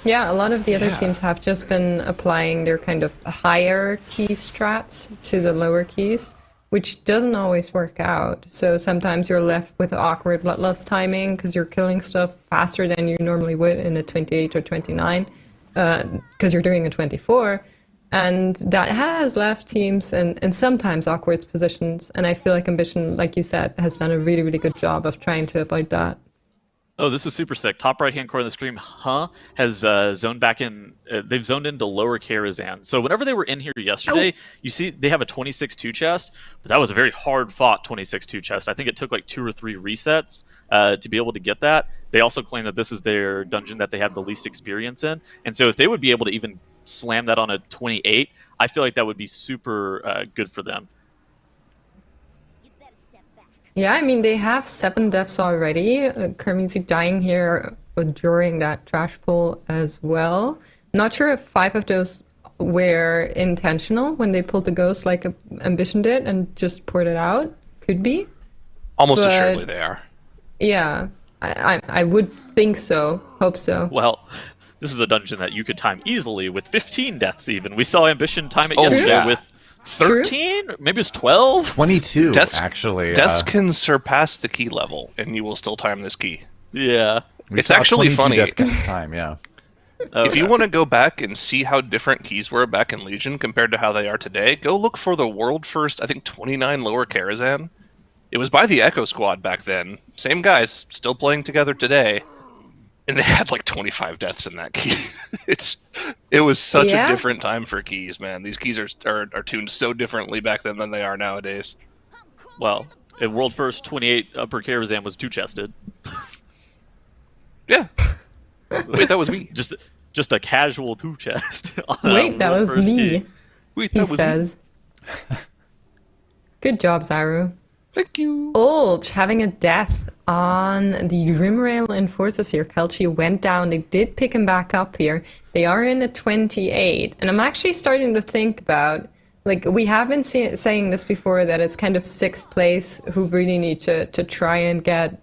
Yeah, a lot of the other teams have just been applying their kind of higher key strats to the lower keys, which doesn't always work out. So sometimes you're left with awkward bloodlust timing because you're killing stuff faster than you normally would in a 28 or 29, because you're doing a 24. And that has left teams in sometimes awkward positions. And I feel like Ambition, like you said, has done a really, really good job of trying to avoid that. Oh, this is super sick. Top right-hand corner of the screen, has zoned back in. They've zoned into Lower Karazhan. So whenever they were in here yesterday, you see they have a 26-2 chest, but that was a very hard-fought 26-2 chest. I think it took like 2 or 3 resets to be able to get that. They also claim that this is their dungeon that they have the least experience in. And so if they would be able to even slam that on a 28, I feel like that would be super good for them. Yeah, I mean, they have 7 deaths already. Kermisi dying here during that trash pull as well. Not sure if 5 of those were intentional when they pulled the ghost like Ambition did and just poured it out. Could be. Almost assuredly they are. Yeah, I would think so. Hope so. Well, this is a dungeon that you could time easily with 15 deaths even. We saw Ambition time it yesterday with 13? Maybe it's 12? 22, actually. Deaths can surpass the key level, and you will still time this key. Yeah. It's actually funny. Time, yeah. If you want to go back and see how different keys were back in Legion compared to how they are today, go look for the world first, I think, 29 Lower Karazhan. It was by the Echo Squad back then. Same guys, still playing together today. And they had like 25 deaths in that key. It was such a different time for keys, man. These keys are tuned so differently back then than they are nowadays. Well, in World First 28 Upper Karazhan was 2-chested. Yeah. Wait, that was me. Just a casual 2-chest. Wait, that was me. Wait, that he was says. Me. Good job, Zaru. Thank you. Ulch having a death on the Rimrail Enforcers here. Kelchi went down. They did pick him back up here. They are in a 28. And I'm actually starting to think about, like, we have been saying this before, that it's kind of 6th place who really need to try and get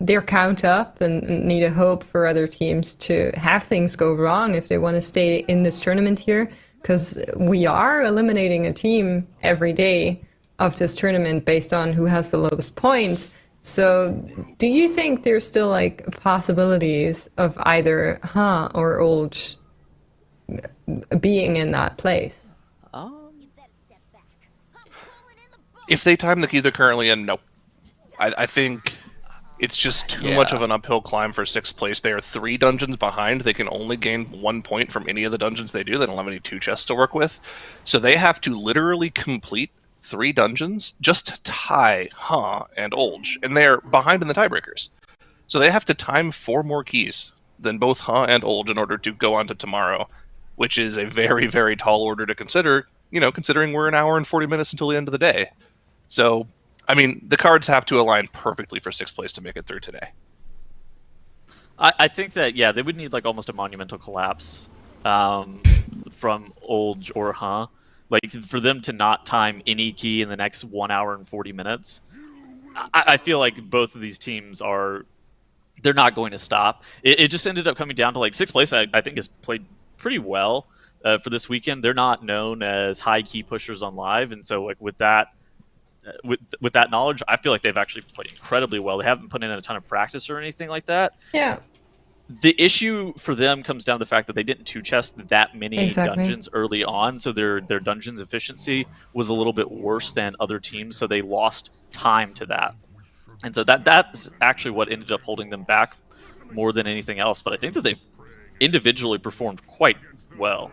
their count up and need a hope for other teams to have things go wrong if they want to stay in this tournament here. Because we are eliminating a team every day of this tournament based on who has the lowest points. So do you think there's still like possibilities of either or Ulch being in that place? If they time the key they're currently in, no. I think it's just too much of an uphill climb for 6th place. They are 3 dungeons behind. They can only gain 1 point from any of the dungeons they do. They don't have any 2 chests to work with. So they have to literally complete 3 dungeons just to tie and Ulch, and they're behind in the tiebreakers. So they have to time 4 more keys than both and Ulch in order to go on to tomorrow, which is a very, very tall order to consider, considering we're an hour and 40 minutes until the end of the day. So, I mean, the cards have to align perfectly for 6th place to make it through today. I think that, they would need like almost a monumental collapse from Olge or Like, for them to not time any key in the next 1 hour and 40 minutes, I feel like both of these teams they're not going to stop. It just ended up coming down to like sixth place. I think has played pretty well for this weekend. They're not known as high key pushers on live, and so like with that knowledge, I feel like they've actually played incredibly well. They haven't put in a ton of practice or anything like that. Yeah. The issue for them comes down to the fact that they didn't two chest that many Exactly. dungeons early on, so their dungeons efficiency was a little bit worse than other teams, so they lost time to that. And so that's actually what ended up holding them back more than anything else. But I think that they've individually performed quite well.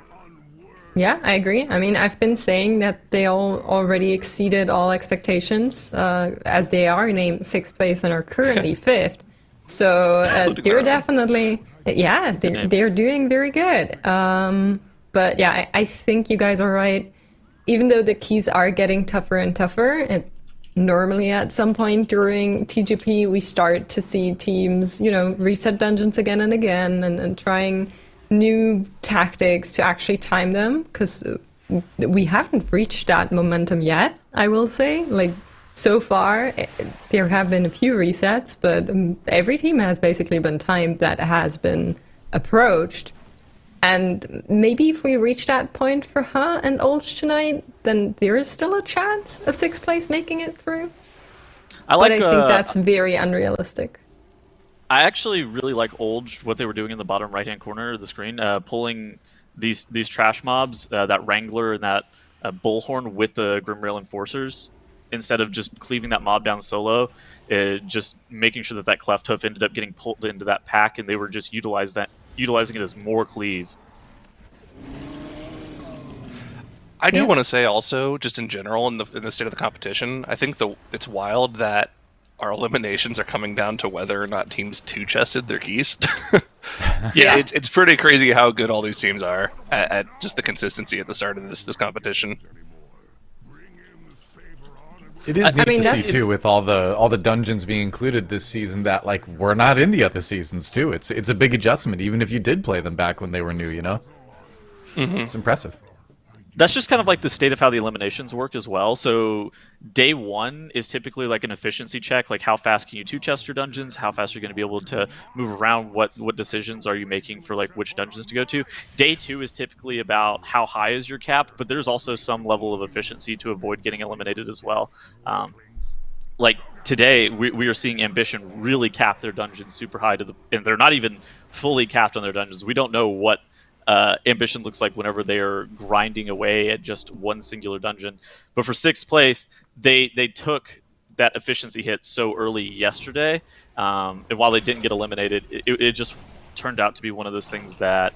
Yeah, I agree. I mean, I've been saying that they all already exceeded all expectations, as they are named 6th place and are currently 5th. So they're definitely, yeah, they're doing very good. But yeah, I think you guys are right. Even though the keys are getting tougher and tougher, and normally at some point during TGP, we start to see teams, reset dungeons again and again and trying new tactics to actually time them, because we haven't reached that momentum yet, I will say. Like, so far, there have been a few resets, but every team has basically been timed that has been approached. And maybe if we reach that point for and Olge tonight, then there is still a chance of 6th place making it through. But I think that's very unrealistic. I actually really like Olge, what they were doing in the bottom right-hand corner of the screen, pulling these trash mobs, that Wrangler and that Bullhorn with the Grimrail Enforcers, instead of just cleaving that mob down solo, just making sure that Cleft Hoof ended up getting pulled into that pack, and they were just utilizing it as more cleave. I do want to say also, just in general, in the state of the competition, I think it's wild that our eliminations are coming down to whether or not teams two-chested their keys. Yeah, it's pretty crazy how good all these teams are at just the consistency at the start of this competition. It is neat to see too, with all the dungeons being included this season, that like we're not in the other seasons too. It's a big adjustment, even if you did play them back when they were new. Mm-hmm. It's impressive. That's just kind of like the state of how the eliminations work as well. So day one is typically like an efficiency check, like how fast can you two-chest your dungeons, how fast are you going to be able to move around, what decisions are you making for like which dungeons to go to. Day two is typically about how high is your cap, but there's also some level of efficiency to avoid getting eliminated as well. Like today, we are seeing Ambition really cap their dungeons super high and they're not even fully capped on their dungeons. We don't know what Ambition looks like whenever they are grinding away at just one singular dungeon. But for 6th place, they took that efficiency hit so early yesterday, and while they didn't get eliminated, it just turned out to be one of those things that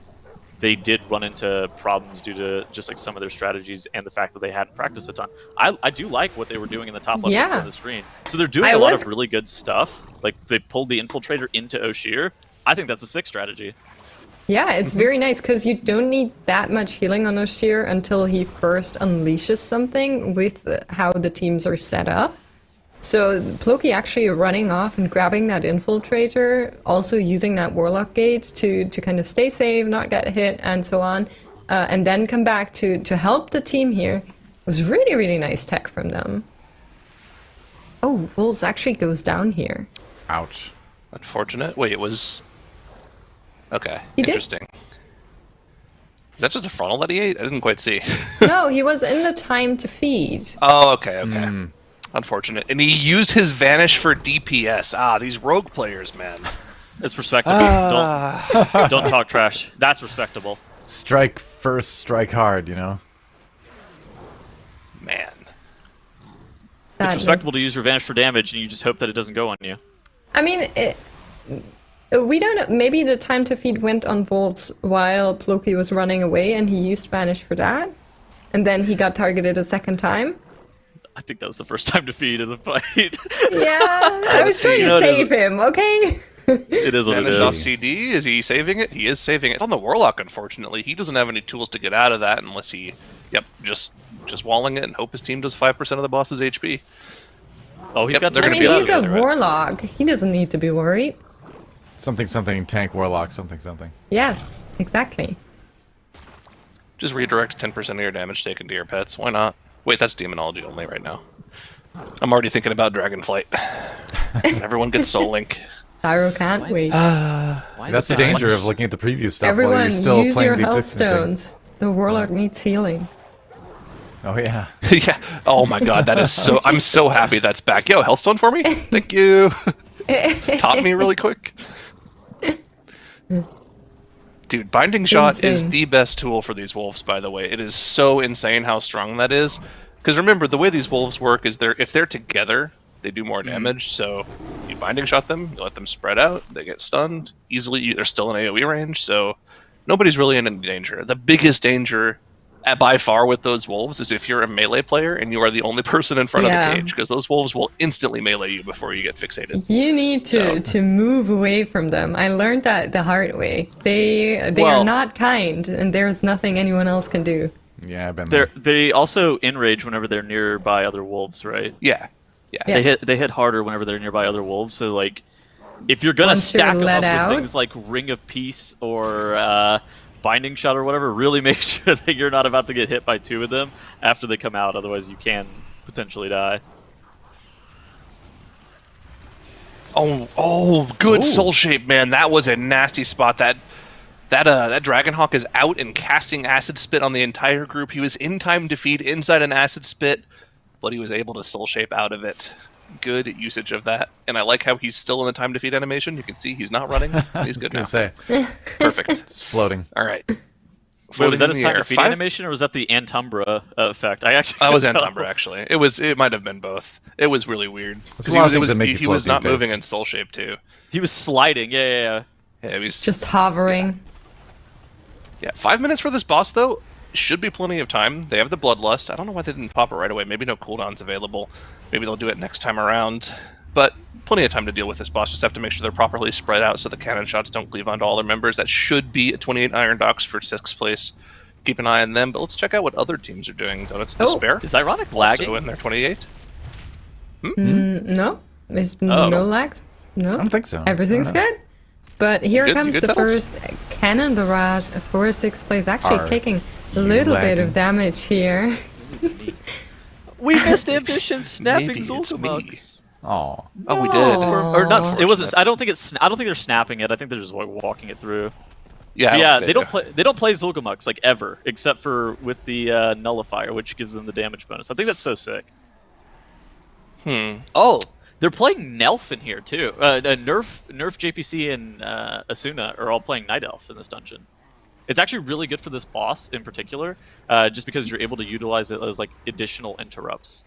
they did run into problems due to just like some of their strategies and the fact that they hadn't practiced a ton. I do like what they were doing in the top left of the screen. So they're doing a lot of really good stuff. Like they pulled the Infiltrator into Oshir. I think that's a sick strategy. Yeah, it's very nice, because you don't need that much healing on Oshir until he first unleashes something with how the teams are set up. So Ploki actually running off and grabbing that Infiltrator, also using that Warlock Gate to kind of stay safe, not get hit, and so on, and then come back to help the team here, was really, really nice tech from them. Oh, Volz actually goes down here. Ouch. Unfortunate. Wait, it was... Okay, He did? interesting. Is that just a frontal that he ate? I didn't quite see. No, he was in the time to feed. Oh, okay. Unfortunate. And he used his Vanish for DPS. These rogue players, man. It's respectable. Don't talk trash. That's respectable. Strike first, strike hard, Man. Sadness. It's respectable to use your Vanish for damage, and you just hope that it doesn't go on you. I mean, we don't know. Maybe the time to feed went on Volts while Ploki was running away, and he used Vanish for that. And then he got targeted a second time. I think that was the first time to feed in the fight. Yeah, I was trying to save him, okay? It is what it Vanish is. off CD. Is he saving it? He is saving it. It's on the Warlock, unfortunately. He doesn't have any tools to get out of that unless he, just walling it and hope his team does 5% of the boss's HP. Oh, he's got. I mean, he's a Warlock. He doesn't need to be worried. Something, tank, warlock, something. Yes, exactly. Just redirect 10% of your damage taken to your pets. Why not? Wait, that's demonology only right now. I'm already thinking about Dragonflight. Everyone gets Soul Link. Pyro can't wait. See, that's the danger of looking at the preview stuff while Everyone, you're still use playing your the health existing thing. stones. The warlock needs healing. Oh yeah. Yeah. Oh my god, that is so... I'm so happy that's back. Yo, Healthstone for me? Thank you. Taught me really quick. Dude, Binding Shot is Insane. the best tool for these wolves, by the way. It is so insane how strong that is. Because remember, the way these wolves work is if they're together, they do more damage. So you Binding Shot them, you let them spread out, they get stunned. Easily, they're still in AoE range, so nobody's really in any danger. The biggest danger by far with those wolves is if you're a melee player and you are the only person in front of the cage, because those wolves will instantly melee you before you get fixated. You need to move away from them. I learned that the hard way. They are not kind, and there's nothing anyone else can do. Yeah, I've been there. They also enrage whenever they're nearby other wolves, right? Yeah. Yeah. They hit harder whenever they're nearby other wolves. So like, if you're gonna Once you're stack them let up out. with things like Ring of Peace or Binding Shot or whatever, really make sure that you're not about to get hit by two of them after they come out. Otherwise, you can potentially die. Oh, good soul shape, man. That was a nasty spot. That Dragonhawk is out and casting Acid Spit on the entire group. He was in time to feed inside an Acid Spit, but he was able to soul shape out of it. Good usage of that. And I like how he's still in the time to feed animation. You can see he's not running. He's good now. Say, Perfect. it's floating. All right. Wait, was that Floating his in time the to feed air. animation, or was that the Antumbra effect? I actually I was couldn't tell. Antumbra, actually. It might have been both. It was really weird. There's a lot of things that make you he float was not these days. moving in soul shape too. He was sliding. Yeah. Yeah, he was Just hovering. Yeah, 5 minutes for this boss, though, should be plenty of time. They have the Bloodlust. I don't know why they didn't pop it right away. Maybe no cooldowns available. Maybe they'll do it next time around. But plenty of time to deal with this boss. Just have to make sure they're properly spread out so the cannon shots don't cleave onto all their members. That should be a 28 Iron Docks for 6th place. Keep an eye on them. But let's check out what other teams are doing. Donuts Despair. Is Ironic lagging? Also in their 28. No, there's no lags. No, I don't think so. Everything's good. But here You good? comes You good, the Tunnels? first cannon barrage for 6th place. Actually Are taking a little bit lagging? of damage here. We missed Ambition snapping Maybe it's me. Zul'Kamuks. Oh, Oh, we did. Or not? It wasn't. I don't think it's. I don't think they're snapping it. I think they're just walking it through. Yeah, Yeah, they don't play. They don't play Zul'Kamuks like ever, except for with the Nullifier, which gives them the damage bonus. I think that's so sick. Oh, they're playing Nelf in here too. Nerf, JPC, and Asuna are all playing Night Elf in this dungeon. It's actually really good for this boss in particular, just because you're able to utilize it as like additional interrupts.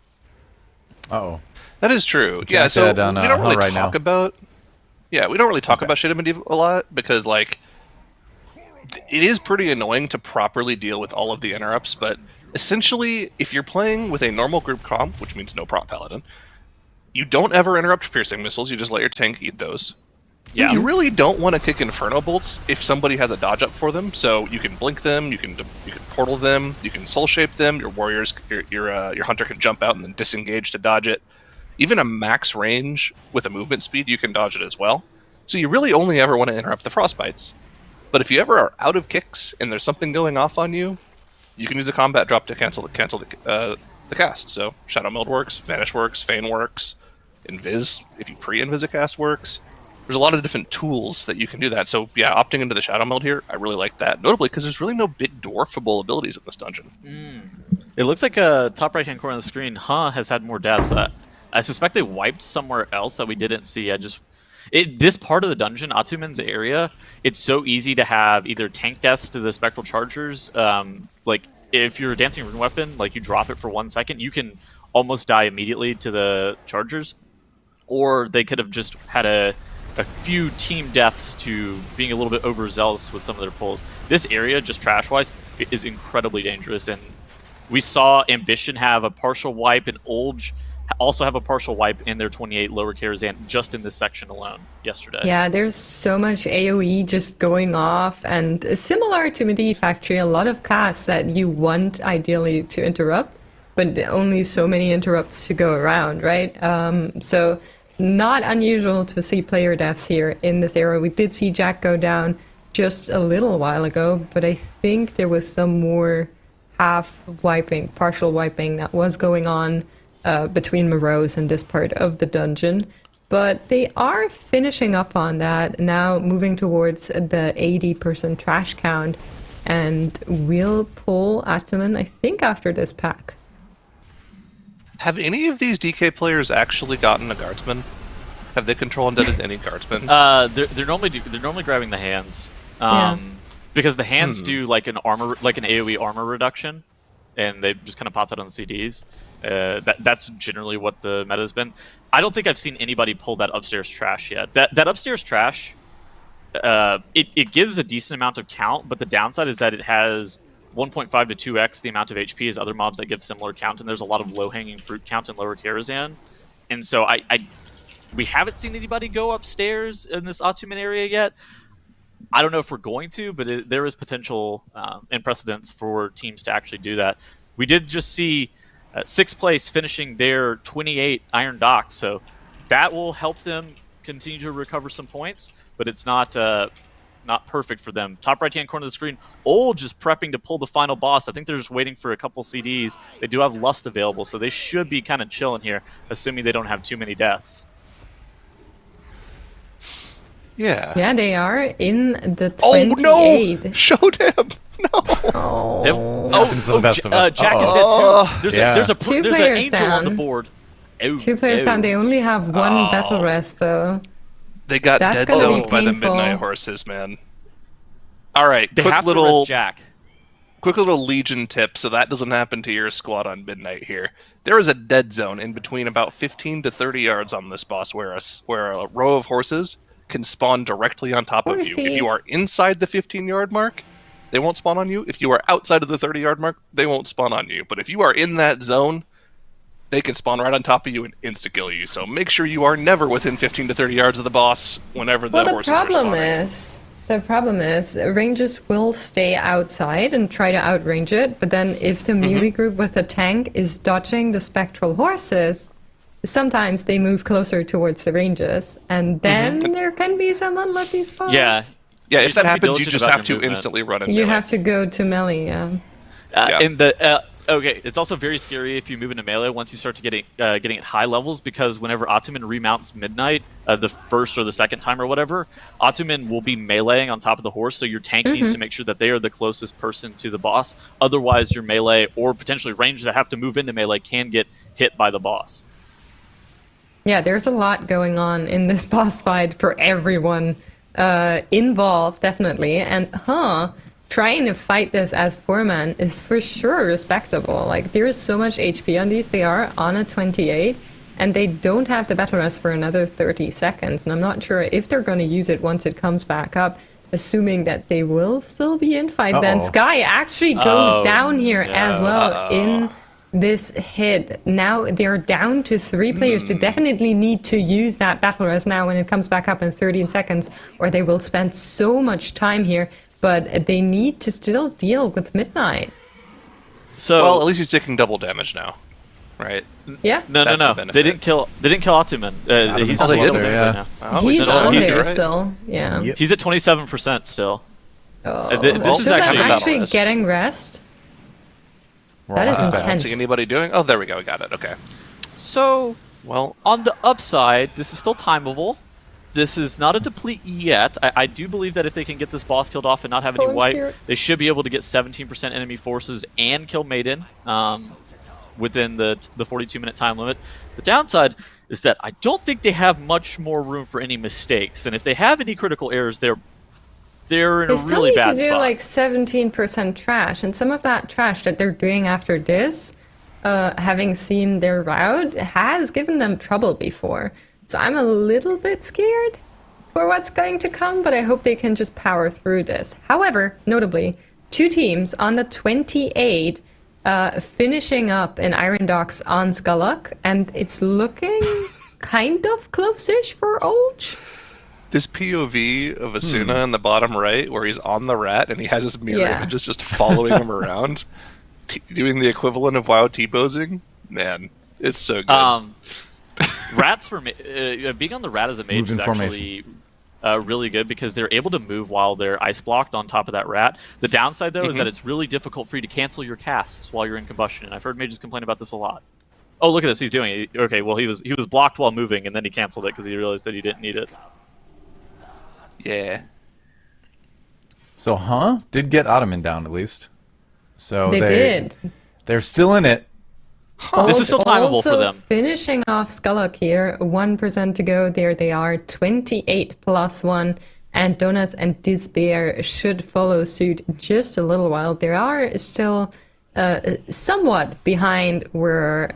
uh-oh. That is true. Which Yeah, I so said on, we don't really right talk now. about. Yeah, we don't really talk about Shadow Medieval a lot because, like, it is pretty annoying to properly deal with all of the interrupts. But essentially, if you're playing with a normal group comp, which means no prop paladin, you don't ever interrupt piercing missiles. You just let your tank eat those. Yeah. You really don't want to kick Inferno bolts if somebody has a dodge up for them. So you can blink them, you can portal them, you can soul shape them. Your warriors, your hunter can jump out and then disengage to dodge it. Even a max range with a movement speed, you can dodge it as well. So you really only ever want to interrupt the frostbites. But if you ever are out of kicks and there's something going off on you, you can use a combat drop to cancel the cast. So Shadow Meld works, Vanish works, Feign works, Invis, if you pre-Invis a cast works. There's a lot of different tools that you can do that. So yeah, opting into the Shadow Meld here, I really like that. Notably because there's really no big dwarfable abilities in this dungeon. It looks like top right hand corner of the screen. Has had more dabs that I suspect they wiped somewhere else that we didn't see. This part of the dungeon, Atumen's area, it's so easy to have either tank deaths to the spectral chargers. Like if you're a dancing rune weapon, like you drop it for 1 second, you can almost die immediately to the chargers. Or they could have just had a few team deaths to being a little bit overzealous with some of their pulls. This area, just trash-wise, is incredibly dangerous. And we saw Ambition have a partial wipe, and Olge also have a partial wipe in their 28 lower Karazhan just in this section alone yesterday. Yeah, there's so much AoE just going off, and similar to Medivh Factory, a lot of casts that you want ideally to interrupt, but only so many interrupts to go around, right? So not unusual to see player deaths here in this era. We did see Jack go down just a little while ago, but I think there was some more partial wiping that was going on between Morose and this part of the dungeon. But they are finishing up on that now, moving towards the 80% trash count, and will pull Ataman, I think, after this pack. Have any of these DK players actually gotten a guardsman? Have they control undeaded any guardsmen? They're normally grabbing the hands, Yeah. because the hands do like an AOE armor reduction, and they just kind of pop that on the CDs. That's generally what the meta has been. I don't think I've seen anybody pull that upstairs trash yet. That upstairs trash, it gives a decent amount of count, but the downside is that it has 1.5 to 2x the amount of HP as other mobs that give similar count, and there's a lot of low-hanging fruit count in Lower Karazhan. And so we haven't seen anybody go upstairs in this Atuman area yet. I don't know if we're going to, but there is potential and precedence for teams to actually do that. We did just see 6th place finishing their 28 Iron Docks, so that will help them continue to recover some points, but it's not perfect for them. Top right-hand corner of the screen, Old just prepping to pull the final boss. I think they're just waiting for a couple CDs. They do have Lust available, so they should be kind of chilling here, assuming they don't have too many deaths. Yeah. Yeah, they are in the 28. Oh no! Showed him. No. Happens to the best of us. Jack is dead too. There's an players angel on the down. board. 2 players down. They only have one battle rest, though. They got That's dead gonna be zoned by the painful. Midnight Horses, man. All right, They quick have to little rest Jack. Legion tip, so that doesn't happen to your squad on Midnight here. There is a dead zone in between about 15 to 30 yards on this boss, where a row of horses can spawn directly on top of you. If you are inside the 15-yard mark, they won't spawn on you. If you are outside of the 30-yard mark, they won't spawn on you. But if you are in that zone, they can spawn right on top of you and insta-kill you. So make sure you are never within 15 to 30 yards of the boss whenever the horses are spawning. The problem is, Rangers will stay outside and try to outrange it, but then if the melee group with the tank is dodging the spectral horses, sometimes they move closer towards the Rangers, and then there can be some unlucky spots. Yeah, if Just that be happens, you diligent just about have your to movement. instantly run in You melee. have to go to melee, yeah. Yeah. Okay, it's also very scary if you move into melee once you start to getting at high levels, because whenever Atuman remounts Midnight, the first or the second time or whatever, Atuman will be meleeing on top of the horse, so your tank needs to make sure that they are the closest person to the boss. Otherwise, your melee or potentially rangers that have to move into melee can get hit by the boss. Yeah, there's a lot going on in this boss fight for everyone involved, definitely. And, trying to fight this as 4-man is for sure respectable. Like, there is so much HP on these. They are on a 28, and they don't have the battle rest for another 30 seconds. And I'm not sure if they're going to use it once it comes back up, assuming that they will still be in fight. Then Sky actually goes down here as well in this hit. Now they're down to 3 players to definitely need to use that battle rest now when it comes back up in 13 seconds, or they will spend so much time here. But they need to still deal with Midnight. So Well, at least he's taking double damage now, right? Yeah, no. That's the benefit. They didn't kill Atuman. He's Oh, they still did, there yeah. right now. Oh, he's still on here, there right? still. Yeah. Yep. He's at 27% still. Oh, This is so actually them a actually battle getting rest. That is I don't intense. see anybody doing. Oh, there we go. We got it. Okay. So Well, on the upside, this is still timeable. This is not a deplete yet. I do believe that if they can get this boss killed off and not have any I'm wipe, scared. they should be able to get 17% enemy forces and kill Maiden within the 42-minute time limit. The downside is that I don't think they have much more room for any mistakes, and if they have any critical errors, they're in They a still really need bad to do spot. like 17% trash, and some of that trash that they're doing after this, having seen their route, has given them trouble before. So I'm a little bit scared for what's going to come, but I hope they can just power through this. However, notably, 2 teams on the 28 finishing up in Iron Docks on Skullock, and it's looking kind of close-ish for Olge. this POV of Asuna in the bottom right, where he's on the rat and he has his mirror Yeah. images just following him around, doing the equivalent of WoW T-posing. Man, it's so good. Rats for me, being on the rat as a mage Move in is formation. actually really good because they're able to move while they're ice blocked on top of that rat. The downside, though, is that it's really difficult for you to cancel your casts while you're in combustion. And I've heard mages complain about this a lot. Oh, look at this. He's doing it. Okay, well, he was blocked while moving, and then he canceled it because he realized that he didn't need it. Yeah. So, did get Ottoman down at least. So They did. They're still in it. This is still timeable also for them. Finishing off Skullock here, 1% to go. There they are, 28 plus 1. And Donuts and Despair should follow suit in just a little while. They are still somewhat behind where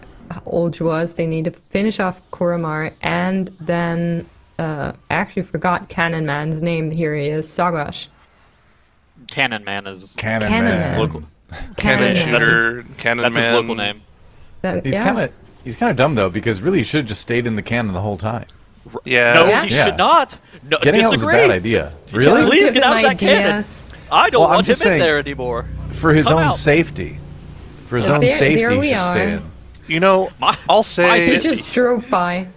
Olge was. They need to finish off Koromar and then I actually forgot Cannon Man's name. Here he is, Sagash. Cannon Man is Cannon Cannon Man. Man. local. Cannon That's Man. Shooter, Cannon That's Man. his local name. He's kind of dumb though, because really he should have just stayed in the cannon the whole time. Yeah. No, Yeah. he should not. No, Getting out was a disagree. bad idea. Really? Please Give get him out of that cannon. ideas. I don't Well, I'm want him just saying- in there anymore. For his Come own out. safety. For his Yeah, own there- safety, there we he should are. stay in. You know, My- I'll my say He just drove by.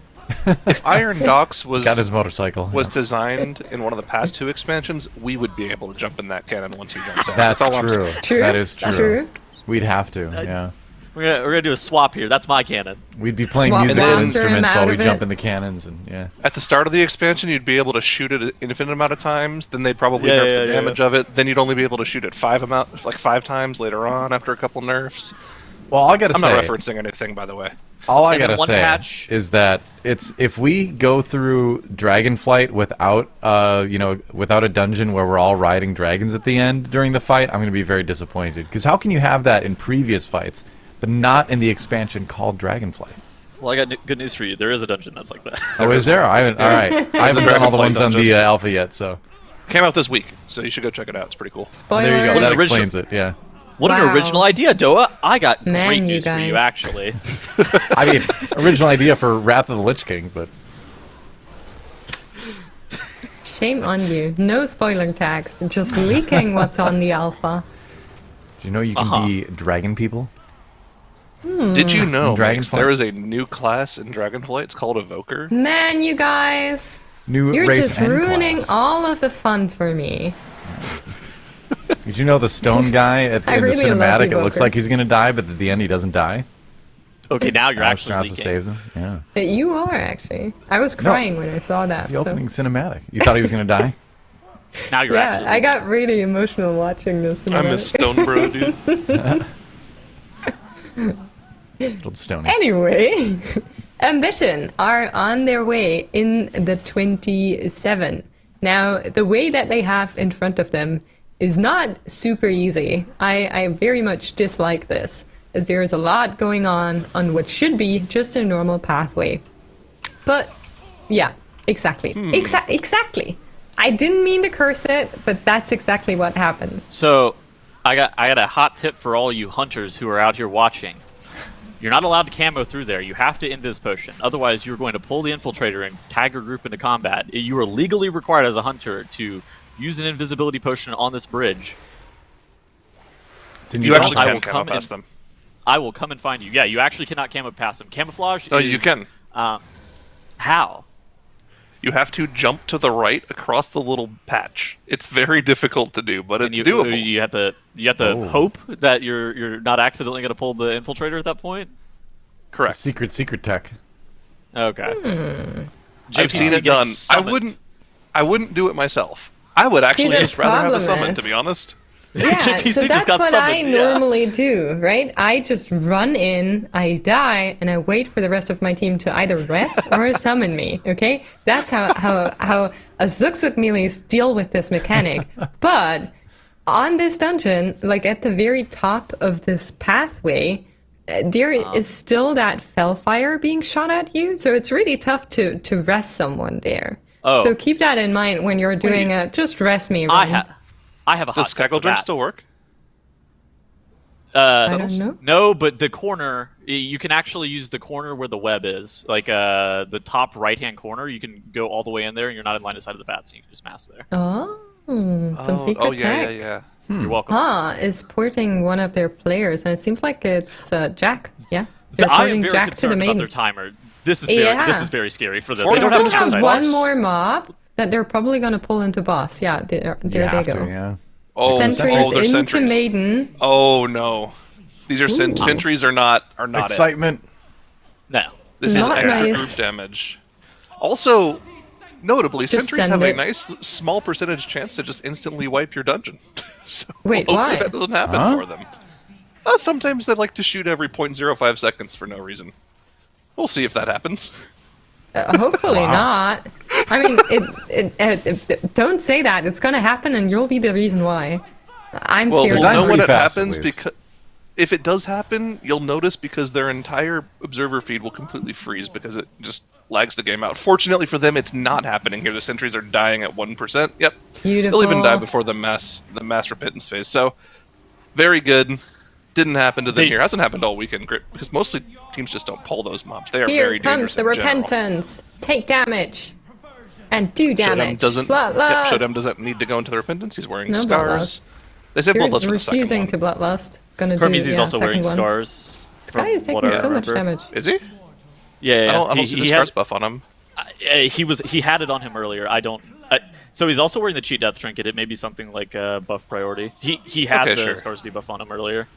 if Iron Docks was Got his motorcycle. was yeah. designed in one of the past 2 expansions, we would be able to jump in that cannon once he jumps out. That's all I'm true. saying. True. That is true. True. We'd have to, yeah. We're gonna do a swap here. That's my cannon. We'd be playing Swap musical master him instruments out while we of jump it. in the cannons, and yeah. At the start of the expansion, you'd be able to shoot it an infinite amount of times. Then they'd probably nerf the damage of it. Then you'd only be able to shoot it 5 times later on after a couple nerfs. Well, all I gotta I'm say, not referencing anything, by the way. all I And then gotta one say patch- is that it's if we go through Dragonflight without, without a dungeon where we're all riding dragons at the end during the fight, I'm gonna be very disappointed. Because how can you have that in previous fights, but not in the expansion called Dragonflight? Well, I got good news for you. There is a dungeon that's like that. Oh, is there? I haven't. All right, I haven't done all the Dragonflight ones on the dungeon. alpha yet, so Came out this week, so you should go check it out. It's pretty cool. Spoiler. there you go. That original- explains it. Yeah. What Wow. an original idea, Doa. I got Man, great you news for you, guys. actually. I mean, original idea for Wrath of the Lich King, but Shame on you. No spoiler tags. Just leaking what's on the alpha. do you know you can be dragon people? Did you know, Max, Dragonflight? there is a new class in Dragonflight? It's called Evoker. Man, you guys. New You're race just and ruining class. all of the fun for me. Did you know the stone guy at I in the really love cinematic? It Evoker. looks like he's gonna die, but at the end he doesn't die. Okay, now you're Alex actually Strauss leaking. saves him. Yeah. You are, actually. I was crying when I saw that. The So. opening cinematic. You thought he was gonna die? Now you're Yeah, actually I got really emotional watching this. I miss Stone Bro, dude. Little Stony. Anyway, Ambition are on their way in the 27. Now, the way that they have in front of them is not super easy. I very much dislike this, as there is a lot going on what should be just a normal pathway. But, yeah, exactly. Exactly. I didn't mean to curse it, but that's exactly what happens. So, I got a hot tip for all you hunters who are out here watching. You're not allowed to camo through there. You have to invis potion. Otherwise, you're going to pull the infiltrator and tag your group into combat. You are legally required as a hunter to use an invisibility potion on this bridge. It's in You your actually I can will camo come past in- them. I will come and find you. Yeah, you actually cannot camo past them. Camouflage No, is... you can. How? You have to jump to the right across the little patch. It's very difficult to do, but And it's you, doable. You have to Oh. hope that you're not accidentally going to pull the infiltrator at that point. Correct. secret tech. Okay. I've JPC seen it getting done. summoned. I wouldn't do it myself. I would actually the just rather have a problem summon, is- to be honest. Yeah, JPC so just that's got what I summoned, yeah. normally do, right? I just run in, I die, and I wait for the rest of my team to either rest or summon me, okay? That's how a Zuk melees deal with this mechanic. But on this dungeon, like at the very top of this pathway, there is still that fellfire being shot at you, so it's really tough to rest someone there. Oh. So keep that in mind when you're doing a just rest me run. I have a hot Does tip for Skaggle Drink that. still work? I don't know. No, but the corner, you can actually use the corner where the web is. Like the top right-hand corner, you can go all the way in there and you're not in line of sight of the bats, and you can just mass there. Oh, some secret oh yeah, tech. yeah. You're welcome. Is porting one of their players, and it seems like it's Jack. Yeah, they're I am porting very Jack to the concerned about main. their timer. This is Yeah. very scary for them. They They don't still have a have counter one timer. more mob that they're probably going to pull into boss. Yeah, there You they have go. to, yeah. Oh, Sentries they're into sentries. Maiden. Oh no, these are sentries are not it. Excitement. No. This is Not extra nice. group damage. Also, notably, Just sentries send have it. a nice small percentage chance to just instantly wipe your dungeon. So Wait, hopefully why? that doesn't happen Huh? for them. Sometimes they like to shoot every 0.05 seconds for no reason. We'll see if that happens. Hopefully not. I mean, don't say that. It's going to happen, and you'll be the reason why. I'm Well, scared. we'll dying know when pretty it fast, at happens least. because if it does happen, you'll notice because their entire observer feed will completely freeze because it just lags the game out. Fortunately for them, it's not happening here. The sentries are dying at 1%. Yep. Beautiful. They'll even die before the mass repentance phase. So, very good. Didn't happen to them here. Hasn't happened all weekend, because mostly teams just don't pull those mobs. They are Here very comes dangerous the in general. repentance. Take damage. And do damage. Bloodlust. Shodem doesn't need to go into the repentance. He's wearing No scars. bloodlust. They said You're bloodlust for the second refusing one. to bloodlust. Gonna do Kermizi's also second wearing one. scars. This guy is from what taking I so much remember. damage. Is he? Yeah. I don't see the scars buff on him. He had it on him earlier. So he's also wearing the cheat death trinket. It may be something like buff priority. He had Okay, the sure. scars debuff on him earlier.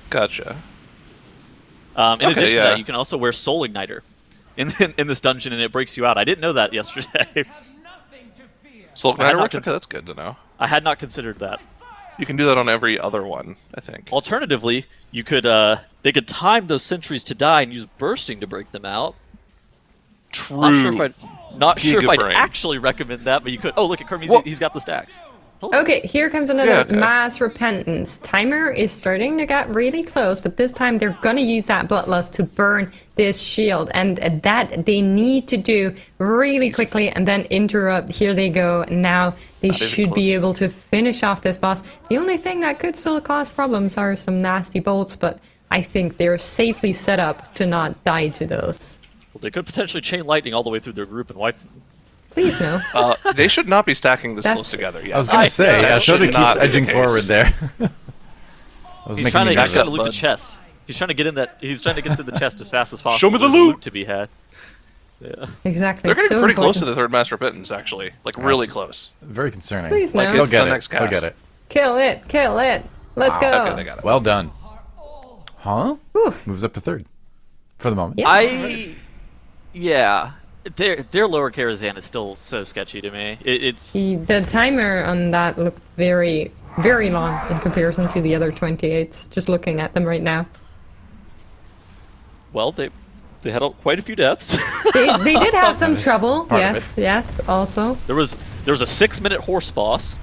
Gotcha. In addition to yeah. that, you can also wear Soul Igniter in this dungeon, and it breaks you out. I didn't know that yesterday. So I had not works. Okay, that's good to know. I had not considered that. You can do that on every other one, I think. Alternatively, you could they could time those sentries to die and use bursting to break them out. True. Not sure if I'd Gigabrain. actually recommend that, but you could. Oh, look at Kermit. Well- He's got the stacks. Okay, here comes another Yeah, okay. mass repentance. Timer is starting to get really close, but this time they're gonna use that bloodlust to burn this shield, and that they need to do really quickly and then interrupt. Here they go. Now they Not even should be close. able to finish off this boss. The only thing that could still cause problems are some nasty bolts, but I think they're safely set up to not die to those. Well, they could potentially chain lightning all the way through their group and wipe them. Please no. They should not be stacking this close That's- together yet. I was gonna say, that Shoda should not keeps be the edging case. forward there. I was He's making trying me to nervous. loot the bud. chest. He's trying to get in that. He's trying to get to the chest as fast as possible. Show me the There's loot! to be had. Yeah. Exactly. They're getting so pretty close to important. the third mass repentance, actually. Like, really close. Very concerning. Please Like, no. They'll it's get the it. next They'll cast. get it. Kill it. Kill it. Let's go. Okay, they got it. Well done. Huh? Whew. Moves up to third. For the moment. Yeah. Yeah. Their lower Karazhan is still so sketchy to me. It's The timer on that looked very, very long in comparison to the other 28s, just looking at them right now. well, they had quite a few deaths. They did have some is trouble, part of yes, yes, also. there was a 6-minute horse boss.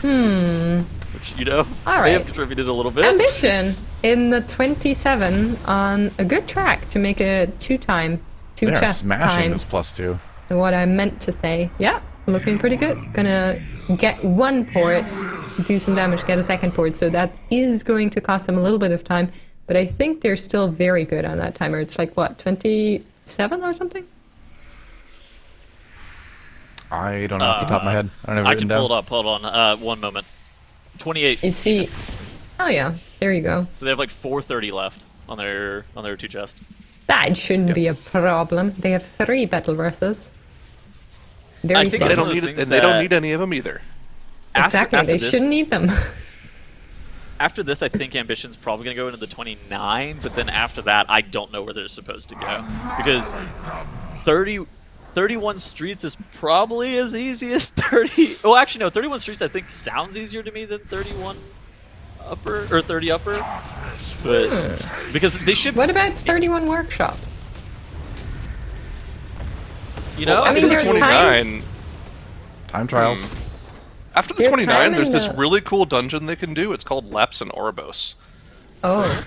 Which All may have right. contributed a little bit. Ambition in the 27 on a good track to make a two They're chest smashing time. this +2. What I meant to say. Yeah, looking pretty good. Gonna get one port, do some damage, get a second port, so that is going to cost them a little bit of time, but I think they're still very good on that timer. It's like, what, 27 or something? I don't know off the top of my head. I don't have it I written can pull down. it up. Hold on. One moment. 28. You see, oh yeah, there you go. So they have like 430 left on their two chest. That shouldn't be a problem. They have 3 battle verses. Very I think safe. They it's one don't of those need it, things and they don't that- need any of them either. Exactly, After they this- shouldn't need them. After this, I think Ambition's probably going to go into the 29, but then after that, I don't know where they're supposed to go. Because 31 streets is probably as easy as 30... Oh, actually, no, 31 streets I think sounds easier to me than 31 upper, or 30 upper. But, because they should, What about 31 workshop? you know... I mean, After they're the 29, Time trials. after the They're 29, timing there's this the- really cool dungeon they can do. It's called Lapse and Orbos. Oh.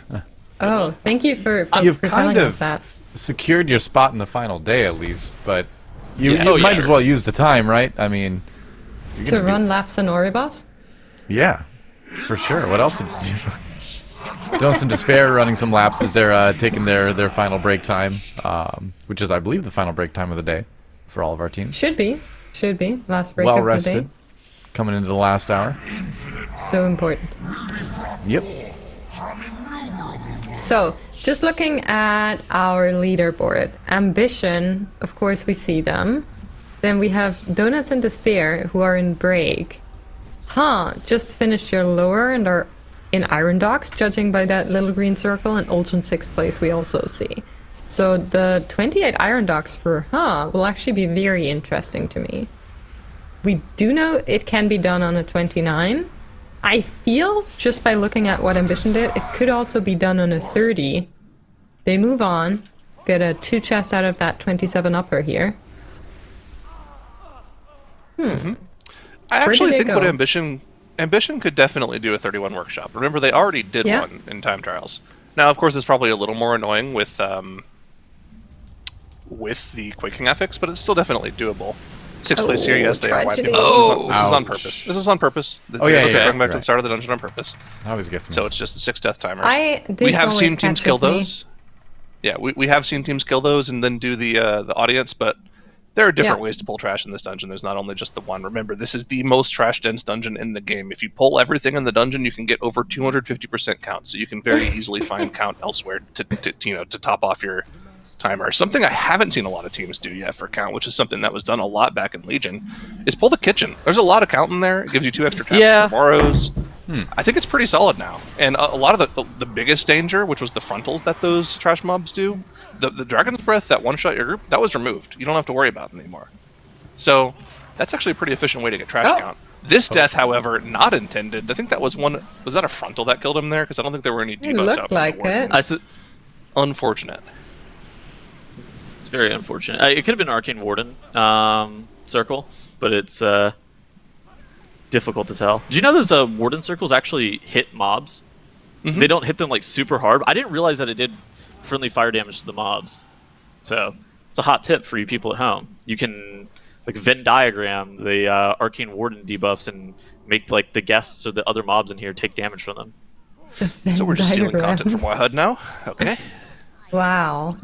Oh, thank you for You've for kind telling of us that. secured your spot in the final day at least, but you Yeah. you Oh, yeah, might as sure. well use the time, right? I mean, you're To gonna be- run laps on Oribos? Yeah, for sure. What else would you do? Johnson Despair running some laps as they're taking their final break time, which is, I believe, the final break time of the day for all of our teams. Should be. Should be. Last break Well of the rested, day. coming into the last hour. So important. Yep. So, just looking at our leaderboard, Ambition, of course we see them. Then we have Donuts and Despair, who are in break. Just finished your lower and are in Iron Docks, judging by that little green circle, and Ulch in 6th place we also see. So the 28 Iron Docks for will actually be very interesting to me. We do know it can be done on a 29. I feel, just by looking at what Ambition did, it could also be done on a 30. They move on, get a 2 chest out of that 27 upper here. I actually think what Ambition could definitely do a 31 workshop. Remember, they already did one in time trials. Now, of course, it's probably a little more annoying with the Quaking affix, but it's still definitely doable. 6th place here, yes, they are wiping. This is on purpose. This is on purpose. Going back to the start of the dungeon on purpose. That always gets me. So it's just the 6 death timers. We have seen teams kill those. Yeah, we have seen teams kill those and then do the audience, but there are different ways to pull trash in this dungeon. There's not only just the one. Remember, this is the most trash dense dungeon in the game. If you pull everything in the dungeon, you can get over 250% count. So you can very easily find count elsewhere to top off your timer. Something I haven't seen a lot of teams do yet for count, which is something that was done a lot back in Legion, is pull the kitchen. There's a lot of count in there. It gives you 2 extra taps for Moros. I think it's pretty solid now. And a lot of the biggest danger, which was the frontals that those trash mobs do, the Dragon's Breath that one-shot your group, that was removed. You don't have to worry about it anymore. So that's actually a pretty efficient way to get trash count. This death, however, not intended. I think that was that a frontal that killed him there? Because I don't think there were any debuffs out. Looked like it. Unfortunate. It's very unfortunate. It could have been Arcane Warden circle, but it's difficult to tell. Did you know those Warden circles actually hit mobs? They don't hit them like super hard. I didn't realize that it did friendly fire damage to the mobs. So it's a hot tip for you people at home. You can like Venn diagram the Arcane Warden debuffs and make like the guests or the other mobs in here take damage from them. So we're just stealing content from WHUD now? Okay. Wow.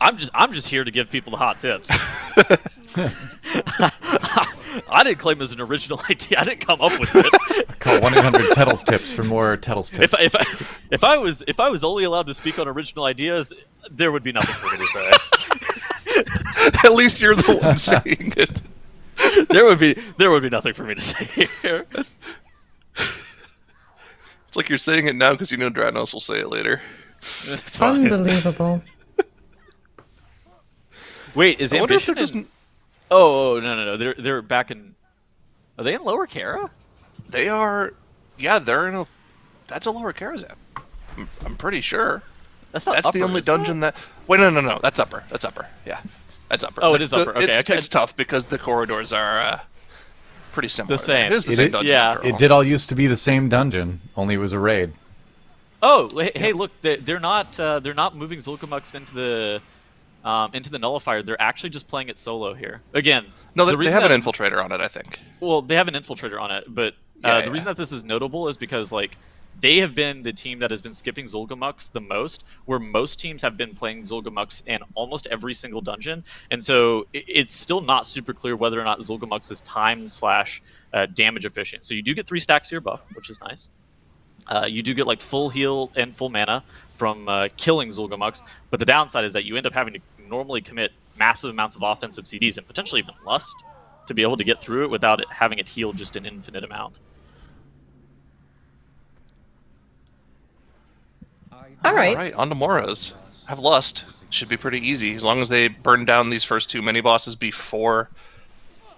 I'm just here to give people the hot tips. I didn't claim it as an original idea. I didn't come up with it. Call 1-800-Tettles Tips for more Tettles tips. If I was only allowed to speak on original ideas, there would be nothing for me to say. At least you're the one saying it. There would be nothing for me to say here. It's like you're saying it now because you know Dranos will say it later. Unbelievable. Wait, is Ambition? Oh no! They're back in. Are they in Lower Kara? They are. Yeah, they're in a. That's a Lower Karazhan. I'm pretty sure. That's not. That's upper, the only dungeon that. Wait, no. That's upper. That's upper. Yeah, that's upper. Oh, it is upper. Okay, it's tough because the corridors are pretty similar. The same. It is the same dungeon. Yeah. It did all used to be the same dungeon, only it was a raid. Oh, hey, look! They're not moving Zul'Kamux into the nullifier. They're actually just playing it solo here. Again, no, they have an infiltrator on it, I think. Well, they have an infiltrator on it, but the reason that this is notable is because like they have been the team that has been skipping Zul'Kamux the most, where most teams have been playing Zul'Kamux in almost every single dungeon, and so it's still not super clear whether or not Zul'Kamux is time / damage efficient. So you do get 3 stacks to your buff, which is nice. You do get like full heal and full mana from killing Zul'Kamux, but the downside is that you end up having to normally commit massive amounts of offensive CDs and potentially even Lust to be able to get through it without having it heal just an infinite amount. All right. All right, on to Moros. Have Lust. Should be pretty easy. As long as they burn down these first 2 mini-bosses before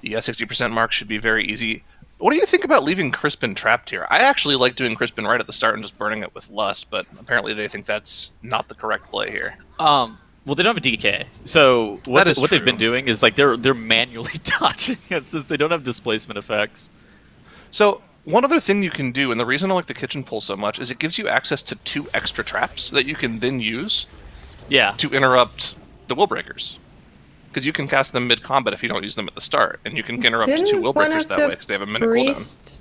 the 60% mark, should be very easy. What do you think about leaving Crispin trapped here? I actually like doing Crispin right at the start and just burning it with Lust, but apparently they think that's not the correct play here. Well, they don't have a DK, so what they've been doing is like they're manually dodging it since they don't have displacement effects. So one other thing you can do, and the reason I like the kitchen pull so much, is it gives you access to 2 extra traps that you can then use to interrupt the Will Breakers. Because you can cast them mid-combat if you don't use them at the start, and you can interrupt 2 Will Breakers that way because they have a minute cooldown.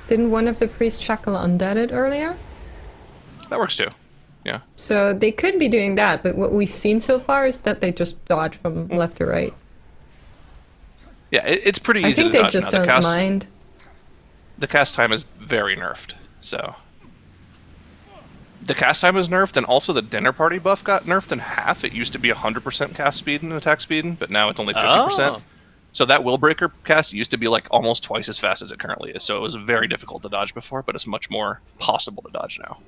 Didn't one of the priests shackle Undead earlier? That works too. Yeah. So they could be doing that, but what we've seen so far is that they just dodge from left to right. Yeah, it's pretty easy I think to they dodge just now. don't mind. The cast time is very nerfed, so... The cast time is nerfed, and also the dinner party buff got nerfed in half. It used to be 100% cast speed and attack speed, but now it's only 50%. So that Willbreaker cast used to be like almost twice as fast as it currently is. So it was very difficult to dodge before, but it's much more possible to dodge now.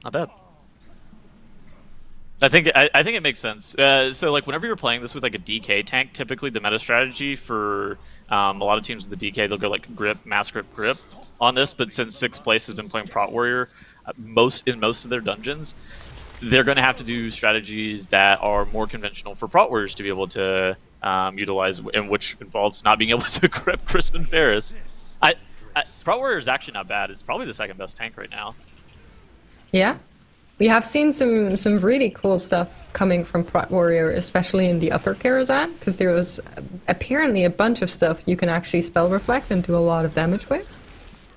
Not bad. I think it makes sense. So like whenever you're playing this with like a DK tank, typically the meta strategy for a lot of teams with the DK, they'll go like grip, mass grip on this. But since Sixth Place has been playing Prot Warrior most of their dungeons, they're going to have to do strategies that are more conventional for Prot Warriors to be able to utilize, and which involves not being able to grip Crispin Ferris. Prot Warrior is actually not bad. It's probably the second best tank right now. Yeah. We have seen some really cool stuff coming from Prot Warrior, especially in the upper Karazhan, because there was apparently a bunch of stuff you can actually spell reflect and do a lot of damage with.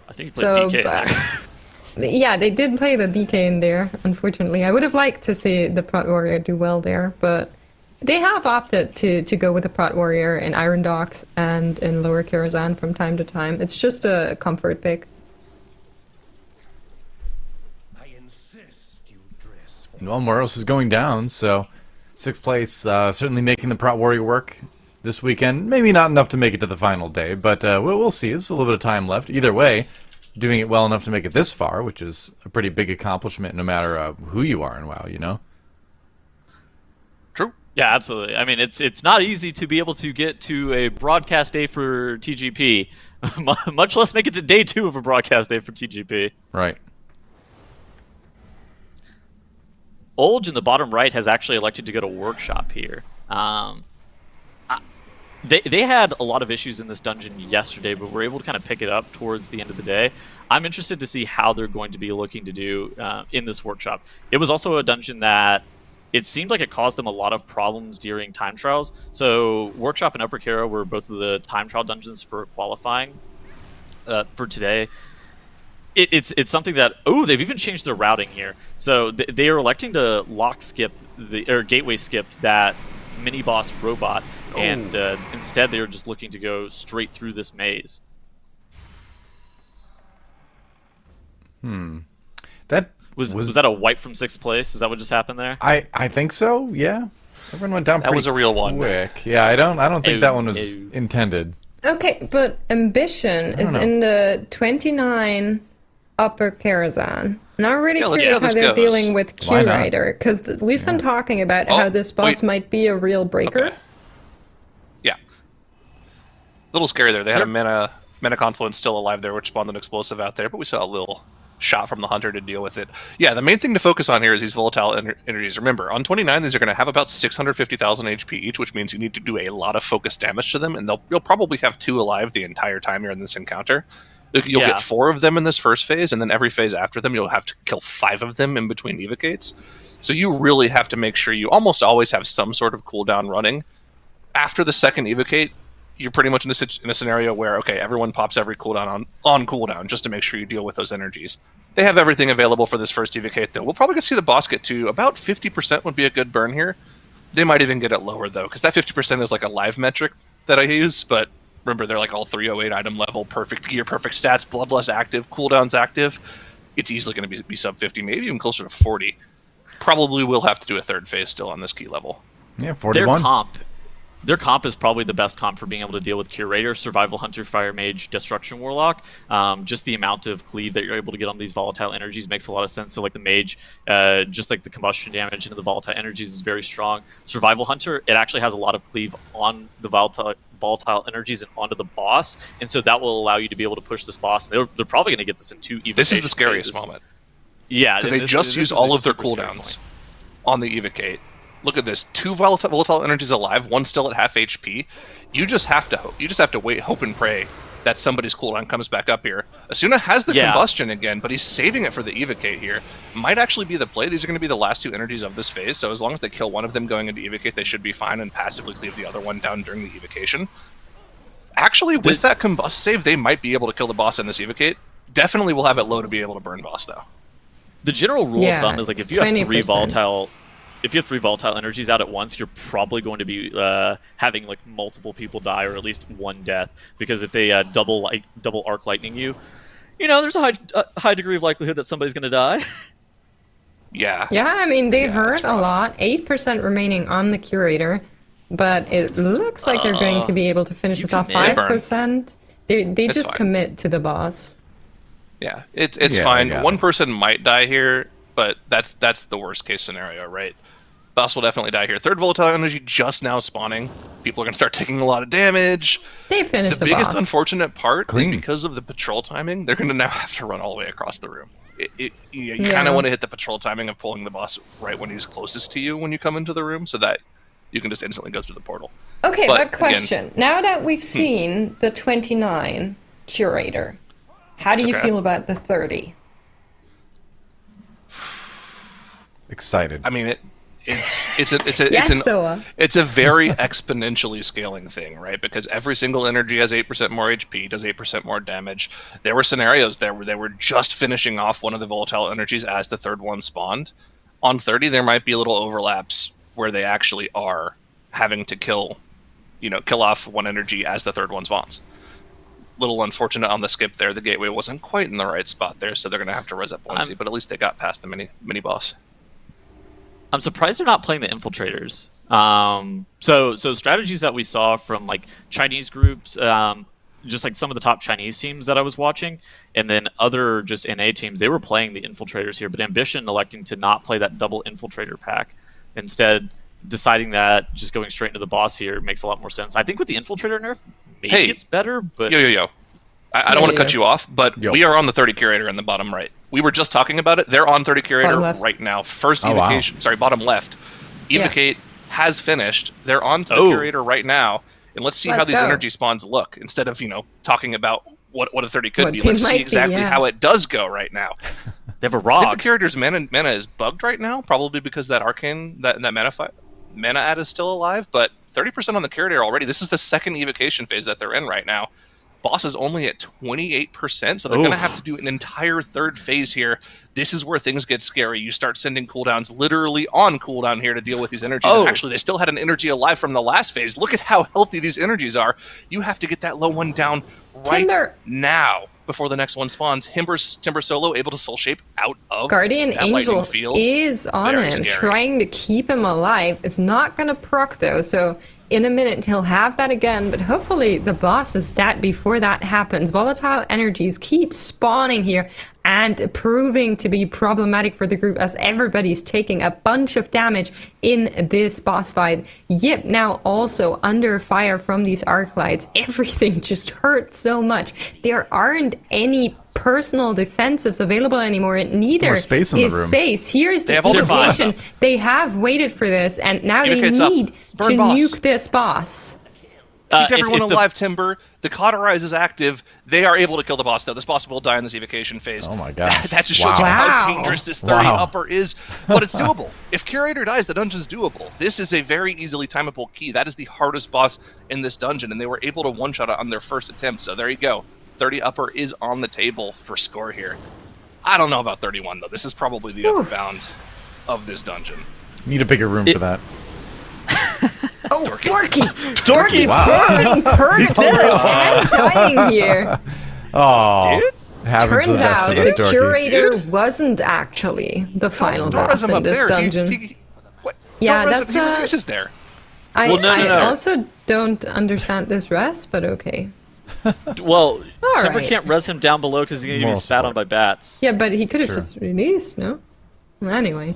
I think you played DK in there. Yeah, they did play the DK in there, unfortunately. I would have liked to see the Prot Warrior do well there, but they have opted to go with the Prot Warrior in Iron Docks and in Lower Karazhan from time to time. It's just a comfort pick. Well, Moros is going down, so Sixth Place certainly making the Prot Warrior work this weekend. Maybe not enough to make it to the final day, but we'll see. There's a little bit of time left. Either way, doing it well enough to make it this far, which is a pretty big accomplishment no matter who you are in WoW, you know? True. Yeah, absolutely. I mean, it's not easy to be able to get to a broadcast day for TGP, much less make it to day 2 of a broadcast day for TGP. Right. Olge in the bottom right has actually elected to go to workshop here. They had a lot of issues in this dungeon yesterday, but were able to kind of pick it up towards the end of the day. I'm interested to see how they're going to be looking to do in this workshop. It was also a dungeon that it seemed like it caused them a lot of problems during time trials. So workshop and Upper Kara were both of the time trial dungeons for qualifying for today. It's something that they've even changed their routing here. So they are electing to lock skip or gateway skip that mini boss robot, and instead they are just looking to go straight through this maze. That was that a wipe from Sixth Place? Is that what just happened there? I think so. Yeah, everyone went down. That was a real one. Quick. Yeah, I don't think that one was intended. Okay, but Ambition is in the 29 Upper Karazhan. And I'm really curious how they're dealing with Curator, because we've been talking about how this boss might be a real breaker. Okay. Yeah. A little scary there. They had a mana confluence still alive there, which spawned an explosive out there, but we saw a little shot from the hunter to deal with it. Yeah, the main thing to focus on here is these volatile energies. Remember, on 29, these are going to have about 650,000 HP each, which means you need to do a lot of focused damage to them, and you'll probably have 2 alive the entire time you're in this encounter. You'll get 4 of them in this first phase, and then every phase after them, you'll have to kill 5 of them in between evocates. So you really have to make sure you almost always have some sort of cooldown running. After the second evocate, you're pretty much in a scenario where, okay, everyone pops every cooldown on cooldown just to make sure you deal with those energies. They have everything available for this first evocate, though. We'll probably see the boss get to about 50% would be a good burn here. They might even get it lower, though, because that 50% is like a live metric that I use, but remember, they're like all 308 item level, perfect gear, perfect stats, bloodlust active, cooldowns active. It's easily going to be sub 50, maybe even closer to 40. Probably will have to do a third phase still on this key level. Yeah, 41. Their comp is probably the best comp for being able to deal with Curator, Survival Hunter, Fire Mage, Destruction Warlock. Just the amount of cleave that you're able to get on these volatile energies makes a lot of sense. So like the Mage, just like the combustion damage into the volatile energies is very strong. Survival Hunter, it actually has a lot of cleave on the volatile energies and onto the boss, and so that will allow you to be able to push this boss. They're probably going to get this in 2 evocates. This is the scariest moment. Yeah, because they just use all of their cooldowns on the evocate. Look at this: 2 volatile energies alive, 1 still at half HP. You just have to wait, hope and pray that somebody's cooldown comes back up here. Asuna has the combustion again, but he's saving it for the evocate here. Might actually be the play. These are going to be the last 2 energies of this phase, so as long as they kill one of them going into evocate, they should be fine and passively cleave the other one down during the evocation. Actually, with that combust save, they might be able to kill the boss in this evocate. Definitely will have it low to be able to burn boss, though. The general rule of thumb is like if you have 3 volatile energies out at once, you're probably going to be having like multiple people die, or at least 1 death, because if they double arc lightning you, there's a high degree of likelihood that somebody's going to die. Yeah. Yeah, I mean, they hurt a lot. 8% remaining on the Curator. but it looks like they're going to be able to finish this off commit. 5%. They It's just fine. commit to the boss. Yeah, it's Yeah, fine. I got One it. person might die here, but that's the worst case scenario, right? Boss will definitely die here. Third volatile energy just now spawning. People are gonna start taking a lot of damage. They finished The the biggest boss. unfortunate part Clean. is because of the patrol timing. They're gonna now have to run all the way across the room. You Yeah. kind of want to hit the patrol timing of pulling the boss right when he's closest to you when you come into the room, so that you can just instantly go through the portal. Okay, But, but question. Now that we've seen the 29 curator, how do you Okay. feel about the 30? Excited. I mean, it's Yes, Noah. it's a very exponentially scaling thing, right? Because every single energy has 8% more HP, does 8% more damage. There were scenarios there where they were just finishing off one of the volatile energies as the third one spawned. On 30, there might be little overlaps where they actually are having to kill off one energy as the third one spawns. Little unfortunate on the skip there. The gateway wasn't quite in the right spot there, so they're going to have to res up Lindsay, but at least they got past the mini boss. I'm surprised they're not playing the infiltrators. So strategies that we saw from like Chinese groups, just like some of the top Chinese teams that I was watching, and then other just NA teams, they were playing the infiltrators here. But Ambition electing to not play that double infiltrator pack, instead deciding that just going straight into the boss here makes a lot more sense. I think with the infiltrator nerf, maybe Hey. it's better, but Yo. I don't want to cut you off, but Yo. we are on the 30 curator in the bottom right. We were just talking about it. They're on 30 curator Bottom left. right now. First Oh, wow. evocation. Sorry, bottom left. Yeah. Evocate has finished. They're on the Oh. curator right now. And let's see how Let's these go. energy spawns look instead of, talking about what a 30 could What be. they Let's might see be, exactly yeah. how it does go right now. they have a I think the Rog. curator's mana is bugged right now, probably because that arcane, that mana add is still alive, but 30% on the curator already. This is the second evocation phase that they're in right now. Boss is only at 28%, so they're going to Oof. have to do an entire third phase here. This is where things get scary. You start sending cooldowns literally on cooldown here to deal with these energies. Oh. And actually, they still had an energy alive from the last phase. Look at how healthy these energies are. You have to get that low one down right Timber. now before the next one spawns. Timber Solo able to soul shape out of Guardian that lightning Angel field. is on Very him, scary. trying to keep him alive. It's not going to proc though, so in a minute he'll have that again, but hopefully the boss is dead before that happens. Volatile energies keep spawning here and proving to be problematic for the group as everybody's taking a bunch of damage in this boss fight. Yip now also under fire from these arc lights. Everything just hurts so much. There aren't any personal defensives available anymore, and neither More space in the is room. space. Here is the have all their bombs evocation. up. They have waited for this, and now they Evocate's up. need Burn to boss. nuke this boss. Keep If everyone the- alive, Timber. The Cauterize is active. They are able to kill the boss, though. This boss will die in this evacation phase. Oh my gosh. That just shows you Wow. how dangerous this 30 Wow. upper is, but it's doable. If Curator dies, the dungeon's doable. This is a very easily timeable key. That is the hardest boss in this dungeon, and they were able to one-shot it on their first attempt, so there you go. 30 upper is on the table for score here. I don't know about 31, though. This is probably the upper bound of this dungeon. Need a bigger room for that. Oh, Dorky! Dorky, Burning purgatory and dying here. Oh, Turns out the Dorky. curator Dude. wasn't actually the final Don't boss res him in up this there. dungeon. What? Yeah, Don't res that's, him. He races there. I, Well, no, I no. also don't understand this res, but okay. Well, All Timber right. can't res him down below because he's going to be Moral spat on support. by bats. Yeah, but he could have True. just released, no? Anyway.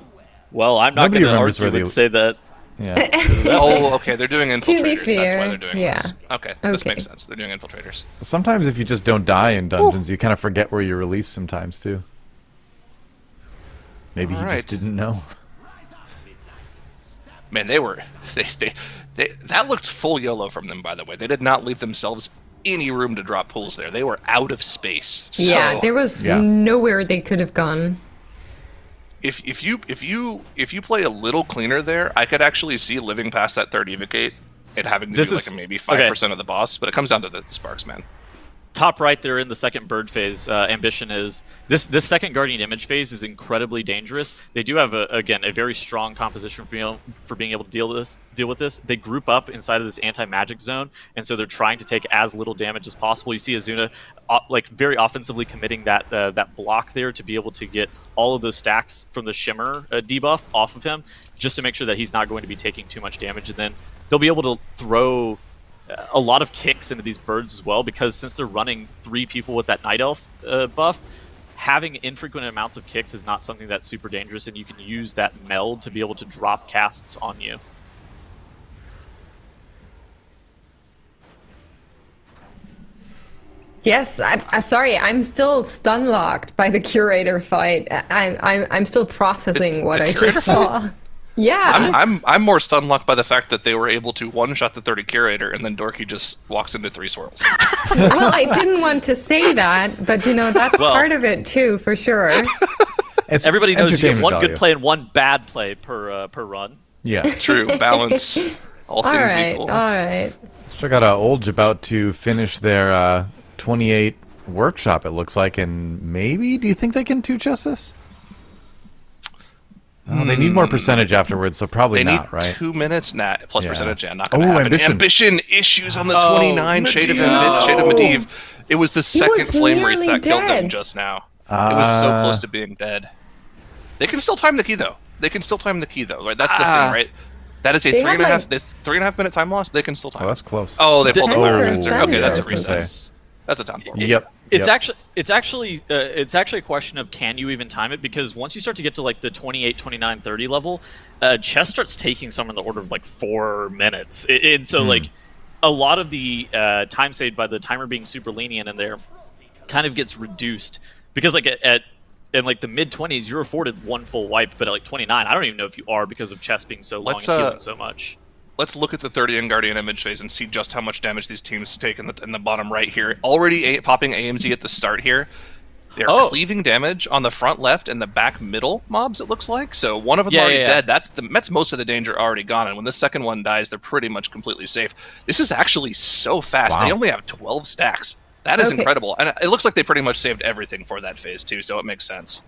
Well, I'm not Nobody going to remembers argue where and they- say that. Yeah. Oh, okay. They're doing infiltrators. To be That's why fair, they're doing yeah. this. Okay, this Okay. makes sense. They're doing infiltrators. Sometimes if you just don't die in dungeons, you kind of forget where you're released sometimes too. Maybe he Alright. just didn't know. Man, they that looked full YOLO from them, by the way. They did not leave themselves any room to drop pools there. They were out of space. So Yeah, there was Yeah. nowhere they could have gone. if you play a little cleaner there, I could actually see living past that third evocate and having to This do is- like maybe okay. 5% of the boss, but it comes down to the sparks, man. top right there in the second bird phase, Ambition is this second guardian image phase is incredibly dangerous. They do have again a very strong composition for being able to deal with this. They group up inside of this anti-magic zone, and so they're trying to take as little damage as possible. You see Azuna like very offensively committing that block there to be able to get all of those stacks from the shimmer debuff off of him, just to make sure that he's not going to be taking too much damage, and then they'll be able to throw a lot of kicks into these birds as well, because since they're running 3 people with that Night Elf buff, having infrequent amounts of kicks is not something that's super dangerous, and you can use that meld to be able to drop casts on you. Yes, I'm sorry. I'm still stun locked by the curator fight. I'm still processing what I just saw. Yeah, I'm more stun locked by the fact that they were able to one-shot the 30 curator, and then Dorky just walks into 3 swirls. well, I didn't want to say that, but that's part of it too, for sure. Everybody knows you get one value. good play and one bad play per run. Yeah. True, balance, all things equal. All right. Let's check out Olge about to finish their 28 workshop, it looks like, and maybe, do you think they can 2-chess this? Oh, they need more percentage afterwards, so probably They not, need right? 2 minutes. Nah, plus Yeah. percentage. Yeah, not gonna happen. Ambition issues on the 29 Shade of Medivh. It was the second Flame Wraith that killed them just now. It was so close to being dead. They can still time the key though. Right? That's the thing, right? That is a They 3.5 minute time loss. They can still time. Oh, that's close. Oh, they pulled the wire 10%, against her. Okay, that's I a was gonna reset. That's a time for. Yep. It's yep. actually a question of can you even time it, because once you start to get to like the 28, 29, 30 level, chess starts taking some in the order of like 4 minutes, and so like a lot of the time saved by the timer being super lenient in there kind of gets reduced, because like in like the mid 20s you're afforded 1 full wipe, but at like 29 I don't even know if you are, because of chess being so long and healing so much. Let's look at the 30 in Guardian image phase and see just how much damage these teams take in the bottom right here. Already popping AMZ at the start here. They're cleaving damage on the front left and the back middle mobs, it looks like. So one of them's already dead. That's most of the danger already gone. And when the second one dies, they're pretty much completely safe. This is actually so fast. Wow. They only have 12 stacks. That is incredible. And it looks like they pretty much saved everything for that phase too, so it makes sense.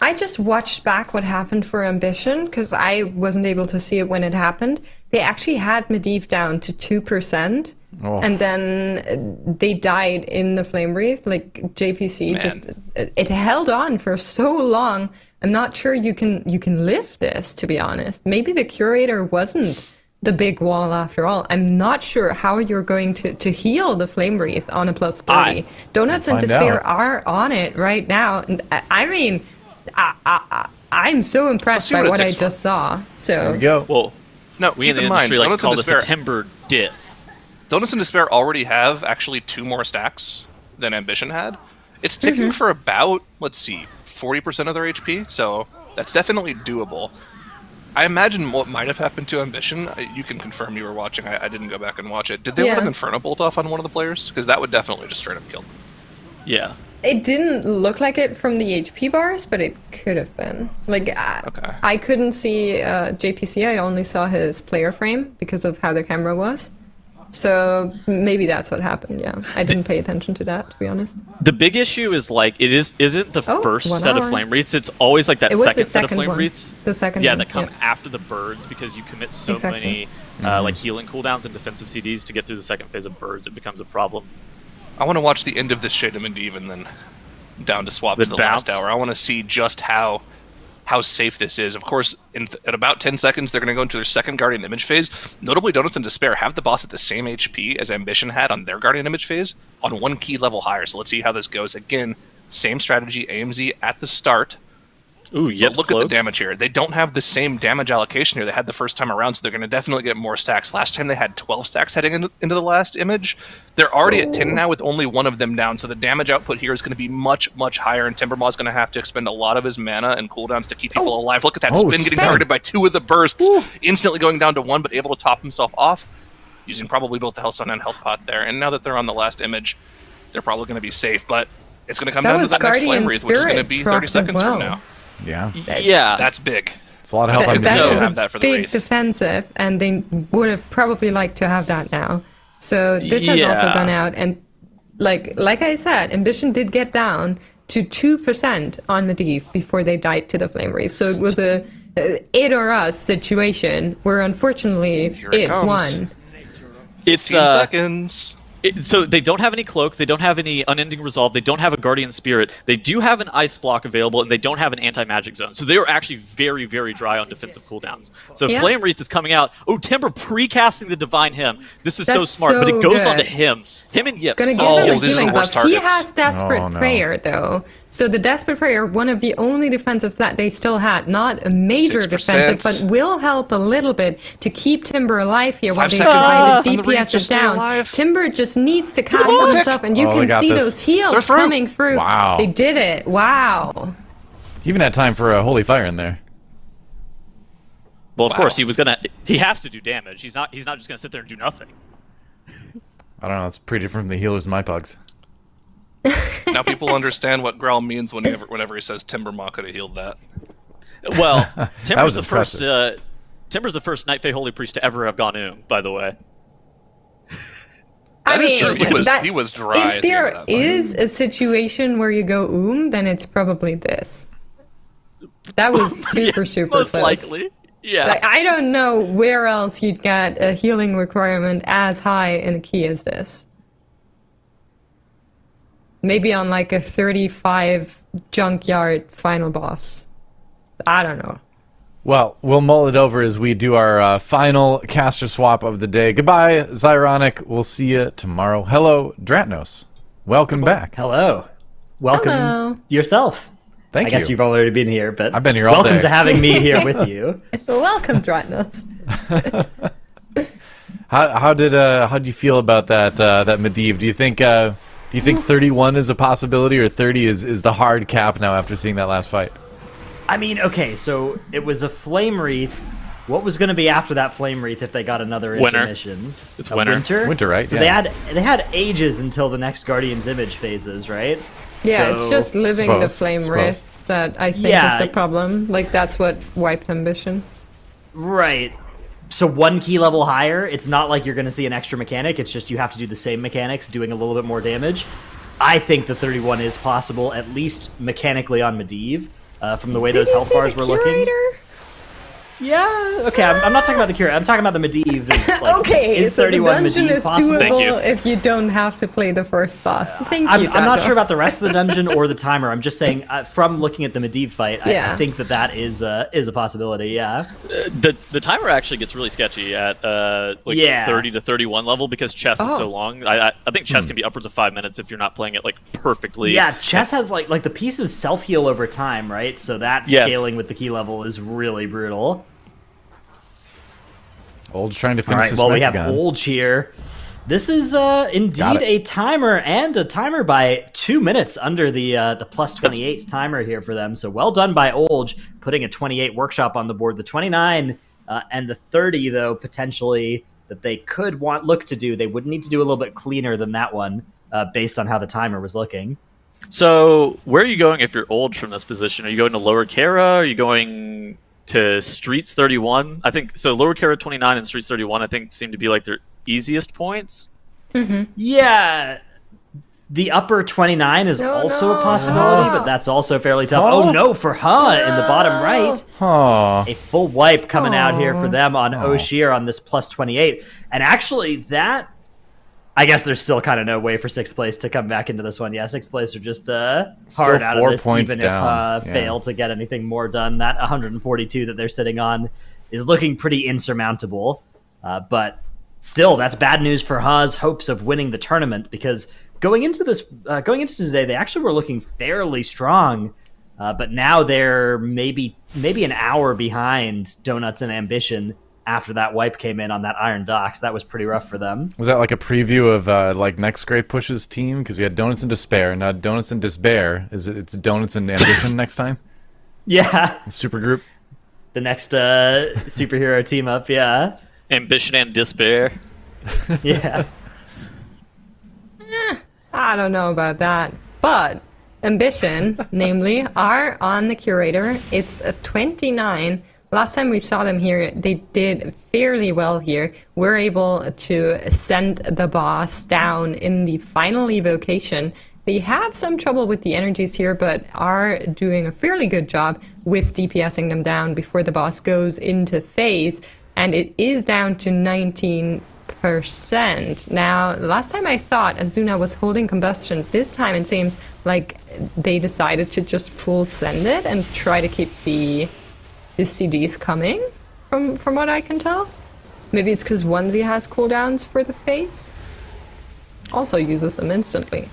I just watched back what happened for Ambition, because I wasn't able to see it when it happened. They actually had Medivh down to 2%, and then they died in the Flame Wreath. Like, JPC it held on for so long. I'm not sure you can live this, to be honest. Maybe the Curator wasn't the big wall after all. I'm not sure how you're going to heal the Flame Wreath on a plus 30. Donuts and Despair are on it right now. And I mean, I'm so impressed by what I just saw. So There we go. Well, no, we in the industry like to call this a timber diff. Donuts and Despair already have actually 2 more stacks than Ambition had. It's ticking for about, let's see, 40% of their HP, so that's definitely doable. I imagine what might have happened to Ambition, you can confirm you were watching, I didn't go back and watch it. Did they let an Inferno Bolt off on one of the players? Because that would definitely just straight up kill them. Yeah. it didn't look like it from the HP bars, but it could have been. Like, I couldn't see JPC, I only saw his player frame because of how the camera was. So maybe that's what happened, yeah. I didn't pay attention to that, to be honest. The big issue is, like, isn't the first set of flame wreaths, it's always like that second set of flame wreaths. The second one, one, that come after the birds, because you commit so many like healing cooldowns and defensive CDs to get through the second phase of birds, it becomes a problem. I want to watch the end of this Shade of Medivh and then down to swap to the last hour. I want to see just how safe this is. Of course, at about 10 seconds, they're going to go into their second Guardian Image phase. Notably, Donuts and Despair have the boss at the same HP as Ambition had on their Guardian Image phase, on one key level higher. So let's see how this goes. Again, same strategy, AMZ at the start. Ooh, yep. Look at the damage here. They don't have the same damage allocation here they had the first time around, so they're going to definitely get more stacks. Last time they had 12 stacks heading into the last image. They're already at 10 now with only one of them down, so the damage output here is going to be much, much higher, and Timbermaw's going to have to expend a lot of his mana and cooldowns to keep people alive. Look at that spin getting targeted by 2 of the bursts, instantly going down to 1, but able to top himself off, using probably both the Hellstone and Health Pot there. And now that they're on the last image, they're probably going to be safe, but it's going to come down to that next Flame Wreath, which is going to be 30 seconds from now. Yeah. That's big. It's a lot of help. That is a big defensive, and they would have probably liked to have that now. So this has also gone out, and like I said, Ambition did get down to 2% on Medivh before they died to the Flame Wraith. So it was a it or us situation where unfortunately Here it comes. won. It's 15 seconds. So they don't have any cloak, they don't have any unending resolve, they don't have a guardian spirit, they do have an ice block available, and they don't have an anti-magic zone. So they are actually very, very dry on defensive cooldowns. So Yeah. Flame Wreath is coming out. Oh, Timber pre-casting the Divine Hymn. This is so That's smart, but so it goes good. onto him. Him and Yip. Gonna give Oh, him a these are the healing worst buff. He targets. has Desperate Oh, no. Prayer, though. So the Desperate Prayer, one of the only defensives that they still had, not a major 6%. defensive, but will help a little bit to keep Timber alive here while 5 they seconds try and to the Wraith DPS just it stay down. alive. Timber just needs to cast some stuff, and you Oh, they can got see this. those heals They're through. coming through. Wow. They did it. Wow. He even had time for a Holy Fire in there. Well, of Wow. course, he has to do damage. He's not just gonna sit there and do nothing. I don't know, it's pretty different from the healers in my pugs. Now people understand what Growl means whenever he says Timbermaw could have healed that. Well, Timber's was the impressive. first. Timber's the first Night Fae Holy Priest to ever have gone by the way. I That is mean, true. that- He was dry. at If the end there of that fight. is a situation where you go then it's probably this. That was super, super Most close. likely. Yeah. Like, I don't know where else you'd get a healing requirement as high in a key as this. Maybe on like a 35 junkyard final boss. I don't know. Well, we'll mull it over as we do our final caster swap of the day. Goodbye, Zyronic. We'll see you tomorrow. Hello, Dratnos. Welcome back. Hello. Welcome Hello. yourself. Thank I guess you. you've already been here, but I've been here all welcome day. to having me here with you. Welcome, Dratnos. How did you feel about that Medivh? Do you think 31 is a possibility, or 30 is the hard cap now after seeing that last fight? I mean, okay, so it was a Flame Wreath. What was going to be after that Flame Wreath if they got another Winter. intermission? It's A winter. Winter, right? So Yeah. they had ages until the next Guardian's Image phases, right? Yeah, it's So- just living the Suppose. flame wraith that I think Yeah. is the problem. Like, that's what wiped Ambition. Right. So one key level higher, it's not like you're going to see an extra mechanic. It's just you have to do the same mechanics, doing a little bit more damage. I think the 31 is possible, at least mechanically on Medivh, from the way those Did you health see bars the were looking. curator? Yeah, okay, I'm not talking about the cure. I'm talking about the Medivh. Is, like, Okay, is so the 31 dungeon Medivh is possible? Thank you. doable if you don't have to play the first boss. Thank I'm you, not sure Dratnos. about the rest of the dungeon or the timer. I'm just saying, from looking at the Medivh fight, I Yeah. think that is a possibility. Yeah. The timer actually gets really sketchy at Yeah. 30 to 31 level because chess is Oh. so long. I think chess can be upwards of 5 minutes if you're not playing it like perfectly. Yeah, chess has like the pieces self heal over time, right? So that Yes. scaling with the key level is really brutal. Old's trying to All finish right, this well we have Mechagon. Olge here. This is indeed Got it. a timer, and a timer by 2 minutes under the plus 28 timer here for them. So well done by Olge, putting a 28 workshop on the board. The 29 and the 30 though potentially that they could look to do. They would need to do a little bit cleaner than that one, based on how the timer was looking. So where are you going if you're old from this position? Are you going to Lower Kara? Are you going to Streets 31? I think so. Lower Kara 29 and Streets 31, I think, seem to be like their easiest points. Yeah. The upper 29 is No, also no. a possibility, but that's also fairly tough. Oh no, for Huh in the bottom right. Aw. A full wipe coming out here for Aw. them on Oshir on this plus 28. And actually, that... I guess there's still kind of no way for 6th place to come back into this one. Yeah, 6th place are just hard out 4 of this, points even down. if Yeah. fail to get anything more done. That 142 that they're sitting on is looking pretty insurmountable. But still, that's bad news for Huh's hopes of winning the tournament, because going into today, they actually were looking fairly strong. But now they're maybe an hour behind Donuts and Ambition after that wipe came in on that Iron Docks. That was pretty rough for them. Was that like a preview of like next Great Push's team? Because we had Donuts and Despair, now Donuts and Despair. It's Donuts and Ambition next time? Yeah, Super group? the next superhero team up, yeah. Ambition and Despair. Yeah. I don't know about that. But Ambition, namely, are on the curator. It's a 29 last time we saw them here, they did fairly well here. We're able to send the boss down in the final evocation. They have some trouble with the energies here, but are doing a fairly good job with DPSing them down before the boss goes into phase. And it is down to 19%. Now, last time I thought Azuna was holding combustion. This time it seems like they decided to just full send it and try to keep the CDs coming, from what I can tell. Maybe it's because Onesie has cooldowns for the phase. Also uses them instantly.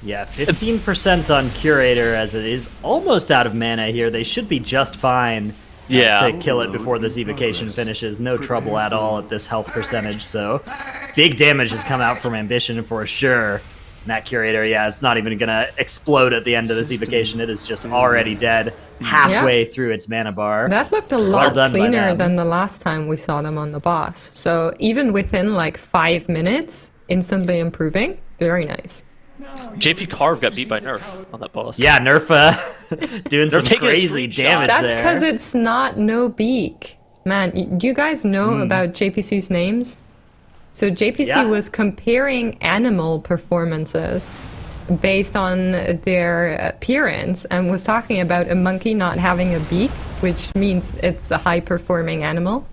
Yeah, 15% on Curator as it is almost out of mana here. They should be just fine to kill it before this evocation finishes. No trouble at all at this health percentage, so big damage has come out from Ambition for sure. And that Curator, it's not even going to explode at the end of this evocation. It is just already dead halfway through its mana bar. That looked a lot cleaner than the last time we saw them on the boss. So even within like 5 minutes, instantly improving. Very nice. JP Carve got beat by Nerf on that boss. Yeah, Nerf doing some crazy damage That's there. because it's not no beak. Man, you guys know about JPC's names? So JPC was comparing animal performances based on their appearance and was talking about a monkey not having a beak, which means it's a high-performing animal.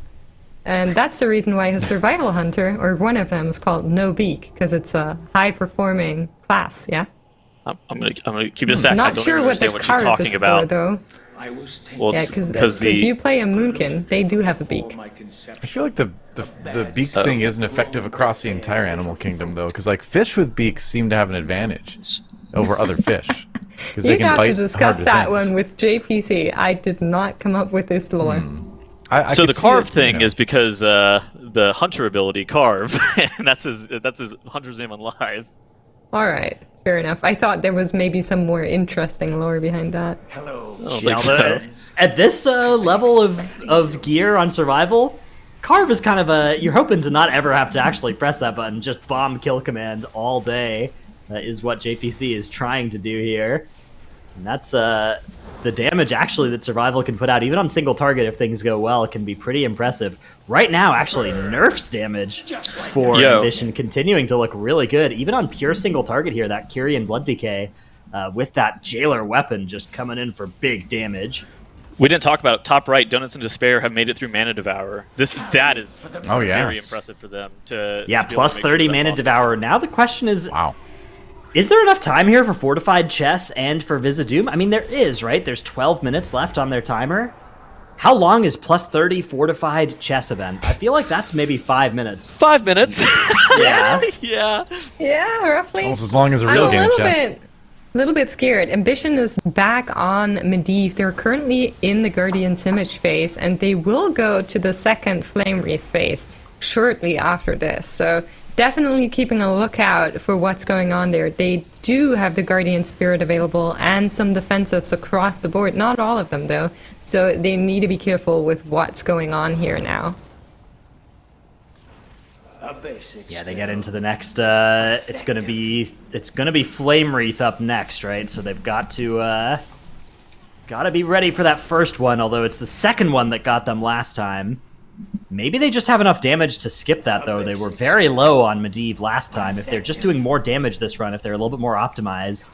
And that's the reason why his survival hunter, or one of them, is called No Beak, because it's a high-performing class, yeah? I'm gonna keep it a stack. Not I don't sure even what the understand what she's carve talking is about. for, though. Well, Yeah, because you play a Moonkin, they do have a beak. I feel like the beak thing isn't effective across the entire animal kingdom, though, because like fish with beaks seem to have an advantage over other fish. You'd have to discuss that one with JPC. I did not come up with this lore. So the carve thing is because the hunter ability carve, and that's his hunter's name on live. All right, fair enough. I thought there was maybe some more interesting lore behind that. At this level of gear on survival, carve is kind of you're hoping to not ever have to actually press that button, just bomb kill command all day. That is what JPC is trying to do here. And that's the damage actually that survival can put out, even on single target if things go well, can be pretty impressive. Right now, actually, Nerf's damage for Ambition continuing to look really good, even on pure single target here. That Kyrian Blood Decay with that Jailer weapon just coming in for big damage. We didn't talk about it. Top right, Donuts and Despair have made it through Mana Devour. That is very impressive for them to plus 30 Mana Devour. Now the question is, wow. Is there enough time here for Fortified Chess and for Vizdoom? I mean, there is, right? There's 12 minutes left on their timer. How long is plus 30 Fortified Chess event? I feel like that's maybe 5 minutes. 5 minutes? Yeah. Yeah, roughly. Almost as long as a real game of chess. A little bit scared. Ambition is back on Medivh. They're currently in the Guardian's Image phase, and they will go to the second Flame Wreath phase shortly after this. So definitely keeping a lookout for what's going on there. They do have the Guardian Spirit available and some defensives across the board. Not all of them, though. So they need to be careful with what's going on here now. Yeah, they get into the next. It's gonna be Flame Wreath up next, right? So they've got to be ready for that first one. Although it's the second one that got them last time. Maybe they just have enough damage to skip that, though. They were very low on Medivh last time. If they're just doing more damage this run, if they're a little bit more optimized,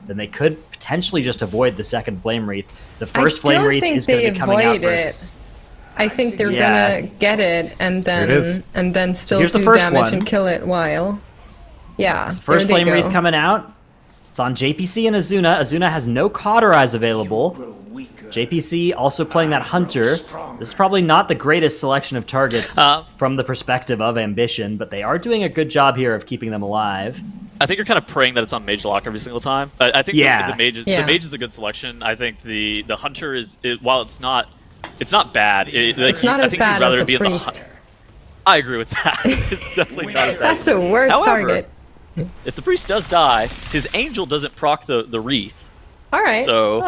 then they could potentially just avoid the second Flame Wreath. The first Flame Wreath is going to be coming out first. I think they're gonna get it and then still do damage and kill it while. Yeah, so first Flame Wreath coming out. It's on JPC and Azuna. Azuna has no Cauterize available. JPC also playing that Hunter. This is probably not the greatest selection of targets from the perspective of Ambition, but they are doing a good job here of keeping them alive. I think you're kind of praying that it's on Mage Lock every single time. I think the Mage is a good selection. I think the Hunter is while it's not bad. It's not as bad as the Priest. I agree with that. It's definitely not as bad. That's a worse target. If the Priest does die, his Angel doesn't proc the Wreath. All right. So,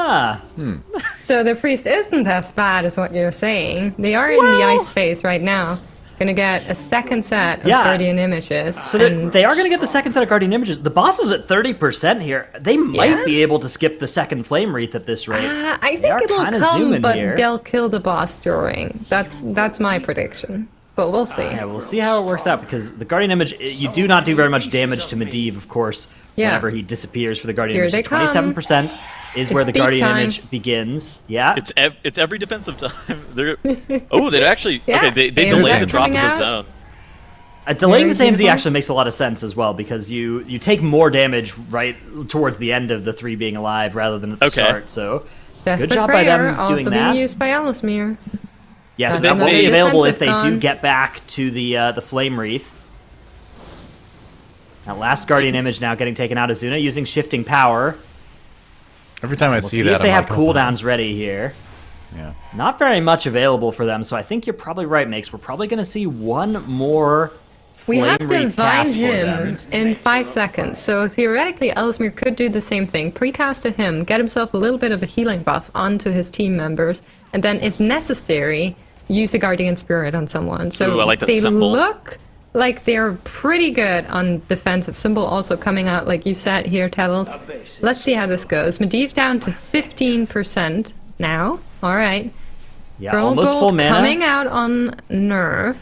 so the Priest isn't as bad as what you're saying. They are in the ice phase right now. Gonna get a second set of Yeah. Guardian Images. So they are going to get the second set of Guardian Images. The boss is at 30% here. They might Yeah? be able to skip the second Flame Wreath at this rate. I They are think it'll kinda come, zooming but here. they'll kill the boss during. That's my prediction. But we'll see. Yeah, we'll see how it works out, because the Guardian Image, you do not do very much damage to Medivh, of course, Yeah. whenever he disappears for the Guardian Here Image. they So come. 27% is where It's the peak Guardian time. Image begins. Yeah. It's every defensive time. They're they actually Yeah, okay. They AMZ delayed the drop of coming the out. zone. Delaying Very this AMZ beautiful. actually makes a lot of sense as well, because you take more damage right towards the end of the 3 being alive rather than at the Okay. start. So Desperate good job by Prayer, them also doing being that. used by Ellesmere. Yeah, so That's that will another be available if defensive they do gun. get back to the Flame Wreath. That last Guardian Image now getting taken out. Azuna using Shifting Power. Every time I We'll see see that, if they I'm have like, cooldowns ready here. Yeah. Not very much available for them, so I think you're probably right, Makes. We're probably going to see one more We Flame have to Wreath cast vine for them. him in 5 seconds, so theoretically Ellesmere could do the same thing. Precast to him, get himself a little bit of a healing buff onto his team members, and then if necessary, use the Guardian Spirit on someone. So Ooh, I like that they symbol. look like they're pretty good on defensive. Symbol also coming out like you said here, Tettles. Let's see how this goes. Medivh down to 15% now. Alright. Yeah, almost full Gold mana. coming out on Nerf.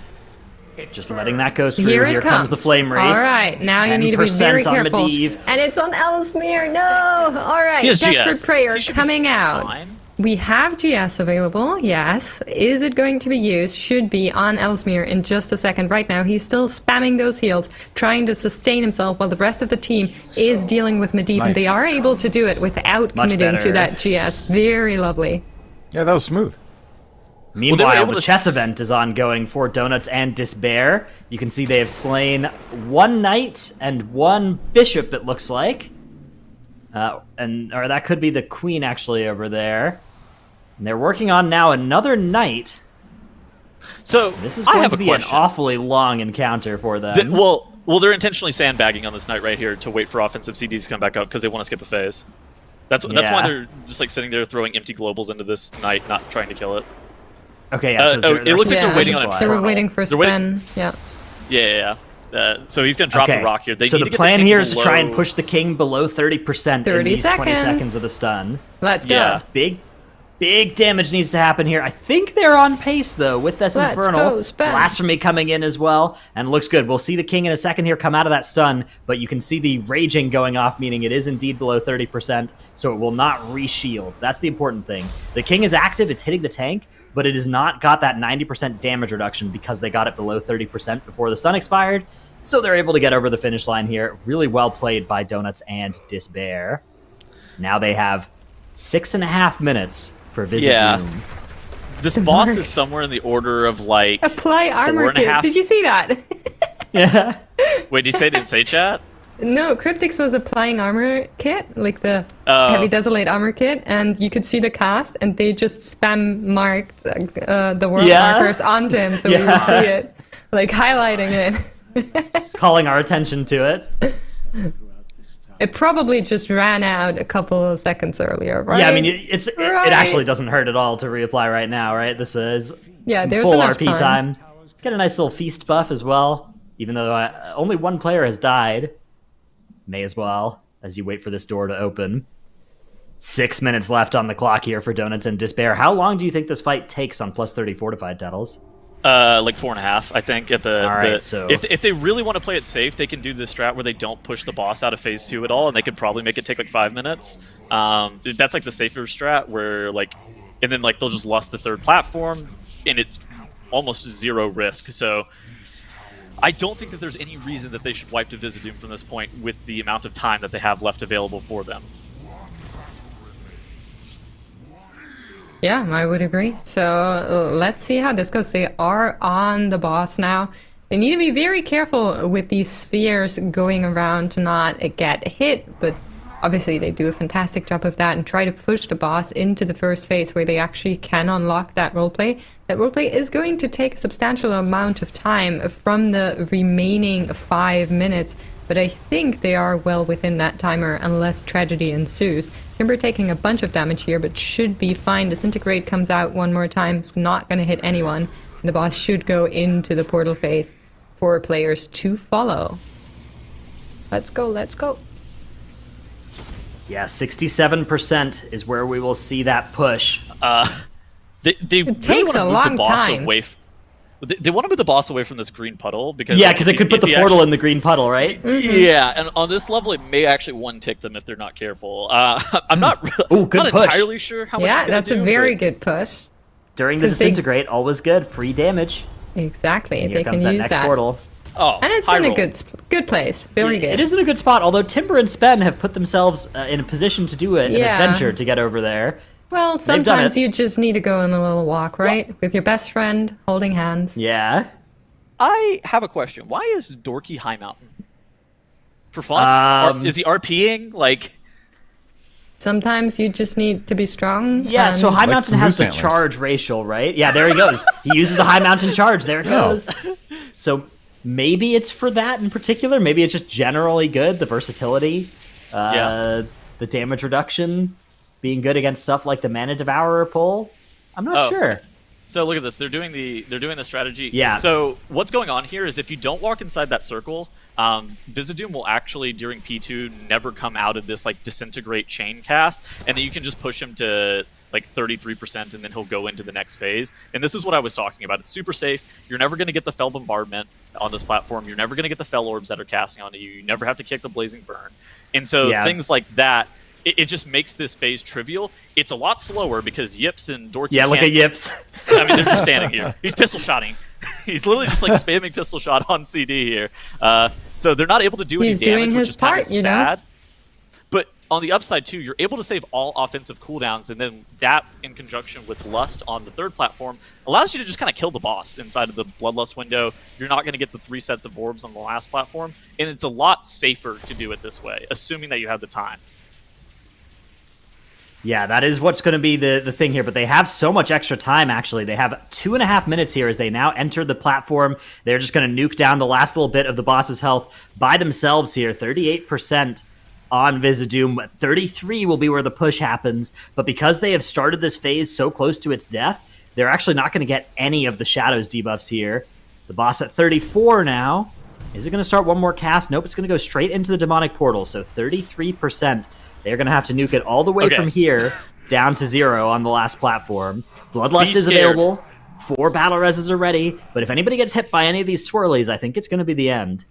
Just letting that go through. Here it comes the Flame Wraith. All right, now you need to be 10% very on careful. Medivh. And it's on Ellesmere. No. All right, He has Desperate GS. Prayer He should be coming out. fine. We have GS available. Yes. Is it going to be used? Should be on Ellesmere in just a second. Right now, he's still spamming those heals, trying to sustain himself while the rest of the team is dealing with Medivh, and they are able to do it without Much committing to better. that GS. Very lovely. Yeah, that was smooth. Meanwhile, able the to chess s- event is ongoing for Donuts and Despair. You can see they have slain 1 knight and 1 bishop, it looks like. Or that could be the queen, actually, over there. And they're working on now another knight. So This is I going have to a be question. an awfully long encounter for them. Well, they're intentionally sandbagging on this night right here to wait for offensive CDs to come back up because they want to skip a phase. That's Yeah. why they're just like sitting there throwing empty globals into this knight, not trying to kill it. Okay, yeah, so it looks like they're they're waiting on They were Infernal. waiting for a They're waiting- spin. Yeah. Yeah. So he's gonna drop the rock here. They so need the to get plan king here is to try and below- push the king below 30% in 30 these 20 seconds. seconds of the stun. Let's go. Yeah. That's big damage needs to happen here. I think they're on pace, though, with this Let's Infernal. go, spin. Blasphemy coming in as well, and looks good. We'll see the king in a second here come out of that stun, but you can see the raging going off, meaning it is indeed below 30%, so it will not re-shield. That's the important thing. The king is active, it's hitting the tank, but it has not got that 90% damage reduction because they got it below 30% before the stun expired, so they're able to get over the finish line here. Really well played by Donuts and Despair. Now they have 6.5 minutes for Visit Yeah. Doom. This The boss marks. is somewhere in the order of like. Apply armor 4.5 kit. Did you see that? Yeah. Wait, did you say it didn't say chat? No, Cryptix was applying armor kit, like the Oh. heavy desolate armor kit, and you could see the cast, and they just spam marked the world Yeah. markers onto him, so we Yeah. would see it, like highlighting it. Calling our attention to it. It probably just ran out a couple of seconds earlier, right? Yeah, I mean, it Right. actually doesn't hurt at all to reapply right now, right? This is Yeah, some there's full enough RP time. Get a nice little feast buff as well, even though only 1 player has died. May as well, as you wait for this door to open. 6 minutes left on the clock here for Donuts and Despair. How long do you think this fight takes on plus 30 fortified Tettles? Like 4.5, I think. At the, All right, the- so- if they really want to play it safe, they can do this strat where they don't push the boss out of phase 2 at all, and they could probably make it take like 5 minutes. That's like the safer strat where and then they'll just lust the third platform, and it's almost 0 risk. So I don't think that there's any reason that they should wipe to Visit Doom from this point with the amount of time that they have left available for them. Yeah, I would agree. So let's see how this goes. They are on the boss now. They need to be very careful with these spheres going around to not get hit, but obviously they do a fantastic job of that and try to push the boss into the first phase where they actually can unlock that roleplay. That roleplay is going to take a substantial amount of time from the remaining 5 minutes, but I think they are well within that timer unless tragedy ensues. Timber taking a bunch of damage here, but should be fine. Disintegrate comes out one more time. It's not going to hit anyone. The boss should go into the portal phase for players to follow. Let's go, let's go. Yeah, 67% is where we will see that push. They really takes want to a move long the boss time. away. They want to move the boss away from this green puddle because Yeah, because it could put the portal in the green puddle, right? Yeah, and on this level, it may actually one-tick them if they're not careful. I'm not, Ooh, good not push. entirely sure how much. Yeah, it's gonna that's a do, very but- good push. During the 'Cause they- disintegrate, always good. Free damage. Exactly, Here they comes can that use next that. portal. Oh, And it's high in a roll. good place. Very good. It is in a good spot, although Timber and Spen have put themselves in a position to do an Yeah. adventure to get over there. Well, done sometimes it. you just need to go on a little walk, right? With your best friend, holding hands. Yeah. I have a question. Why is Dorky High Mountain? For fun? Or is he RPing? Like, Sometimes you just need to be strong. Yeah, so High Like Mountain some has moose the antlers. charge racial, right? Yeah, there he goes. He uses the High Mountain charge. There it goes. So maybe it's for that in particular. Maybe it's just generally good. The versatility, the damage reduction, being good against stuff like the Mana Devourer pull. I'm not sure. so look at this. They're doing the strategy. Yeah. So what's going on here is if you don't walk inside that circle, Vizdoom will actually during P2 never come out of this like disintegrate chain cast, and then you can just push him to like 33%, and then he'll go into the next phase. And this is what I was talking about. It's super safe. You're never going to get the Fell Bombardment on this platform. You're never going to get the Fell Orbs that are casting onto you. You never have to kick the Blazing Burn. And so things like that, it just makes this phase trivial. It's a lot slower because Yips and Dorky Look can't- at Yips. I mean, they're just standing here. He's pistol shotting. He's literally just like spamming pistol shot on CD here. So they're not able to do any He's damage, doing which his is kinda part, you know? sad. But on the upside too, you're able to save all offensive cooldowns, and then that in conjunction with Lust on the third platform allows you to just kind of kill the boss inside of the Bloodlust window. You're not going to get the 3 sets of orbs on the last platform, and it's a lot safer to do it this way, assuming that you have the time. Yeah, that is what's going to be the thing here. But they have so much extra time, actually. They have 2.5 minutes here as they now enter the platform. They're just going to nuke down the last little bit of the boss's health by themselves here. 38% on Vizdoom. 33 will be where the push happens. But because they have started this phase so close to its death, they're actually not going to get any of the Shadows debuffs here. The boss at 34 now. Is it going to start one more cast? Nope, it's going to go straight into the Demonic Portal. So 33%. They're going to have to nuke it all the way from here down to 0 on the last platform. Bloodlust Be is scared. available. 4 battle reses are ready. But if anybody gets hit by any of these swirlies, I think it's going to be the end.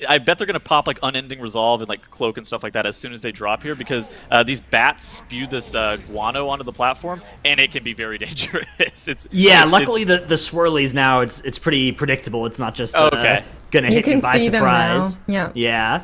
I bet they're going to pop like Unending Resolve and like Cloak and stuff like that as soon as they drop here, because these bats spew this guano onto the platform, and it can be very dangerous. Luckily the swirlies now, it's pretty predictable. It's not just going to You hit you can by see them now. surprise. Yeah. Yeah.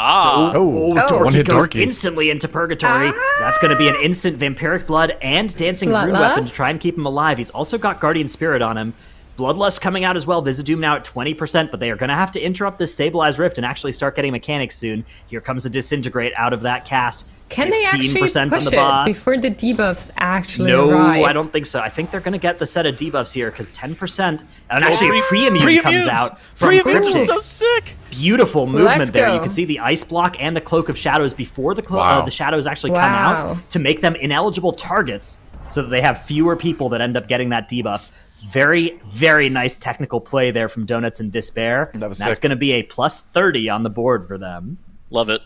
Oh, Dorky one-hit goes Dorky. instantly into Purgatory. That's going to be an instant Vampiric Blood and Dancing Rune weapon to Bloodlust? try and keep him alive. He's also got Guardian Spirit on him. Bloodlust coming out as well. Vizdoom now at 20%, but they are going to have to interrupt this Stabilized Rift and actually start getting mechanics soon. Here comes a Disintegrate out of that cast. Can they actually 15% on push the it boss. before the debuffs actually No, arrive? I don't think so. I think they're going to get the set of debuffs here because 10%, and actually a pre-immune comes out from Pre-immunes are Cryptic. so sick. Beautiful movement Let's there. go. You can see the Ice Block and the Cloak of Shadows before the Wow. the shadows actually come Wow. out to make them ineligible targets so that they have fewer people that end up getting that debuff. Very, very nice technical play there from Donuts and Despair. That was That's sick. going to be a plus 30 on the board for them. Love it.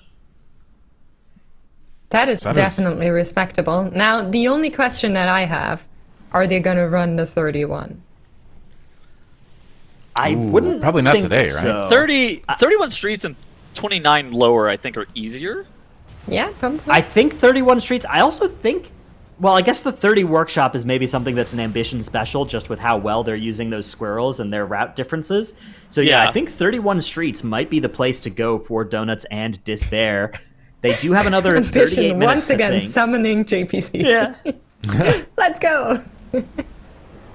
That is That is- definitely respectable. Now, the only question that I have, are they going to run the 31? I Ooh, wouldn't probably not think today, right? so. 31 streets and 29 lower, I think, are easier. Yeah, probably. I think 31 streets. I also think, well, I guess the 30 workshop is maybe something that's an ambition special, just with how well they're using those squirrels and their route differences. So yeah, Yeah. I think 31 streets might be the place to go for Donuts and Despair. They do have another 38 Ambition minutes. once I again think. summoning JPC. Yeah, Let's go.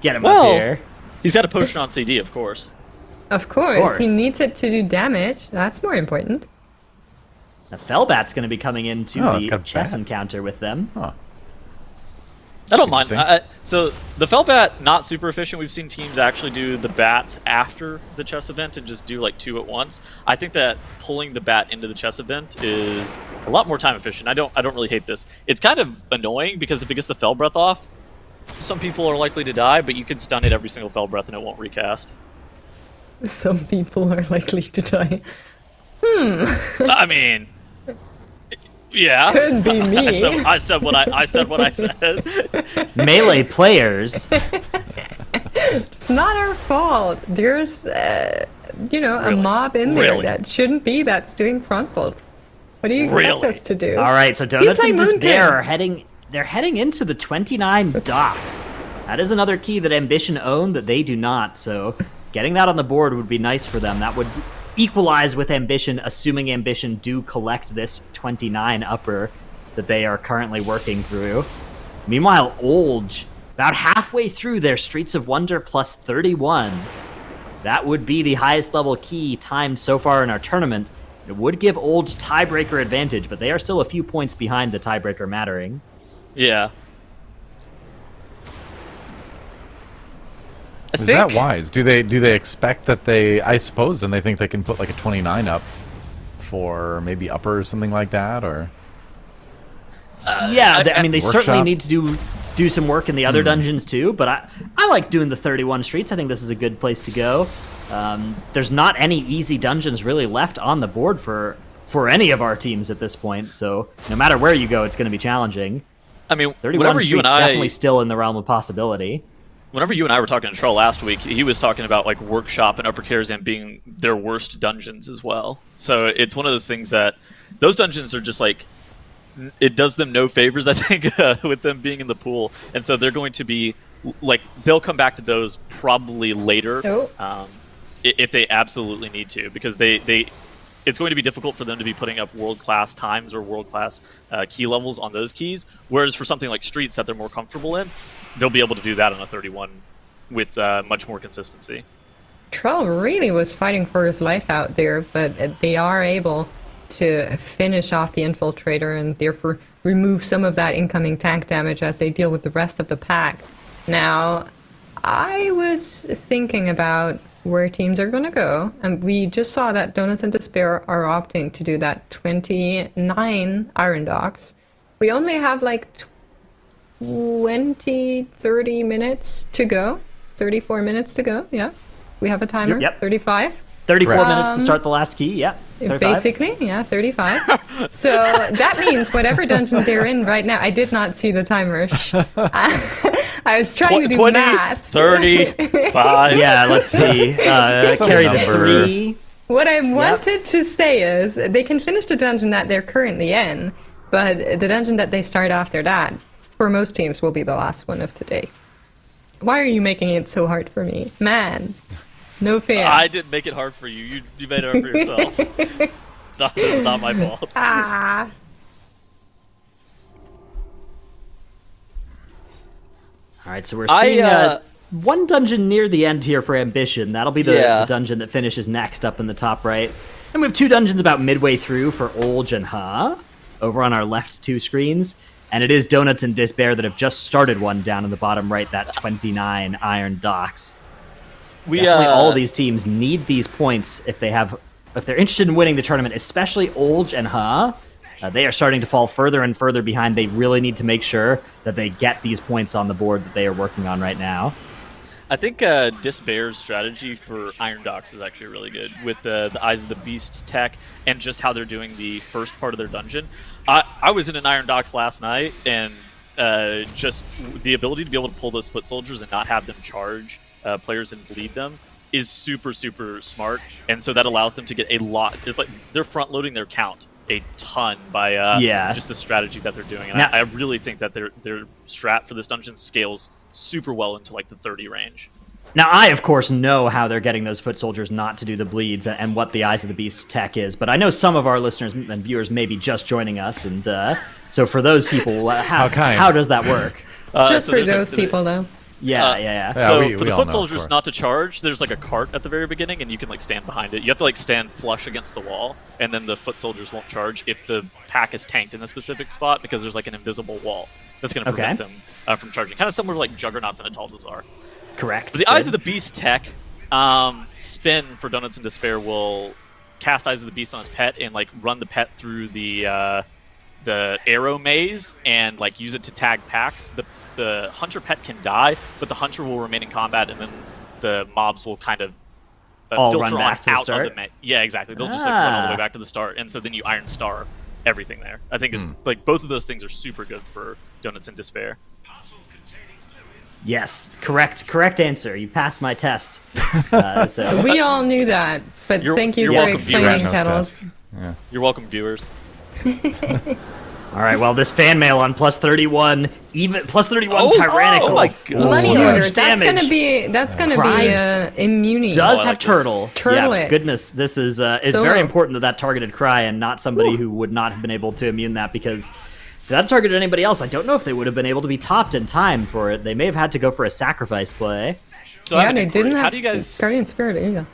get him Well- up here. He's got a potion on CD, of course. Of course, course. he needs it to do damage. That's more important. Now, Fellbat's going to be coming into Oh, the got a chess bat. encounter with them. Huh. I don't mind. Interesting. So the Fellbat, not super efficient. We've seen teams actually do the bats after the chess event and just do like 2 at once. I think that pulling the bat into the chess event is a lot more time efficient. I don't really hate this. It's kind of annoying because if it gets the Fell Breath off, some people are likely to die, but you can stun it every single Fell Breath and it won't recast. Some people are likely to die. I mean, yeah. Could be me. I said what I said. Melee players. It's not our fault. There's, a mob in there Really? that shouldn't be that's doing front bolts. What do you expect Really? us to do? All right, so Donuts play and Moon Despair King. are heading into the 29 docks. That is another key that Ambition own that they do not, so getting that on the board would be nice for them. That would equalize with Ambition, assuming Ambition do collect this 29 upper that they are currently working through. Meanwhile, Olge, about halfway through their Streets of Wonder plus 31. That would be the highest level key timed so far in our tournament. It would give Olge tiebreaker advantage, but they are still a few points behind the tiebreaker mattering. Yeah. Is that wise? Do they expect that I suppose then they think they can put like a 29 up for maybe upper or something like that, or They certainly Workshop. need to do some work in the other dungeons too, but I like doing the 31 streets. I think this is a good place to go. There's not any easy dungeons really left on the board for any of our teams at this point, so no matter where you go, it's going to be challenging. I mean, 31 whenever you streets and I definitely still in the realm of possibility. Whenever you and I were talking to Troll last week, he was talking about like Workshop and Upper Karazhan being their worst dungeons as well. So it's one of those things that those dungeons are just like, it does them no favors, I think, with them being in the pool. And so they're going to be like, they'll come back to those probably later Nope. if they absolutely need to, because it's going to be difficult for them to be putting up world-class times or world-class key levels on those keys. Whereas for something like Streets that they're more comfortable in, they'll be able to do that on a 31 with much more consistency. Trell really was fighting for his life out there, but they are able to finish off the Infiltrator and therefore remove some of that incoming tank damage as they deal with the rest of the pack. Now, I was thinking about where teams are going to go, and we just saw that Donuts and Despair are opting to do that 29 Iron Docks. We only have like 30 minutes to go. 34 minutes to go, yeah. We have a timer, Yep. 35. 34 Right. minutes to start the last key, yeah. 35. Basically, yeah, 35. So that means whatever dungeon they're in right now, I did not see the timer. I was trying to do 20, math. 35. Yeah, let's see. Some Carry the number. 3. What I wanted to say is they can finish the dungeon that they're currently in, but the dungeon that they start after that, for most teams, will be the last one of today. Why are you making it so hard for me? Man, no fair. I didn't make it hard for you. You made it hard for yourself. It's not my fault. Ah. All right, so we're seeing I, one dungeon near the end here for Ambition. That'll be the Yeah. dungeon that finishes next up in the top right. And we have two dungeons about midway through for Olge and Ha over on our left two screens. And it is Donuts and Despair that have just started one down in the bottom right, that 29 Iron Docks. Definitely all of these teams need these points if they're interested in winning the tournament, especially Olge and Ha. They are starting to fall further and further behind. They really need to make sure that they get these points on the board that they are working on right now. I think Despair's strategy for Iron Docks is actually really good with the Eyes of the Beast tech and just how they're doing the first part of their dungeon. I was in an Iron Docks last night, and just the ability to be able to pull those foot soldiers and not have them charge players and bleed them is super, super smart. And so that allows them to get a lot. It's like they're front loading their count a ton by just the strategy that they're doing. And Now- I really think that their strat for this dungeon scales super well into like the 30 range. Now, I, of course, know how they're getting those foot soldiers not to do the bleeds and what the Eyes of the Beast tech is, but I know some of our listeners and viewers may be just joining us, and so for those people, how does that work? Just So for there's those people, though. Yeah. Yeah, So we for the all know, foot of soldiers course. not to charge, there's like a cart at the very beginning, and you can like stand behind it. You have to like stand flush against the wall, and then the foot soldiers won't charge if the pack is tanked in a specific spot because there's like an invisible wall that's going to prevent them from charging. Kind of similar to like Juggernauts and Ataldazar. Correct. But the Eyes of the Beast tech, Spin for Donuts and Despair will cast Eyes of the Beast on his pet and like run the pet through the arrow maze and like use it to tag packs. The the Hunter pet can die, but the Hunter will remain in combat, and then the mobs will kind of all filter run back on to the out start? of the yeah, exactly. They'll just like run all the way back to the start, and so then you Iron Star everything there. I think it's like both of those things are super good for Donuts in Despair. Yes, correct answer. You passed my test. So We all knew that, but thank you you're for welcome, explaining, Ratnos Kettles. test. Yeah. You're welcome, viewers. all right, well, this fan mail on +31, even +31 tyrannical. Oh my God. Money Huge order. That's damage. gonna be Cry immunity. Does I have like this. turtle. Turtle Yeah, it. goodness, this is So very low. important that targeted Cry and not somebody who would not have been able to immune that, because if that targeted anybody else, I don't know if they would have been able to be topped in time for it. They may have had to go for a sacrifice play. So I Yeah, have an they inquiry. didn't How have do you guys Guardian Spirit either.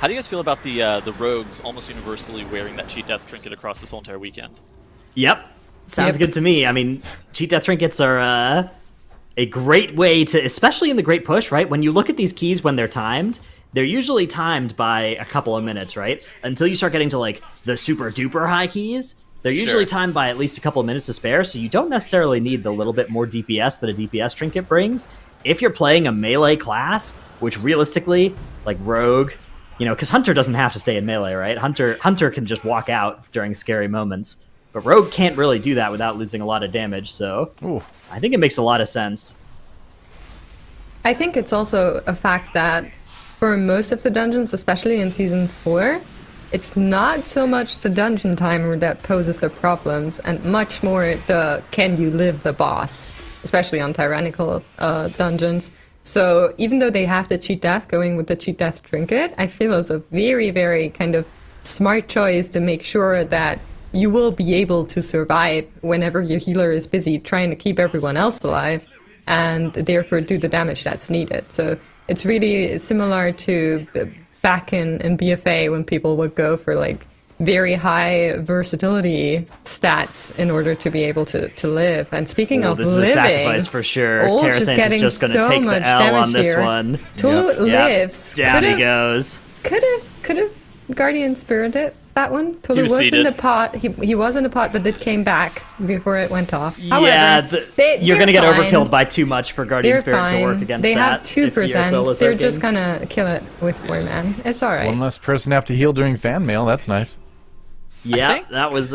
How do you guys feel about the rogues almost universally wearing that cheat death trinket across this whole entire weekend? Yep. Sounds Yep. good to me. I mean, cheat death trinkets are a great way to, especially in the Great Push, right? When you look at these keys when they're timed, they're usually timed by a couple of minutes, right? Until you start getting to like the super duper high keys, they're usually timed by at least a couple of minutes to spare, so you don't necessarily need the little bit more DPS that a DPS trinket brings. If you're playing a melee class, which realistically, like Rogue, because Hunter doesn't have to stay in melee, right? Hunter can just walk out during scary moments. But Rogue can't really do that without losing a lot of damage, so Ooh. I think it makes a lot of sense. I think it's also a fact that for most of the dungeons, especially in Season 4, it's not so much the dungeon timer that poses the problems, and much more the can you live the boss, especially on tyrannical dungeons. So even though they have the cheat death, going with the cheat death trinket, I feel is a very, very kind of smart choice to make sure that you will be able to survive whenever your healer is busy trying to keep everyone else alive, and therefore do the damage that's needed. So it's really similar to back in BFA when people would go for like very high versatility stats in order to be able to live. And speaking of This living, is a sacrifice for sure. Olge is Terrasant getting is just going to so take much the L damage on this here. one. Tulu Yep. lives. Down he goes. Could have Guardian Spirited that one. Tulu was was in seated. the pot. He was in the pot, but it came back before it went off. Yeah, However, you're going to get they're fine. overkilled by too much for Guardian They're Spirit fine. to work against they that. have if you're 2%. solo They're soaking. just gonna kill it with 4-man. It's all right. One less person have to heal during fan mail. That's nice. Yeah, think- that was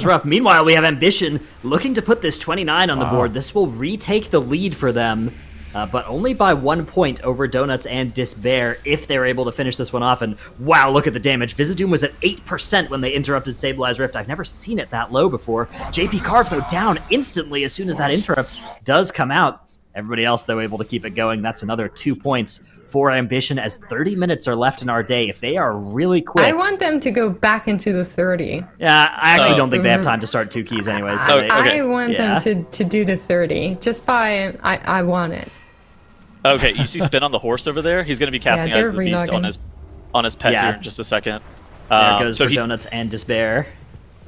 rough. Meanwhile, we have Ambition looking to put this 29 on the board. This will retake the lead for them, but only by 1 point over Donuts and Despair if they're able to finish this one off. And wow, look at the damage. Vizdoom was at 8% when they interrupted Stabilized Rift. I've never seen it that low before. JP Carve, though, down instantly as soon as that interrupt does come out. Everybody else, though, able to keep it going. That's another 2 points for Ambition as 30 minutes are left in our day. If they are really quick... I want them to go back into the 30. Yeah, I actually don't think they have time to start 2 keys anyways. So Okay. I want Yeah. them to do the 30. Just by I want it. Okay, you see Spin on the horse over there? He's going to be casting Eyes they're of the Beast relogging. on his pet Yeah. here in just a second. there goes so for he, Donuts and Despair.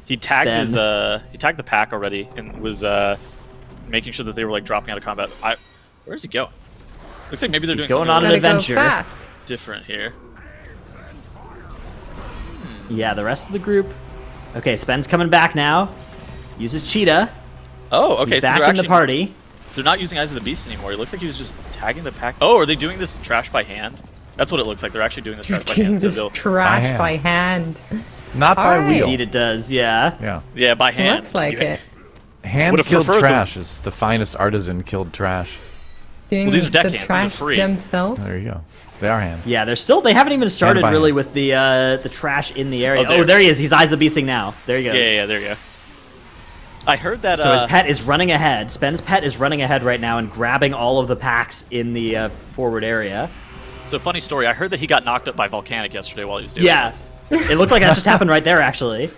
he tagged Spin. he tagged the pack already and was making sure that they were like dropping out of combat. Where's he going? Looks like maybe they're He's doing going something on an Gotta adventure. go fast. different here. Yeah, the rest of the group. Okay, Spen's coming back now. Uses Cheetah. Oh, okay. He's so back they're in the actually, party. They're not using Eyes of the Beast anymore. It looks like he was just tagging the pack. Oh, are they doing this trash by hand? That's what it looks like. They're actually doing this trash by Doing hand. So this they'll, trash hand. by hand. Not by Alright. wheel. Indeed it does, yeah. Yeah. yeah, by hand. Looks like it. Hand Would've killed preferred trash is the finest artisan killed trash. Doing Well, these are the deckhands. These are trash free. themselves. There you go. They are hand. Yeah, they haven't even started by really hand. with the trash in the area. Oh, Oh, there he is. He's Eyes the Beasting now. There he goes. Yeah, there you go. I heard that. So his pet is running ahead. Spen's pet is running ahead right now and grabbing all of the packs in the forward area. So funny story. I heard that he got knocked up by Volcanic yesterday while he was doing Yeah. this. It looked like that just happened right there, actually.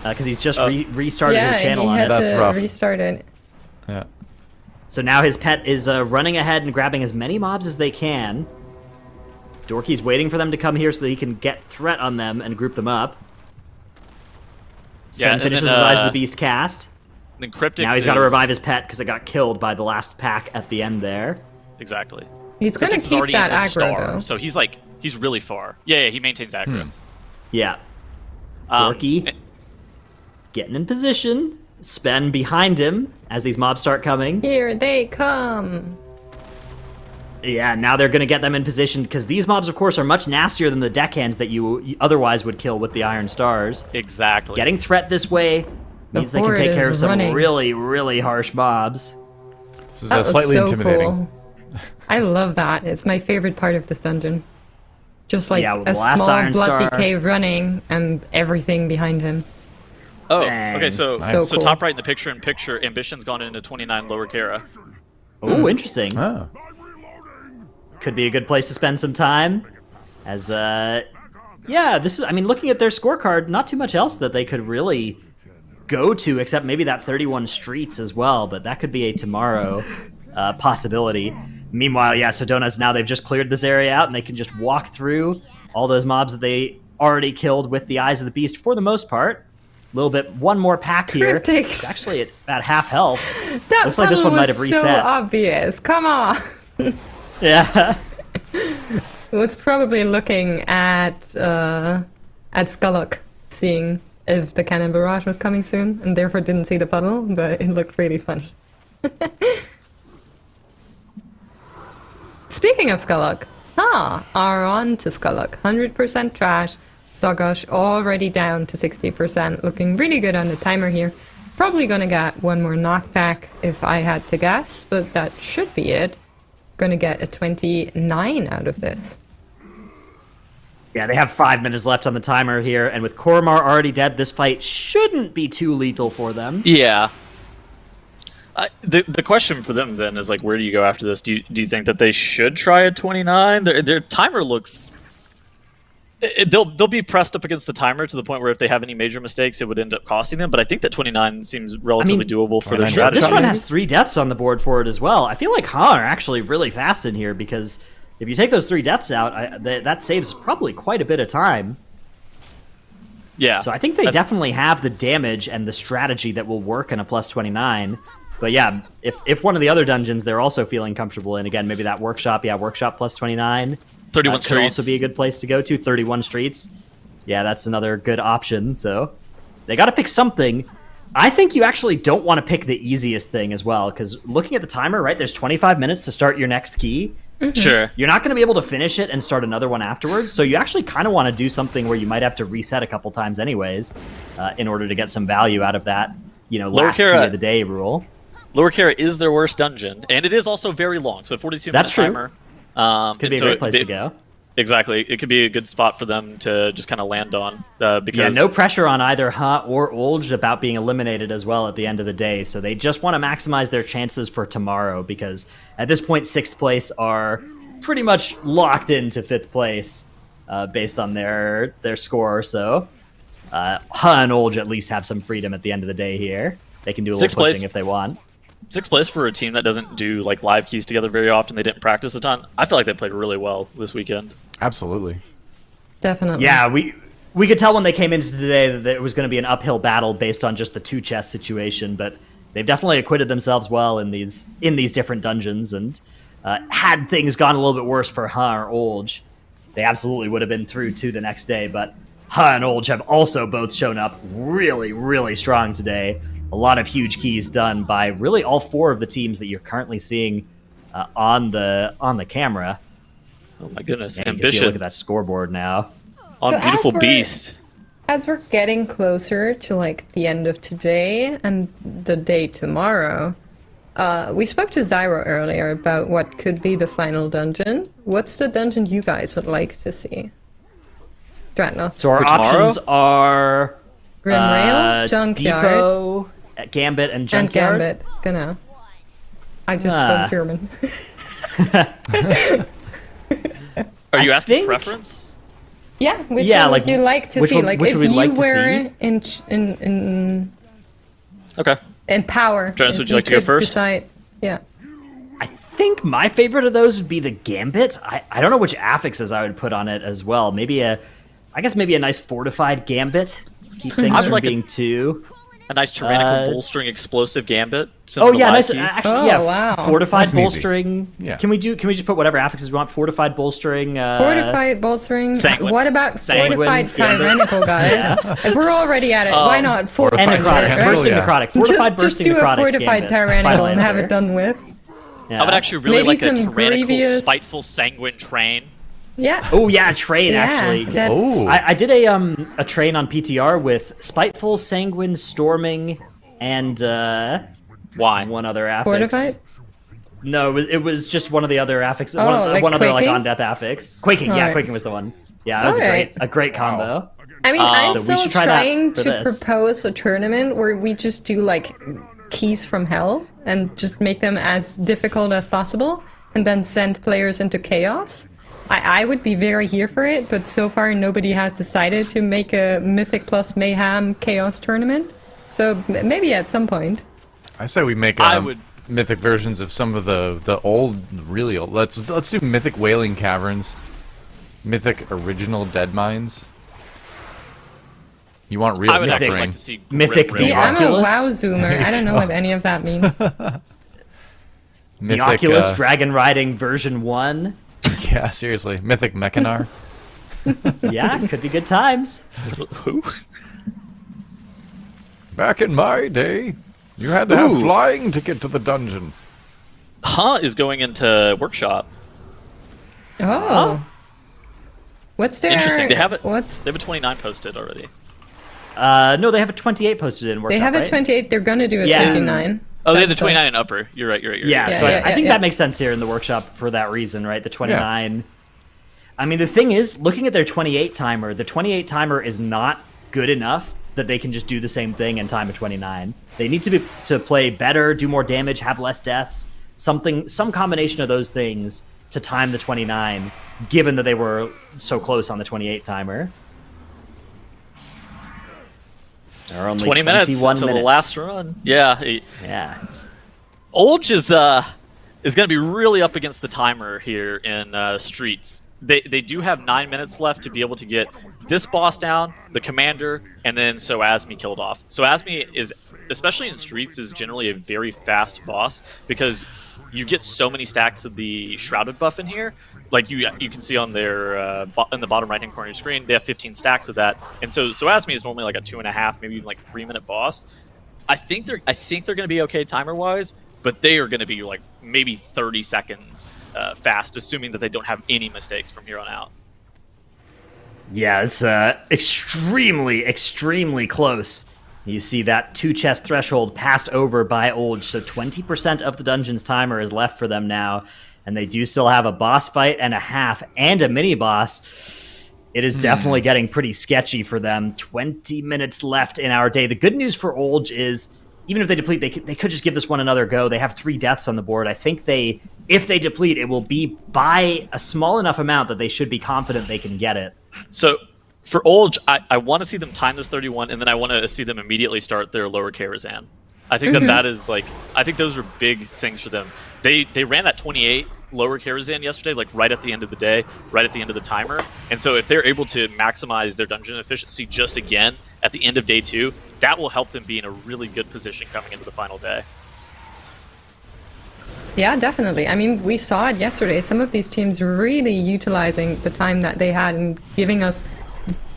Because he's just restarted Yeah, his channel he on had it. That's to rough. restart it. Yeah. So now his pet is running ahead and grabbing as many mobs as they can. Dorky's waiting for them to come here so that he can get threat on them and group them up. Spen and finishes then, his Eyes of the Beast cast. Then Cryptix Now he's got to is- revive his pet because it got killed by the last pack at the end there. Exactly. He's going Cryptix to is keep already that in the aggro, star, though. So he's really far. Yeah, he maintains aggro. Yeah. Um, Dorky getting in position. Spen behind him as these mobs start coming. Here they come. Yeah, now they're going to get them in position because these mobs, of course, are much nastier than the deckhands that you otherwise would kill with the Iron Stars. Exactly. Getting threat this way means they can horde take care of is some running. really, really harsh mobs. This is That looks slightly so intimidating. cool. I love that. It's my favorite part of this dungeon. Just like Yeah, with a the last small Iron bloody Star. cave running and everything behind him. Oh, Bang. okay. So, So so cool. top right in the picture, Ambition's gone into 29 lower Kara. Oh, interesting. Oh. Could be a good place to spend some time. As, yeah, this is, I mean, looking at their scorecard, not too much else that they could really go to, except maybe that 31 streets as well, but that could be a tomorrow possibility. Meanwhile, yeah, Sedona's now they've just cleared this area out, and they can just walk through all those mobs that they already killed with the Eyes of the Beast for the most part. A little bit, one more pack here. Cryptics. It's actually at about half health. That Looks like this puzzle one might was have reset. so obvious. Come on. Yeah. Was probably looking at Skullock, seeing if the cannon barrage was coming soon, and therefore didn't see the puddle, but it looked really funny. Speaking of Skullock, are on to Skullock. 100% trash. Sogosh already down to 60%, looking really good on the timer here. Probably gonna get one more knockback if I had to guess, but that should be it. Gonna get a 29 out of this. Yeah, they have 5 minutes left on the timer here, and with Koromar already dead, this fight shouldn't be too lethal for them. Yeah. The question for them then is like, where do you go after this? Do you think that they should try a 29? Their timer looks. They'll be pressed up against the timer to the point where if they have any major mistakes, it would end up costing them. But I think that 29 seems relatively doable for their 29 strategy. This one has 3 deaths on the board for it as well. I feel like Han are actually really fast in here because if you take those 3 deaths out, that saves probably quite a bit of time. Yeah. So I think they definitely have the damage and the strategy that will work in a plus 29. But yeah, if one of the other dungeons they're also feeling comfortable in, again, maybe that workshop, workshop plus 29. 31 could streets. also be a good place to go to. 31 streets. Yeah, that's another good option. So they got to pick something. I think you actually don't want to pick the easiest thing as well, because looking at the timer, right, there's 25 minutes to start your next key. Sure. You're not going to be able to finish it and start another one afterwards, so you actually kind of want to do something where you might have to reset a couple times anyways in order to get some value out of that, last key of the day rule. Lower Kara is their worst dungeon, and it is also very long, so 42 That's minute true. timer. Could be a great place to go. Exactly. It could be a good spot for them to just kind of land on. Because Yeah, no pressure on either Huh or Olj about being eliminated as well at the end of the day, so they just want to maximize their chances for tomorrow, because at this point, 6th place are pretty much locked into 5th place based on their score, so Huh and Olj at least have some freedom at the end of the day here. They can do a little pushing if they want. 6th place for a team that doesn't do like live keys together very often. They didn't practice a ton. I feel like they played really well this weekend. Absolutely. Definitely. Yeah, we could tell when they came into today that it was going to be an uphill battle based on just the 2 chest situation, but they've definitely acquitted themselves well in these different dungeons, and had things gone a little bit worse for Huh or Olj, they absolutely would have been through to the next day, but Huh and Olj have also both shown up really, really strong today. A lot of huge keys done by really all 4 of the teams that you're currently seeing on the camera. Oh my goodness. And you can see a Ambition look at that scoreboard now. on So Beautiful as we're- Beast. As we're getting closer to like the end of today and the day tomorrow, we spoke to Zyro earlier about what could be the final dungeon. What's the dungeon you guys would like to see? Dreadnought. So our For tomorrow? options are Grim Rail, Junkyard, Depot, Gambit, and and Junkyard. Gambit. Genau. I just Ah. spoke German. Are you I asking think- preference? Yeah, which Yeah, one like, would you like to which see? one- Like which if would we you like to were see? Okay. in power. Travis, if would you like to go could first? Decide, yeah. I think my favorite of those would be the Gambit. I don't know which affixes I would put on it as well. Maybe a nice fortified Gambit. Keep things I would from like being too. A nice tyrannical bolstering explosive gambit. Oh yeah, nice. Keys. Actually, yeah. wow. Fortified Nice and easy. bolstering. Yeah. Can we just put whatever affixes we want? Fortified bolstering. Fortified bolstering. Sanguine. What about Sanguine. fortified tyrannical, guys? If we're already at it, why not Fortified And fortified? necrotic. tyrannical, Bursting yeah. necrotic. Fortified Just bursting do a necrotic. fortified gambit. tyrannical Final and have answer. it done with. Yeah. I would actually really Maybe like a some tyrannical, grievous- spiteful, sanguine train. Yeah. Oh yeah, train Yeah, actually. that- Oh. I did a train on PTR with spiteful, sanguine, storming, and Why? one other affix. Fortified? No, it was just one of the other affixes. Oh, like one other like quaking? on death affix. Quaking, yeah, Alright. quaking was the one. Yeah, that was Alright. a great combo. I mean, I'm So we still should try that trying for to this. propose a tournament where we just do like keys from hell and just make them as difficult as possible and then send players into chaos. I would be very here for it, but so far nobody has decided to make a Mythic plus Mayhem chaos tournament. So maybe at some point. I say we make I would- mythic versions of some of the old, really old. Let's do mythic Wailing Caverns, mythic original Dead Mines. You want real I would actually suffering? like to see Mythic Grim See, the Reaper. I'm a Oculus? WoW zoomer. I don't know what any of that means. The Mythic, Oculus Dragon Riding version 1. yeah, seriously, mythic Mechanar. Yeah, could be good times. Who? Back in my day, you had to have Ooh. flying to get to the dungeon. Huh is going into workshop. Oh. What's their... Interesting. They have it. What's... They have a 29 posted already. No, they have a 28 posted in workshop. They have a right? 28. They're going to do a Yeah. 29. Oh, they have the That's 29 and upper. You're right. You're right. Yeah, Yeah, so yeah, I think yeah. that makes sense here in the workshop for that reason, right? The 29. I mean, the thing is, looking at their 28 timer, the 28 timer is not good enough that they can just do the same thing and time a 29. They need to play better, do more damage, have less deaths, some combination of those things to time the 29, given that they were so close on the 28 timer. There are only 20 minutes 21 until the minutes. last run. Yeah. Yeah. Olge is going to be really up against the timer here in Streets. They do have 9 minutes left to be able to get this boss down, the commander, and then Soasmi killed off. Soasmi is, especially in Streets, is generally a very fast boss because you get so many stacks of the Shrouded buff in here. Like you can see on their in the bottom right hand corner of your screen, they have 15 stacks of that, and so Soasmi is normally like a 2.5, maybe even like 3 minute boss. I think they're going to be okay timer wise, but they are going to be like maybe 30 seconds fast, assuming that they don't have any mistakes from here on out. Yeah, it's extremely, extremely close. You see that 2 chest threshold passed over by Olge, so 20% of the dungeon's timer is left for them now, and they do still have a boss fight and a half and a mini boss. It is definitely getting pretty sketchy for them. 20 minutes left in our day. The good news for Olge is, even if they deplete, they could just give this one another go. They have 3 deaths on the board. I think if they deplete, it will be by a small enough amount that they should be confident they can get it. So for Olge, I want to see them time this 31, and then I want to see them immediately start their lower Karazhan. I think that is like, I think those are big things for them. They ran that 28 lower Karazhan yesterday, like right at the end of the day, right at the end of the timer. And so if they're able to maximize their dungeon efficiency just again at the end of day 2, that will help them be in a really good position coming into the final day. Yeah, definitely. I mean, we saw it yesterday. Some of these teams really utilizing the time that they had and giving us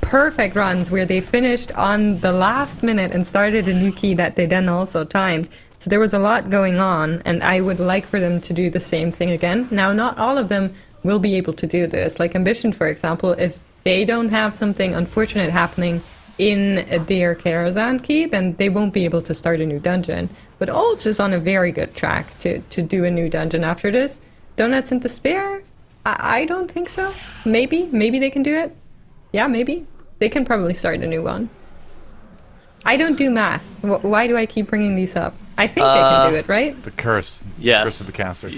perfect runs where they finished on the last minute and started a new key that they then also timed. So there was a lot going on, and I would like for them to do the same thing again. Now, not all of them will be able to do this. Like Ambition, for example, if they don't have something unfortunate happening in their Karazhan key, then they won't be able to start a new dungeon. But Olge is on a very good track to do a new dungeon after this. Donuts and Despair? I don't think so. Maybe they can do it. Yeah, maybe. They can probably start a new one. I don't do math. Why do I keep bringing these up? I think they can do it, right? The curse. Yes. Curse of the caster.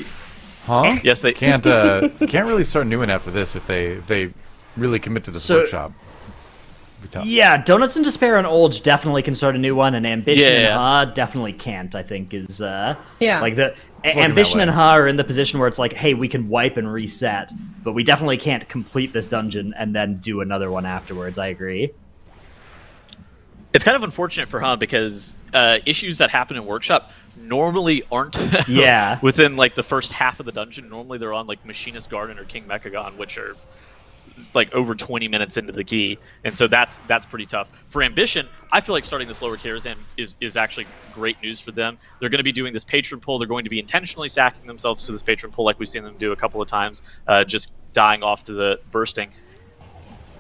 Huh? Yes, they Can't really start a new one after this if they really commit to this So- workshop. Be tough. Yeah, Donuts and Despair and Olge definitely can start a new one, and Ambition and Yeah. Ha definitely can't, I think, is Yeah. like the looking Ambition that and way. Ha are in the position where it's like, hey, we can wipe and reset, but we definitely can't complete this dungeon and then do another one afterwards. I agree. It's kind of unfortunate for him because issues that happen in Workshop normally aren't Yeah. within like the first half of the dungeon. Normally they're on like Machinist Garden or King Mechagon, which are like over 20 minutes into the key, and so that's pretty tough. For Ambition, I feel like starting this lower Karazhan is actually great news for them. They're going to be doing this patron pull. They're going to be intentionally sacking themselves to this patron pull like we've seen them do a couple of times, just dying off to the bursting.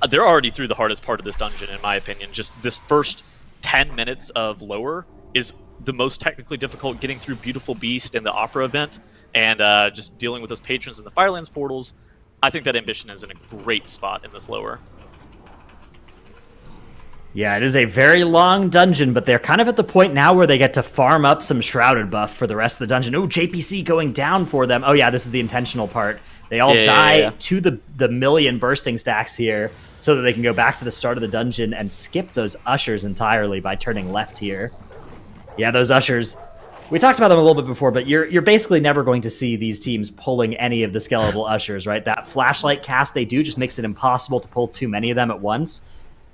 They're already through the hardest part of this dungeon, in my opinion. Just this first 10 minutes of lower is the most technically difficult, getting through Beautiful Beast and the Opera event, and just dealing with those patrons in the Firelands portals. I think that Ambition is in a great spot in this lower. Yeah, it is a very long dungeon, but they're kind of at the point now where they get to farm up some Shrouded buff for the rest of the dungeon. Oh, JPC going down for them. Oh yeah, this is the intentional part. They all die to the million bursting stacks here so that they can go back to the start of the dungeon and skip those ushers entirely by turning left here. Yeah, those ushers... We talked about them a little bit before, but you're basically never going to see these teams pulling any of the skeletal ushers, right? That flashlight cast they do just makes it impossible to pull too many of them at once,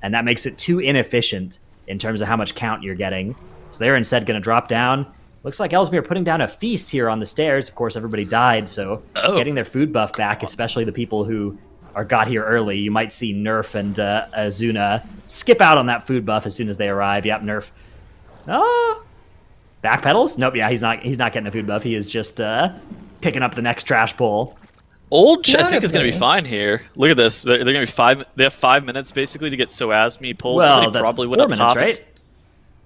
and that makes it too inefficient in terms of how much count you're getting. So they're instead going to drop down. Looks like Ellesmere putting down a feast here on the stairs. Of course, everybody died, so getting their food buff back, especially the people who got here early. You might see Nerf and Azuna skip out on that food buff as soon as they arrive. Yep, Nerf. Oh... Backpedals? Nope, yeah, he's not getting a food buff. He is just picking up the next trash pull. Olge, I think, is going to be fine here. Look at this. They're going to be they have 5 minutes, basically, to get Soasmi pulled. Well, that's probably 4 minutes, right?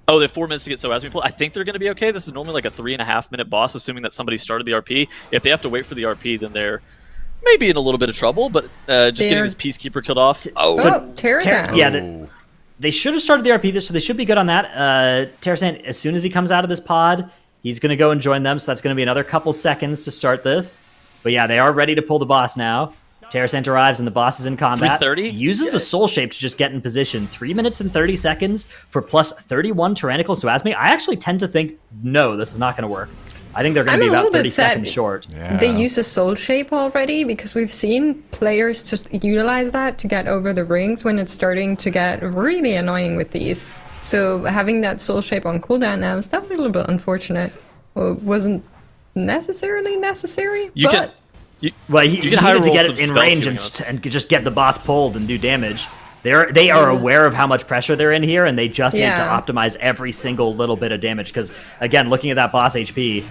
Oh, they have 4 minutes to get Soasmi pulled. I think they're going to be okay. This is normally like a 3.5 minute boss, assuming that somebody started the RP. If they have to wait for the RP, then they're maybe in a little bit of trouble, but just getting this Peacekeeper killed off. Terrazan. Yeah, they should have started the RP, so they should be good on that. Terrazan, as soon as he comes out of this pod, he's going to go and join them, so that's going to be another couple seconds to start this. But yeah, they are ready to pull the boss now. Terrazan arrives, and the boss is in combat. 330? Uses the Soul Shape to just get in position. 3 minutes and 30 seconds for plus 31 Tyrannical Soasmi. I actually tend to think, no, this is not going to work. I think they're going to be about 30 seconds short. Yeah. They use a soul shape already because we've seen players just utilize that to get over the rings when it's starting to get really annoying with these. So having that soul shape on cooldown now is definitely a little bit unfortunate. Well, it wasn't necessarily necessary, you can needed to get it in range and just get the boss pulled and do damage. They are aware of how much pressure they're in here, and they just need to optimize every single little bit of damage. Because again, looking at that boss HP,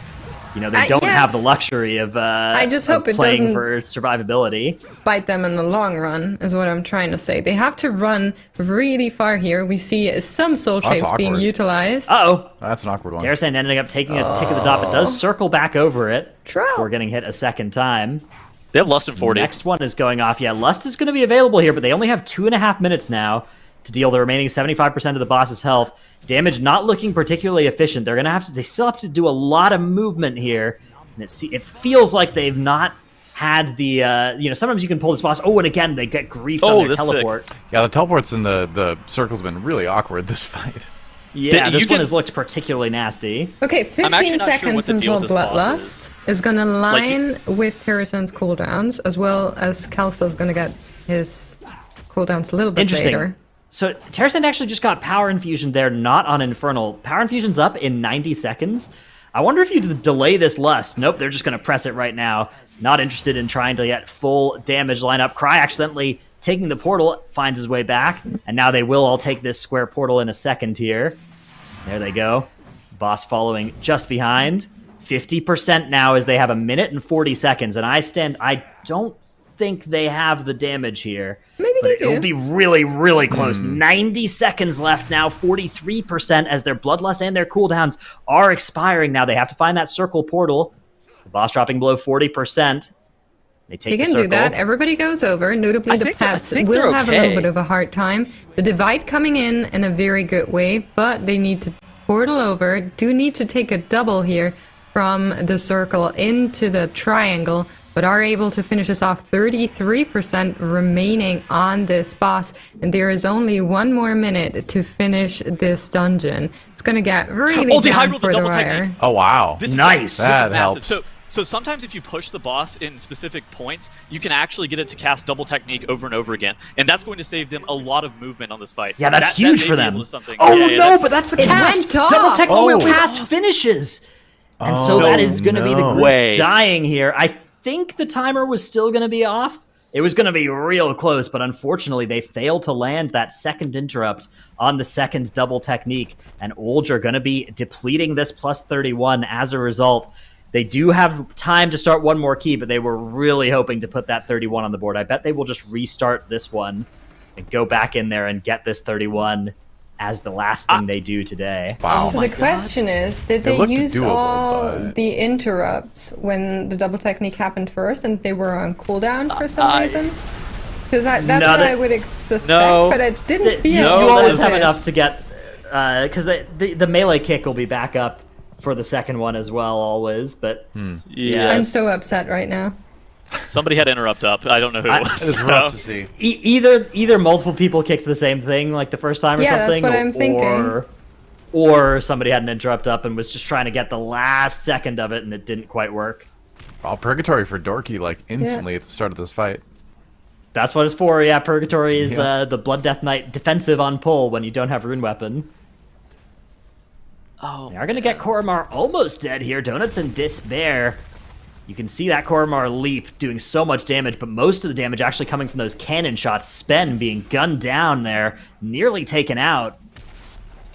they don't have the luxury of I just hope it playing doesn't for survivability. Bite them in the long run, is what I'm trying to say. They have to run really far here. We see some soul shapes being utilized. That's an awkward one. Terrazan ending up taking a tick of the dot, but does circle back over it Trout. before getting hit a second time. They have Lust in 40. Next one is going off. Yeah, Lust is going to be available here, but they only have 2.5 minutes now to deal the remaining 75% of the boss's health. Damage not looking particularly efficient. They still have to do a lot of movement here. And it feels like they've not had the, sometimes you can pull this boss. Oh, and again, they get griefed on their teleport. Sick. Yeah, the teleports in the circle's been really awkward this fight. Yeah, this one has looked particularly nasty. Okay, 15 seconds until Bloodlust is going to line with Terrazan's cooldowns, as well as Kelsa's going to get his cooldowns a little bit later. So Terrazan actually just got Power Infusion there, not on Infernal. Power Infusion's up in 90 seconds. I wonder if you delay this Lust. Nope, they're just going to press it right now. Not interested in trying to get full damage lineup. Cry accidentally taking the portal, finds his way back, and now they will all take this square portal in a second here. There they go. Boss following just behind. 50% now as they have 1 minute and 40 seconds, and I don't think they have the damage here. Maybe they do. It'll be really, really close. 90 seconds left now, 43% as their Bloodlust and their cooldowns are expiring now. They have to find that circle portal. The boss dropping below 40%. They take the circle. Do that. Everybody goes over. Notably, the pets will have a little bit of a hard time. The divide coming in a very good way, but they need to portal over. Do need to take a double here from the circle into the triangle, but are able to finish this off. 33% remaining on this boss, and there is only 1 more minute to finish this dungeon. It's going to get really down for the wire. Oh, wow. Nice. That helps. So sometimes if you push the boss in specific points, you can actually get it to cast double technique over and over again, and that's going to save them a lot of movement on this fight. Yeah, that's that huge may for be them. able to something. Oh Yeah, no, but that's the It cast. went off. Double technique Oh. cast finishes, and so Oh, that is going to be the no. group Way. dying here. I think the timer was still going to be off. It was going to be real close, but unfortunately, they failed to land that second interrupt on the second double technique, and Olge are going to be depleting this plus 31 as a result. They do have time to start one more key, but they were really hoping to put that 31 on the board. I bet they will just restart this one and go back in there and get this 31 as the last thing they do today. Wow. So the question is, did they looked use doable, all but- the interrupts when the double technique happened first and they were on cooldown for some reason? Because that's No, what that- I would suspect, No. but I didn't feel You No, always that have it. enough to get, because the melee kick will be back up for the second one as well, always. But Yeah. I'm so upset right now. Somebody had interrupt up. I don't know who it was. It's rough to see. either multiple people kicked the same thing like the first time or Yeah, that's something, what I'm thinking. or somebody had an interrupt up and was just trying to get the last second of it and it didn't quite work. All purgatory for Dorky, like, instantly at the start of this fight. That's what it's for. Yeah, Purgatory is Yeah. the Blood Death Knight defensive on pull when you don't have Rune Weapon. Oh, They are going to get Koromar almost dead here. Donuts in despair. You can see that Koromar leap doing so much damage, but most of the damage actually coming from those cannon shots. Spen being gunned down there, nearly taken out,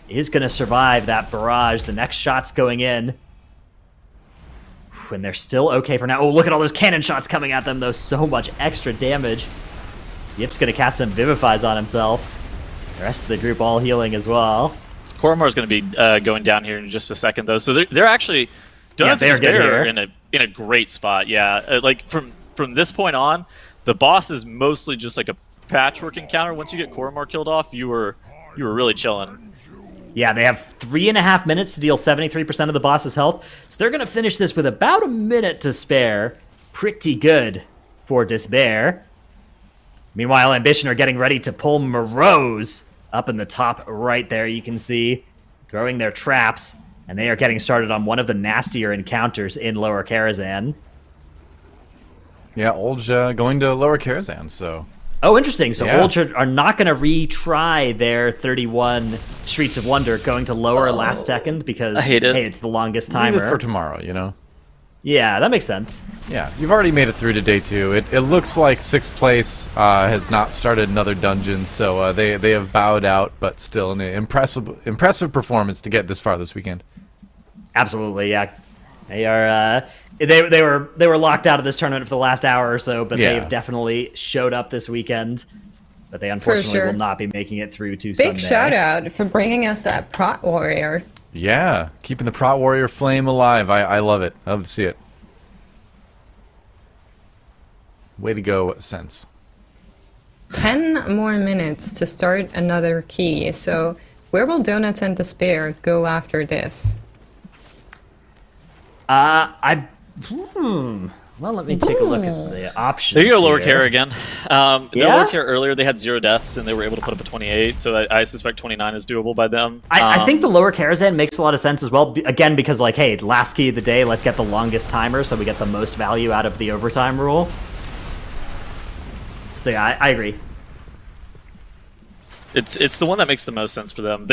is going to survive that barrage. The next shot's going in. And they're still okay for now. Oh, look at all those cannon shots coming at them, though. So much extra damage. Yip's going to cast some Vivifies on himself. The rest of the group all healing as well. Koromar's going to be going down here in just a second, though. So they're actually Donuts they're and good Despair here. are in a great spot. Yeah, like from this point on, the boss is mostly just like a patchwork encounter. Once you get Koromar killed off, you were really chilling. Yeah, they have 3.5 minutes to deal 73% of the boss's health, so they're going to finish this with about a minute to spare. Pretty good for Despair. Meanwhile, Ambition are getting ready to pull Morose up in the top right there. You can see throwing their traps, and they are getting started on one of the nastier encounters in Lower Karazhan. Yeah, Olge going to Lower Karazhan, so... Oh, interesting. So Yeah. Olge are not going to retry their 31 Streets of Wonder, going to lower last second because, I hate it. hey, it's the longest Leave it timer. for tomorrow, you know? Yeah, that makes sense. Yeah, you've already made it through to day 2. It looks like 6th place has not started another dungeon, so they have bowed out, but still an impressive performance to get this far this weekend. Absolutely, yeah. They are they were locked out of this tournament for the last hour or so, but Yeah. they've definitely showed up this weekend. But they unfortunately sure. will not be making it through to Big Sunday. shout out for bringing us that Prot Warrior. Yeah, keeping the Prot Warrior flame alive. I love it. I love to see it. Way to go, Sense. 10 more minutes to start another key. So where will Donuts and Despair go after this? Well, let me take a look at the options. There you go, Lower here. Care again. The Yeah? Lower Care earlier, they had 0 deaths, and they were able to put up a 28, so I suspect 29 is doable by them. I think the Lower Karazhan makes a lot of sense as well. Again, because like, hey, last key of the day, let's get the longest timer so we get the most value out of the overtime rule. So yeah, I agree. It's the one that makes the most sense for them.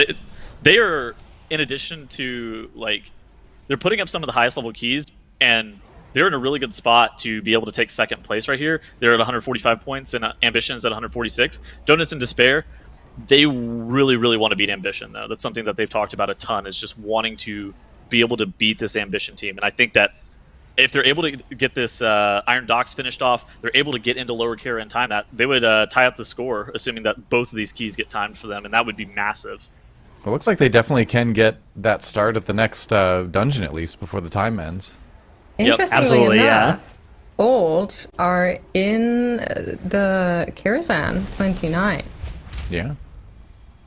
They are, in addition to, like, they're putting up some of the highest level keys, and they're in a really good spot to be able to take second place right here. They're at 145 points, and Ambition's at 146. Donuts and Despair, they really, really want to beat Ambition, though. That's something that they've talked about a ton, is just wanting to be able to beat this Ambition team. And I think that if they're able to get this Iron Docks finished off, they're able to get into Lower Care and time that, they would tie up the score, assuming that both of these keys get timed for them, and that would be massive. It looks like they definitely can get that start at the next dungeon, at least, before the time ends. Interestingly absolutely, yeah. enough, Old are in the Karazhan 29. Yeah.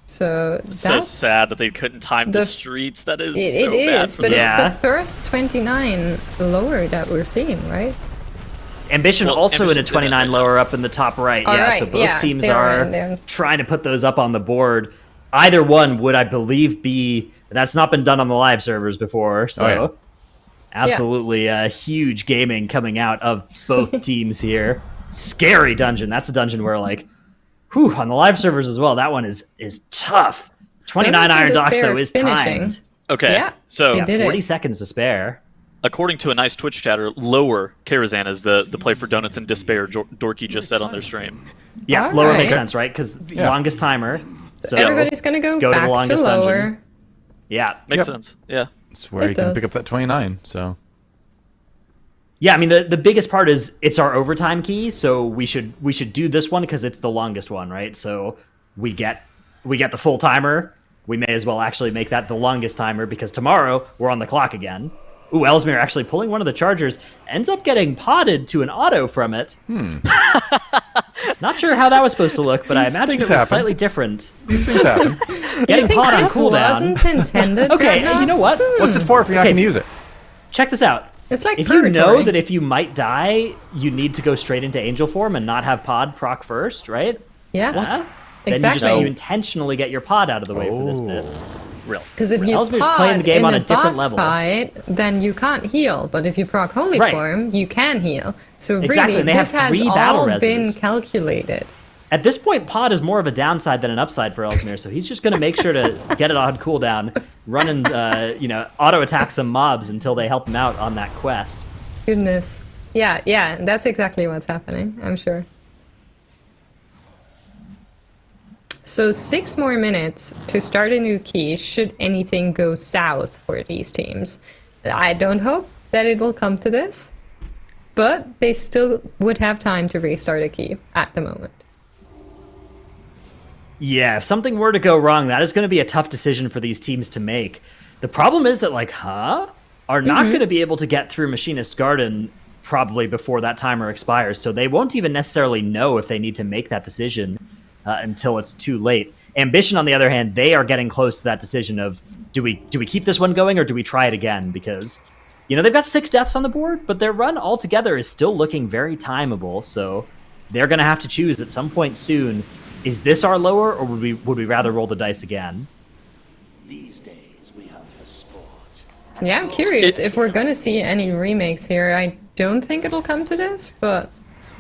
So It's that's so sad that they couldn't time the the- streets. That is It, so it bad is, for but them. Yeah. it's the first 29 lower that we're seeing, right? Ambition Well, also in a Ambition's in 29 it. lower up in the top right. All Yeah, so right, both yeah, teams they are are in there. trying to put those up on the board. Either one would, I believe, be... That's not been done on the live servers before, so... Oh, Absolutely huge gaming coming out of both teams here. Scary dungeon. That's a dungeon where, like, whew, on the live servers as well, that one is tough. 29 Iron Docks, though, is timed. Okay, Yeah, so they did 40 it. seconds to spare. according to a nice Twitch chatter, lower Karazhan is the play for Donuts and Despair. Dorky just said on their stream. Yeah, All lower right. makes sense, right? Because longest timer. So Everybody's gonna go go to the back to longest lower. dungeon. Yeah, Makes sense. Yeah. It's where It you can does. pick up that 29. So yeah. I mean, the biggest part is it's our overtime key, so we should do this one because it's the longest one, right? So we get the full timer. We may as well actually make that the longest timer because tomorrow we're on the clock again. Ooh, Ellesmere actually pulling one of the chargers, ends up getting potted to an auto from it. Not sure how that was supposed to look, but I imagine it things was happen. slightly different. these things happen. Getting I think pot on this cooldown. wasn't intended. Okay, Dreadnoughts. you know what? What's it for if you're not Okay. going to use it? Check this out. It's like If you know purgatory. that if you might die, you need to go straight into angel form and not have pod proc first, right? Yeah. Huh? Exactly. Then you intentionally get your pod out of the way for this bit. Real. Because if you Ellesmere's pod playing the game in on a a different boss level. fight, then you can't heal. But if you proc holy Right. form, you can heal. So Exactly, really, and they have this has 3 battle all reses. been calculated. At this point, pod is more of a downside than an upside for Ellesmere, so he's just going to make sure to get it on cooldown, run and auto attack some mobs until they help him out on that quest. Goodness. Yeah, that's exactly what's happening, I'm sure. So 6 more minutes to start a new key should anything go south for these teams. I don't hope that it will come to this, but they still would have time to restart a key at the moment. Yeah, if something were to go wrong, that is going to be a tough decision for these teams to make. The problem is that, are not going to be able to get through Machinist's Garden probably before that timer expires, so they won't even necessarily know if they need to make that decision until it's too late. Ambition, on the other hand, they are getting close to that decision of, do we keep this one going or do we try it again? Because, they've got 6 deaths on the board, but their run altogether is still looking very timeable, so they're going to have to choose at some point soon, is this our lower, or would we rather roll the dice again? These days we hunt for sport. Yeah, I'm curious if we're gonna see any remakes here. I don't think it'll come to this, but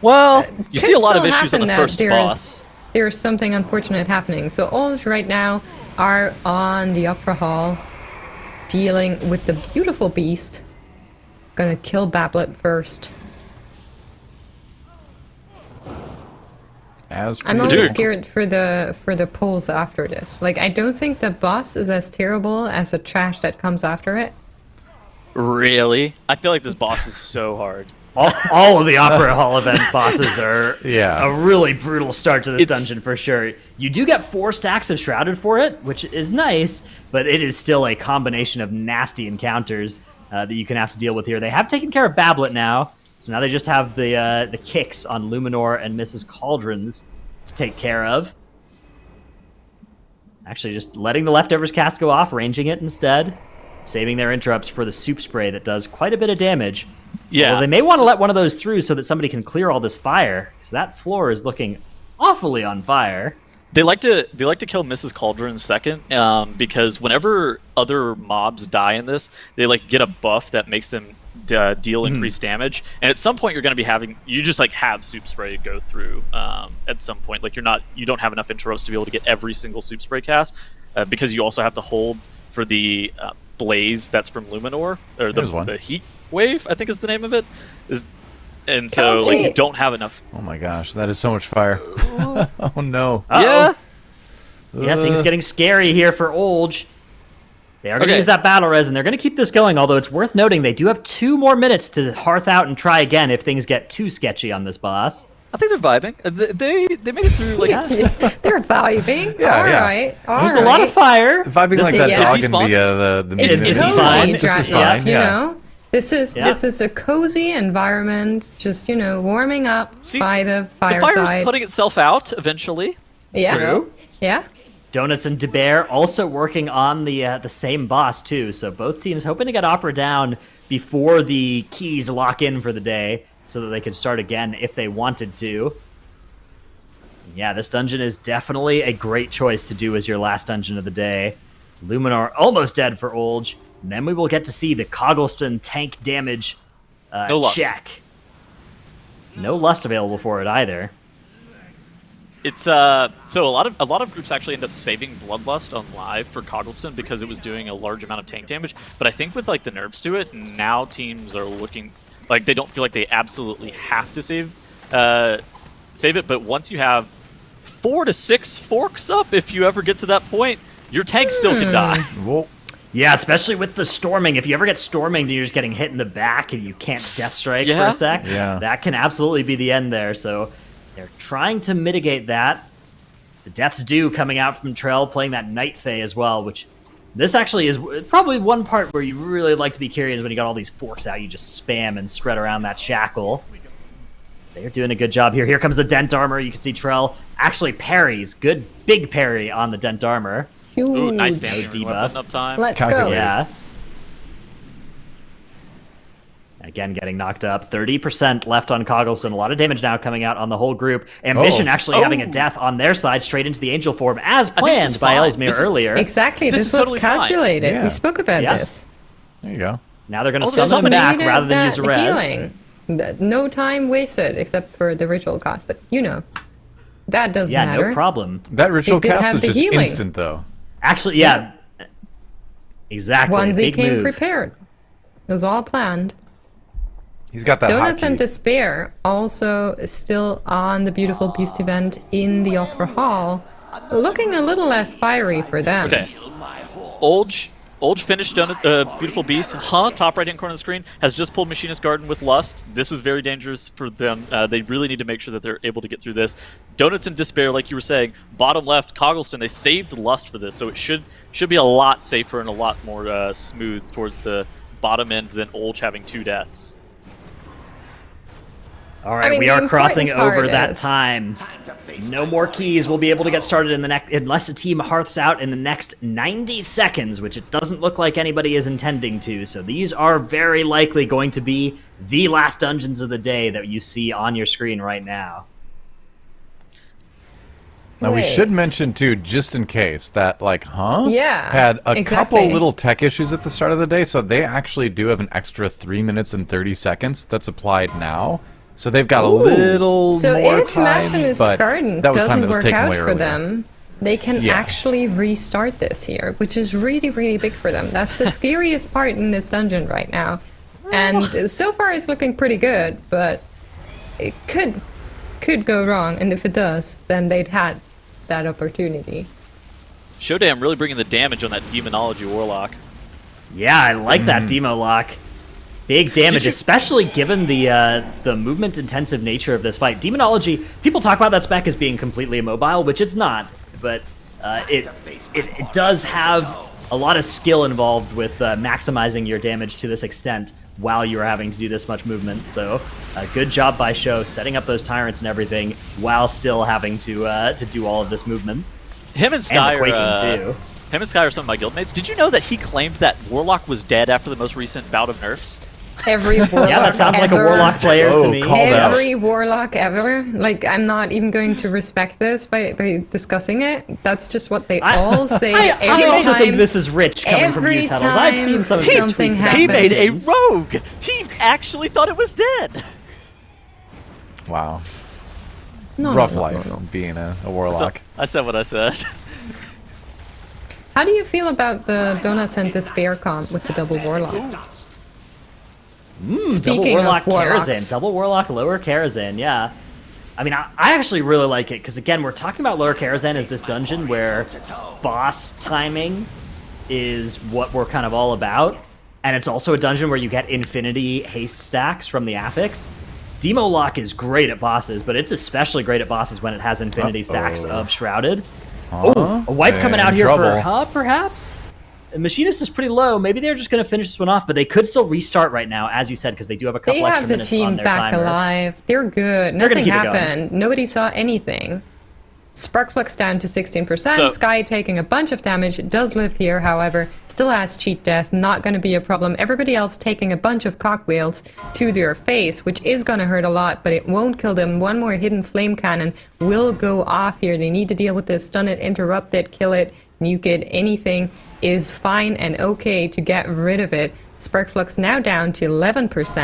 Well, you could see a lot of still issues on the happen first that boss. There's something unfortunate happening. So Olds right now are on the Opera Hall, dealing with the beautiful beast. Gonna kill Bablet first. As I'm per always usual. scared for the pulls after this. Like, I don't think the boss is as terrible as the trash that comes after it. Really? I feel like this boss is so hard. All of the Opera Hall event bosses are Yeah. a really brutal start to this It's- dungeon for sure. You do get 4 stacks of Shrouded for it, which is nice, but it is still a combination of nasty encounters that you can have to deal with here. They have taken care of Bablet now, so now they just have the kicks on Luminor and Mrs. Cauldrons to take care of. Actually, just letting the Leftovers cast go off, ranging it instead, saving their interrupts for the soup spray that does quite a bit of damage. Yeah. Well, they may want to let one of those through so that somebody can clear all this fire, because that floor is looking awfully on fire. They like to kill Mrs. Cauldron second, because whenever other mobs die in this, they get a buff that makes them deal increased damage. And at some point, you're going to be you just have soup spray go through. At some point, you don't have enough interrupts to be able to get every single soup spray cast, because you also have to hold for the blaze that's from Luminor, or There's one. the heat wave, I think is the name of it. And so you don't have enough. Oh my gosh, that is so much fire. Oh no. Yeah. Yeah, things getting scary here for Olge. They are going to Okay. use that battle res, and they're going to keep this going, although it's worth noting they do have 2 more minutes to hearth out and try again if things get too sketchy on this boss. I think they're vibing. They made it through They're vibing. Yeah, All yeah. right. There's a lot of fire. Vibing like is- that yeah. dog Is in he the It's music. cozy, Cozy, This This is Dratnos, fine. you Yeah. know. This is a cozy environment, just warming up See, by the the fire's fireside. putting itself out eventually. Yeah, True. yeah. Donuts and DeBear also working on the same boss, too. So both teams hoping to get Opera down before the keys lock in for the day so that they could start again if they wanted to. Yeah, this dungeon is definitely a great choice to do as your last dungeon of the day. Luminar almost dead for Olge. And then we will get to see the Coggleston tank damage No lust. check. No lust available for it either. It's so a lot of groups actually end up saving Bloodlust on live for Coggleston because it was doing a large amount of tank damage. But I think with like the nerfs to it, now teams are looking like they don't feel like they absolutely have to save it. But once you have 4 to 6 forks up, if you ever get to that point, your tank still can die. Well, Yeah, especially with the storming. If you ever get storming and you're just getting hit in the back and you can't death strike for Yeah. a sec, Yeah. that can absolutely be the end there. So they're trying to mitigate that. The Death's Due coming out from Trell, playing that Night Fae as well, which this actually is probably one part where you really like to be curious when you got all these forks out. You just spam and spread around that shackle. They're doing a good job here. Here comes the Dent Armor. You can see Trell actually parries. Good big parry on the Dent Armor. Huge. Ooh, nice No damage. debuff. Weapon up time. Let's go. Calculated. Yeah. Again, getting knocked up. 30% left on Coggleston. A lot of damage now coming out on the whole group. Ambition actually having a death on their side, straight into the Angel form, as this is planned by fine. Ellesmere This is- earlier. Exactly. This This is was totally fine. calculated. Yeah. We spoke about Yes. this. there you go. Now they're going to Oh, this summon is back Needed rather than use that a res. healing. No time wasted except for the ritual cost, but that doesn't Yeah, matter. no problem. That ritual did cast have was the just healing. instant, though. Actually, yeah. Exactly. Onesie Big came move. prepared. It was all planned. He's got that Donuts hotkey. and Despair also still on the Beautiful Beast event in the Opera Hall, looking a little less fiery for them. Okay. Olge finished Beautiful Beast. Top right hand corner of the screen has just pulled Machinist Garden with Lust. This is very dangerous for them. They really need to make sure that they're able to get through this. Donuts and Despair, like you were saying, bottom left, Coggleston, they saved Lust for this, so it should be a lot safer and a lot more smooth towards the bottom end than Olge having 2 deaths. All right, I mean, we the are crossing important over part that is- time. No more keys. We'll be able to get started in the next, unless the team hearths out in the next 90 seconds, which it doesn't look like anybody is intending to. So these are very likely going to be the last dungeons of the day that you see on your screen right now. Now, we Wait. should mention, too, just in case, that, Yeah, had a exactly. couple little tech issues at the start of the day, so they actually do have an extra 3 minutes and 30 seconds that's applied now. So they've got a little So more if time, Machinist but Garden that was time doesn't that was work taken out away for earlier. them, they can Yeah. actually restart this here, which is really, really big for them. That's the scariest part in this dungeon right now. And so far it's looking pretty good, but it could go wrong. And if it does, then they'd had that opportunity. Showdown really bringing the damage on that Demonology Warlock. Yeah, I like that Demo Lock. Big damage, you- especially given the movement-intensive nature of this fight. Demonology, people talk about that spec as being completely immobile, which it's not, but it does have a lot of skill involved with maximizing your damage to this extent while you're having to do this much movement. So, good job by Sho setting up those tyrants and everything while still having to do all of this movement. Him and Sky And the quaking, are, too. Him and Sky are some of my guildmates. Did you know that he claimed that Warlock was dead after the most recent bout of nerfs? Every warlock Yeah, that sounds like a ever- Warlock player to Oh, me. call that. Every warlock ever. Like, I'm not even going to respect this by discussing it. That's just what they all say I every also time. think this is rich coming from every you, Tunnels. I've seen some of time your something tweets about happens. He made a this. rogue! He actually thought it was dead! Wow. No, Rough no, no, life no, no. being a So, warlock. I said what I said. How do you feel about the Donuts and Despair comp with the double warlock? Double Speaking Warlock of warlocks. Karazhan. Double Warlock, Lower Karazhan, yeah. I mean, I actually really like it, because again, we're talking about Lower Karazhan as this dungeon where boss timing is what we're kind of all about, and it's also a dungeon where you get infinity haste stacks from the affix. Demo Lock is great at bosses, but it's especially great at bosses when it has infinity stacks of Shrouded. Oh, a wipe coming out In here trouble. for perhaps? The Machinist is pretty low. Maybe they're just going to finish this one off, but they could still restart right now, as you said, because they do have a couple They extra have the minutes team on their back timer. alive. They're good. They're gonna Nothing keep it going. happened. Nobody saw anything. Sparkflux down to 16%. So- Sky taking a bunch of damage. Does live here, however. Still has cheat death. Not going to be a problem. Everybody else taking a bunch of cockwheels to their face, which is going to hurt a lot, but it won't kill them. One more hidden flame cannon will go off here. They need to deal with this. Stun it, interrupt it, kill it. nuke it, anything is fine and okay to get rid of it. Spark Flux now down to 11%,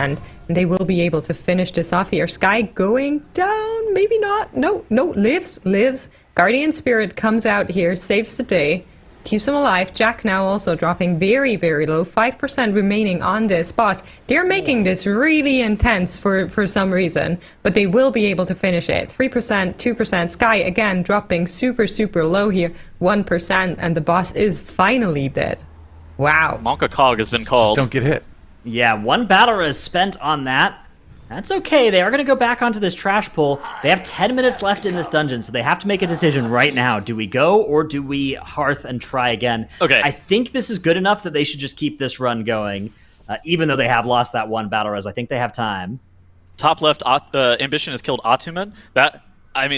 and they will be able to finish this off here. Sky going down, maybe not. No, lives. Guardian Spirit comes out here, saves the day, keeps him alive. Jack now also dropping very, very low. 5% remaining on this boss. They're making this really intense for some reason, but they will be able to finish it. 3%, 2%. Sky again dropping super, super low here. 1%, and the boss is finally dead. Wow. Monka Cog has been called. Just don't get hit. Yeah, 1 battle is spent on that. That's okay. They are going to go back onto this trash pull. They have 10 minutes left in this dungeon, so they have to make a decision right now. Do we go or do we hearth and try again? Okay. I think this is good enough that they should just keep this run going, even though they have lost that 1 battle res. I think they have time. Top left, Ambition has killed Atuman.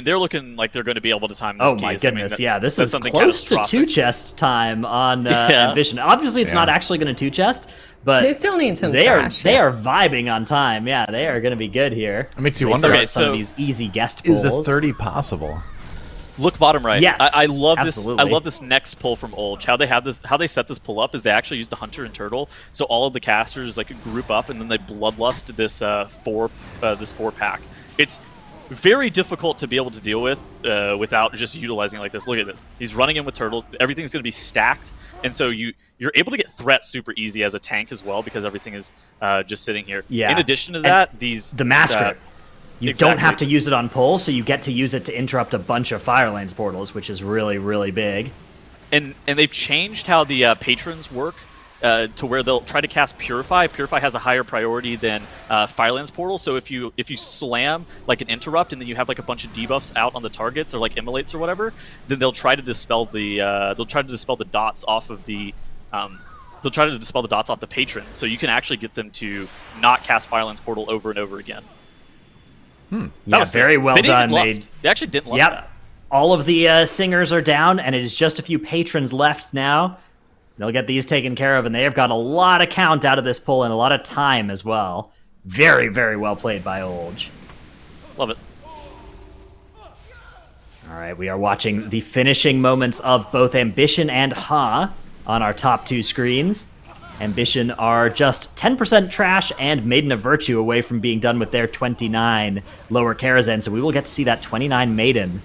They're looking like they're going to be able to time this. Oh my goodness, yeah, this is close to 2-chest time on Ambition. Obviously, it's not actually going to 2-chest, but they still need some they trash. They are vibing on time. Yeah, they are going to be good here. It makes you wonder. Start some of these easy guest pulls. Is a 30 possible? Look bottom right. Yes, I love absolutely. this. I love this next pull from Olge. How they set this pull up is they actually use the Hunter and Turtle, so all of the casters like group up and then they bloodlust this 4 pack. It's very difficult to be able to deal with without just utilizing like this. Look at it. He's running in with turtles. Everything's going to be stacked, and so you're able to get threat super easy as a tank as well because everything is just sitting here. Yeah. In addition to that, the master. You don't have to use it on pull, so you get to use it to interrupt a bunch of Firelands portals, which is really, really big. And they've changed how the patrons work to where they'll try to cast Purify. Purify has a higher priority than Firelands portal. So if you slam like an interrupt and then you have like a bunch of debuffs out on the targets or like immolates or whatever, then they'll try to dispel the dots off of the patrons. So you can actually get them to not cast Firelands portal over and over again. That was very well done. They actually didn't lose that. All of the singers are down, and it is just a few patrons left now. They'll get these taken care of, and they have got a lot of count out of this pull and a lot of time as well. Very, very well played by Olge. Love it. All right, we are watching the finishing moments of both Ambition and Ha on our top 2 screens. Ambition are just 10% trash and Maiden of Virtue away from being done with their 29 lower Karazhan, so we will get to see that 29 Maiden.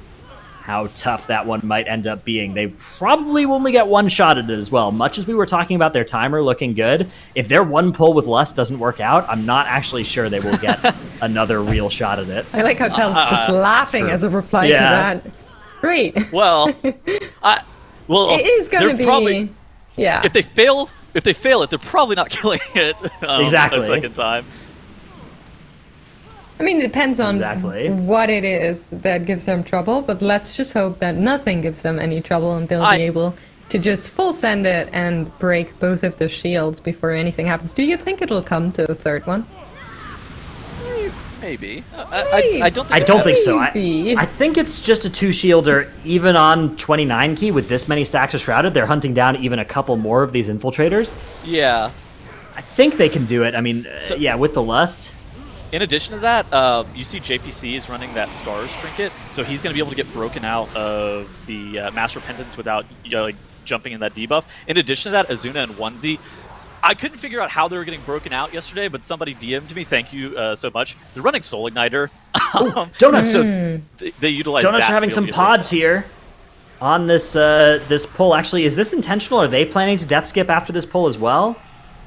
How tough that one might end up being. They probably only get 1 shot at it as well. Much as we were talking about their timer looking good, if their 1 pull with Lust doesn't work out, I'm not actually sure they will get another real shot at it. I like how Tal's just laughing as a reply to that. Great. Well, it is going to be... Probably, yeah. If they fail it, they're probably not killing it exactly. a second time. I mean, it depends on what it is that gives them trouble, but let's just hope that nothing gives them any trouble and they'll be able to just full send it and break both of the shields before anything happens. Do you think it'll come to a 3rd one? Maybe. I don't think so. I think it's just a 2-shielder, even on 29 key with this many stacks of Shrouded. They're hunting down even a couple more of these infiltrators. Yeah. I think they can do it. I mean, with the Lust. In addition to that, you see JPC is running that Scars trinket, so he's going to be able to get broken out of the Mass Repentance without jumping in that debuff. In addition to that, Azuna and Onesie, I couldn't figure out how they were getting broken out yesterday, but somebody DM'd me. Thank you so much. They're running Soul Igniter. Donuts. So they utilize Donuts that are having some pods here on this this pull. Actually, is this intentional? Are they planning to death skip after this pull as well?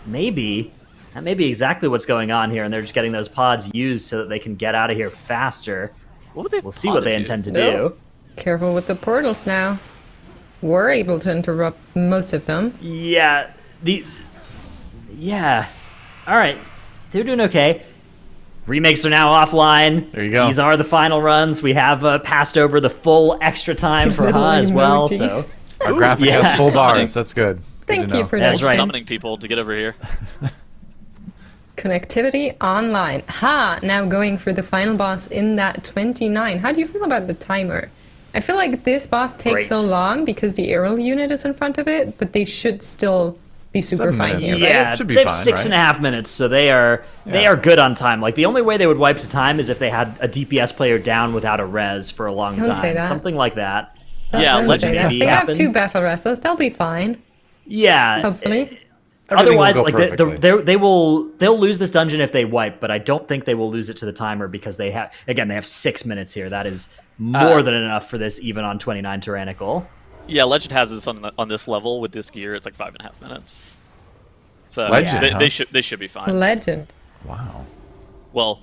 Maybe. That may be exactly what's going on here, and they're just getting those pods used so that they can get out of here faster. We'll see what they intend to do. Careful with the portals now. We're able to interrupt most of them. Yeah. All right. They're doing okay. Remakes are now offline. There you go. These are the final runs. We have passed over the full extra time for Ha as well. So our graphic has full bars. That's good. Thank you for that. That's right. Summoning people to get over here. Connectivity online. Ha! Now going for the final boss in that 29. How do you feel about the timer? I feel like this boss takes so long because the aerial unit is in front of it, but they should still be super fine here, right? Yeah, should be they have fine, 6.5 minutes, so they are good on time. Like, the only way they would wipe the time is if they had a DPS player down without a res for a long time. Say that. Something like that. Yeah, Don't say that. Legend They have happen. 2 battle wrestles. They'll be fine. Yeah. Hopefully. Everything will Otherwise, go like perfectly. they'll lose this dungeon if they wipe, but I don't think they will lose it to the timer because they have 6 minutes here. That is more than enough for this, even on 29 Tyrannical. Yeah, Legend has this on this level with this gear. It's like 5.5 minutes. So Legend, huh? they should be fine. Legend. Wow. Well,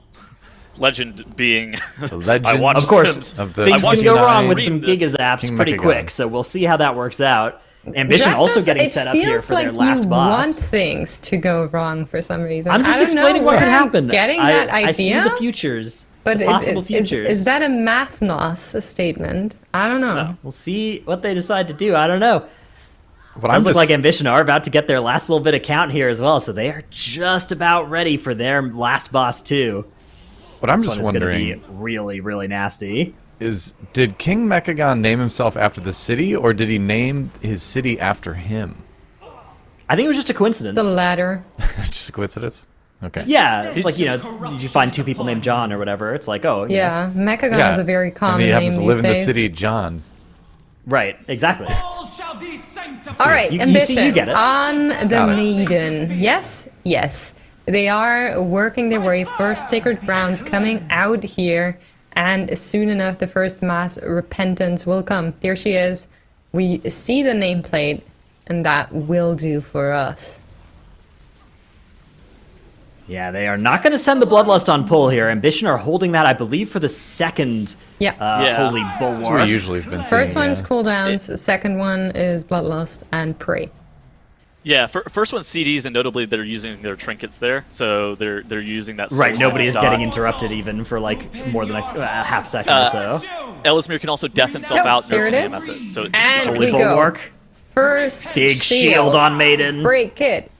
Legend being The legend I watched Of course, of the things can go 29 wrong with some Read this. gigazaps King pretty Mechagon. quick, so we'll see how that works out. Ambition also Drafthouse, getting set up here for It their feels like last you boss. want things to go wrong for some reason. I'm just I don't explaining know what where could I'm happen. Getting that I see idea, the futures, but the possible is futures. that a mathnos statement? I don't know. We'll see what they decide to do. I don't know. What Does look like Ambition are about to get their last little bit of count here as well, so they are just about ready for their last boss too. what I'm This just one is going to wondering be really, really nasty. is, did King Mechagon name himself after the city, or did he name his city after him? I think it was just a coincidence. The latter. Just a coincidence? Okay. Yeah, it's like, you find 2 people named John or whatever. It's like, oh, Yeah, Mechagon Yeah. is a very And common he name happens to these live in the days. city, John. right, exactly. All right, You Ambition see, you get it. on the Got it. Maiden. Yes. They are working their way. First sacred grounds coming out here, and soon enough, the first mass repentance will come. There she is. We see the nameplate, and that will do for us. Yeah, they are not going to send the Bloodlust on pull here. Ambition are holding that, I believe, for the second Yeah. Yeah. Holy That's what we Bulwark. usually have been First seeing. one's yeah. cooldowns. Second one is Bloodlust and Prey. Yeah, first one CDs, and notably they're using their trinkets there, so they're using that. Right, soul nobody is dot. getting interrupted even for like more than a half second or so. Ellismere can also death himself Yep, out. there it nerfing him is. at the- so And Holy we go. Bulwark. First Big shield on Maiden. Break it.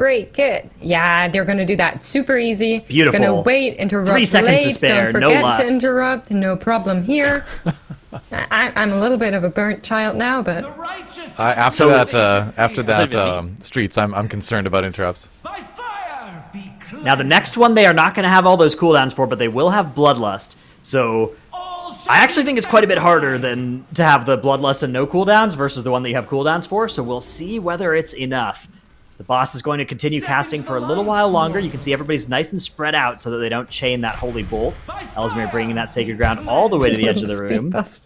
Yeah, they're gonna do that super easy. Beautiful. Gonna wait, interrupt 3 seconds late. to spare, Don't no forget lust. to interrupt. No problem here. I'm a little bit of a burnt child now, but After So- that even streets, I'm concerned about interrupts. Now the next one they are not going to have all those cooldowns for, but they will have Bloodlust. So I actually think it's quite a bit harder than to have the Bloodlust and no cooldowns versus the one that you have cooldowns for. So we'll see whether it's enough. The boss is going to continue casting for a little while longer. You can see everybody's nice and spread out so that they don't chain that Holy Bolt. Ellesmere bringing that Sacred Ground all the way to the edge of the Speed room. buff.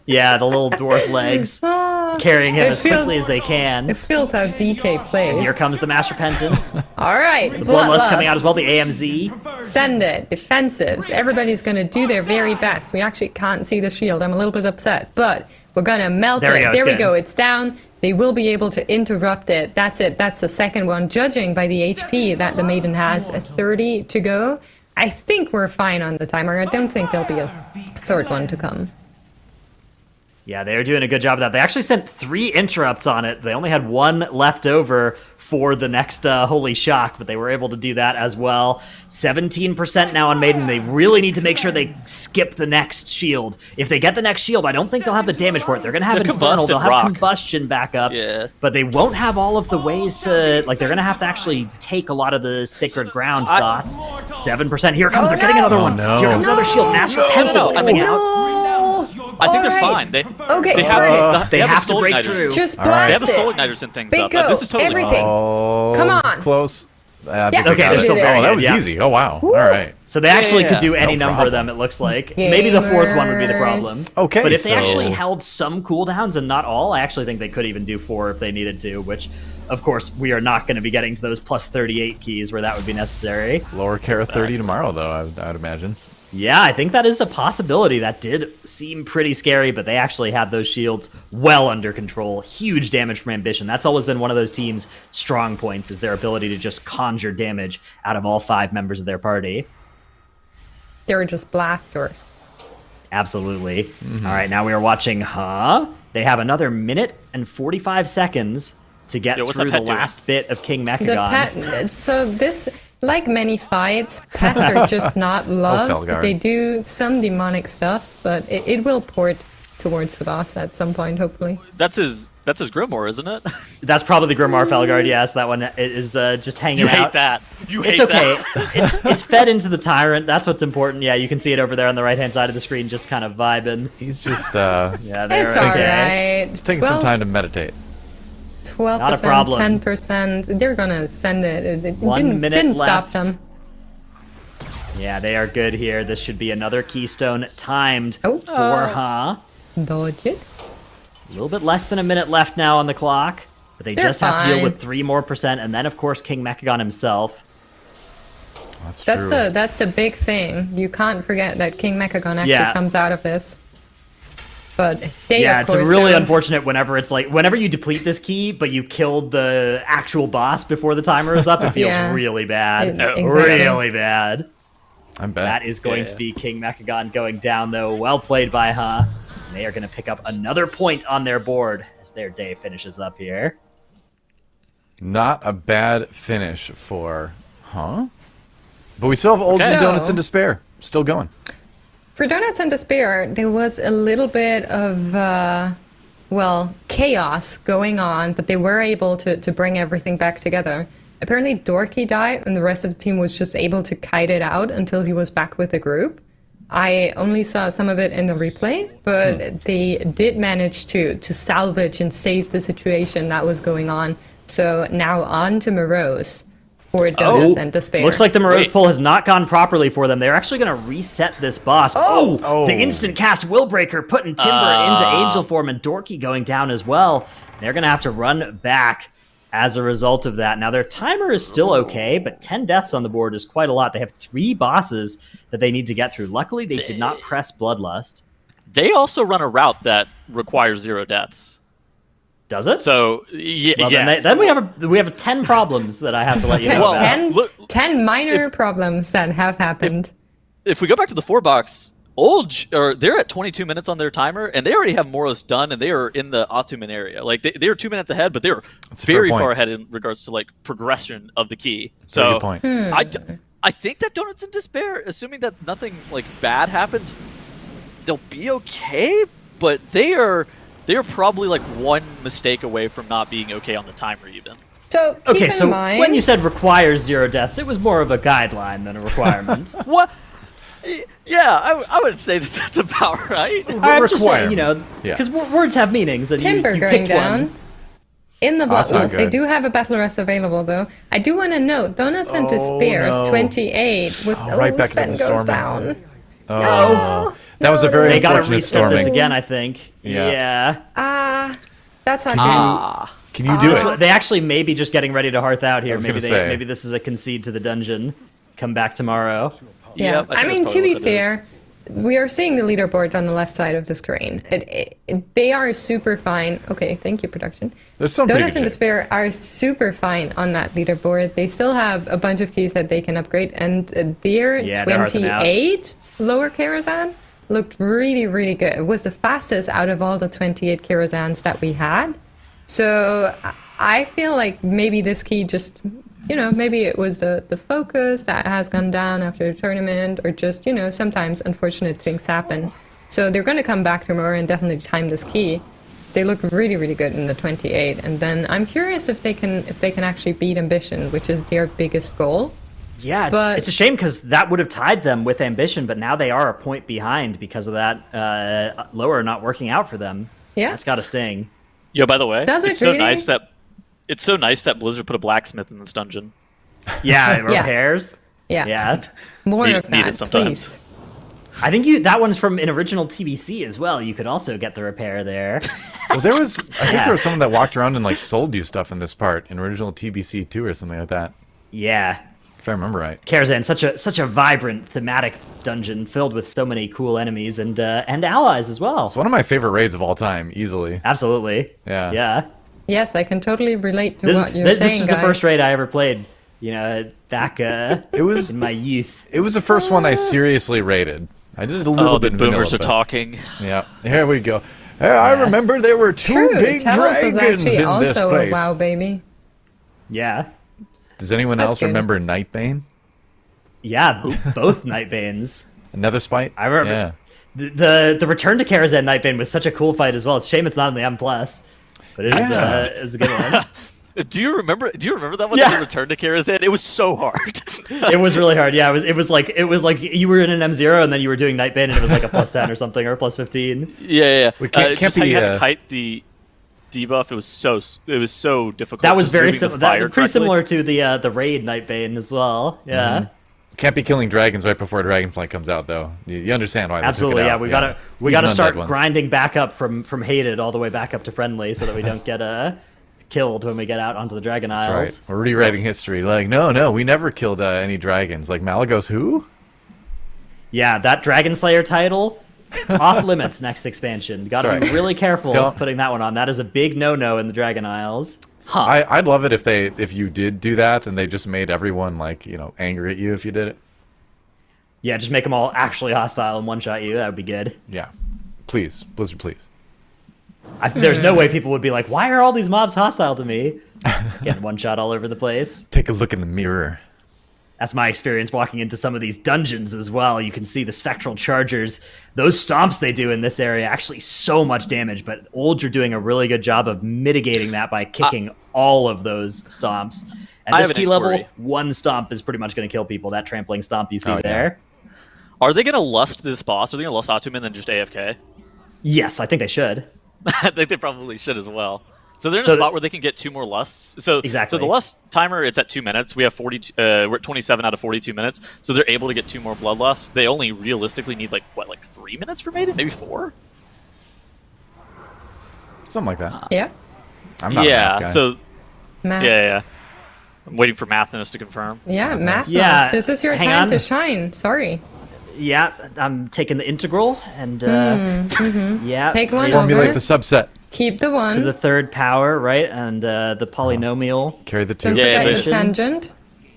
Yeah, the little dwarf legs Ah, carrying him it as quickly feels- as they can. It feels how DK plays. Here comes the Mass Repentance. All right, Bloodlust coming out as well, the AMZ. Send it. Defensives. Everybody's going to do their very best. We actually can't see the shield. I'm a little bit upset, but we're going to melt There we it. go, There we it's go. good. It's down. They will be able to interrupt it. That's it. That's the second one. Judging by the HP that the Maiden has, 30 to go. I think we're fine on the timer. I don't think there'll be a third one to come. Yeah, they are doing a good job of that. They actually sent 3 interrupts on it. They only had 1 left over for the next Holy Shock, but they were able to do that as well. 17% now on Maiden. They really need to make sure they skip the next shield. If they get the next shield, I don't think they'll have the damage for it. They're going to have The Infernal, they'll have Combusted Rock. Combustion back up, Yeah. but they won't have all of the ways to... Like, they're going to have to actually take a lot of the Sacred Ground dots. 7%. Here it comes. They're getting another one. no. Here comes another shield. Mass Repentance no. coming out. I think they're Alright. fine. Okay, they have, alright. They the have to soul break igniters. through. Just All right. They have blast the soul it. igniters and things Big up. go. This is totally Everything. fine. Oh, Come this is on. close. Yeah, Okay, they're still Oh, very that good, was yeah. easy. Oh, wow. Woo. All right. So they actually Yeah, could do yeah. any No number of problem. them, it looks like. Maybe the 4th one would be the problem. Gamers. Okay, But if they so- actually held some cooldowns and not all, I actually think they could even do 4 if they needed to, which, of course, we are not going to be getting to those plus 38 keys where that would be necessary. Lower Kara 30 tomorrow, though, I'd imagine. Yeah, I think that is a possibility. That did seem pretty scary, but they actually had those shields well under control. Huge damage from Ambition. That's always been one of those teams' strong points, is their ability to just conjure damage out of all 5 members of their party. They were just blasters. Absolutely. All right, now we are watching, They have another minute and 45 seconds to get Yo, what's through that the pet doing? last bit of King The Mechagon. pet. So this, like many fights, pets are just not loved. Felgar. They do some demonic stuff, but it will port towards the boss at some point, hopefully. That's his That's his Grimoire, isn't it? That's probably the Grimoire Felguard, yes. That one is just hanging You hate out. that. You hate It's okay. that. it's fed into the Tyrant. That's what's important. Yeah, you can see it over there on the right-hand side of the screen, just kind of vibing. He's just Yeah, they're It's okay. alright. he's taking some time to meditate. 12%, Not a problem. 10%. They're gonna send it. It 1 minute didn't stop left. them. Yeah, they are good here. This should be another keystone timed Oh. for Dodge it. A little bit less than a minute left now on the clock, but they They're just have to deal fine. with 3 more %, and then of course King Mechagon himself. That's true. That's the big thing. You can't forget that King Mechagon actually Yeah. comes out of this. But they Yeah, of it's course really don't. unfortunate whenever you deplete this key, but you killed the actual boss before the timer is up, it feels Yeah. really bad. Exactly. Really bad. I'm bet. That is going to be King Mechagon going down, though. Well played by They are going to pick up another point on their board as their day finishes up here. Not a bad finish for, But we still have Old So- Donuts in Despair. Still going. For Donuts and Despair, there was a little bit of, chaos going on, but they were able to bring everything back together. Apparently, Dorky died, and the rest of the team was just able to kite it out until he was back with the group. I only saw some of it in the replay, but they did manage to salvage and save the situation that was going on. So now on to Morose for Donuts and Despair. Looks like the Morose Wait. pull has not gone properly for them. They're actually going to reset this boss. Oh. The instant cast Willbreaker putting Timber into Angel form, and Dorky going down as well. They're going to have to run back as a result of that. Now, their timer is still okay, but 10 deaths on the board is quite a lot. They have 3 bosses that they need to get through. Luckily, they did not press Bloodlust. They also run a route that requires 0 deaths. Does it? So, well, yes. then we have 10 problems that I have to let you know Well, about. 10 minor problems that have happened. If we go back to the 4-box, they're at 22 minutes on their timer, and they already have Moros done, and they are in the Ottoman area. Like they are 2 minutes ahead, but they're That's a fair very point. far ahead in regards to like progression of the key. That's a So good point. I think that Donuts in Despair, assuming that nothing like bad happens, they'll be okay. But they are probably like 1 mistake away from not being okay on the timer even. So keep Okay, in so mind, when you said requires 0 deaths, it was more of a guideline than a requirement. What? Yeah, I would say that that's about right. I'm just saying, Requirement. because words have meanings, and Timber you going picked down. one. In the That's not Bloodlust, they good. do have a Battle Rest available, though. I do want to note, Donuts and Despairs no. 28 was right back Sven into the goes storming. down. Oh, that was a very They got to unfortunate reset this storming. again, I think. Yeah. That's not Can you do This it? one- they actually may be just getting ready to hearth out here. was Maybe gonna say. maybe this is a concede to the dungeon. Come back tomorrow. good. Yeah, Yep, I I think mean, that's to probably be what it is. fair, we are seeing the leaderboard on the left side of the screen. They are super fine. Okay, thank you, production. There's some pretty Donuts good and shit. Despair are super fine on that leaderboard. They still have a bunch of keys that they can upgrade, and their Yeah, they're hearthing out. 28 lower Karazhan looked really, really good. It was the fastest out of all the 28 Karazhans that we had. So I feel like maybe this key just, maybe it was the focus that has gone down after the tournament, or just, sometimes unfortunate things happen. So they're going to come back tomorrow and definitely time this key. They look really, really good in the 28, and then I'm curious if they can actually beat Ambition, which is their biggest goal. Yeah, But- it's a shame because that would have tied them with Ambition, but now they are a point behind because of that lower not working out for them. Yeah. That's got to sting. Yo, by the way, Does it it's so really? nice that Blizzard put a blacksmith in this dungeon. Yeah, repairs. Yeah. Yeah. More Need- of need it that, sometimes. please. I think that one's from an original TBC as well. You could also get the repair there. Well, I think there was someone that walked around and like sold you stuff in this part in original TBC 2 or something like that, Yeah. if I remember right. Karazhan, such a vibrant thematic dungeon filled with so many cool enemies and allies as well. It's one of my favorite raids of all time, easily. Absolutely. Yeah. Yeah. Yes, I can totally relate to This, what you're this saying, is guys. the first raid I ever played. Back It was in my youth. it was the first one I seriously raided. I did it a little Oh, the bit boomers vanilla, are but- talking. Yeah, here we go. Hey, I remember there were 2 True, big Telos is dragons actually in this also a place. WoW baby. Yeah. Does anyone That's else good. remember Nightbane? Yeah, both Nightbanes. Another spite? I remember. Yeah. The return to Karazhan Nightbane was such a cool fight as well. It's a shame it's not in the M+. But it's a good one. Do you remember that one Yeah. that you returned to Karazhan? It was so hard. It was really hard. Yeah, it was like you were in an M0 and then you were doing Nightbane and it was like a +10 or something or a +15. Yeah. We can't just be, how you had to kite the debuff. It was so difficult. That was just very moving the similar. fire Pretty correctly. similar to the raid Nightbane as well. Yeah. Can't be killing dragons right before Dragonflight comes out, though. You understand why? Absolutely, they yeah. took it We out. gotta Even undead start ones. grinding back up from hated all the way back up to friendly, so that we don't get killed when we get out onto the Dragon That's Isles. right. We're rewriting history. Like, no, we never killed any dragons. Like Malagos, who? Yeah, that Dragon Slayer title off limits next expansion. Got to That's be right. really careful Don't- putting that one on. That is a big no-no in the Dragon Isles. I'd love it if you did do that and they just made everyone angry at you if you did it. Yeah, just make them all actually hostile and one-shot you. That would be good. Yeah, please, Blizzard, please. There's no way people would be like, why are all these mobs hostile to me? Getting one-shot all over the place. Take a look in the mirror. That's my experience walking into some of these dungeons as well. You can see the Spectral Chargers. Those stomps they do in this area, actually so much damage, but Olge are doing a really good job of mitigating that by kicking all of those stomps. At I this have an key level, inquiry. one stomp is pretty much going to kill people. That trampling stomp you see Oh, yeah. there. Are they gonna lust this boss? Are they gonna lust Atuman and then just AFK? Yes, I think they should. I think they probably should as well. So they're in a So spot where they can get 2 more lusts. So Exactly. So the lust timer, it's at 2 minutes. We have 42. We're at 27 out of 42 minutes. So they're able to get 2 more bloodlusts. They only realistically need like 3 minutes for maiden, maybe 4. Something like that. Yeah. I'm not a math guy. So Math. yeah. I'm waiting for Mathinus to confirm. Yeah, math. Yeah, This is your hang time on. to shine. Sorry. Yeah, I'm taking the integral and yeah, Take one raise over. Formulate the subset. Keep the to one. the third power, right? And the polynomial Carry the 2. Don't Yeah, forget they the should. tangent.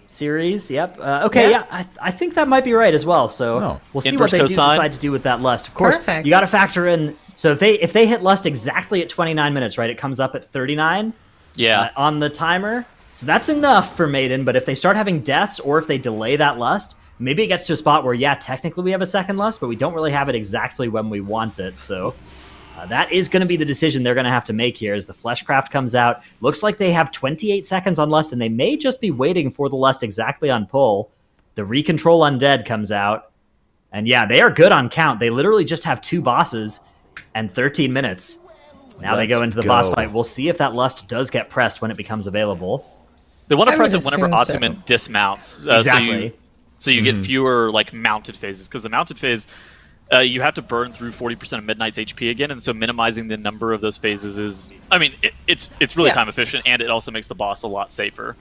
series. Yep. Okay. Yeah. Yeah, I think that might be right as well. So Oh. we'll see Inverse what they do cosine. decide to do with that lust. Of course, Perfect. you got to factor in. So if they hit lust exactly at 29 minutes, right? It comes up at 39 Yeah. on the timer. So that's enough for maiden. But if they start having deaths or if they delay that lust, maybe it gets to a spot where technically we have a second lust, but we don't really have it exactly when we want it. So. That is going to be the decision they're going to have to make here as the Fleshcraft comes out. Looks like they have 28 seconds on Lust, and they may just be waiting for the Lust exactly on pull. The Recontrol Undead comes out. And yeah, they are good on count. They literally just have 2 bosses and 13 minutes. Now they go Let's into the go. boss fight. We'll see if that Lust does get pressed when it becomes available. They want to I press would it whenever assume so. Atuman dismounts. Exactly. So you get fewer mounted phases, because the mounted phase, you have to burn through 40% of Midnight's HP again, and so minimizing the number of those phases is, it's really Yeah. time efficient, and it also makes the boss a lot safer.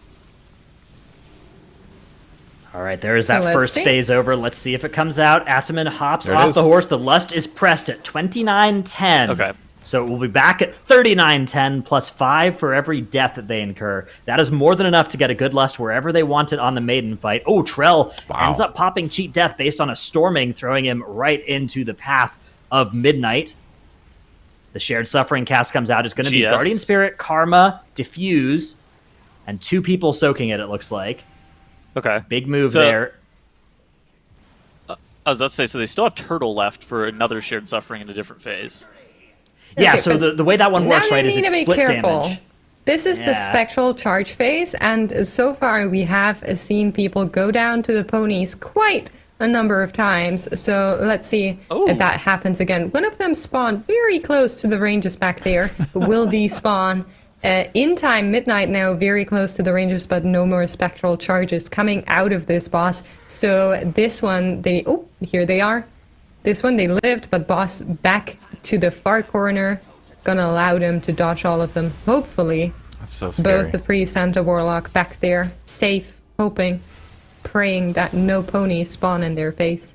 All right, there is So that let's first see. phase over. Let's see if it comes out. Ataman hops There it off is. the horse. The Lust is pressed at 29:10. Okay. So we'll be back at 39:10 plus 5 for every death that they incur. That is more than enough to get a good Lust wherever they want it on the maiden fight. Oh, Trell Wow. ends up popping cheat death based on a storming, throwing him right into the path of Midnight. The shared suffering cast comes out. It's going to be GS. Guardian Spirit, Karma, Diffuse, and 2 people soaking it, it looks like. Okay. Big move So- there. I was about to say, so they still have Turtle left for another shared suffering in a different phase. Yeah, Okay, so but the way that one Now works, they right, is need it's to be split careful. damage. This is the Yeah. spectral charge phase, and so far we have seen people go down to the ponies quite a number of times. So let's see Oh. if that happens again. One of them spawned very close to the ranges back there, but will despawn. In time, Midnight now very close to the ranges, but no more spectral charges coming out of this boss. So this one, here they are. This one they lived, but boss back to the far corner. Gonna allow them to dodge all of them. Hopefully, That's so scary. both the priest and the warlock back there, safe, hoping, praying that no ponies spawn in their face.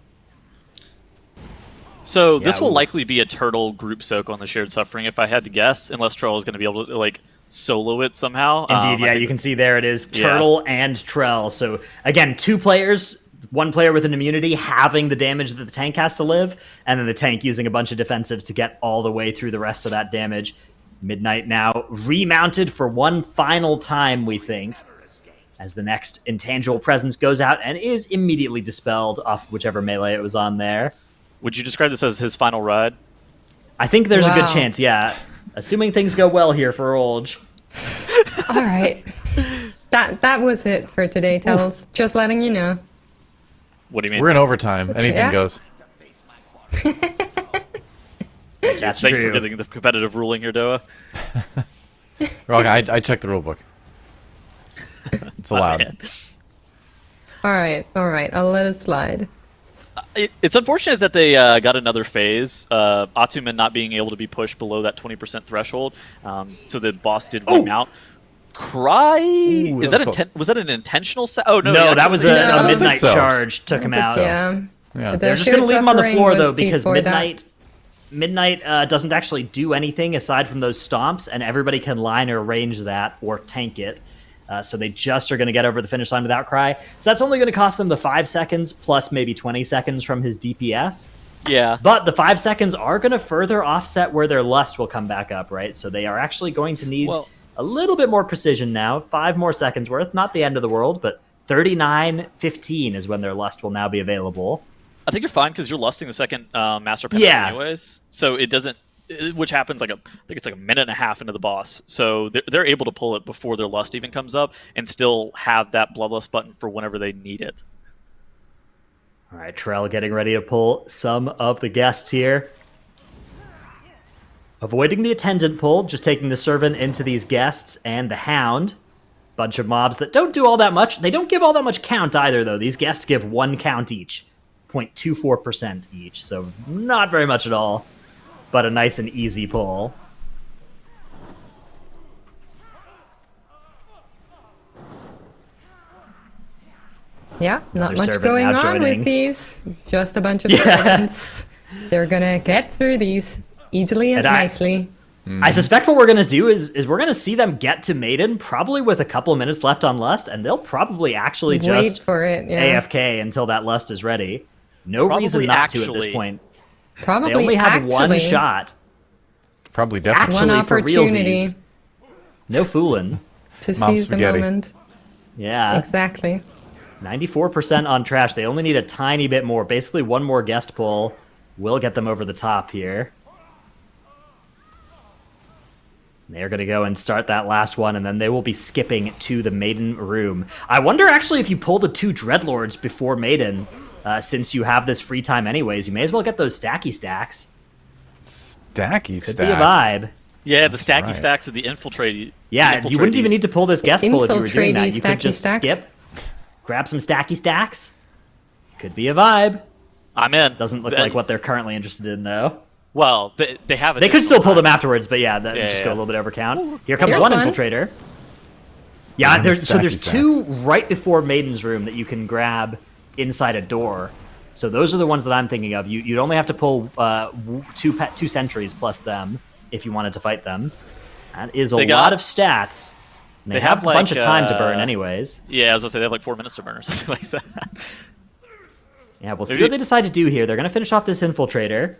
So this Yeah, will we- likely be a Turtle group soak on the shared suffering, if I had to guess, unless Troll is going to be able to solo it somehow. Indeed, I yeah, think- you can see there it is, Yeah. Turtle and Trell. So again, 2 players, 1 player with an immunity having the damage that the tank has to live, and then the tank using a bunch of defensives to get all the way through the rest of that damage. Midnight now remounted for one final time, we think, as the next intangible presence goes out and is immediately dispelled off whichever melee it was on there. Would you describe this as his final ride? I think there's a good Wow. chance, yeah. Assuming things go well here for Olge. All right. That was it for today, Tells. Just letting you know. What do you mean? We're in overtime. Anything Yeah. goes. That's Thank you for true. getting the competitive ruling here, Doa. Wrong. I checked the rule book. It's allowed. Man. All right. I'll let it slide. It's unfortunate that they got another phase. Atuman not being able to be pushed below that 20% threshold. So the boss did remount. Cry? Ooh, Is that that was close. was that an intentional? Oh no! No, that was No, I a don't midnight think so. charge took him out. Yeah. Yeah. They're just going to leave him on the floor though because midnight doesn't actually do anything aside from those stomps, and everybody can line or range that or tank it. So they just are going to get over the finish line without Cry. So that's only going to cost them the 5 seconds plus maybe 20 seconds from his DPS. Yeah. But the 5 seconds are going to further offset where their lust will come back up, right? So they are actually going to need a little bit more precision now. 5 more seconds worth. Not the end of the world, but 39:15 is when their lust will now be available. I think you're fine because you're lusting the second master penance anyways. So it doesn't, which happens I think it's like a minute and a half into the boss. So they're able to pull it before their lust even comes up and still have that bloodlust button for whenever they need it. All right, Trell getting ready to pull some of the guests here. Avoiding the attendant pull, just taking the servant into these guests and the hound. Bunch of mobs that don't do all that much. They don't give all that much count either, though. These guests give 1 count each. 0.24% each, so not very much at all. But a nice and easy pull. Yeah, not Another much servant going now on joining. with these. Just a bunch of servants. They're gonna get through these easily and And nicely. I suspect what we're going to do is we're going to see them get to Maiden, probably with a couple of minutes left on Lust, and they'll probably actually Wait just for it. Yeah. AFK until that Lust is ready. No Probably reason not to at actually. this point. Probably They only have one actually, shot. Probably definitely. Actually, one for opportunity realsies. No fooling. to Mom seize the spaghetti. moment. Yeah. Exactly. 94% on trash. They only need a tiny bit more. Basically, one more guest pull will get them over the top here. They're going to go and start that last one, and then they will be skipping to the Maiden room. I wonder, actually, if you pull the 2 Dreadlords before Maiden, since you have this free time anyways, you may as well get those stacky stacks. Stacky Could stacks. be a vibe. Yeah, the stacky right. stacks of the infiltrate. Yeah, you wouldn't even need to pull this guest pull if you were doing that. Infiltrate-y You could stacky just stacks. skip, grab some stacky stacks. Could be a vibe. I'm in. Doesn't look like what they're currently interested in, though. Well, they have. They could still pull them time. afterwards, but yeah, that would just go a yeah. little bit over count. Here comes Here's one one. infiltrator. Yeah, One there's 2 stacky right before Maiden's room that you can grab inside a door. So those are the ones that I'm thinking of. You'd only have to pull 2 sentries plus them if you wanted to fight them. That is a They lot got- of stats. And they, they have have, a bunch of like, time to burn anyways. Yeah, I was gonna say they have like 4 minutes to burn or something like that. Yeah, we'll see Maybe- what they decide to do here. They're going to finish off this infiltrator.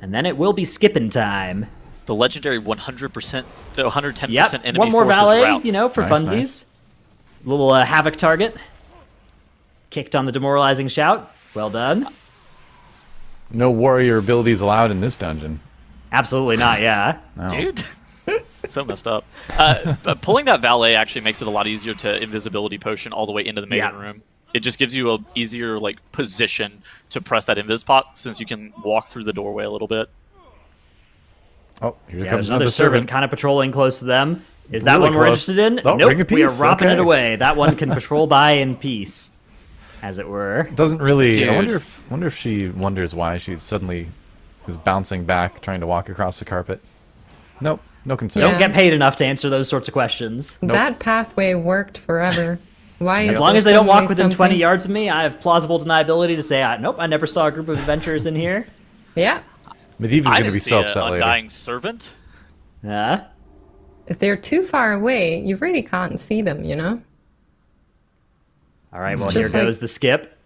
And then it will be skipping time. The legendary 100%, 110% Yep, enemy one more forces valet, route. you know, for Nice, funsies. nice. Little Havoc target. Kicked on the demoralizing shout. Well done. No warrior abilities allowed in this dungeon. Absolutely not, yeah. No. Dude, so messed up. But pulling that valet actually makes it a lot easier to invisibility potion all the way into the maiden Yeah. room. It just gives you a easier like position to press that invis pot since you can walk through the doorway a little bit. Oh, here Yeah, comes there's another servant kind of patrolling close to them. Is that Really one we're close. interested in? Oh, nope, ring of we are peace, ropping it okay. away. That one can patrol by in peace, as it were. Doesn't really. Dude. I wonder if she wonders why she suddenly is bouncing back, trying to walk across the carpet. Nope, no concern. Don't Yeah. get paid enough to answer those sorts of questions. That pathway worked forever. Why is As long there as they don't walk suddenly within 20 something- yards of me, I have plausible deniability to say, nope, I never saw a group of adventurers in here. Yeah. Medivh's I going to didn't be see so an upset later. undying servant. If they're too far away, you really can't see them, you know? All right, It's well, here just like- goes the skip.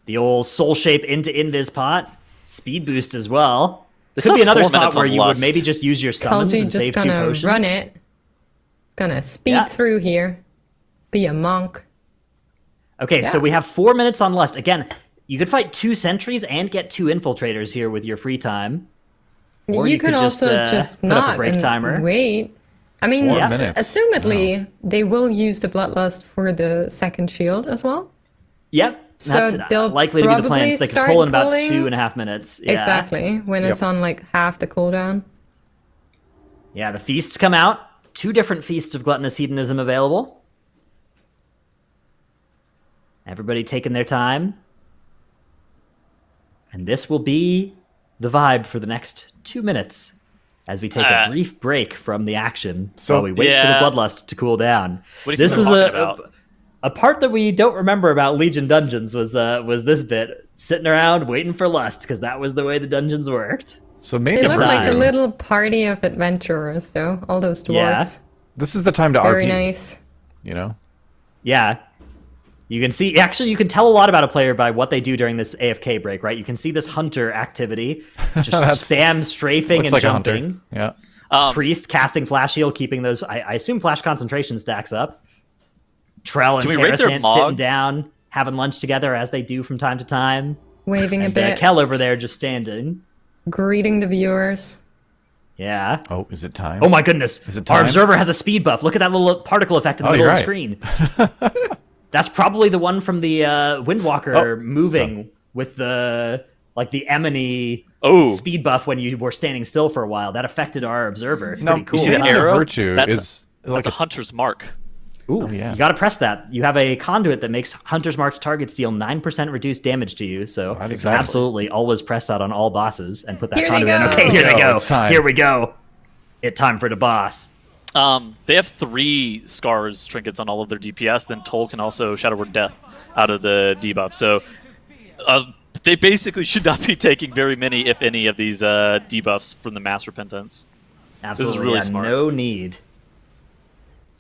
The old soul shape into invis pot. Speed boost as well. This Still could be another 4 spot minutes where on you would Lust. maybe just use your summons Kalji and just save 2 gonna potions. run it. Gonna speed Yeah. through here. Be a monk. Okay, so Yeah. we have 4 minutes on Lust. Again, you could fight 2 sentries and get 2 infiltrators here with your free time. Or you can could also just put up a not break and timer. wait. I mean, 4 minutes. assumedly, they will use the Bloodlust for the second shield as well. Yep. So That's they'll likely to be the plan. probably So they could start pull in about pulling- 2.5 minutes. Yeah. Exactly, when it's on like half the cooldown. Yeah, the feasts come out. 2 different feasts of gluttonous hedonism available. Everybody taking their time. And this will be the vibe for the next 2 minutes as we take a brief break from the action while we wait for the bloodlust to cool down. What are you This is talking about? a part that we don't remember about Legion Dungeons was this bit, sitting around waiting for lust, because that was the way the dungeons worked. So maybe They look for like a humans, little party of adventurers, though. All those dwarves. this is the time to Very RP. nice. You know, Yeah. You can see, actually, you can tell a lot about a player by what they do during this AFK break, right? You can see this hunter activity, just spam strafing looks and like jumping. a hunter. Yeah. Priest casting flash heal, keeping those, I assume flash concentration stacks up. Trell and Can we rate their Terrasant sitting mods? down, having lunch together as they do from time to time. Waving a And bit, Kel over there just standing. greeting the viewers. Yeah. Oh, is it time? Oh my goodness. Is it Our time? observer has a speed buff. Look at that little particle effect in the Oh, middle you're of the right. screen. That's probably the one from the Windwalker Oh, moving with the Emony Oh. speed buff when you were standing still for a while. That affected our observer. No, Pretty cool. you see the huh? arrow? virtue That's- is That's like a hunter's mark. Ooh, yeah. you got to press that. You have a conduit that makes Hunter's Marked targets deal 9% reduced damage to you. So Right, exactly. absolutely always press that on all bosses and put that Here they conduit in. go. Okay, here they Go, go. it's time. Here we go. It's time for the boss. They have 3 scars trinkets on all of their DPS. Then Toll can also Shadow Word Death out of the debuff. So they basically should not be taking very many, if any, of these debuffs from the Mass Repentance. Absolutely. really yeah, smart. No need.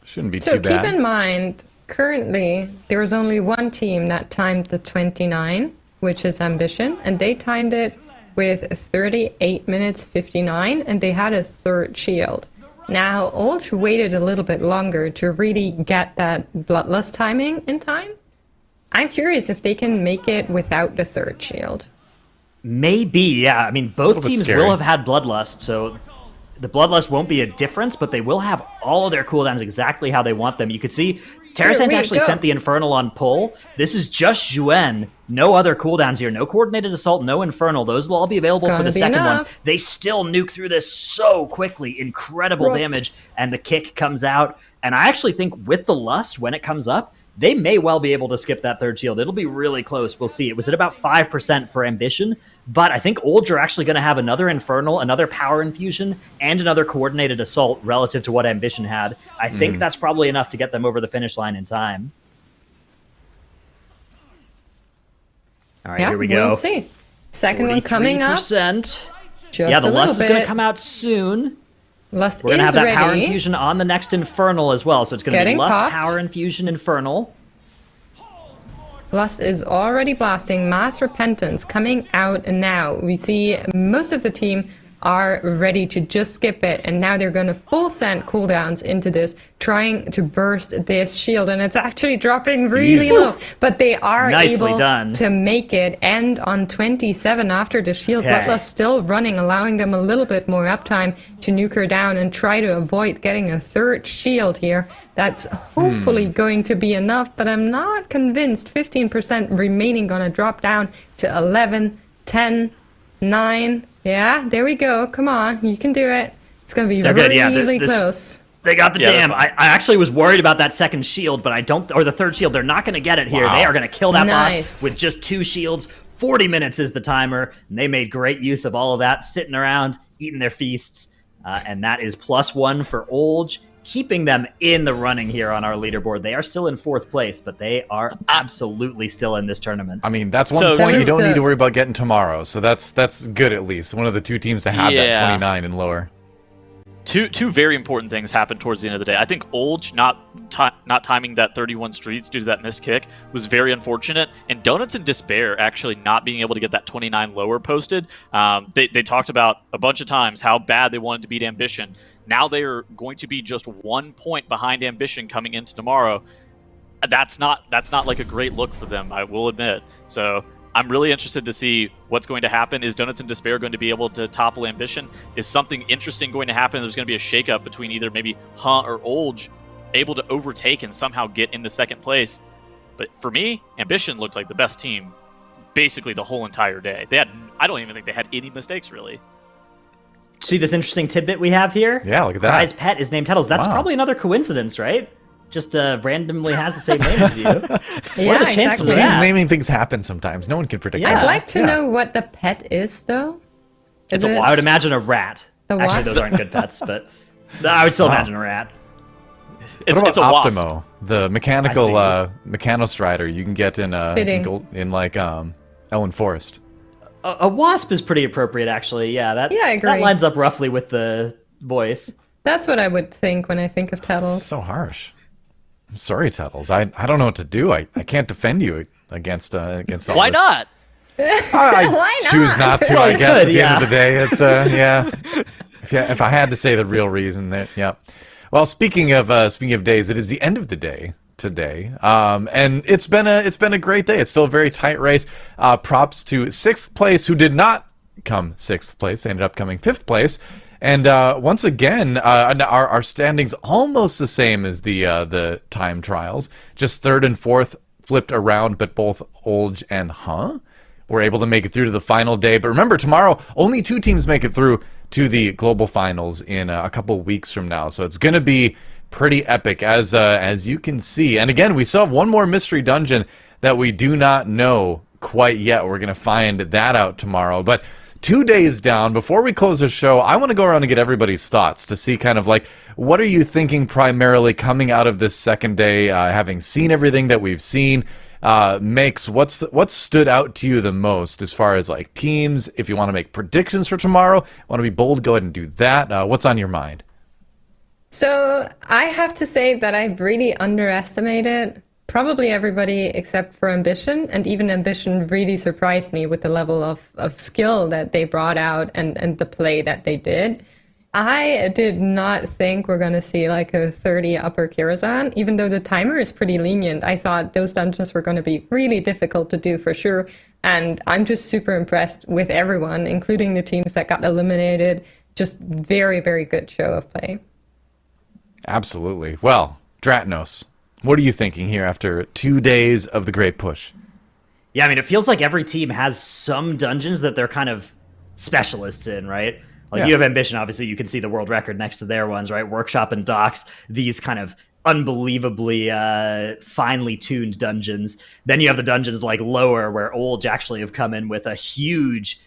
shouldn't be So too bad. keep in mind, currently there was only one team that timed the 29, which is Ambition, and they timed it with 38 minutes 59, and they had a third shield. Now, Ulch waited a little bit longer to really get that Bloodlust timing in time. I'm curious if they can make it without the third shield. Maybe, yeah. I mean, both little bit teams scary. will have had Bloodlust, so the Bloodlust won't be a difference, but they will have all of their cooldowns exactly how they want them. You could see Terrasant we actually go. sent the Infernal on pull. This is just Juen. No other cooldowns here. No Coordinated Assault, no Infernal. Those will all be available for Gonna the be second one. enough. They still nuke through this so quickly. Incredible Right. damage, and the kick comes out. And I actually think with the Lust, when it comes up, they may well be able to skip that third shield. It'll be really close. We'll see. It was at about 5% for Ambition, but I think Olge are actually going to have another Infernal, another Power Infusion, and another Coordinated Assault relative to what Ambition had. I think that's probably enough to get them over the finish line in time. All right, Yeah, here we go. we'll see. Second one coming up. 43%. Just Yeah, the a Lust little is going bit. to come out soon. Lust We're going to have is that Power ready. Infusion on the next Infernal as well. So it's going to be Getting Lust, popped. Power Infusion, Infernal. Lust is already blasting. Mass Repentance coming out now. We see most of the team are ready to just skip it, and now they're going to full send cooldowns into this, trying to burst this shield, and it's actually dropping really Easy. low, but they are Nicely able done. to make it end on 27 after the shield. Okay. Bloodlust still running, allowing them a little bit more uptime to nuke her down and try to avoid getting a third shield here. That's hopefully going to be enough, but I'm not convinced. 15% remaining, gonna drop down to 11, 10, 9. Yeah, there we go. Come on, you can do it. It's gonna be So good, really yeah, this- close. They got the Yeah, dam. that's I actually was worried about that second shield, but I don't, or the third shield. They're not going to get it here. Wow. They are going to kill that Nice. boss with just 2 shields. 40 minutes is the timer, and they made great use of all of that, sitting around, eating their feasts, and that is +1 for Olge, keeping them in the running here on our leaderboard. They are still in 4th place, but they are absolutely still in this tournament. I mean, that's one So- point That you is don't need the- to worry about getting tomorrow. So that's good at least. One of the 2 teams to have that Yeah. 29 and lower. Two very important things happened towards the end of the day. I think Olge not timing that 31 streets due to that missed kick was very unfortunate, and Donuts and Despair actually not being able to get that 29 lower posted. They talked about a bunch of times how bad they wanted to beat Ambition. Now they are going to be just 1 point behind Ambition coming into tomorrow. That's not like a great look for them, I will admit. So I'm really interested to see what's going to happen. Is Donuts and Despair going to be able to topple Ambition? Is something interesting going to happen? There's going to be a shakeup between either maybe Huh or Olge able to overtake and somehow get into second place. But for me, Ambition looked like the best team basically the whole entire day. I don't even think they had any mistakes, really. See this interesting tidbit we have here? Yeah, look at that. Prize pet is named Tettles. That's probably another coincidence, right? Just randomly has the same name as you. Yeah, What are the chances exactly. of These that? naming things happen sometimes. No one can predict Yeah. that. I'd like to Yeah. know what the pet is, though. It's a wasp. I would imagine a rat. The Actually, wasp? those aren't good pets, but I would still imagine a rat. It's What a about wasp. Optimo, the mechanical I Mechanostrider you can get in Fitting. Ellen Forest. A wasp is pretty appropriate, actually. Yeah, Yeah, I agree. that lines up roughly with the voice. That's what I would think when I think of It's Tettles. so harsh. I'm sorry, Tettles. I don't know what to do. I can't defend you against all Why this. not? I Why not? choose not to. Well, I you guess could, at the end yeah. of the day, it's yeah. If I had to say the real reason, that yeah. Well, speaking of days, it is the end of the day today, and it's been a great day. It's still a very tight race. Props to sixth place, who did not come sixth place. They ended up coming fifth place. And once again, our standings almost the same as the time trials. Just third and fourth flipped around, but both Olge and Huh were able to make it through to the final day. But remember, tomorrow only 2 teams make it through to the global finals in a couple weeks from now. So it's going to be pretty epic, as you can see. And again, we still have one more mystery dungeon that we do not know quite yet. We're going to find that out tomorrow. But 2 days down, before we close the show, I want to go around and get everybody's thoughts to see kind of like, what are you thinking primarily coming out of this second day, having seen everything that we've seen? Makes what's stood out to you the most as far as like teams? If you want to make predictions for tomorrow, want to be bold, go ahead and do that. What's on your mind? So I have to say that I've really underestimated probably everybody except for Ambition, and even Ambition really surprised me with the level of skill that they brought out and the play that they did. I did not think we're going to see like a 30 upper Kirazan, even though the timer is pretty lenient. I thought those dungeons were going to be really difficult to do for sure. And I'm just super impressed with everyone, including the teams that got eliminated. Just very, very good show of play. Absolutely. Well, Dratnos, what are you thinking here after 2 days of the Great Push? Yeah, I mean, it feels like every team has some dungeons that they're kind of specialists in, right? Like, you have Ambition, obviously, you can see the world record next to their ones, right? Workshop and Docks, these kind of unbelievably finely tuned dungeons. Then you have the dungeons like Lower, where Olge actually have come in with a huge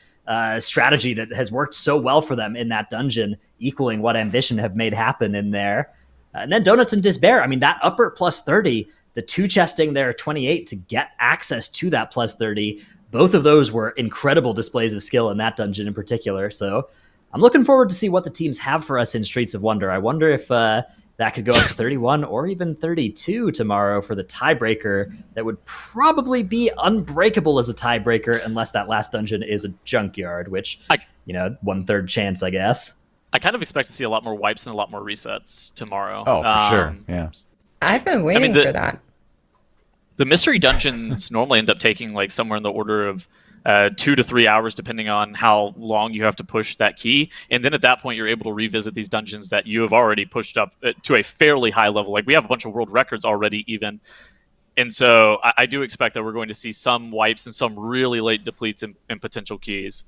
strategy that has worked so well for them in that dungeon, equaling what Ambition have made happen in there. And then Donuts and Despair, I mean, that upper plus 30, the 2-chesting there 28 to get access to that plus 30, both of those were incredible displays of skill in that dungeon in particular. So I'm looking forward to see what the teams have for us in Streets of Wonder. I wonder if that could go up to 31 or even 32 tomorrow for the tiebreaker. That would probably be unbreakable as a tiebreaker unless that last dungeon is a junkyard, which, 1/3 chance, I guess. I kind of expect to see a lot more wipes and a lot more resets tomorrow. Oh, for sure. Yeah. I've been waiting for that. The mystery dungeons normally end up taking like somewhere in the order of 2 to 3 hours, depending on how long you have to push that key. And then at that point, you're able to revisit these dungeons that you have already pushed up to a fairly high level. Like, we have a bunch of world records already even. And so I do expect that we're going to see some wipes and some really late depletes and potential keys.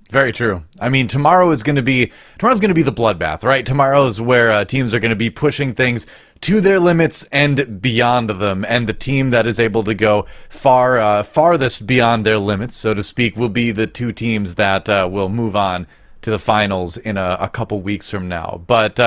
Very true. I mean, tomorrow's going to be the bloodbath, right? Tomorrow is where teams are going to be pushing things to their limits and beyond them, and the team that is able to go farthest beyond their limits, so to speak, will be the 2 teams that will move on to the finals in a couple weeks from now. But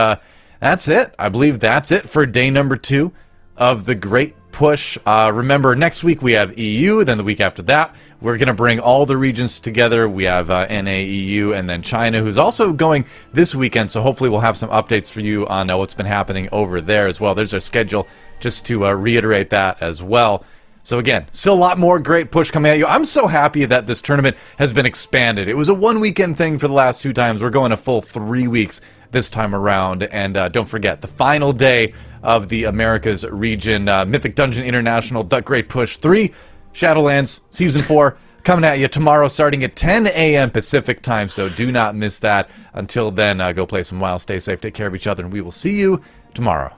that's it. I believe that's it for day number 2 of the Great Push. Remember, next week we have EU, then the week after that we're going to bring all the regions together. We have NAEU and then China, who's also going this weekend, so hopefully we'll have some updates for you on what's been happening over there as well. There's our schedule, just to reiterate that as well. So again, still a lot more Great Push coming at you. I'm so happy that this tournament has been expanded. It was a 1-weekend thing for the last 2 times. We're going a full 3 weeks this time around. And don't forget, the final day of the Americas region, Mythic Dungeon International, The Great Push 3, Shadowlands Season 4 coming at you tomorrow starting at 10 a.m. Pacific time, so do not miss that. Until then, go play some WoW, stay safe, take care of each other, and we will see you tomorrow.